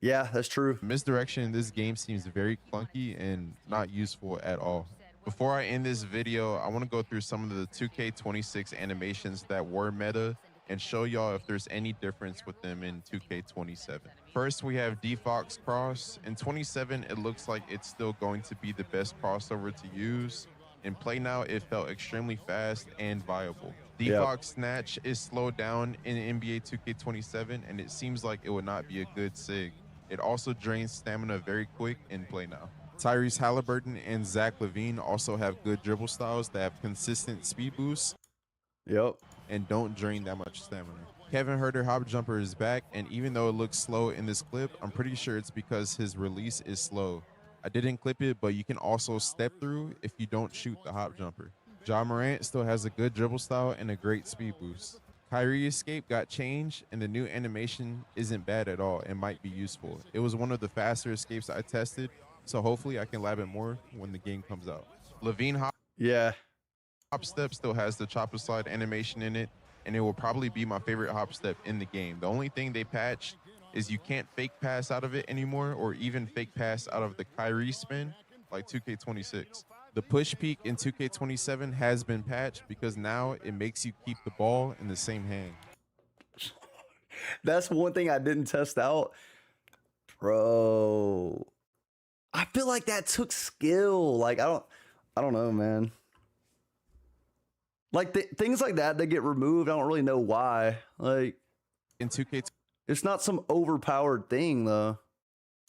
Yeah, that's true. Misdirection in this game seems very clunky and not useful at all. Before I end this video, I want to go through some of the 2K26 animations that were meta and show y'all if there's any difference with them in 2K27. First, we have Defox Cross. In 27, it looks like it's still going to be the best crossover to use. In play now, it felt extremely fast and viable. Defox Snatch is slowed down in NBA 2K27, and it seems like it would not be a good SIG. It also drains stamina very quick in play now. Tyrese Halliburton and Zach LaVine also have good dribble styles that have consistent speed boosts. Yep. And don't drain that much stamina. Kevin Huerter hop jumper is back, and even though it looks slow in this clip, I'm pretty sure it's because his release is slow. I didn't clip it, but you can also step through if you don't shoot the hop jumper. Ja Morant still has a good dribble style and a great speed boost. Kyrie escape got changed, and the new animation isn't bad at all and might be useful. It was one of the faster escapes I tested, so hopefully I can lab it more when the game comes out. LaVine hop step still has the chopper slide animation in it, and it will probably be my favorite hop step in the game. The only thing they patched is you can't fake pass out of it anymore, or even fake pass out of the Kyrie spin like 2K26. The push peek in 2K27 has been patched because now it makes you keep the ball in the same hand. That's one thing I didn't test out. Bro, I feel like that took skill. Like, I don't know, man. Like things like that get removed. I don't really know why. Like in 2K, it's not some overpowered thing though.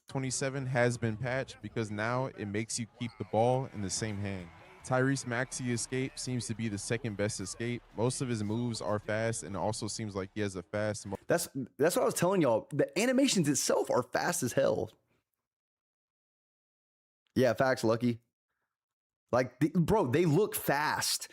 27 has been patched because now it makes you keep the ball in the same hand. Tyrese Maxey escape seems to be the second best escape. Most of his moves are fast, and it also seems like he has a fast. That's what I was telling y'all. The animations itself are fast as hell. Yeah, facts, Lucky. Like, bro, they look fast.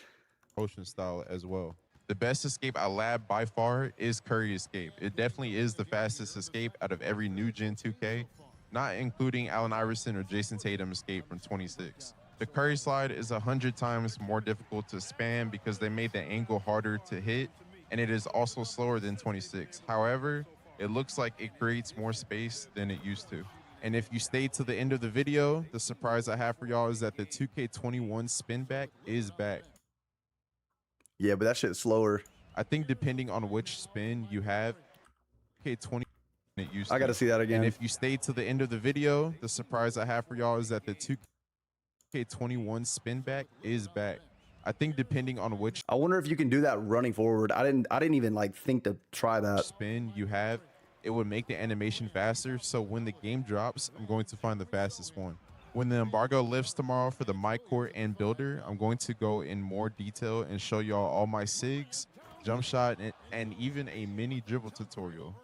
Motion style as well. The best escape I lab by far is Curry escape. It definitely is the fastest escape out of every new gen 2K, not including Allen Iverson or Jason Tatum escape from 26. The Curry slide is 100 times more difficult to spam because they made the angle harder to hit, and it is also slower than 26. However, it looks like it creates more space than it used to. And if you stayed to the end of the video, the surprise I have for y'all is that the 2K21 spin back is back. Yeah, but that shit's slower. I think depending on which spin you have, 2K20 it used to. I got to see that again. And if you stayed to the end of the video, the surprise I have for y'all is that the 2K21 spin back is back. I think depending on which. I wonder if you can do that running forward. I didn't even like think to try that. Spin you have, it would make the animation faster. So when the game drops, I'm going to find the fastest one. When the embargo lifts tomorrow for the My Court and Builder, I'm going to go in more detail and show y'all all my SIGs, jump shot, and even a mini dribble tutorial.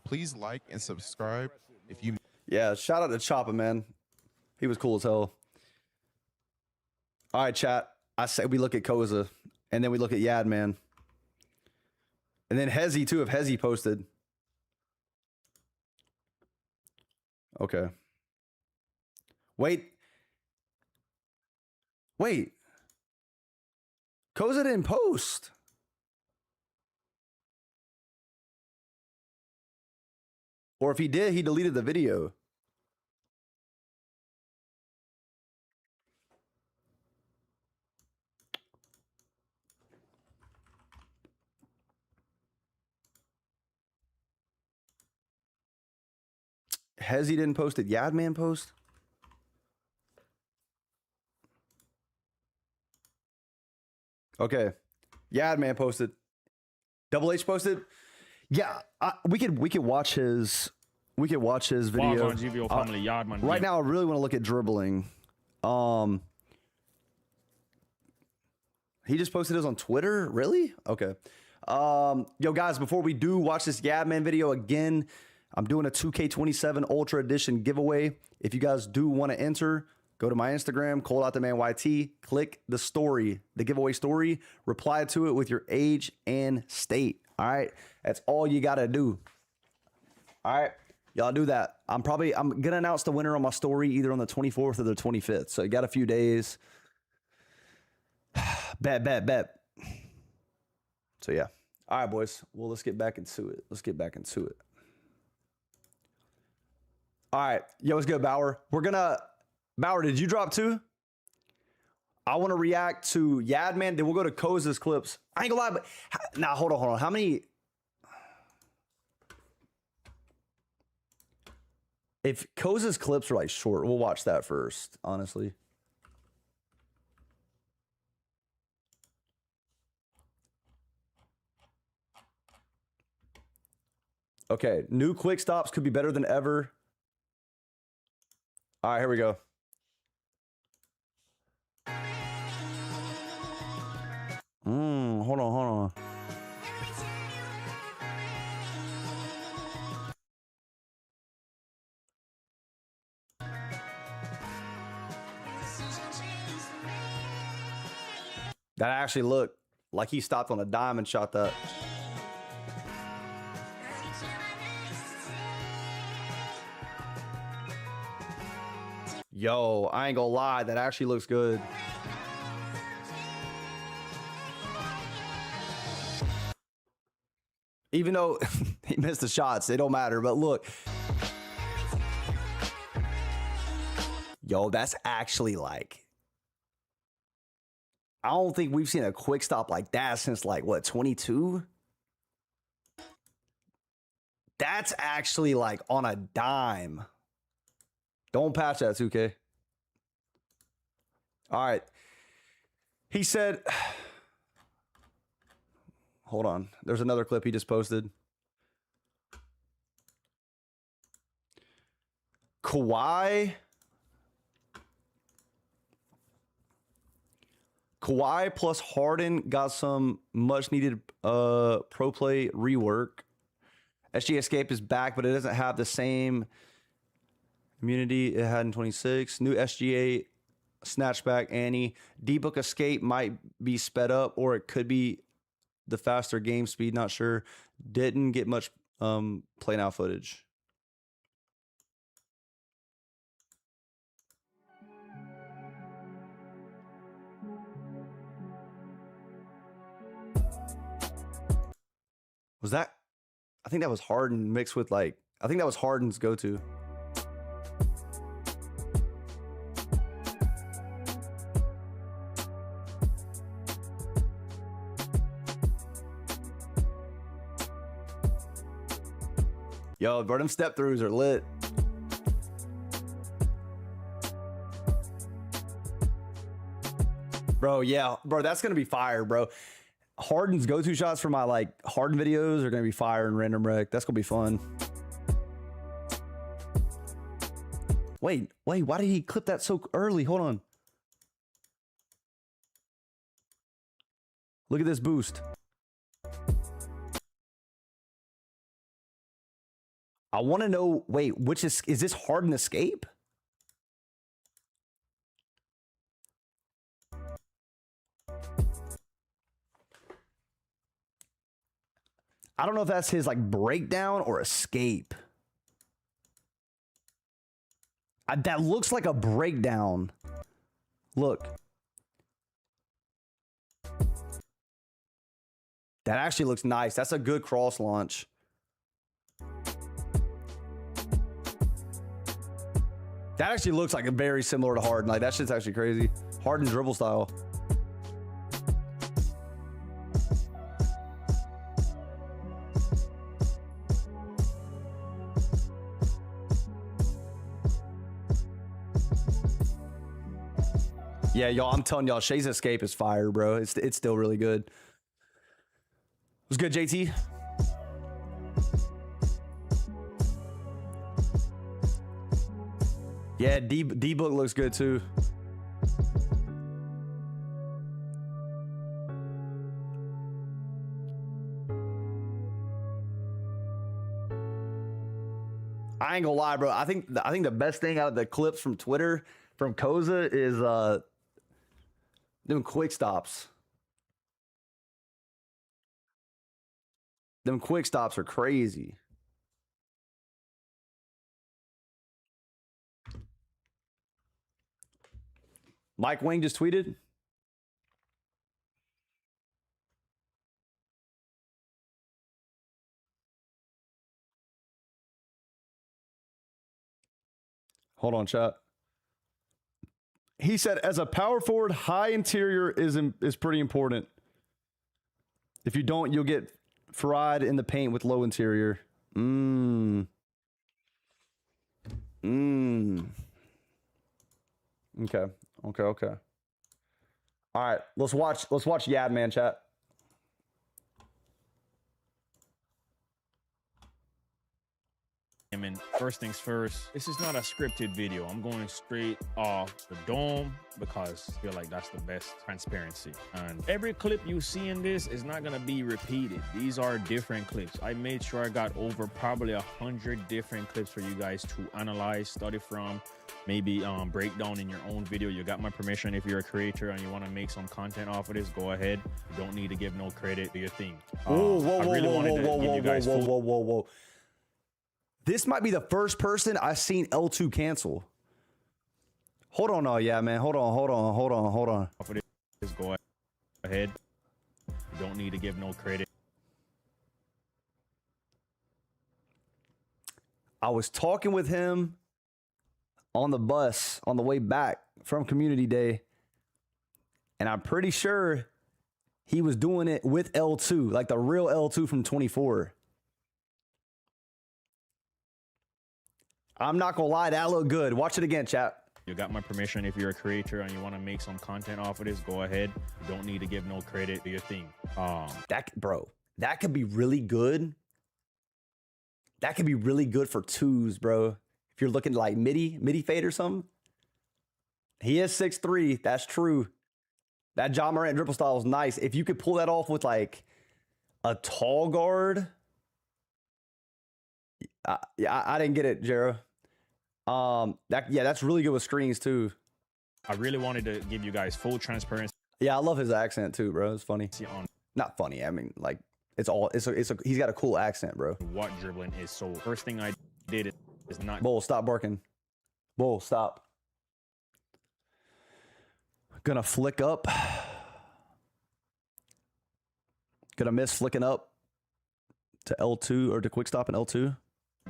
Please like and subscribe if you. Yeah, shout out to Choppa, man. He was cool as hell. All right, chat. I say we look at Koza, and then we look at Yadman. And then Hezi, too, if Hezi posted. Okay. Wait. Koza didn't post. Or if he did, he deleted the video. Hezi didn't post it. Yadman post? Okay. Yadman posted. Double H posted. Yeah, we could watch his video. Wild's on GVO family Yardman. Right now, I really want to look at dribbling. He just posted his on Twitter. Really? Okay. Yo, guys, before we do watch this Yadman video again, I'm doing a 2K27 Ultra Edition giveaway. If you guys do want to enter, go to my Instagram, Cole.theManYT, click the story, the giveaway story, reply to it with your age and state. All right. That's all you got to do. All right. Y'all do that. I'm going to announce the winner on my story either on the 24th or the 25th. So you got a few days. Bet. So yeah. All right, boys. Well, let's get back into it. All right. Yo, what's good, Bauer? Bauer, did you drop 2? I want to react to Yadman. Then we'll go to Koza's clips. I ain't gonna lie, but now hold on. How many? If Koza's clips are like short, we'll watch that first, honestly. Okay, new quick stops could be better than ever. All right, here we go. Hold on. That actually looked like he stopped on a dime and shot that. Yo, I ain't gonna lie, that actually looks good. Even though he missed the shots, they don't matter, but look. Yo, that's actually like, I don't think we've seen a quick stop like that since like, what, 22? That's actually like on a dime. Don't patch that, 2K. All right. He said, hold on. There's another clip he just posted. Kawhi plus Harden got some much needed pro play rework. SGA Escape is back, but it doesn't have the same immunity it had in 26. New SGA Snatchback Annie. D-Book Escape might be sped up, or it could be the faster game speed. Not sure. Didn't get much play now footage. Was that? I think that was Harden mixed with like, I think that was Harden's go-to. Yo, bro, them step throughs are lit. Bro, yeah. Bro, that's going to be fire, bro. Harden's go-to shots for my, like, Harden videos are going to be fire in Random Rec. That's going to be fun. Wait. Why did he clip that so early? Hold on. Look at this boost. I want to know, wait, which is this Harden Escape? I don't know if that's his like breakdown or escape. That looks like a breakdown. Look. That actually looks nice. That's a good cross launch. That actually looks like a very similar to Harden. Like that shit's actually crazy. Harden dribble style. Yeah, y'all, I'm telling y'all, Shay's Escape is fire, bro. It's still really good. What's good, JT? Yeah, D-Book looks good too. I ain't gonna lie, bro. I think the best thing out of the clips from Twitter from Koza is them quick stops. Them quick stops are crazy. Mike Wang just tweeted. Hold on, chat. He said, as a power forward, high interior is pretty important. If you don't, you'll get fried in the paint with low interior. Okay. All right, let's watch Yad Man, chat. And first things first, this is not a scripted video. I'm going straight off the dome because I feel like that's the best transparency. And every clip you see in this is not gonna be repeated. These are different clips. I made sure I got over probably 100 different clips for you guys to analyze, study from, maybe break down in your own video. You got my permission. If you're a creator and you want to make some content off of this, go ahead. You don't need to give no credit. Do your thing. Whoa. This might be the first person I've seen L2 cancel. Hold on, yeah, man. Hold on. Just go ahead. You don't need to give no credit. I was talking with him on the bus on the way back from Community Day, and I'm pretty sure he was doing it with L2, like the real L2 from 24. I'm not gonna lie, that looked good. Watch it again, chat. You got my permission. If you're a creator and you want to make some content off of this, go ahead. You don't need to give no credit. Do your thing. That could be really good. That could be really good for twos, bro. If you're looking like midi fade or something. He is 6'3". That's true. That Ja Morant dribble style is nice. If you could pull that off with like a tall guard. Yeah, I didn't get it, Jero. That's really good with screens too. I really wanted to give you guys full transparency. Yeah, I love his accent too, bro. It's funny. Not funny. I mean, like he's got a cool accent, bro. What dribbling is. So first thing I did is not. Bull, stop barking. Bull, stop. Gonna flick up. Gonna miss flicking up to L2 or to quick stop in L2.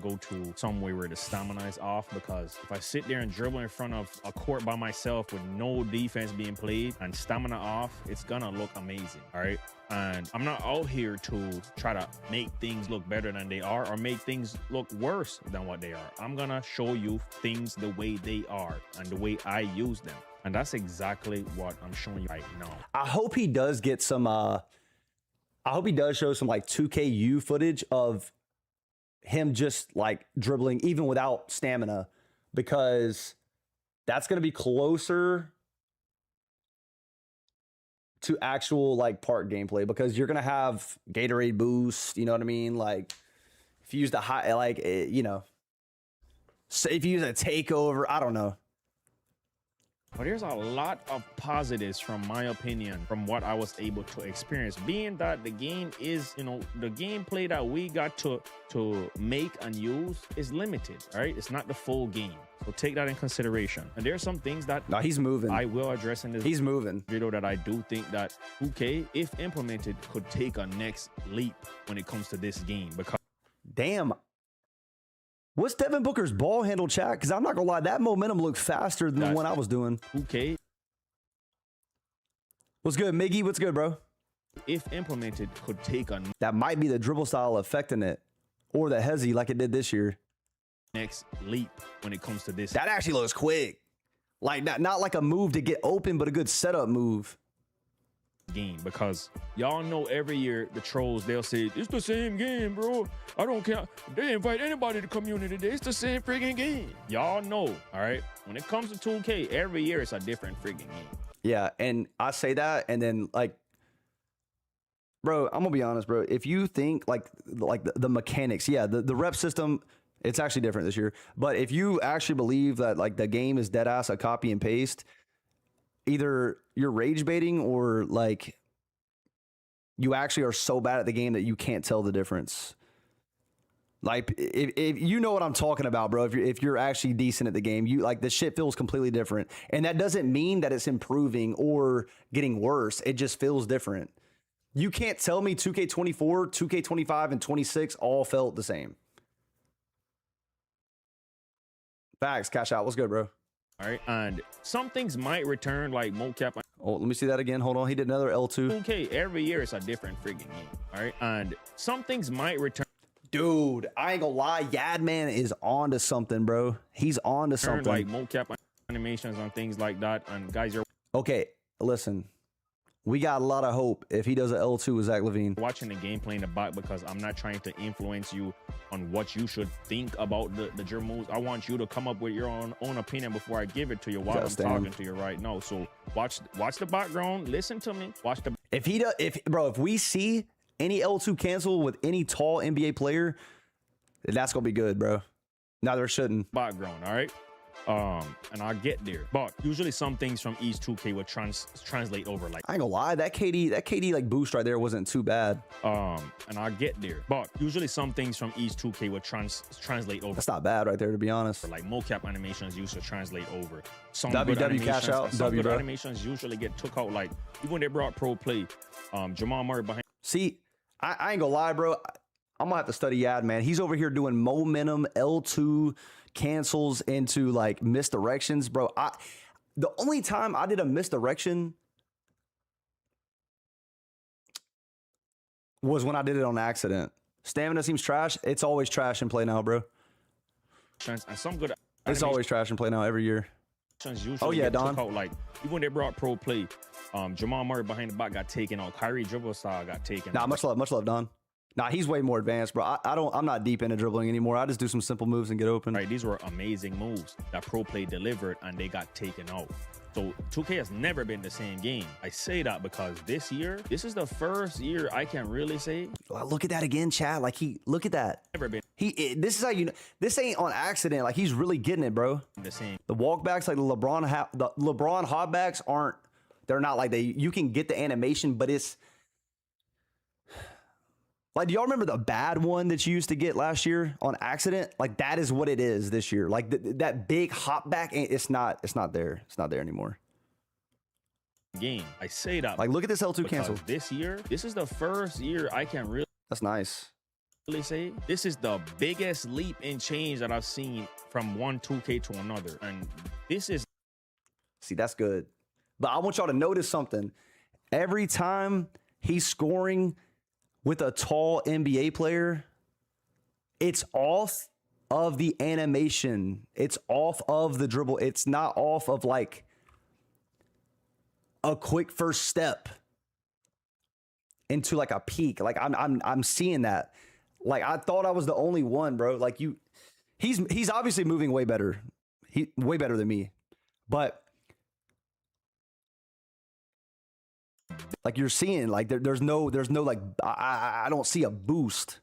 Go to somewhere where the stamina is off, because if I sit there and dribble in front of a court by myself with no defense being played and stamina off, it's gonna look amazing. All right. And I'm not out here to try to make things look better than they are or make things look worse than what they are. I'm gonna show you things the way they are and the way I use them. And that's exactly what I'm showing you right now. I hope he does get some I hope he does show some like 2KU footage of him just like dribbling even without stamina, because that's going to be closer to actual like park gameplay, because you're going to have Gatorade boost, you know what I mean? Like if you use the high, like, you know, say if you use a takeover, I don't know. But there's a lot of positives from my opinion, from what I was able to experience, being that the game is, you know, the gameplay that we got to make and use is limited, right? It's not the full game. So take that in consideration. And there are some things that he's moving. I will address in this video that I do think that 2K, if implemented, could take a next leap when it comes to this game. Because damn, What's Devin Booker's ball handle, chat? Because I'm not going to lie, that momentum looked faster than the one I was doing. Okay. What's good, Miggy? What's good, bro? If implemented, could take a That might be the dribble style affecting it, or the hezzy like it did this year. next leap when it comes to this. That actually looks quick. Like not like a move to get open, but a good setup move. Game, because y'all know every year the trolls, they'll say it's the same game, bro. I don't care. They invite anybody to community day. It's the same friggin' game. Y'all know, all right? When it comes to 2K, every year it's a different friggin' game. Yeah, and I say that, and then like, bro, I'm gonna be honest, bro. If you think like the mechanics, yeah, the rep system, it's actually different this year. But if you actually believe that like the game is dead ass a copy and paste, either you're rage baiting or like you actually are so bad at the game that you can't tell the difference. Like if you know what I'm talking about, bro, if you're actually decent at the game, you like the shit feels completely different. And that doesn't mean that it's improving or getting worse. It just feels different. You can't tell me 2K24, 2K25, and 26 all felt the same. Facts, cash out. What's good, bro? All right, and some things might return like mocap. Oh, let me see that again. Hold on. He did another L2. Okay, every year it's a different friggin' game. All right, and some things might return. Dude, I ain't gonna lie. Yadman is on to something, bro. He's on to something. Like mocap animations and things like that. And guys, you're okay. Listen, we got a lot of hope if he does an L2 with Zach LaVine. Watching the gameplay in the back because I'm not trying to influence you on what you should think about the Germ moves. I want you to come up with your own opinion before I give it to you while I'm talking to you right now. So watch the background, listen to me, watch the. If we see any L2 cancel with any tall NBA player, that's gonna be good, bro. No, there shouldn't. Background, all right. And I'll get there, but usually some things from each 2K would translate over. Like I ain't gonna lie, that KD like boost right there wasn't too bad. And I'll get there, but usually some things from each 2K would translate over. That's not bad right there, to be honest. Like mocap animations used to translate over. Some WW cash out. Some good animations usually get took out. Like even when they brought pro play, Jamal Murray behind. See, I ain't gonna lie, bro. I'm gonna have to study Yad, man. He's over here doing momentum L2 cancels into like misdirections, bro. The only time I did a misdirection was when I did it on accident. Stamina seems trash. It's always trash in play now, bro. And some good. It's always trash in play now every year. Oh yeah, Don. Out, like even when they brought pro play, Jamal Murray behind the back got taken out. Kyrie dribble style got taken. Nah, much love, Don. Nah, he's way more advanced, bro. I'm not deep into dribbling anymore. I just do some simple moves and get open. Right, these were amazing moves that pro play delivered, and they got taken out. So 2K has never been the same game. I say that because this year, this is the first year I can really say. Look at that again, chat. Like look at that. Never been. This is how you know. This ain't on accident. Like he's really getting it, bro. The same. The walkbacks, like the LeBron hotbacks aren't. They're not like you can get the animation, but it's. Like, do y'all remember the bad one that you used to get last year on accident? Like, that is what it is this year. Like, that big hop back, it's not there. It's not there anymore. Game. I say that. Like, look at this L2 cancel. This year, this is the first year I can really. That's nice. Really say this is the biggest leap in change that I've seen from one 2K to another. And this is. See, that's good. But I want y'all to notice something. Every time he's scoring with a tall NBA player, it's off of the animation. It's off of the dribble. It's not off of like a quick first step into like a peak. Like I'm seeing that. Like I thought I was the only one, bro. Like he's obviously moving way better. Way better than me. But like you're seeing, like there's no like I don't see a boost.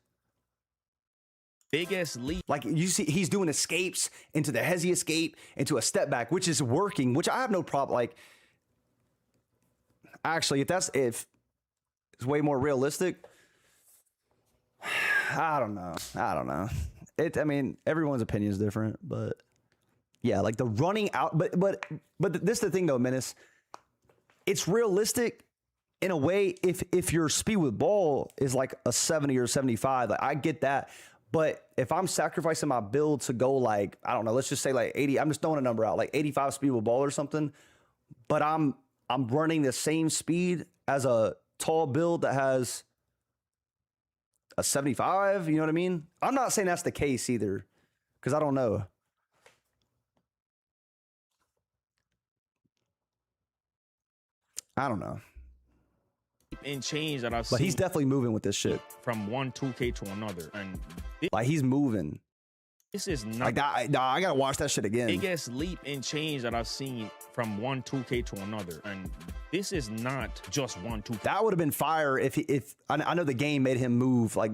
Biggest leap. Like you see, he's doing escapes into the hezzy escape into a step back, which is working. Which I have no problem. Like actually, if it's way more realistic, I don't know. I mean, everyone's opinion is different, but yeah, like the running out. But this is the thing though, Menace. It's realistic. In a way, if your speed with ball is like a 70 or 75, like I get that. But if I'm sacrificing my build to go like, I don't know, let's just say like 80, I'm just throwing a number out, like 85 speed with ball or something, but I'm running the same speed as a tall build that has a 75, you know what I mean? I'm not saying that's the case either, because I don't know. I don't know. And change that I've seen. But he's definitely moving with this shit. From one 2K to another. And like he's moving. This is not like that. Nah, I gotta watch that shit again. Biggest leap in change that I've seen from one 2K to another. And this is not just one 2K. That would have been fire if I know the game made him move, like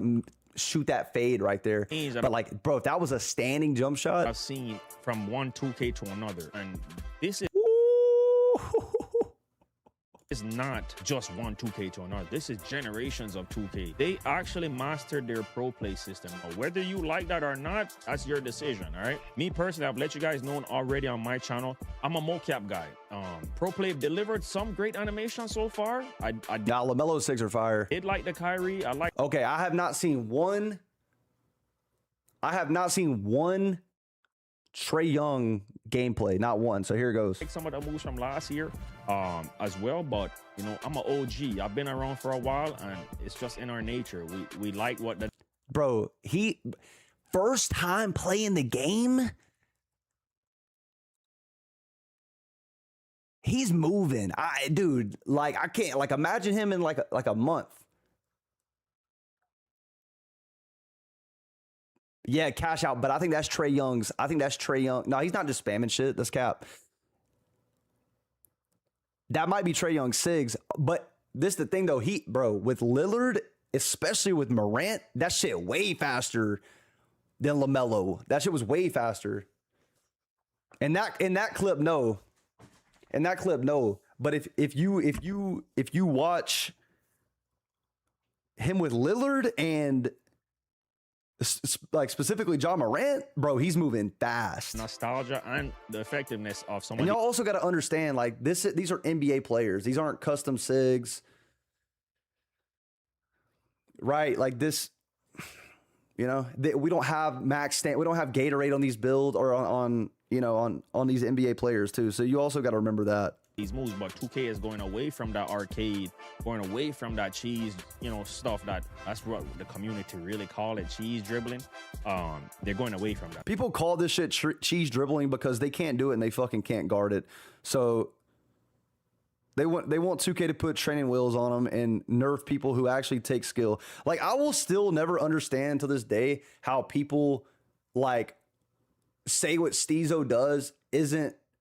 shoot that fade right there. But like, bro, if that was a standing jump shot. I've seen from one 2K to another. And this is not just one 2K to another. This is generations of 2K. They actually mastered their pro play system. Whether you like that or not, that's your decision, all right? Me personally, I've let you guys know already on my channel, I'm a mocap guy. Pro play delivered some great animation so far. Nah, LaMelo 6 are fire. It like the Kyrie. I like. Okay, I have not seen one Trae Young gameplay, not one. So here it goes. Like some of the moves from last year as well, but you know, I'm an OG. I've been around for a while, and it's just in our nature. We like what the bro. He first time playing the game. He's moving. Dude, like I can't like imagine him in like a month. Yeah, cash out, but I think that's Trae Young's. I think that's Trae Young. No, he's not just spamming shit. That's cap. That might be Trae Young's SIGs, but this is the thing though. Bro, with Lillard, especially with Morant, that shit way faster than LaMelo. That shit was way faster. In that clip, no. In that clip, no. But if you watch him with Lillard and like specifically John Morant, bro, he's moving fast. Nostalgia and the effectiveness of someone. And y'all also got to understand, like these are NBA players. These aren't custom SIGs, right? Like this, you know, we don't have max stand. We don't have Gatorade on these builds or on these NBA players too. So you also got to remember that. These moves, but 2K is going away from that arcade, going away from that cheese, stuff that's what the community really call it, cheese dribbling. They're going away from that. People call this shit cheese dribbling because they can't do it and they fucking can't guard it. So they want 2K to put training wheels on them and nerf people who actually take skill. Like I will still never understand to this day how people like say what Steezo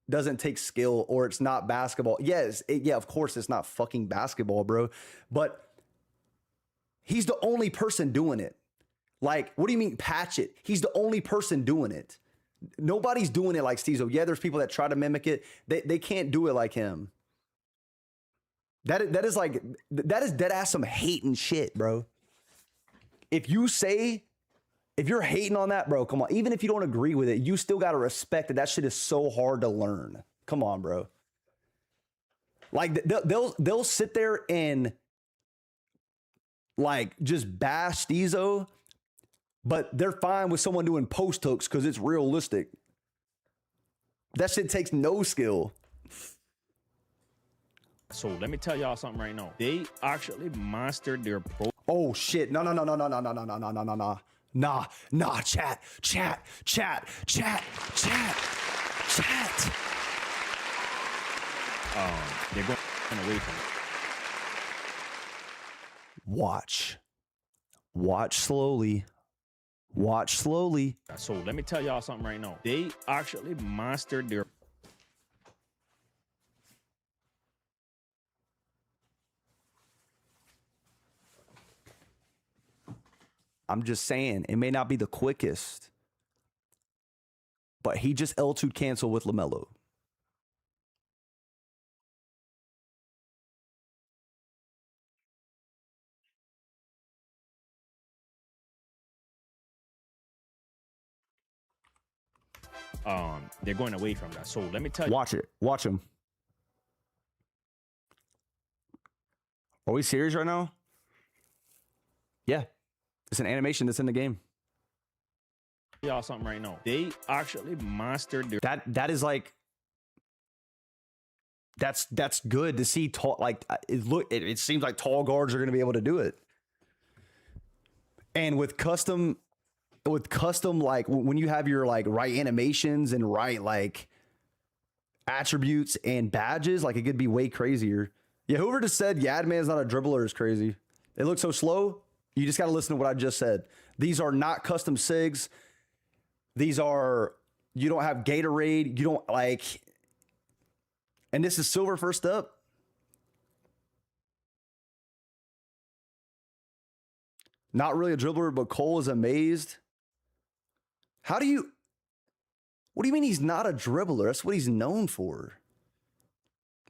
doesn't take skill or it's not basketball. Yes, of course it's not fucking basketball, bro. But he's the only person doing it. Like, what do you mean patch it? He's the only person doing it. Nobody's doing it like Steezo. Yeah, there's people that try to mimic it. They can't do it like him. That is dead ass some hating shit, bro. If you're hating on that, bro, come on. Even if you don't agree with it, you still got to respect that shit is so hard to learn. Come on, bro. Like they'll sit there and like just bash Steezo, but they're fine with someone doing post hooks because it's realistic. That shit takes no skill. So let me tell y'all something right now. They actually mastered their pro. Oh shit! No. Nah, chat. They're going away from it. Watch slowly. So let me tell y'all something right now. They actually mastered their. I'm just saying, it may not be the quickest, but he just L2'd cancel with LaMelo. They're going away from that. So let me tell you. Watch it. Watch him. Are we serious right now? Yeah. It's an animation that's in the game. y'all something right now. They actually mastered their That is like that's good to see. Tall, like it seems like tall guards are going to be able to do it. And with custom, like when you have your like right animations and right like attributes and badges, like it could be way crazier. Yeah, whoever just said Yadman's not a dribbler is crazy. It looks so slow. You just got to listen to what I just said. These are not custom SIGs. These are, you don't have Gatorade. You don't like, and this is silver first up. Not really a dribbler, but Cole is amazed. What do you mean he's not a dribbler? That's what he's known for.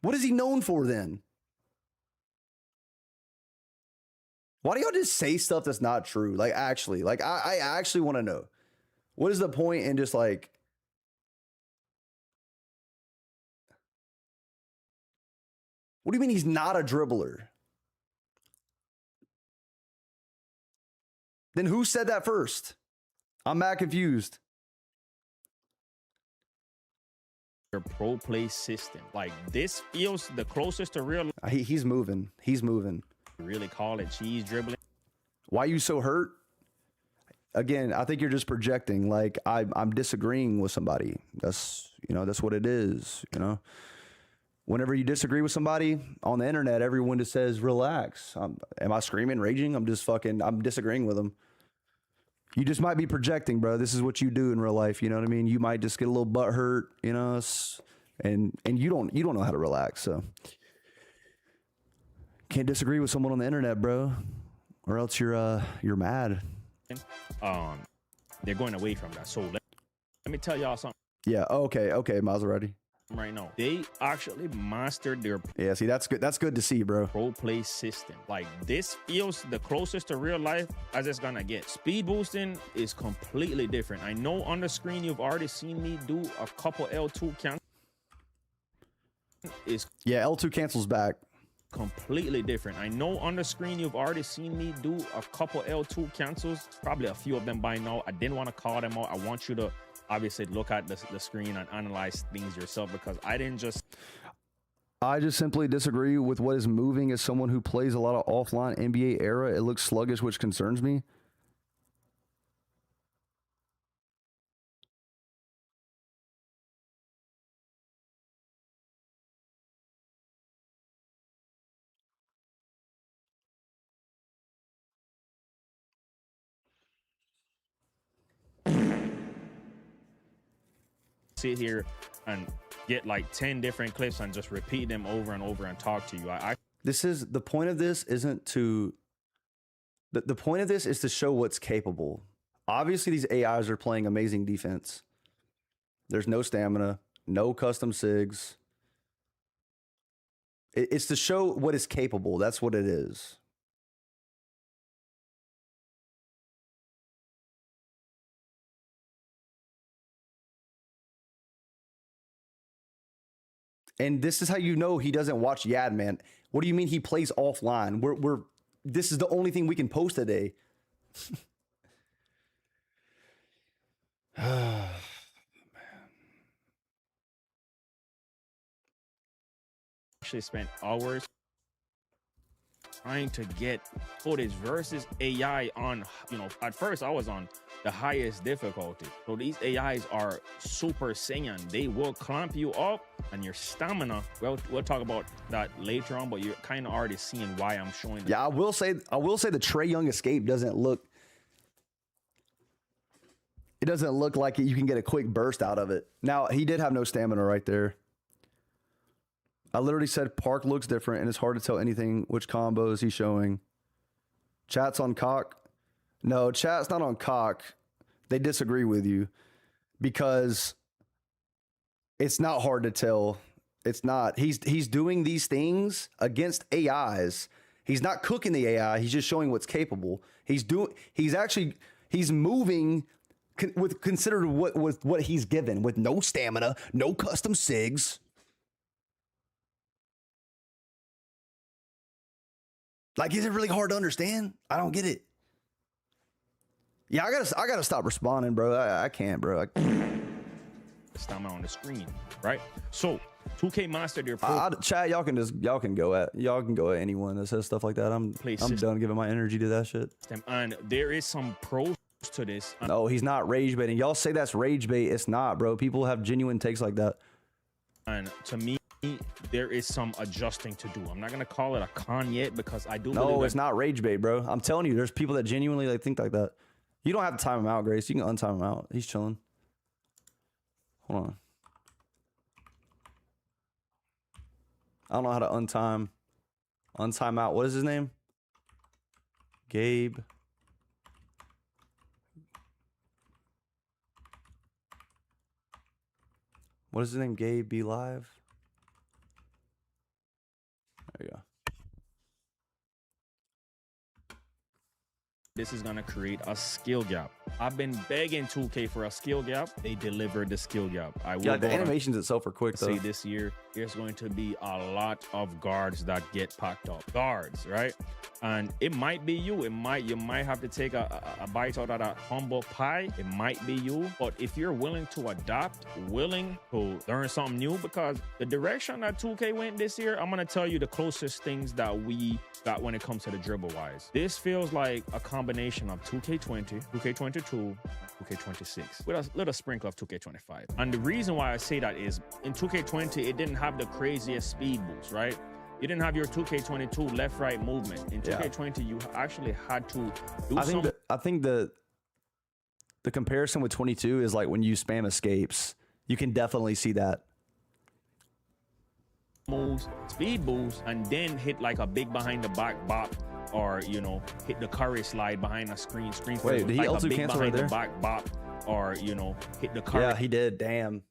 What is he known for then? Why do y'all just say stuff that's not true? Like, actually, like, I actually want to know. What is the point in just like, what do you mean he's not a dribbler? Then who said that first? I'm mad confused. their pro play system. Like this feels the closest to real. He's moving. He's moving. Really call it cheese dribbling. Why you so hurt? Again, I think you're just projecting. Like I'm disagreeing with somebody. That's what it is. Whenever you disagree with somebody on the internet, everyone just says relax. Am I screaming, raging? I'm disagreeing with them. You just might be projecting, bro. This is what you do in real life. You know what I mean? You might just get a little butt hurt, and you don't know how to relax. So can't disagree with someone on the internet, bro, or else you're mad. They're going away from that. So let me tell y'all something. Yeah. Okay, Maserati. Right now, they actually mastered their see, that's good to see, bro. Pro play system. Like this feels the closest to real life as it's gonna get. Speed boosting is completely different. I know on the screen you've already seen me do a couple L2 cancels. L2 cancels back. Completely different. I know on the screen you've already seen me do a couple L2 cancels, probably a few of them by now. I didn't want to call them out. I want you to obviously look at the screen and analyze things yourself, because I just simply disagree with what is moving. As someone who plays a lot of offline NBA era, it looks sluggish, which concerns me. sit here and get like 10 different clips and just repeat them over and over and talk to you. The point of this isn't to the point of this is to show what's capable. Obviously, these AIs are playing amazing defense. There's no stamina, no custom SIGs. It's to show what is capable. That's what it is. And this is how you know he doesn't watch Yadman. What do you mean he plays offline? This is the only thing we can post today. Man. Actually spent hours trying to get footage versus AI on, at first I was on the highest difficulty. So these AIs are super Saiyan. They will clamp you up, and your stamina, we'll talk about that later on, but you're kind of already seeing why I'm showing that. Yeah, I will say the Trae Young escape doesn't look like you can get a quick burst out of it. Now, he did have no stamina right there. I literally said Park looks different, and it's hard to tell anything which combos he's showing. Chat's on cock. No, chat's not on cock. They disagree with you because it's not hard to tell. It's not. He's doing these things against AIs. He's not cooking the AI. He's just showing what's capable. He's moving with considered what he's given with no stamina, no custom SIGs. Like, is it really hard to understand? I don't get it. Yeah, I gotta stop responding, bro. I can't, bro. This time on the screen, right? So 2K mastered their chat. Y'all can go at anyone that says stuff like that. I'm done giving my energy to that shit. And there is some pros to this. No, he's not rage baiting. Y'all say that's rage bait. It's not, bro. People have genuine takes like that. And to me, there is some adjusting to do. I'm not gonna call it a con yet because I do. No, it's not rage bait, bro. I'm telling you, there's people that genuinely like think like that. You don't have to time him out, Grace. You can untime him out. He's chilling. Hold on. I don't know how to untime out. What is his name? Gabe. What is his name? Gabe Be Live. There you go. This is going to create a skill gap. I've been begging 2K for a skill gap. They delivered the skill gap. Yeah, the animations itself are quick, though. Say this year, there's going to be a lot of guards that get packed up. Guards, right? And it might be you. You might have to take a bite out of that humble pie. It might be you. But if you're willing to adapt, willing to learn something new, because the direction that 2K went this year, I'm going to tell you the closest things that we got when it comes to the dribble wise. This feels like a combination of 2K20, 2K22, 2K26 with a little sprinkle of 2K25. And the reason why I say that is in 2K20, it didn't have the craziest speed boost, right? You didn't have your 2K22 left-right movement. In 2K20, you actually had to do something. I think the comparison with 22 is like when you spam escapes. You can definitely see that. Moves, speed boost, and then hit like a big behind the back bop, or you know, hit the Curry slide behind a screen. Wait, did he like L2 cancel right there? The back bop, or you know, hit the Curry. Yeah, he did. Damn.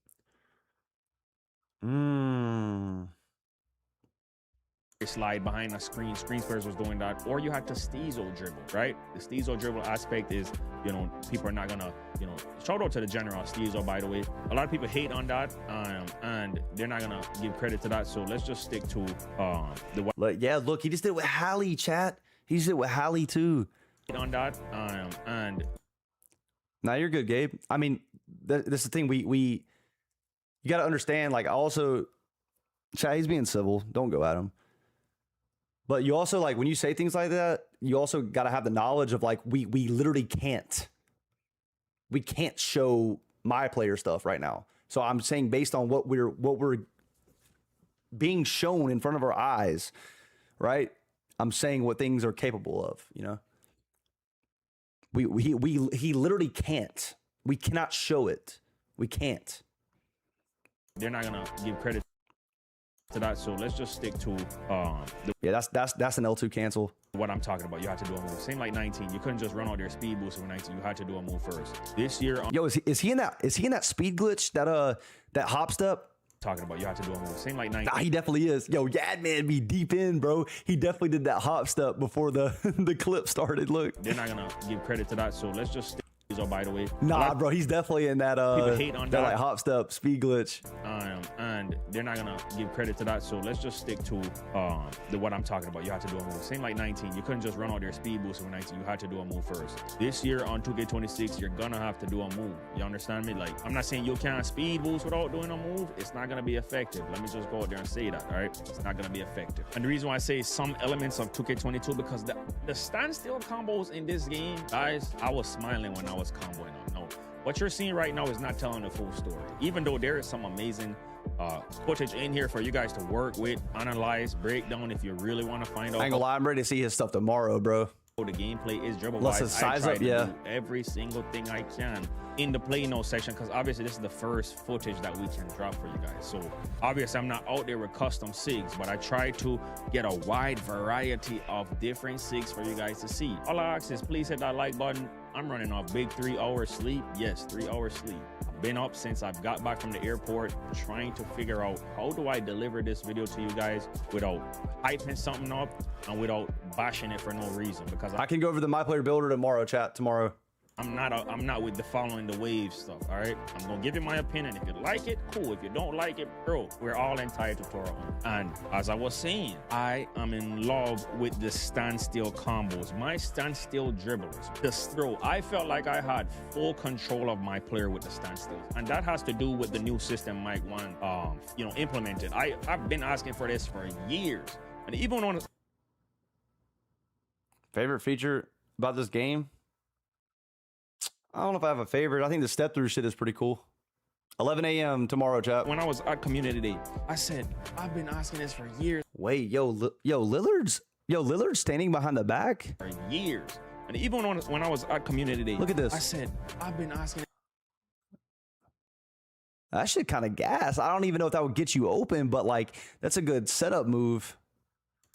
Slide behind a screen. Screen Spurs was doing that, or you had to Steezo dribble, right? The Steezo dribble aspect is, you know, people are not gonna, you know, shout out to the general Steezo, by the way. A lot of people hate on that, and they're not gonna give credit to that. So let's just stick to yeah, look, he just did it with Hallie, chat. He just did it with Hallie too. On that, and now you're good, Gabe. I mean, this is the thing. You got to understand. Like, also, chat, he's being civil. Don't go at him. But you also, like, when you say things like that, you also got to have the knowledge of, like, we literally can't. We can't show my player stuff right now. So I'm saying based on what we're being shown in front of our eyes, right? I'm saying what things are capable of, you know? He literally can't. We cannot show it. We can't. They're not gonna give credit to that, so let's just stick to yeah, that's an L2 cancel. What I'm talking about, you had to do a move. Same like 19, you couldn't just run out their speed boost with 19. You had to do a move first. This year, yo, is he in that speed glitch, that hop step? Talking about, you had to do a move. Same like 19. Nah, he definitely is. Yo, Yadman be deep in, bro. He definitely did that hop step before the the clip started. Look, they're not gonna give credit to that, so let's just stick. By the way, nah, bro, he's definitely in that people hate on that like hop step speed glitch, and they're not gonna give credit to that. So let's just stick to what I'm talking about. You had to do a move. Same like 19, you couldn't just run out their speed boost with 19. You had to do a move first. This year on 2K26, you're gonna have to do a move. You understand me? Like, I'm not saying you can't speed boost without doing a move. It's not gonna be effective. Let me just go out there and say that. All right, it's not gonna be effective. And the reason why I say some elements of 2K22 because the standstill combos in this game, guys, I was smiling when I was comboing them. No, what you're seeing right now is not telling the full story, even though there is some amazing footage in here for you guys to work with, analyze, break down if you really want to find out. I ain't gonna lie, I'm ready to see his stuff tomorrow, bro. The gameplay is dribble wise. I try to do every single thing I can in the play no section, because obviously this is the first footage that we can drop for you guys. So obviously I'm not out there with custom SIGs, but I try to get a wide variety of different SIGs for you guys to see. All I ask is please hit that like button. I'm running off big 3 hours sleep. Yes, 3 hours sleep. I've been up since I've got back from the airport trying to figure out how do I deliver this video to you guys without hyping something up and without bashing it for no reason. Because I can go over the My Player Builder tomorrow, chat, tomorrow. I'm not with the following the wave stuff. All right, I'm gonna give you my opinion. If you like it, cool. If you don't like it, bro, we're all entitled to our own. And as I was saying, I am in love with the standstill combos, my standstill dribblers, the throw. I felt like I had full control of my player with the standstills, and that has to do with the new system Mike Wang, implemented. I've been asking for this for years, and even on favorite feature about this game. I don't know if I have a favorite. I think the step through shit is pretty cool. 11 a.m. tomorrow, chat. When I was at Community Day, I said, I've been asking this for years. Wait, Lillard's standing behind the back? For years. And even when I was at Community Day, look at this. I said, I've been asking. That shit kind of gas. I don't even know if that would get you open, but like, that's a good setup move.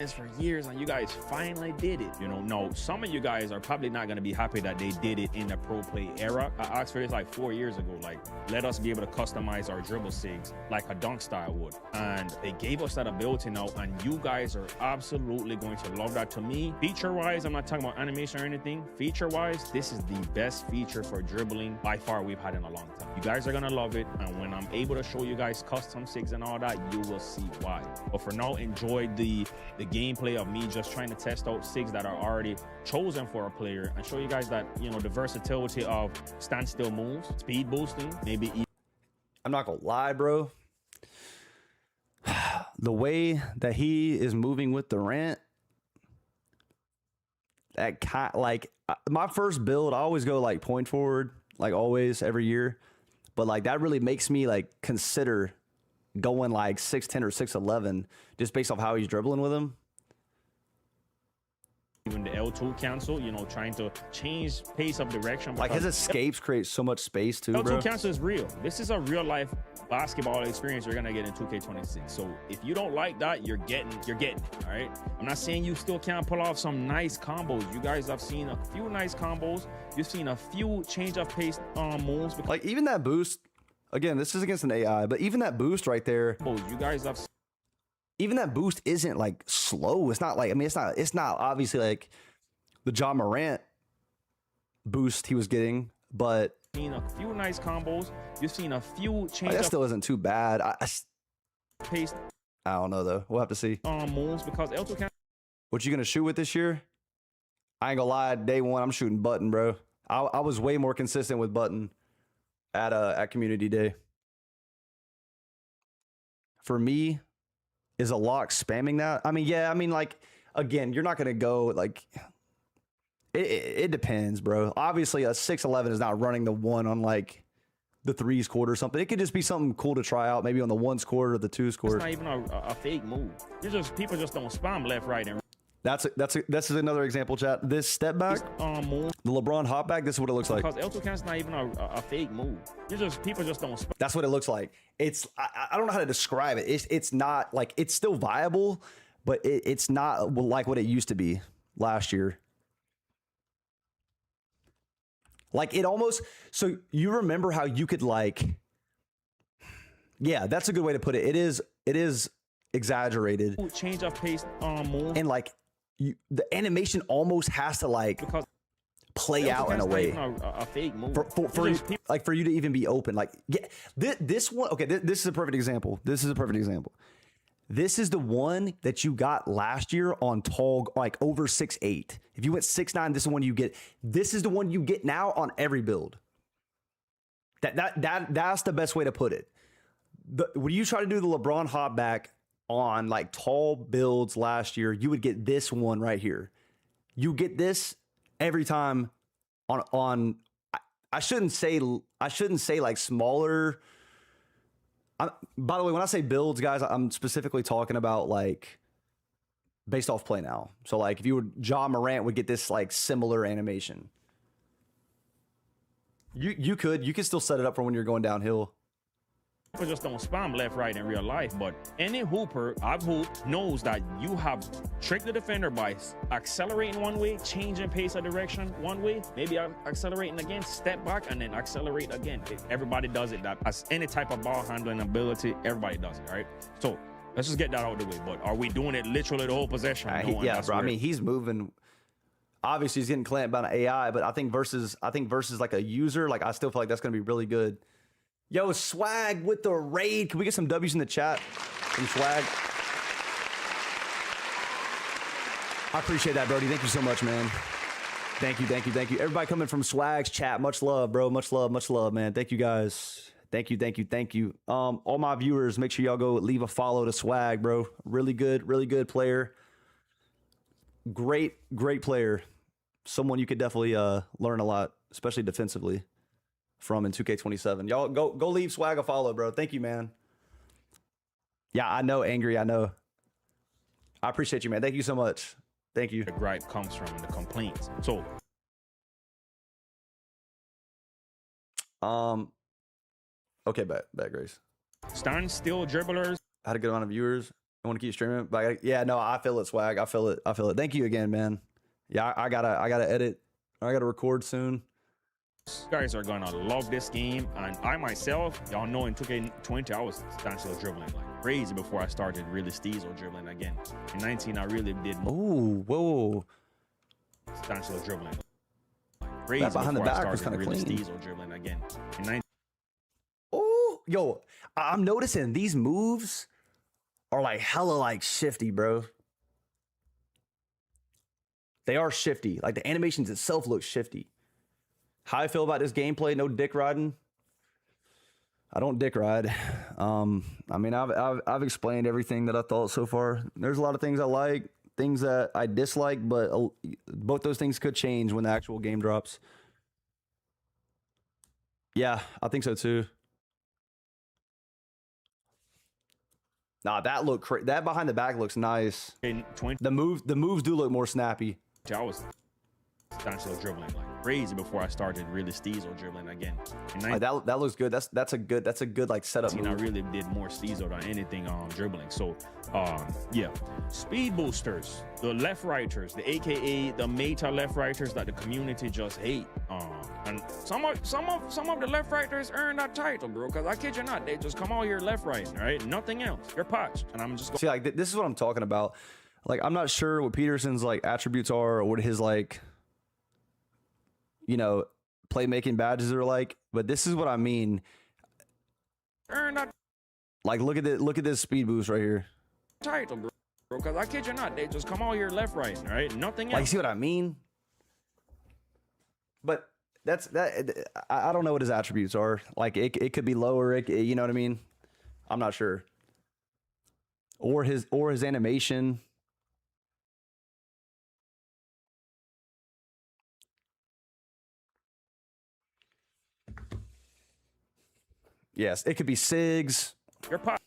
This for years, and you guys finally did it. No, some of you guys are probably not going to be happy that they did it in the pro play era. I asked for this like 4 years ago, like, let us be able to customize our dribble sigs like a dunk style would, and they gave us that ability now, and you guys are absolutely going to love that. To me, feature wise, I'm not talking about animation or anything, feature wise, this is the best feature for dribbling by far we've had in a long time. You guys are going to love it, and when I'm able to show you guys custom sigs and all that, you will see why. But for now, enjoy the gameplay of me just trying to test out sigs that are already chosen for a player and show you guys that, the versatility of standstill moves, speed boosting, maybe. I'm not gonna lie, bro. The way that he is moving with Durant, my first build, I always go like point forward, like always every year, but like that really makes me like consider going like 6'10" or 6'11" just based off how he's dribbling with him. Even the L2 cancel, trying to change pace of direction. Like his escapes create so much space too, L2 bro. cancel is real. This is a real life basketball experience you're gonna get in 2K26. So if you don't like that, you're getting it, all right? I'm not saying you still can't pull off some nice combos. You guys have seen a few nice combos. You've seen a few change of pace moves. Like even that boost, again, this is against an AI, but even that boost right there, you guys have. Even that boost isn't like slow. It's not like, it's not obviously like the John Morant boost he was getting, but seen a few nice combos. You've seen a few change. That still isn't too bad. Pace. I don't know though. We'll have to see. Moves because L2 can. What you gonna shoot with this year? I ain't gonna lie. Day one, I'm shooting button, bro. I was way more consistent with button at Community Day. For me, is a lock spamming that? Like, again, you're not going to go, like, it depends, bro. Obviously, a 6'11" is not running the one on, like, the 3's court or something. It could just be something cool to try out, maybe on the 1's court or the 2's court. It's not even a fake move. People just don't spam left, right, and This is another example, chat. This step back, move. the LeBron hop back, this is what it looks like. Because L2 can's not even a fake move. People just don't spam. That's what it looks like. I don't know how to describe it. It's not like, it's still viable, but it's not like what it used to be last year. Like it almost, so you remember how you could like, yeah, that's a good way to put it. It is exaggerated. Change of pace move. And like the animation almost has to like play out in a way. A fake move. For you to even be open. Like, yeah, this one, okay, this is a perfect example. This is the one that you got last year on tall, like over 6'8". If you went 6'9", this is the one you get. This is the one you get now on every build. That's the best way to put it. When you try to do the LeBron hop back on like tall builds last year, you would get this one right here. You get this every time on I shouldn't say like smaller. By the way, when I say builds, guys, I'm specifically talking about like based off play now. So like if you were John Morant would get this like similar animation. You could still set it up for when you're going downhill. People just don't spam left, right in real life, but any hooper I've hooped knows that you have tricked the defender by accelerating one way, changing pace of direction one way, maybe accelerating again, step back, and then accelerate again. Everybody does it. That as any type of ball handling ability, everybody does it, right? So let's just get that out of the way. But are we doing it literally the whole possession? Yeah, bro. I mean, he's moving. Obviously, he's getting clamped by an AI, but I think versus like a user, like I still feel like that's gonna be really good. Yo, Swag with the raid. Can we get some W's in the chat from Swag? I appreciate that, Brody. Thank you so much, man. Thank you. Everybody coming from Swag's chat. Much love, bro. Much love, man. Thank you guys. Thank you. All my viewers, make sure y'all go leave a follow to Swag, bro. Really good player. Great player. Someone you could definitely learn a lot, especially defensively, from in 2K27. Y'all go leave Swag a follow, bro. Thank you, man. Yeah, I know, Angry. I know. I appreciate you, man. Thank you so much. Thank you. The gripe comes from the complaints. So, okay, bad Grace. Stand still dribblers. I had a good amount of viewers. I want to keep streaming, but yeah, no, I feel it, Swag. I feel it. Thank you again, man. Yeah, I gotta edit. I gotta record soon. You guys are gonna love this game, and I myself, y'all know in 2K20 I was stand still dribbling like crazy before I started really steezel dribbling again. In 19 I really did. Oh, whoa! Stand still dribbling like crazy that behind the before I back was started kind of really clean. steezel dribbling again. In 19. Oh, yo, I'm noticing these moves are like hella like shifty, bro. They are shifty. Like the animations itself look shifty. How I feel about this gameplay? No dick riding. I don't dick ride. I mean, I've explained everything that I thought so far. There's a lot of things I like, things that I dislike, but both those things could change when the actual game drops. Yeah, I think so too. Nah, that behind the back looks nice. In 20, the moves do look more snappy. I was stand still dribbling like crazy before I started really steezel dribbling again. In 19, that looks good. That's a good like setup move. I really did more steezel than anything dribbling. So yeah, speed boosters, the left righters, the AKA the meta left righters that the community just hate. And some of the left righters earn that title, bro. Cause I kid you not, they just come out here left right, right? Nothing else. You're patched, and I'm just see like this is what I'm talking about. Like I'm not sure what Peterson's like attributes are or what his like, you know, playmaking badges are like, but this is what I mean. Like look at this speed boost right here. Title, bro. Because I kid you not, they just come out here left right, right? Nothing else. Like, see what I mean? But I don't know what his attributes are. Like it could be lower. You know what I mean? I'm not sure. Or his animation. Yes, it could be SIGs. Your pot.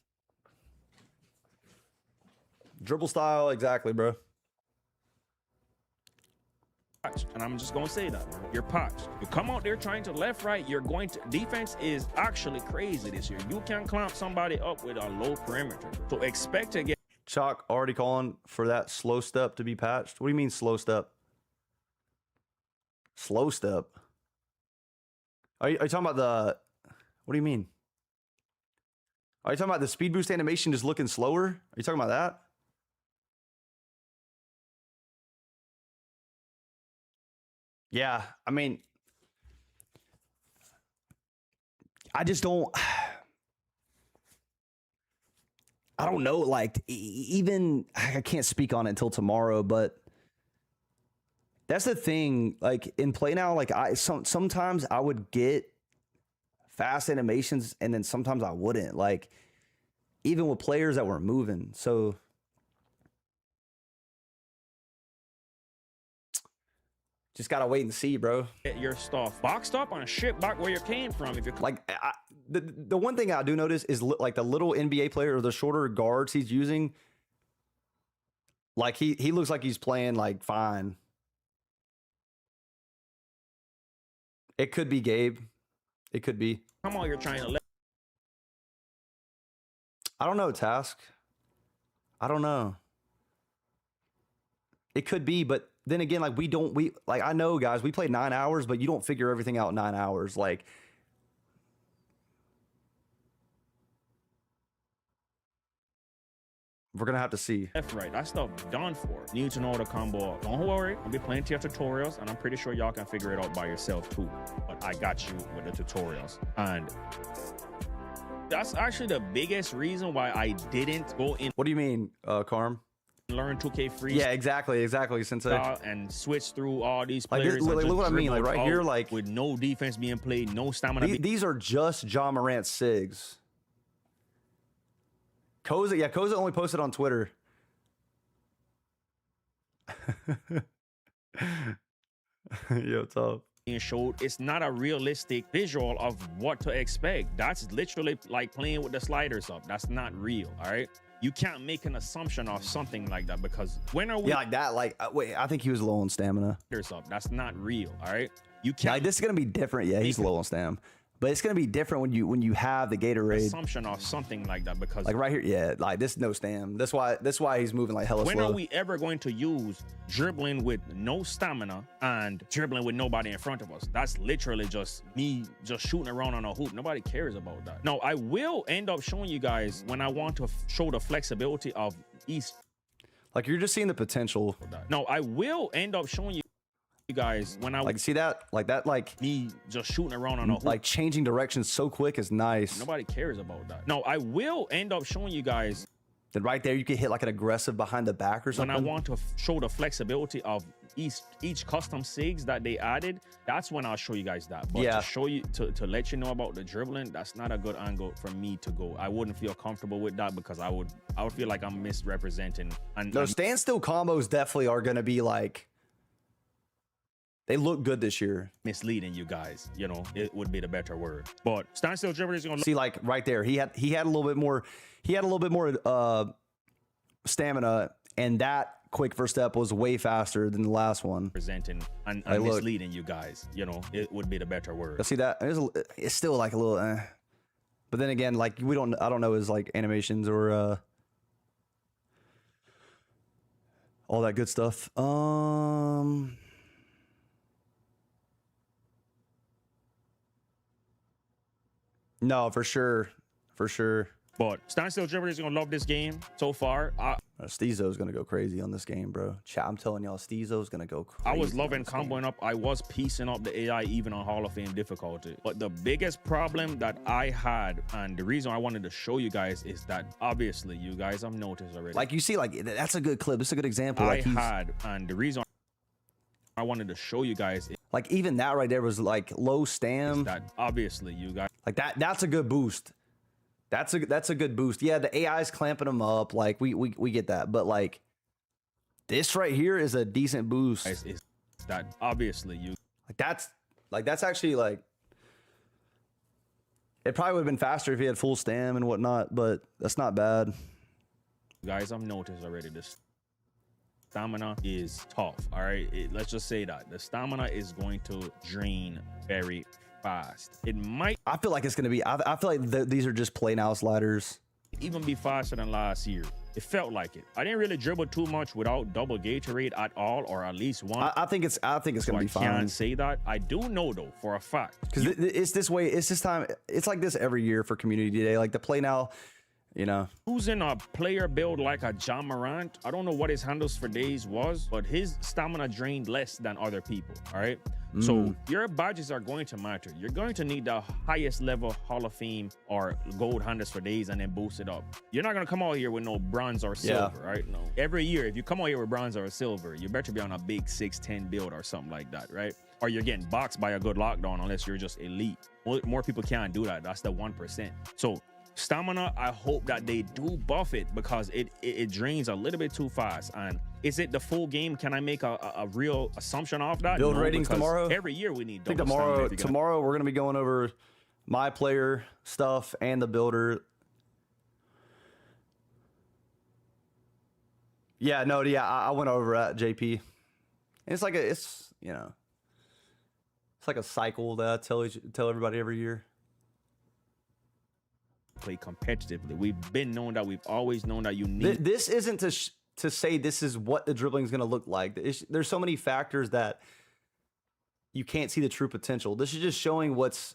Dribble style, exactly, bro. And I'm just gonna say that, bro. You're patched. You come out there trying to left, right, you're going to defense is actually crazy this year. You can clamp somebody up with a low perimeter. So expect to get Chalk already calling for that slow step to be patched. What do you mean slow step? Slow step? Are you talking about the what do you mean? Are you talking about the speed boost animation just looking slower? Are you talking about that? Yeah, I mean, I just don't. I don't know. Like, even I can't speak on it until tomorrow, but that's the thing. Like in Play Now, like sometimes I would get fast animations, and then sometimes I wouldn't. Like even with players that were moving, so. Just gotta wait and see, bro. Get your stuff boxed up on a ship back where you came from. If you're like, the one thing I do notice is like the little NBA player or the shorter guards he's using. Like he looks like he's playing like fine. It could be Gabe. It could be. Come on, you're trying to. I don't know, Task. I don't know. It could be, but. Then again, like I know, guys, we played 9 hours, but you don't figure everything out in 9 hours. Like, We're gonna have to see. Left, right. That stuff done for. Need to know the combo. Don't worry. I'll be plenty of tutorials, and I'm pretty sure y'all can figure it out by yourself too. But I got you with the tutorials. And that's actually the biggest reason why I didn't go in. What do you mean, Carm? Learn 2K free. Yeah, exactly, Sensei. And switch through all these Like, players. look what I mean. Like right here, like with no defense being played, no stamina. These are just John Morant SIGs. Koza only posted on Twitter. Yo, tough. Being showed, it's not a realistic visual of what to expect. That's literally like playing with the sliders up. That's not real. All right. You can't make an assumption of something like that because when are we? Yeah, like that. Like, wait, I think he was low on stamina. That's not real. All right. You can't. Like, this is gonna be different. Yeah, he's low on stam. But it's gonna be different when you have the Gatorade. Assumption of something like that because like right here, yeah, like this no stam. That's why he's moving like hella slow. When are we ever going to use dribbling with no stamina and dribbling with nobody in front of us? That's literally just me just shooting around on a hoop. Nobody cares about that. No, I will end up showing you guys when I want to show the flexibility of each. Like you're just seeing the potential. No, I will end up showing you guys when I like see that like me just shooting around on a hoop. Like changing directions so quick is nice. Nobody cares about that. No, I will end up showing you guys. Then right there you can hit like an aggressive behind the back or something. When I want to show the flexibility of each custom SIGs that they added, that's when I'll show you guys that. But to show you to let you know about the dribbling, that's not a good angle for me to go. I wouldn't feel comfortable with that because I would feel like I'm misrepresenting. And no, standstill combos definitely are gonna be like. They look good this year. Misleading you guys, you know, it would be the better word. But standstill dribbling is gonna see like right there. He had a little bit more. He had a little bit more stamina, and that quick first step was way faster than the last one. Presenting and misleading you guys, you know, it would be the better word. See that? It's still like a little. But then again, like I don't know his like animations or all that good stuff. No, for sure. But standstill dribbling is gonna love this game so far. Steezo's gonna go crazy on this game, bro. Chat, I'm telling y'all, Steezo's gonna go crazy. I was loving comboing up. I was piecing up the AI even on Hall of Fame difficulty. But the biggest problem that I had, and the reason I wanted to show you guys, is that obviously you guys have noticed already. Like you see, like that's a good clip. This is a good example. And the reason I wanted to show you guys, like even that right there was like low stam. That obviously you guys like that. That's a good boost. That's a good boost. Yeah, the AI's clamping them up. Like we get that, but like this right here is a decent boost. Is that obviously you like that's actually like it probably would have been faster if he had full stam and whatnot, but that's not bad. You guys, I've noticed already this stamina is tough. All right, let's just say that the stamina is going to drain very fast. It might. I feel like it's gonna be. I feel like these are just play now sliders. Even be faster than last year. It felt like it. I didn't really dribble too much without double Gatorade at all, or at least one. I think it's gonna be fine. I can't say that. I do know though for a fact because it's this way. It's this time. It's like this every year for Community Day. Like the play now. You know, who's in a player build like a John Morant? I don't know what his handles for days was, but his stamina drained less than other people. All right. So your badges are going to matter. You're going to need the highest level Hall of Fame or gold handles for days and then boost it up. You're not going to come out here with no bronze or silver, right? No. Every year, if you come out here with bronze or silver, you better be on a big 6'10" build or something like that, right? Or you're getting boxed by a good lockdown unless you're just elite. More people can't do that. That's the 1%. So stamina, I hope that they do buff it because it drains a little bit too fast. And is it the full game? Can I make a real assumption off that? Build ratings tomorrow. Every year we need. I think tomorrow we're gonna be going over my player stuff and the builder. Yeah, no, yeah, I went over at JP. And it's like it's like a cycle that I tell everybody every year. Play competitively. We've always known that you need. This isn't to say this is what the dribbling is going to look like. There's so many factors that you can't see the true potential. This is just showing what's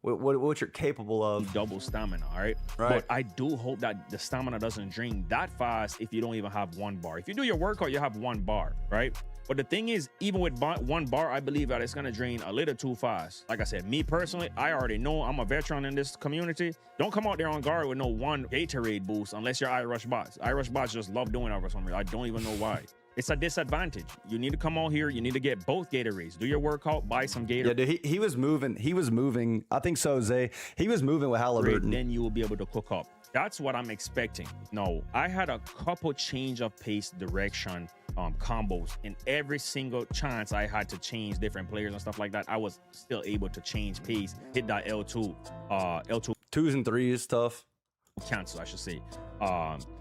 what you're capable of. Double stamina, all right? Right. But I do hope that the stamina doesn't drain that fast if you don't even have 1 bar. If you do your workout, you have 1 bar, right? But the thing is, even with 1 bar, I believe that it's gonna drain a little too fast. Like I said, me personally, I already know I'm a veteran in this community. Don't come out there on guard with no 1 Gatorade boost unless you're iRush bots. iRush bots just love doing that for some reason. I don't even know why. It's a disadvantage. You need to come out here. You need to get both Gatorades. Do your workout, buy some Gatorade. Yeah, dude, he was moving. He was moving. I think so, Zay. He was moving with Halliburton. Then you will be able to cook up. That's what I'm expecting. No, I had a couple change of pace direction combos, and every single chance I had to change different players and stuff like that, I was still able to change pace, hit that L2, L2. 2s and 3s tough. Cancel, I should say.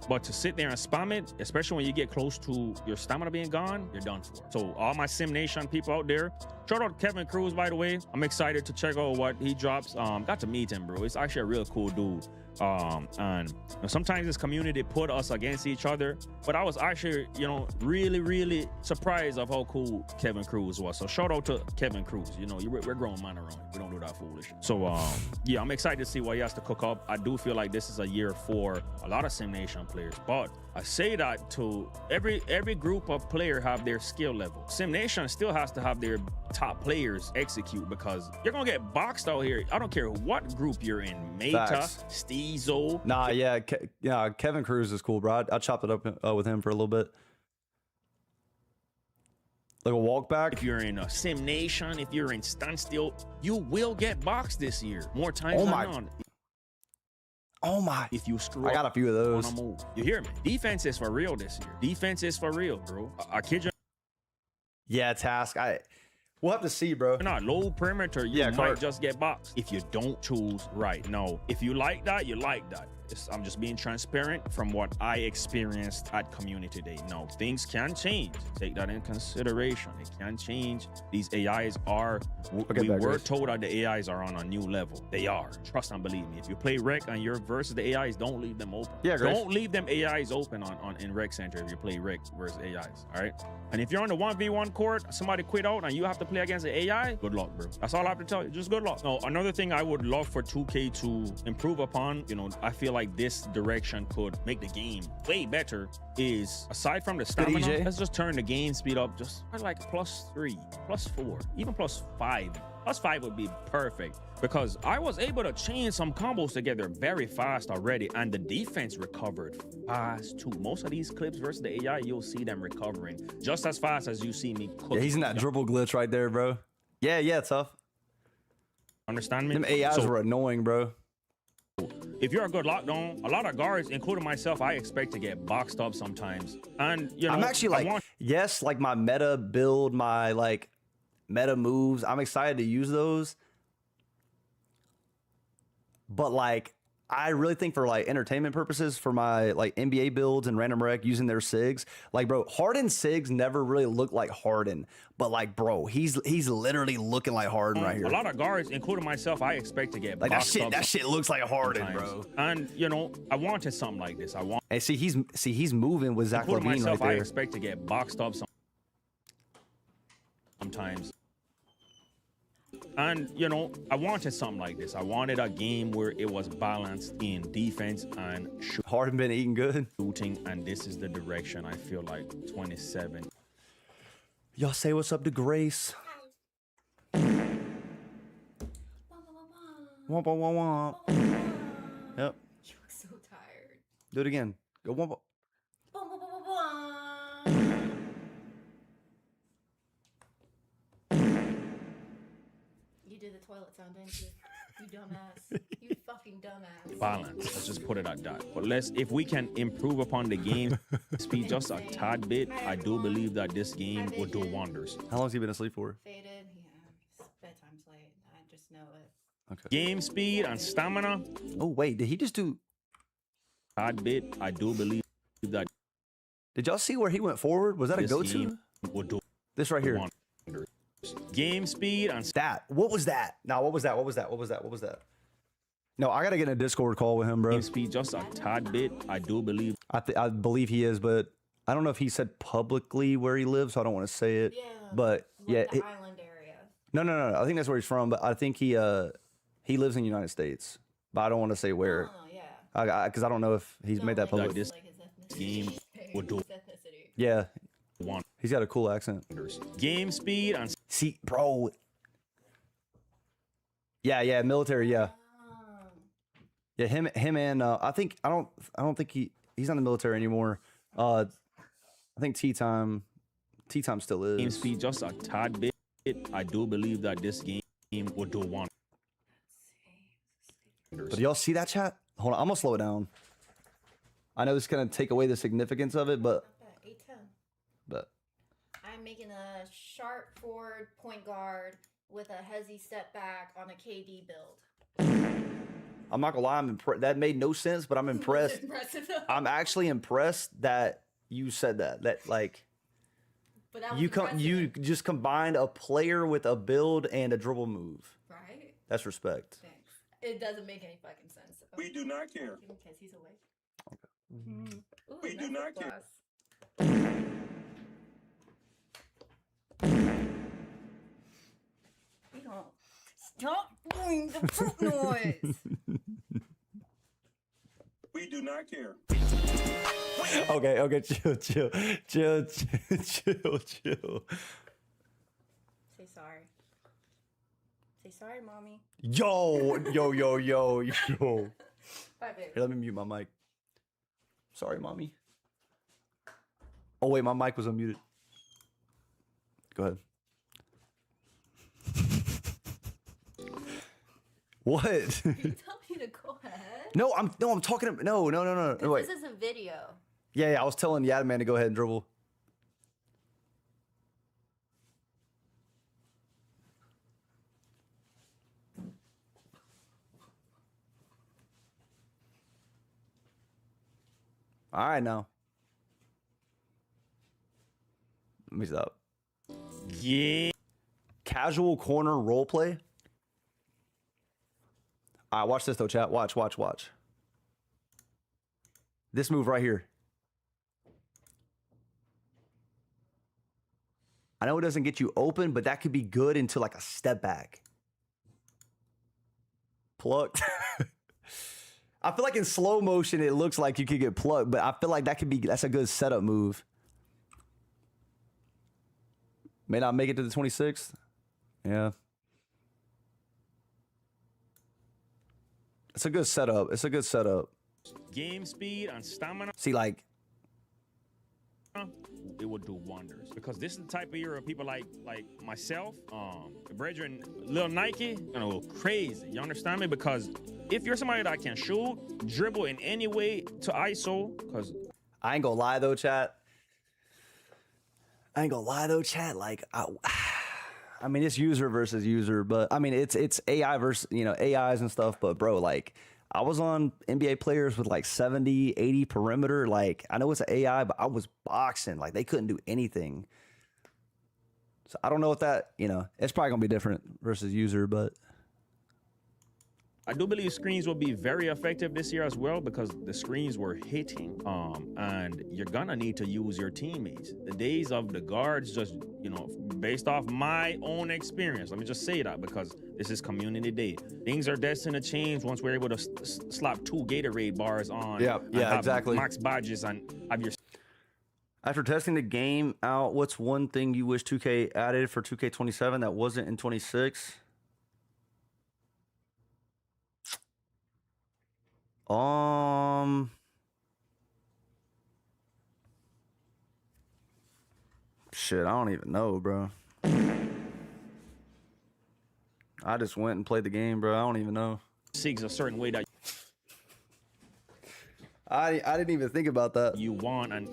But to sit there and spam it, especially when you get close to your stamina being gone, you're done for. So all my Sim Nation people out there, shout out to Kevin Cruz, by the way. I'm excited to check out what he drops. Got to meet him, bro. It's actually a real cool dude. And you know, sometimes this community put us against each other, but I was actually, you know, really surprised of how cool Kevin Cruz was. So shout out to Kevin Cruz. You know, we're grown man around here. We don't do that foolish. So yeah, I'm excited to see what he has to cook up. I do feel like this is a year for a lot of Sim Nation players, but I say that to every group of player have their skill level. Sim Nation still has to have their top players execute, because you're gonna get boxed out here. I don't care what group you're in. Meta, Steezo. Nah, yeah, Kevin Cruz is cool, bro. I chopped it up with him for a little bit. Like a walk back. If you're in a Sim Nation, if you're in Standstill, you will get boxed this year more times than none. Oh my! If you screw I got a few of those. On a move. You hear me? Defense is for real this year. Defense is for real, bro. I kid you. Yeah, Task. We'll have to see, bro. Not low perimeter. You might just get boxed if you don't choose right. No, if you like that, you like that. I'm just being transparent from what I experienced at Community Day. No, things can change. Take that in consideration. It can change. These AIs are, we were told that the AIs are on a new level. They are. Trust and believe me. If you play Rec and you're versus the AIs, don't leave them open. Yeah, Grace. Don't leave them AIs open in Rec Center if you play Rec versus AIs, all right? And if you're on the 1v1 court, somebody quit out and you have to play against the AI, good luck, bro. That's all I have to tell you. Just good luck. Now, another thing I would love for 2K to improve upon, you know, I feel like this direction could make the game way better, is aside from the stamina, let's just turn the game speed up just like +3, +4, even +5. +5 would be perfect, because I was able to chain some combos together very fast already, and the defense recovered fast too. Most of these clips versus the AI, you'll see them recovering just as fast as you see me cook. Yeah, he's in that dribble glitch right there, bro. Yeah, tough. Understand me? Them AIs were annoying, bro. If you're a good lockdown, a lot of guards, including myself, I expect to get boxed up sometimes. And you know, I'm actually like, yes, like my meta build, my like meta moves, I'm excited to use those. But like, I really think for like entertainment purposes, for my like NBA builds and random rec using their SIGs, like bro, Harden SIGs never really looked like Harden, but like bro, he's literally looking like Harden right here. A lot of guards, including myself, I expect to get like boxed up that shit looks like Harden, sometimes. bro. And you know, I wanted something like this. Hey, he's moving with Zach including LaVine myself, right there. I expect to get boxed up sometimes. And you know, I wanted something like this. I wanted a game where it was balanced in defense and Harden been eating good. Shooting, and this is the direction I feel like 27. Y'all say what's up to Grace. Womp, womp, womp, womp. Yep. You look so tired. Do it again. Go womp, womp. You did the toilet sound, didn't you? You dumbass. You fucking dumbass. Balance. Let's just put it at that. But if we can improve upon the game speed just a tad bit, I do believe that this game will do wonders. How long has he been asleep for? Faded. Yeah, bedtime's late. I just know it. Okay. Game speed and stamina. Oh wait, did he just do tad bit? I do believe that. Did y'all see where he went forward? Was that a go-to? This right here. Game speed and that. What was that? No, what was that? What was that? No, I gotta get in a Discord call with him, bro. Game speed just a tad bit. I do believe. I believe he is, but I don't know if he said publicly where he lives, so I don't want to say it. Yeah. But yeah, the island area. No. I think that's where he's from, but I think he He lives in the United States, but I don't want to say where. Oh, yeah. Because I don't know if he's made that public. Like this game would do Yeah. one. He's got a cool accent. Game speed and See, bro. Yeah, military, yeah. Yeah, him and I don't think he's not in the military anymore. I think T-Time still is. game speed just a tad bit. I do believe that this game would do one. But y'all see that, chat? Hold on, I'm gonna slow it down. I know it's gonna take away the significance of it, but 8-10. but I'm making a sharp forward point guard with a hezzy step back on a KD build. I'm not gonna lie, that made no sense, but I'm impressed. Impressive though. I'm actually impressed that you said that. That like But that was you just combined a player with a build and a dribble move. Right? That's respect. Thanks. It doesn't make any fucking sense. We do not care. Because he's awake. Okay. Ooh, We do nice not lip care. gloss. You don't stop doing the fruit noise. We do not care. Okay, chill. Say sorry. Say sorry, mommy. Yo. Bye, baby. Here, let me mute my mic. Sorry, mommy. Oh wait, my mic was unmuted. Go ahead. What? You tell me to go ahead. No, I'm talking. No. Wait. This is a video. Yeah. I was telling Yadman to go ahead and dribble. All right, now. Let me stop. Yeah. Casual corner role play. All right, watch this though, chat. Watch. This move right here. I know it doesn't get you open, but that could be good into like a step back. Plucked. I feel like in slow motion, it looks like you could get plucked, but I feel like that's a good setup move. May not make it to the 26th. Yeah. It's a good setup. Game speed and stamina. See, like, it would do wonders because this is the type of year of people like myself, brethren, Lil Nike, gonna go crazy. You understand me? Because if you're somebody that can shoot, dribble in any way to ISO, because I ain't gonna lie though, chat. Like, I mean, it's user versus user, but I mean, it's AI versus AIs and stuff. But bro, like, I was on NBA players with like 70, 80 perimeter. Like, I know it's an AI, but I was boxing. Like, they couldn't do anything. So I don't know if that, it's probably gonna be different versus user, but I do believe screens will be very effective this year as well because the screens were hitting. And you're gonna need to use your teammates. The days of the guards, just based off my own experience, let me just say that because this is community day. Things are destined to change once we're able to slap 2 Gatorade bars on. Yeah, exactly. Max badges and have your. After testing the game out, what's one thing you wish 2K added for 2K27 that wasn't in 26? Shit, I don't even know, bro. I just went and played the game, bro. I don't even know. Seeks a certain way that I didn't even think about that. you want, and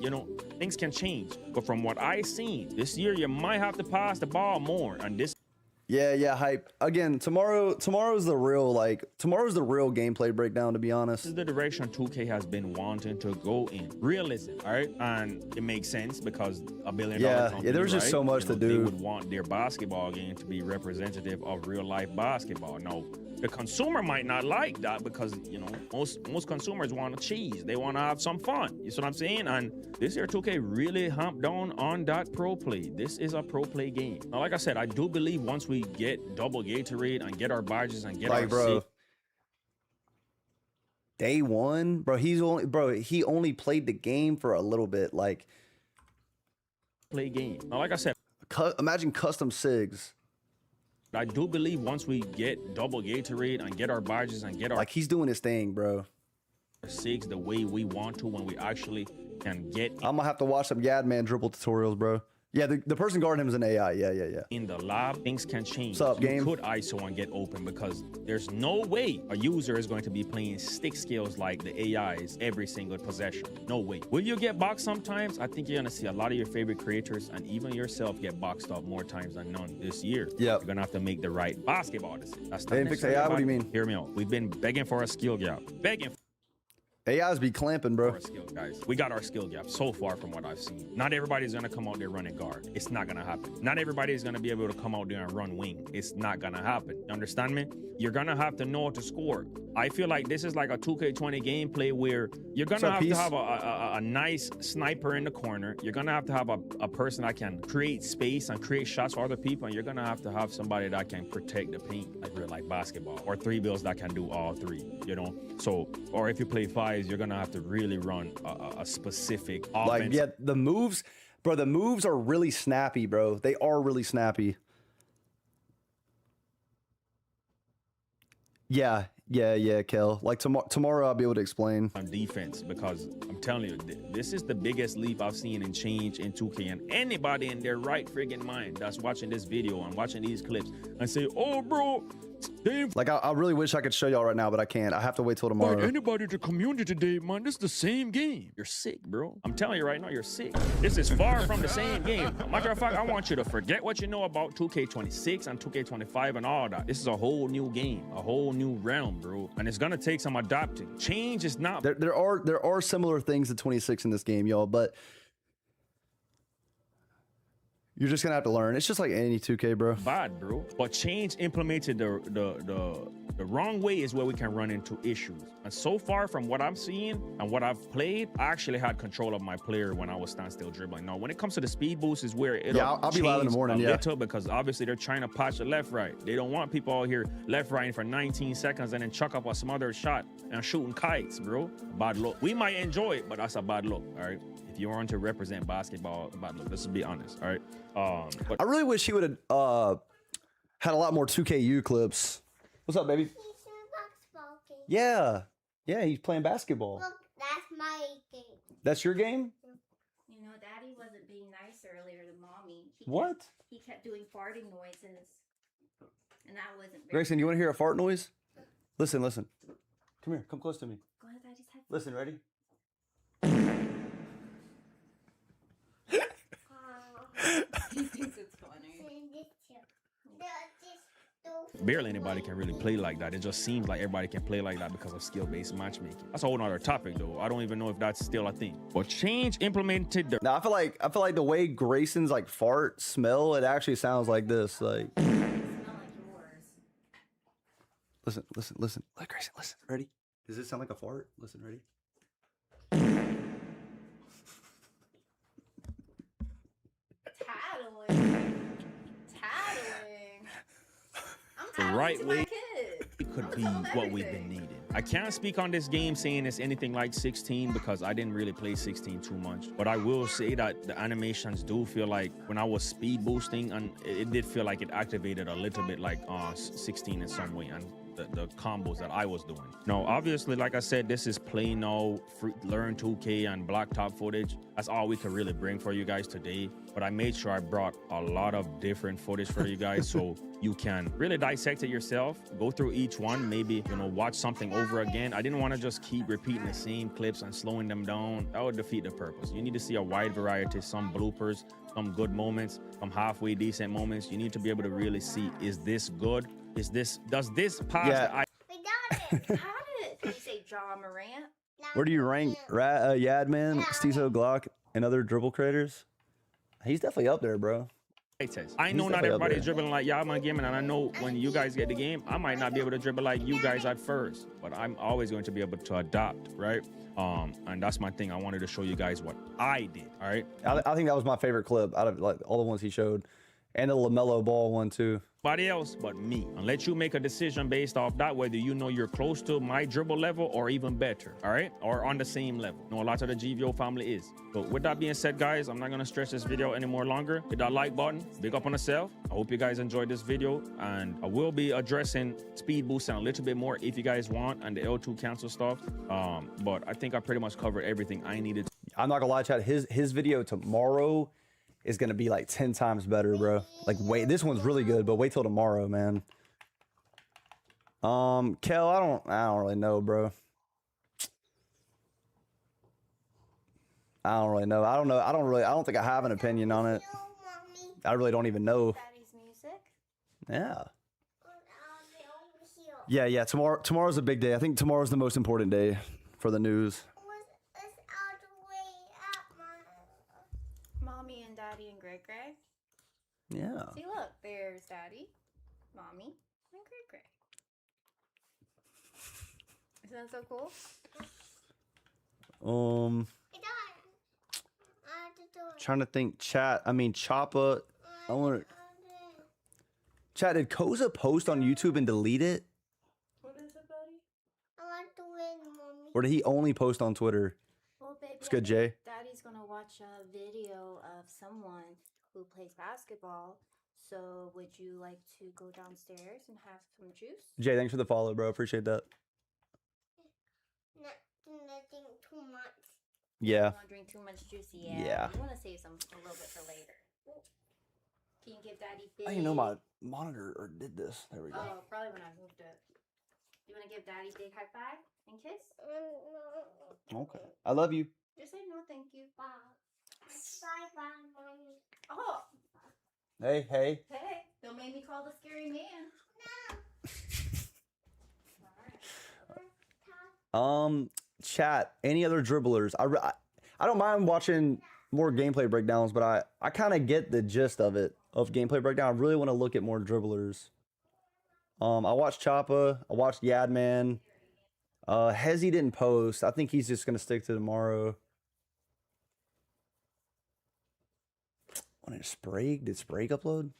things can change. But from what I seen this year, you might have to pass the ball more, and this. Yeah, hype. Again, tomorrow's the real gameplay breakdown, to be honest. This is the direction 2K has been wanting to go in. Realism, all right? And it makes sense because $1 billion company, yeah, there's just so much to do. They would want their basketball game to be representative of real life basketball. No, the consumer might not like that because, most consumers want to cheese. They want to have some fun. You see what I'm saying? And this year 2K really humped down on that pro play. This is a pro play game. Now, like I said, I do believe once we we get double Gatorade and get our badges and get Like, our bro, day one, bro, he only played the game for a little bit. Like, play game. Now, like I said, imagine custom SIGs. I do believe once we get double Gatorade and get our badges and get our Like, he's doing his thing, bro. SIGs the way we want to, when we actually can get I'm gonna have to watch some Yadman dribble tutorials, bro. Yeah, the person guarding him is an AI. Yeah. in the lab, things can change. What's up, you game? could ISO and get open, because there's no way a user is going to be playing stick skills like the AIs every single possession. No way. Will you get boxed sometimes? I think you're gonna see a lot of your favorite creators and even yourself get boxed up more times than none this year. Yeah. You're gonna have to make the right basketball decision. That's not They didn't fix necessarily AI? What do you about- mean? Hear me out. We've been begging for a skill gap. Begging AIs be clamping, bro. our skill, guys. We got our skill gap so far from what I've seen. Not everybody's gonna come out there running guard. It's not gonna happen. Not everybody is gonna be able to come out there and run wing. It's not gonna happen. You understand me? You're gonna have to know how to score. I feel like this is like a 2K20 gameplay where you're gonna have to have a nice sniper in the corner. You're gonna have to have a person that can create space and create shots for other people, and you're gonna have to have somebody that can protect the paint, like real life basketball, or 3-bills that can do all three. You know, so or if you play fives, you're gonna have to really run a specific offense. Like, yeah, the moves, bro. The moves are really snappy, bro. They are really snappy. Yeah, Kel. Like tomorrow, I'll be able to explain. On defense, because I'm telling you, this is the biggest leap I've seen in change in 2K, and anybody in their right friggin' mind that's watching this video and watching these clips and say, oh bro, like I really wish I could show y'all right now, but I can't. I have to wait till tomorrow. like anybody in the community today, man, this is the same game. You're sick, bro. I'm telling you right now, you're sick. This is far from the same game. Matter of fact, I want you to forget what you know about 2K26 and 2K25 and all that. This is a whole new game, a whole new realm, bro. And it's gonna take some adapting. Change is not There are similar things to 26 in this game, y'all, but you're just gonna have to learn. It's just like any 2K, bro. bad, bro. But change implemented the wrong way is where we can run into issues. And so far from what I'm seeing and what I've played, I actually had control of my player when I was standstill dribbling. Now, when it comes to the speed boost is where it'll I'll be loud in the change morning, a yeah. little, because obviously they're trying to patch the left-right. They don't want people out here left-righting for 19 seconds and then chuck up a smothered shot and shooting kites, bro. Bad look. We might enjoy it, but that's a bad look, all right? If you want to represent basketball, bad look. Let's be honest, all right? But I really wish he would have had a lot more 2KU clips. What's up, baby? Yeah, he's playing basketball. Look, that's my game. That's your game? You know, Daddy wasn't being nice earlier to Mommy. What? He kept doing farting noises, and that wasn't very Grayson, you want to hear a fart noise? Listen. Come here, come close to me. Go to Daddy's head. Listen, ready? He thinks it's funny. barely anybody can really play like that. It just seems like everybody can play like that because of skill-based matchmaking. That's a whole nother topic, though. I don't even know if that's still a thing. But change implemented the... Now I feel like the way Grayson's like fart smell, it actually sounds like this. Like, listen. Like, Grayson, listen. Ready? Does it sound like a fart? Listen, ready? The right way it could be what we've been needing. I can't speak on this game saying it's anything like 16 because I didn't really play 16 too much. But I will say that the animations do feel like when I was speed boosting, and it did feel like it activated a little bit like 16 in some way. And the combos that I was doing. Now, obviously, like I said, this is Play Now, Learn 2K, and Blacktop footage. That's all we could really bring for you guys today. But I made sure I brought a lot of different footage for you guys so you can really dissect it yourself, go through each one, maybe, watch something over again. I didn't want to just keep repeating the same clips and slowing them down. That would defeat the purpose. You need to see a wide variety, some bloopers, some good moments, some halfway decent moments. You need to be able to really see, is this good? Does this pass? Yeah. We got it. Got it. Did you say Ja Morant? Where do you rank Yadman, Stizo, Glock, and other dribble creators? He's definitely up there, bro. I know not everybody's dribbling like Yadman Gaming, and I know when you guys get the game, I might not be able to dribble like you guys at first, but I'm always going to be able to adapt, right? And that's my thing. I wanted to show you guys what I did, all right? I think that was my favorite clip out of like all the ones he showed, and the LaMelo Ball one too. Nobody else but me, and let you make a decision based off that, whether you know you're close to my dribble level or even better, all right, or on the same level. You know, a lot of the GVO family is. So with that being said, guys, I'm not gonna stretch this video any more longer. Hit that like button, big up on yourself. I hope you guys enjoyed this video, and I will be addressing speed boosting a little bit more if you guys want, and the L2 cancel stuff. But I think I pretty much covered everything I needed. I'm not gonna lie, chat. His video tomorrow is gonna be like 10 times better, bro. Like, wait, this one's really good, but wait till tomorrow, man. Kel, I don't really know, bro. I don't really know. I don't think I have an opinion on it. I really don't even know. Daddy's music. Yeah. Yeah. Tomorrow's a big day. I think tomorrow's the most important day for the news. Mommy and Daddy and Greg. Yeah. See, look, there's Daddy, Mommy, and Greg. Isn't that so cool? Trying to think, chat. I mean, Choppa. I want to. Chat, did Koza post on YouTube and delete it? What is it, buddy? I want to win, Mommy. Or did he only post on Twitter? Well, baby, It's good, Jay. Daddy's gonna watch a video of someone who plays basketball. So, would you like to go downstairs and have some juice? Jay, thanks for the follow, bro. Appreciate that. Nothing too much. Yeah. You want to drink too much juice? Yeah. You want to save some a little bit for later. Can you give Daddy big? I didn't know my monitor or did this. There we go. Oh, probably when I moved it. You want to give Daddy big high five and kiss? Okay. I love you. Just say no, thank you. Bye. Bye, Mommy. Oh. Hey. Hey, don't make me call the scary man. Chat, any other dribblers? I don't mind watching more gameplay breakdowns, but I kind of get the gist of it, of gameplay breakdown. I really want to look at more dribblers. I watched Choppa. I watched Yadman. Hezi didn't post. I think he's just going to stick to tomorrow. When did Sprague? Did Sprague upload?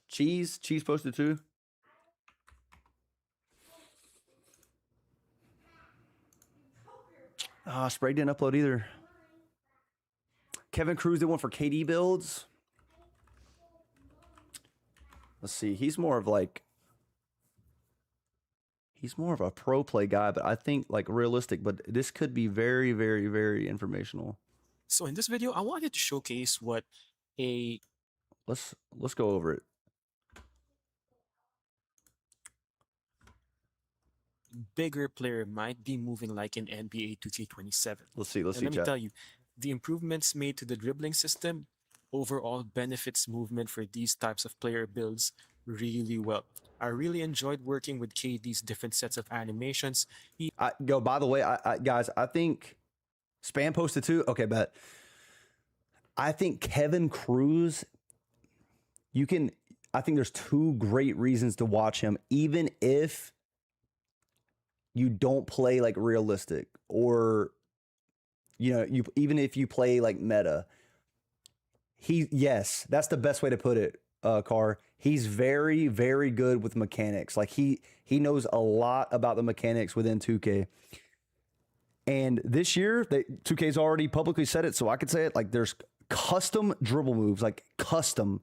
Cheese posted too. Sprague didn't upload either. Kevin Cruz did one for KD builds. Let's see. He's more of a pro play guy, but I think like realistic, but this could be very, very, very informational. So in this video, I wanted to showcase what a let's go over it. bigger player might be moving like in NBA 2K27. Let's see, Let me tell you, the improvements made to the dribbling system overall benefits movement for these types of player builds really well. I really enjoyed working with KD's different sets of animations. By the way, guys, I think Spam posted too. Okay, bet. I think Kevin Cruz, I think there's two great reasons to watch him, even if you don't play like realistic, or even if you play like meta. Yes, that's the best way to put it, Carr. He's very, very good with mechanics. Like he knows a lot about the mechanics within 2K. And this year, 2K's already publicly said it, so I could say it. Like there's custom dribble moves, like custom,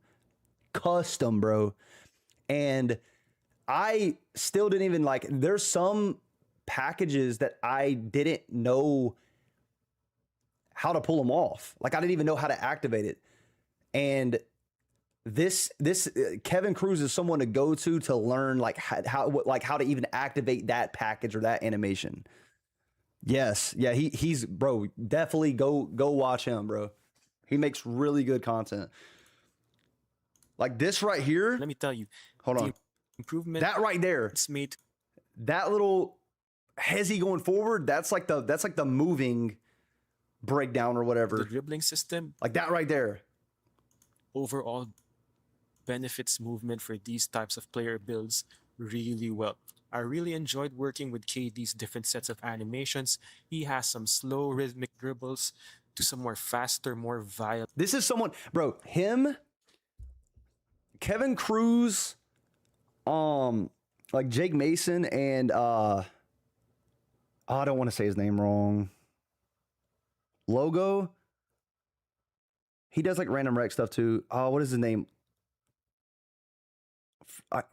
bro. And I still didn't even there's some packages that I didn't know how to pull them off. Like I didn't even know how to activate it. And this Kevin Cruz is someone to go to learn how to even activate that package or that animation. Yes, yeah, he's bro. Definitely go watch him, bro. He makes really good content. Like this right here. Let me tell you. Hold on. Improvement. That right there. It's made. That little Hezi going forward. That's like the moving breakdown or whatever. The dribbling system. Like that right there. Overall benefits movement for these types of player builds really well. I really enjoyed working with KD's different sets of animations. He has some slow rhythmic dribbles to some more faster, more violent. This is someone, bro, him Kevin Cruz, like Jake Mason and I don't want to say his name wrong. Logo. He does like random rec stuff too. Oh, what is his name?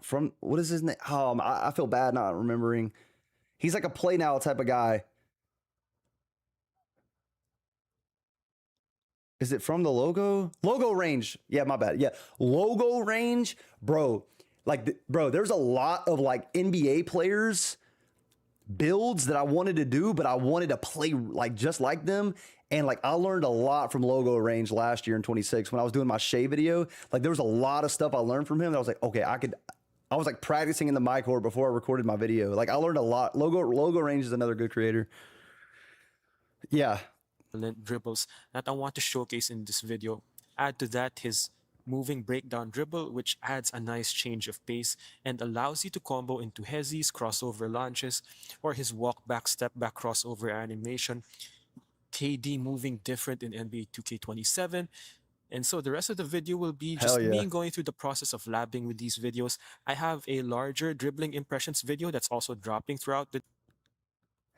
From what is his name? Oh, I feel bad not remembering. He's like a play now type of guy. Is it from the logo? Logo range. Yeah, my bad. Yeah. Logo range, bro. Like, bro, there's a lot of like NBA players builds that I wanted to do, but I wanted to play like just like them. And like I learned a lot from Logo Range last year in 26 when I was doing my Shea video. Like there was a lot of stuff I learned from him that I was like, okay, I was like practicing in the mic court before I recorded my video. Like I learned a lot. Logo Range is another good creator. Yeah. Dribbles that I want to showcase in this video. Add to that his moving breakdown dribble, which adds a nice change of pace and allows you to combo into Hezzy's crossover launches or his walk back, step back crossover animation. KD moving different in NBA 2K27. And so the rest of the video will be just me going through the process of labbing with these videos. I have a larger dribbling impressions video that's also dropping throughout the...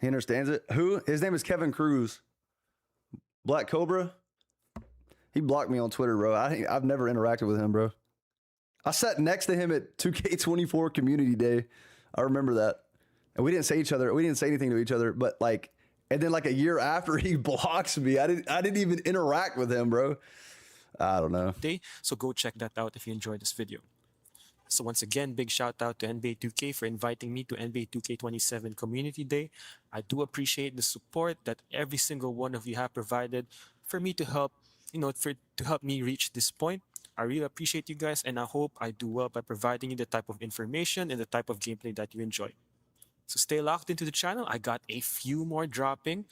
He understands it. Who? His name is Kevin Cruz. Black Cobra. He blocked me on Twitter, bro. I've never interacted with him, bro. I sat next to him at 2K24 Community Day. I remember that. And we didn't say anything to each other, but like, and then like a year after he blocks me, I didn't even interact with him, bro. I don't know. So go check that out if you enjoyed this video. So once again, big shout out to NBA 2K for inviting me to NBA 2K27 Community Day. I do appreciate the support that every single one of you have provided for me to help, to help me reach this point. I really appreciate you guys, and I hope I do well by providing you the type of information and the type of gameplay that you enjoy. So stay locked into the channel. I got a few more dropping.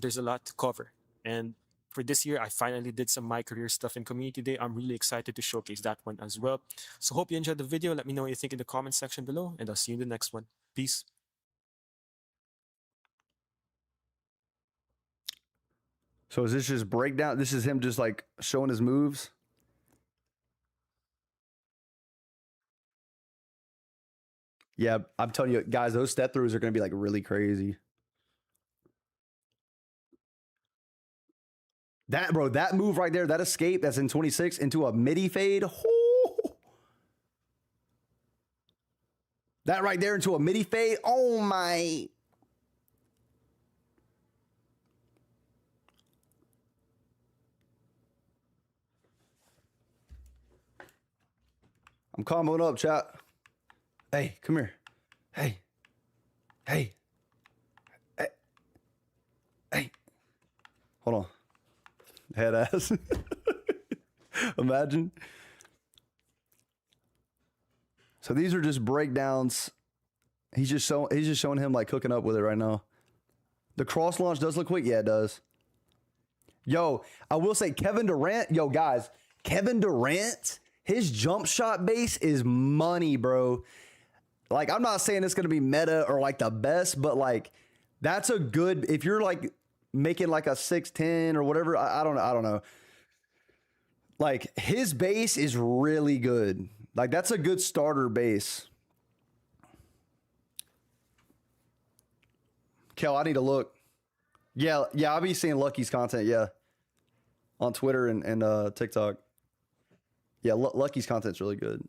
There's a lot to cover. And for this year, I finally did some My Career stuff in Community Day. I'm really excited to showcase that one as well. So hope you enjoyed the video. Let me know what you think in the comment section below, and I'll see you in the next one. Peace. So is this just breakdown? This is him just like showing his moves? Yeah, I'm telling you, guys, those step throughs are going to be like really crazy. That, bro, that move right there, that escape that's in 26 into a midi fade. Oh. That right there into a midi fade. Oh my. I'm comboing up, chat. Hey, come here. Hey. Hey. Hey. Hey. Hold on. Head ass. Imagine. So these are just breakdowns. He's just showing him like hooking up with it right now. The cross launch does look quick. Yeah, it does. Yo, I will say Kevin Durant. Yo, guys, Kevin Durant, his jump shot base is money, bro. Like, I'm not saying it's going to be meta or like the best, but like that's a good, if you're like making like a 6'10" or whatever, I don't know. Like his base is really good. Like that's a good starter base. Kel, I need to look. Yeah, I'll be seeing Lucky's content, yeah. On Twitter and TikTok. Yeah, Lucky's content's really good.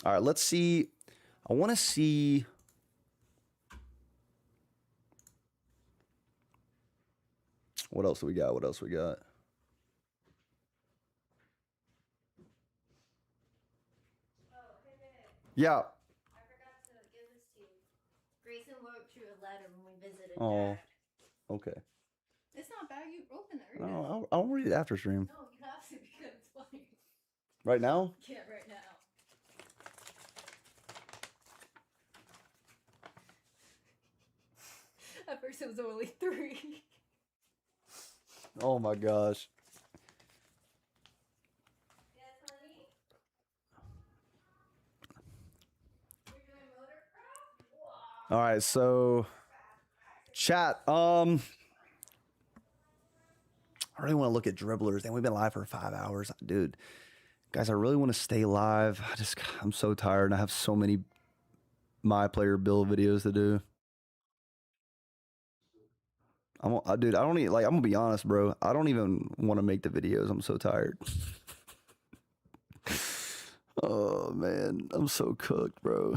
All right, let's see. I want to see. What else do we got? Yeah. Grayson wrote you a letter when we visited. Oh, okay. It's not bad. You open it. No, I'll read it after stream. No, you have to because it's funny. Right now? Yeah, right now. At first, it was only 3. Oh my gosh. All right, so chat. All I really want to look at dribblers. And we've been live for 5 hours. Dude, guys, I really want to stay live. I'm so tired and I have so many my player build videos to do. Dude, I don't even, like, I'm gonna be honest, bro. I don't even want to make the videos. I'm so tired. Oh man, I'm so cooked, bro.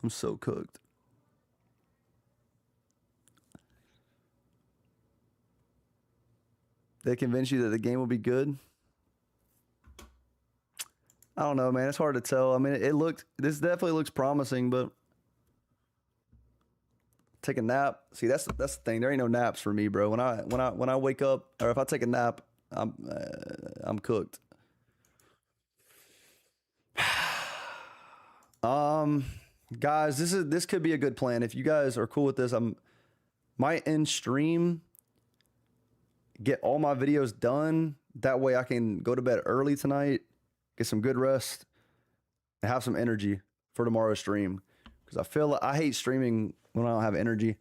I'm so cooked. They convince you that the game will be good? I don't know, man. It's hard to tell. I mean, this definitely looks promising, but take a nap. See, that's the thing. There ain't no naps for me, bro. When I wake up, or if I take a nap, I'm cooked. Guys, this could be a good plan. If you guys are cool with this, might end stream, get all my videos done. That way I can go to bed early tonight, get some good rest, and have some energy for tomorrow's stream. Because I feel like I hate streaming when I don't have energy.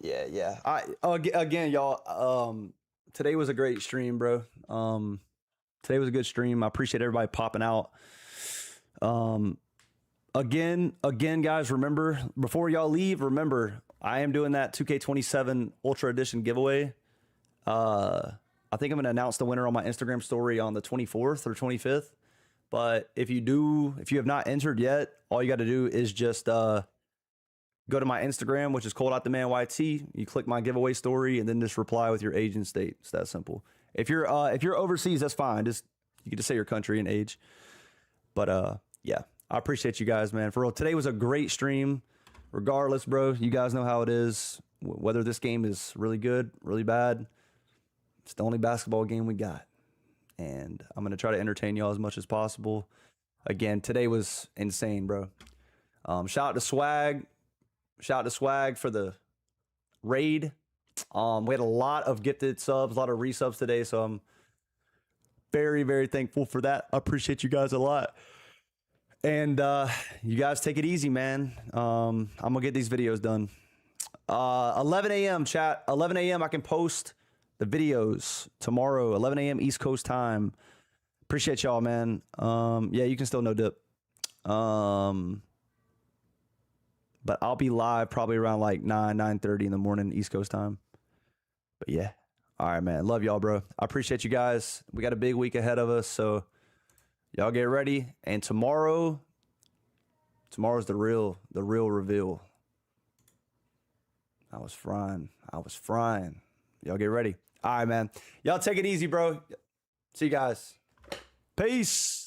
Yeah. Again, y'all. Today was a great stream, bro. Today was a good stream. I appreciate everybody popping out. Again, guys, remember, before y'all leave, remember, I am doing that 2K27 Ultra Edition giveaway. I think I'm going to announce the winner on my Instagram story on the 24th or 25th. But if you have not entered yet, all you got to do is just go to my Instagram, which is ColdOutTheManYT. You click my giveaway story and then just reply with your age and state. It's that simple. If you're overseas, that's fine. You can just say your country and age. But yeah, I appreciate you guys, man. For real, today was a great stream. Regardless, bro, you guys know how it is. Whether this game is really good, really bad, it's the only basketball game we got. And I'm going to try to entertain y'all as much as possible. Again, today was insane, bro. Shout out to Swag. Shout out to Swag for the raid. We had a lot of gifted subs, a lot of resubs today, so I'm very, very thankful for that. I appreciate you guys a lot. And you guys take it easy, man. I'm going to get these videos done. 11 a.m., chat. 11 a.m. I can post the videos tomorrow, 11 a.m. East Coast time. Appreciate y'all, man. Yeah, you can still no dip. But I'll be live probably around like 9:30 in the morning East Coast time. But yeah. All right, man. Love y'all, bro. I appreciate you guys. We got a big week ahead of us, so y'all get ready. And tomorrow's the real reveal. I was frying. Y'all get ready. All right, man. Y'all take it easy, bro. See you guys. Peace.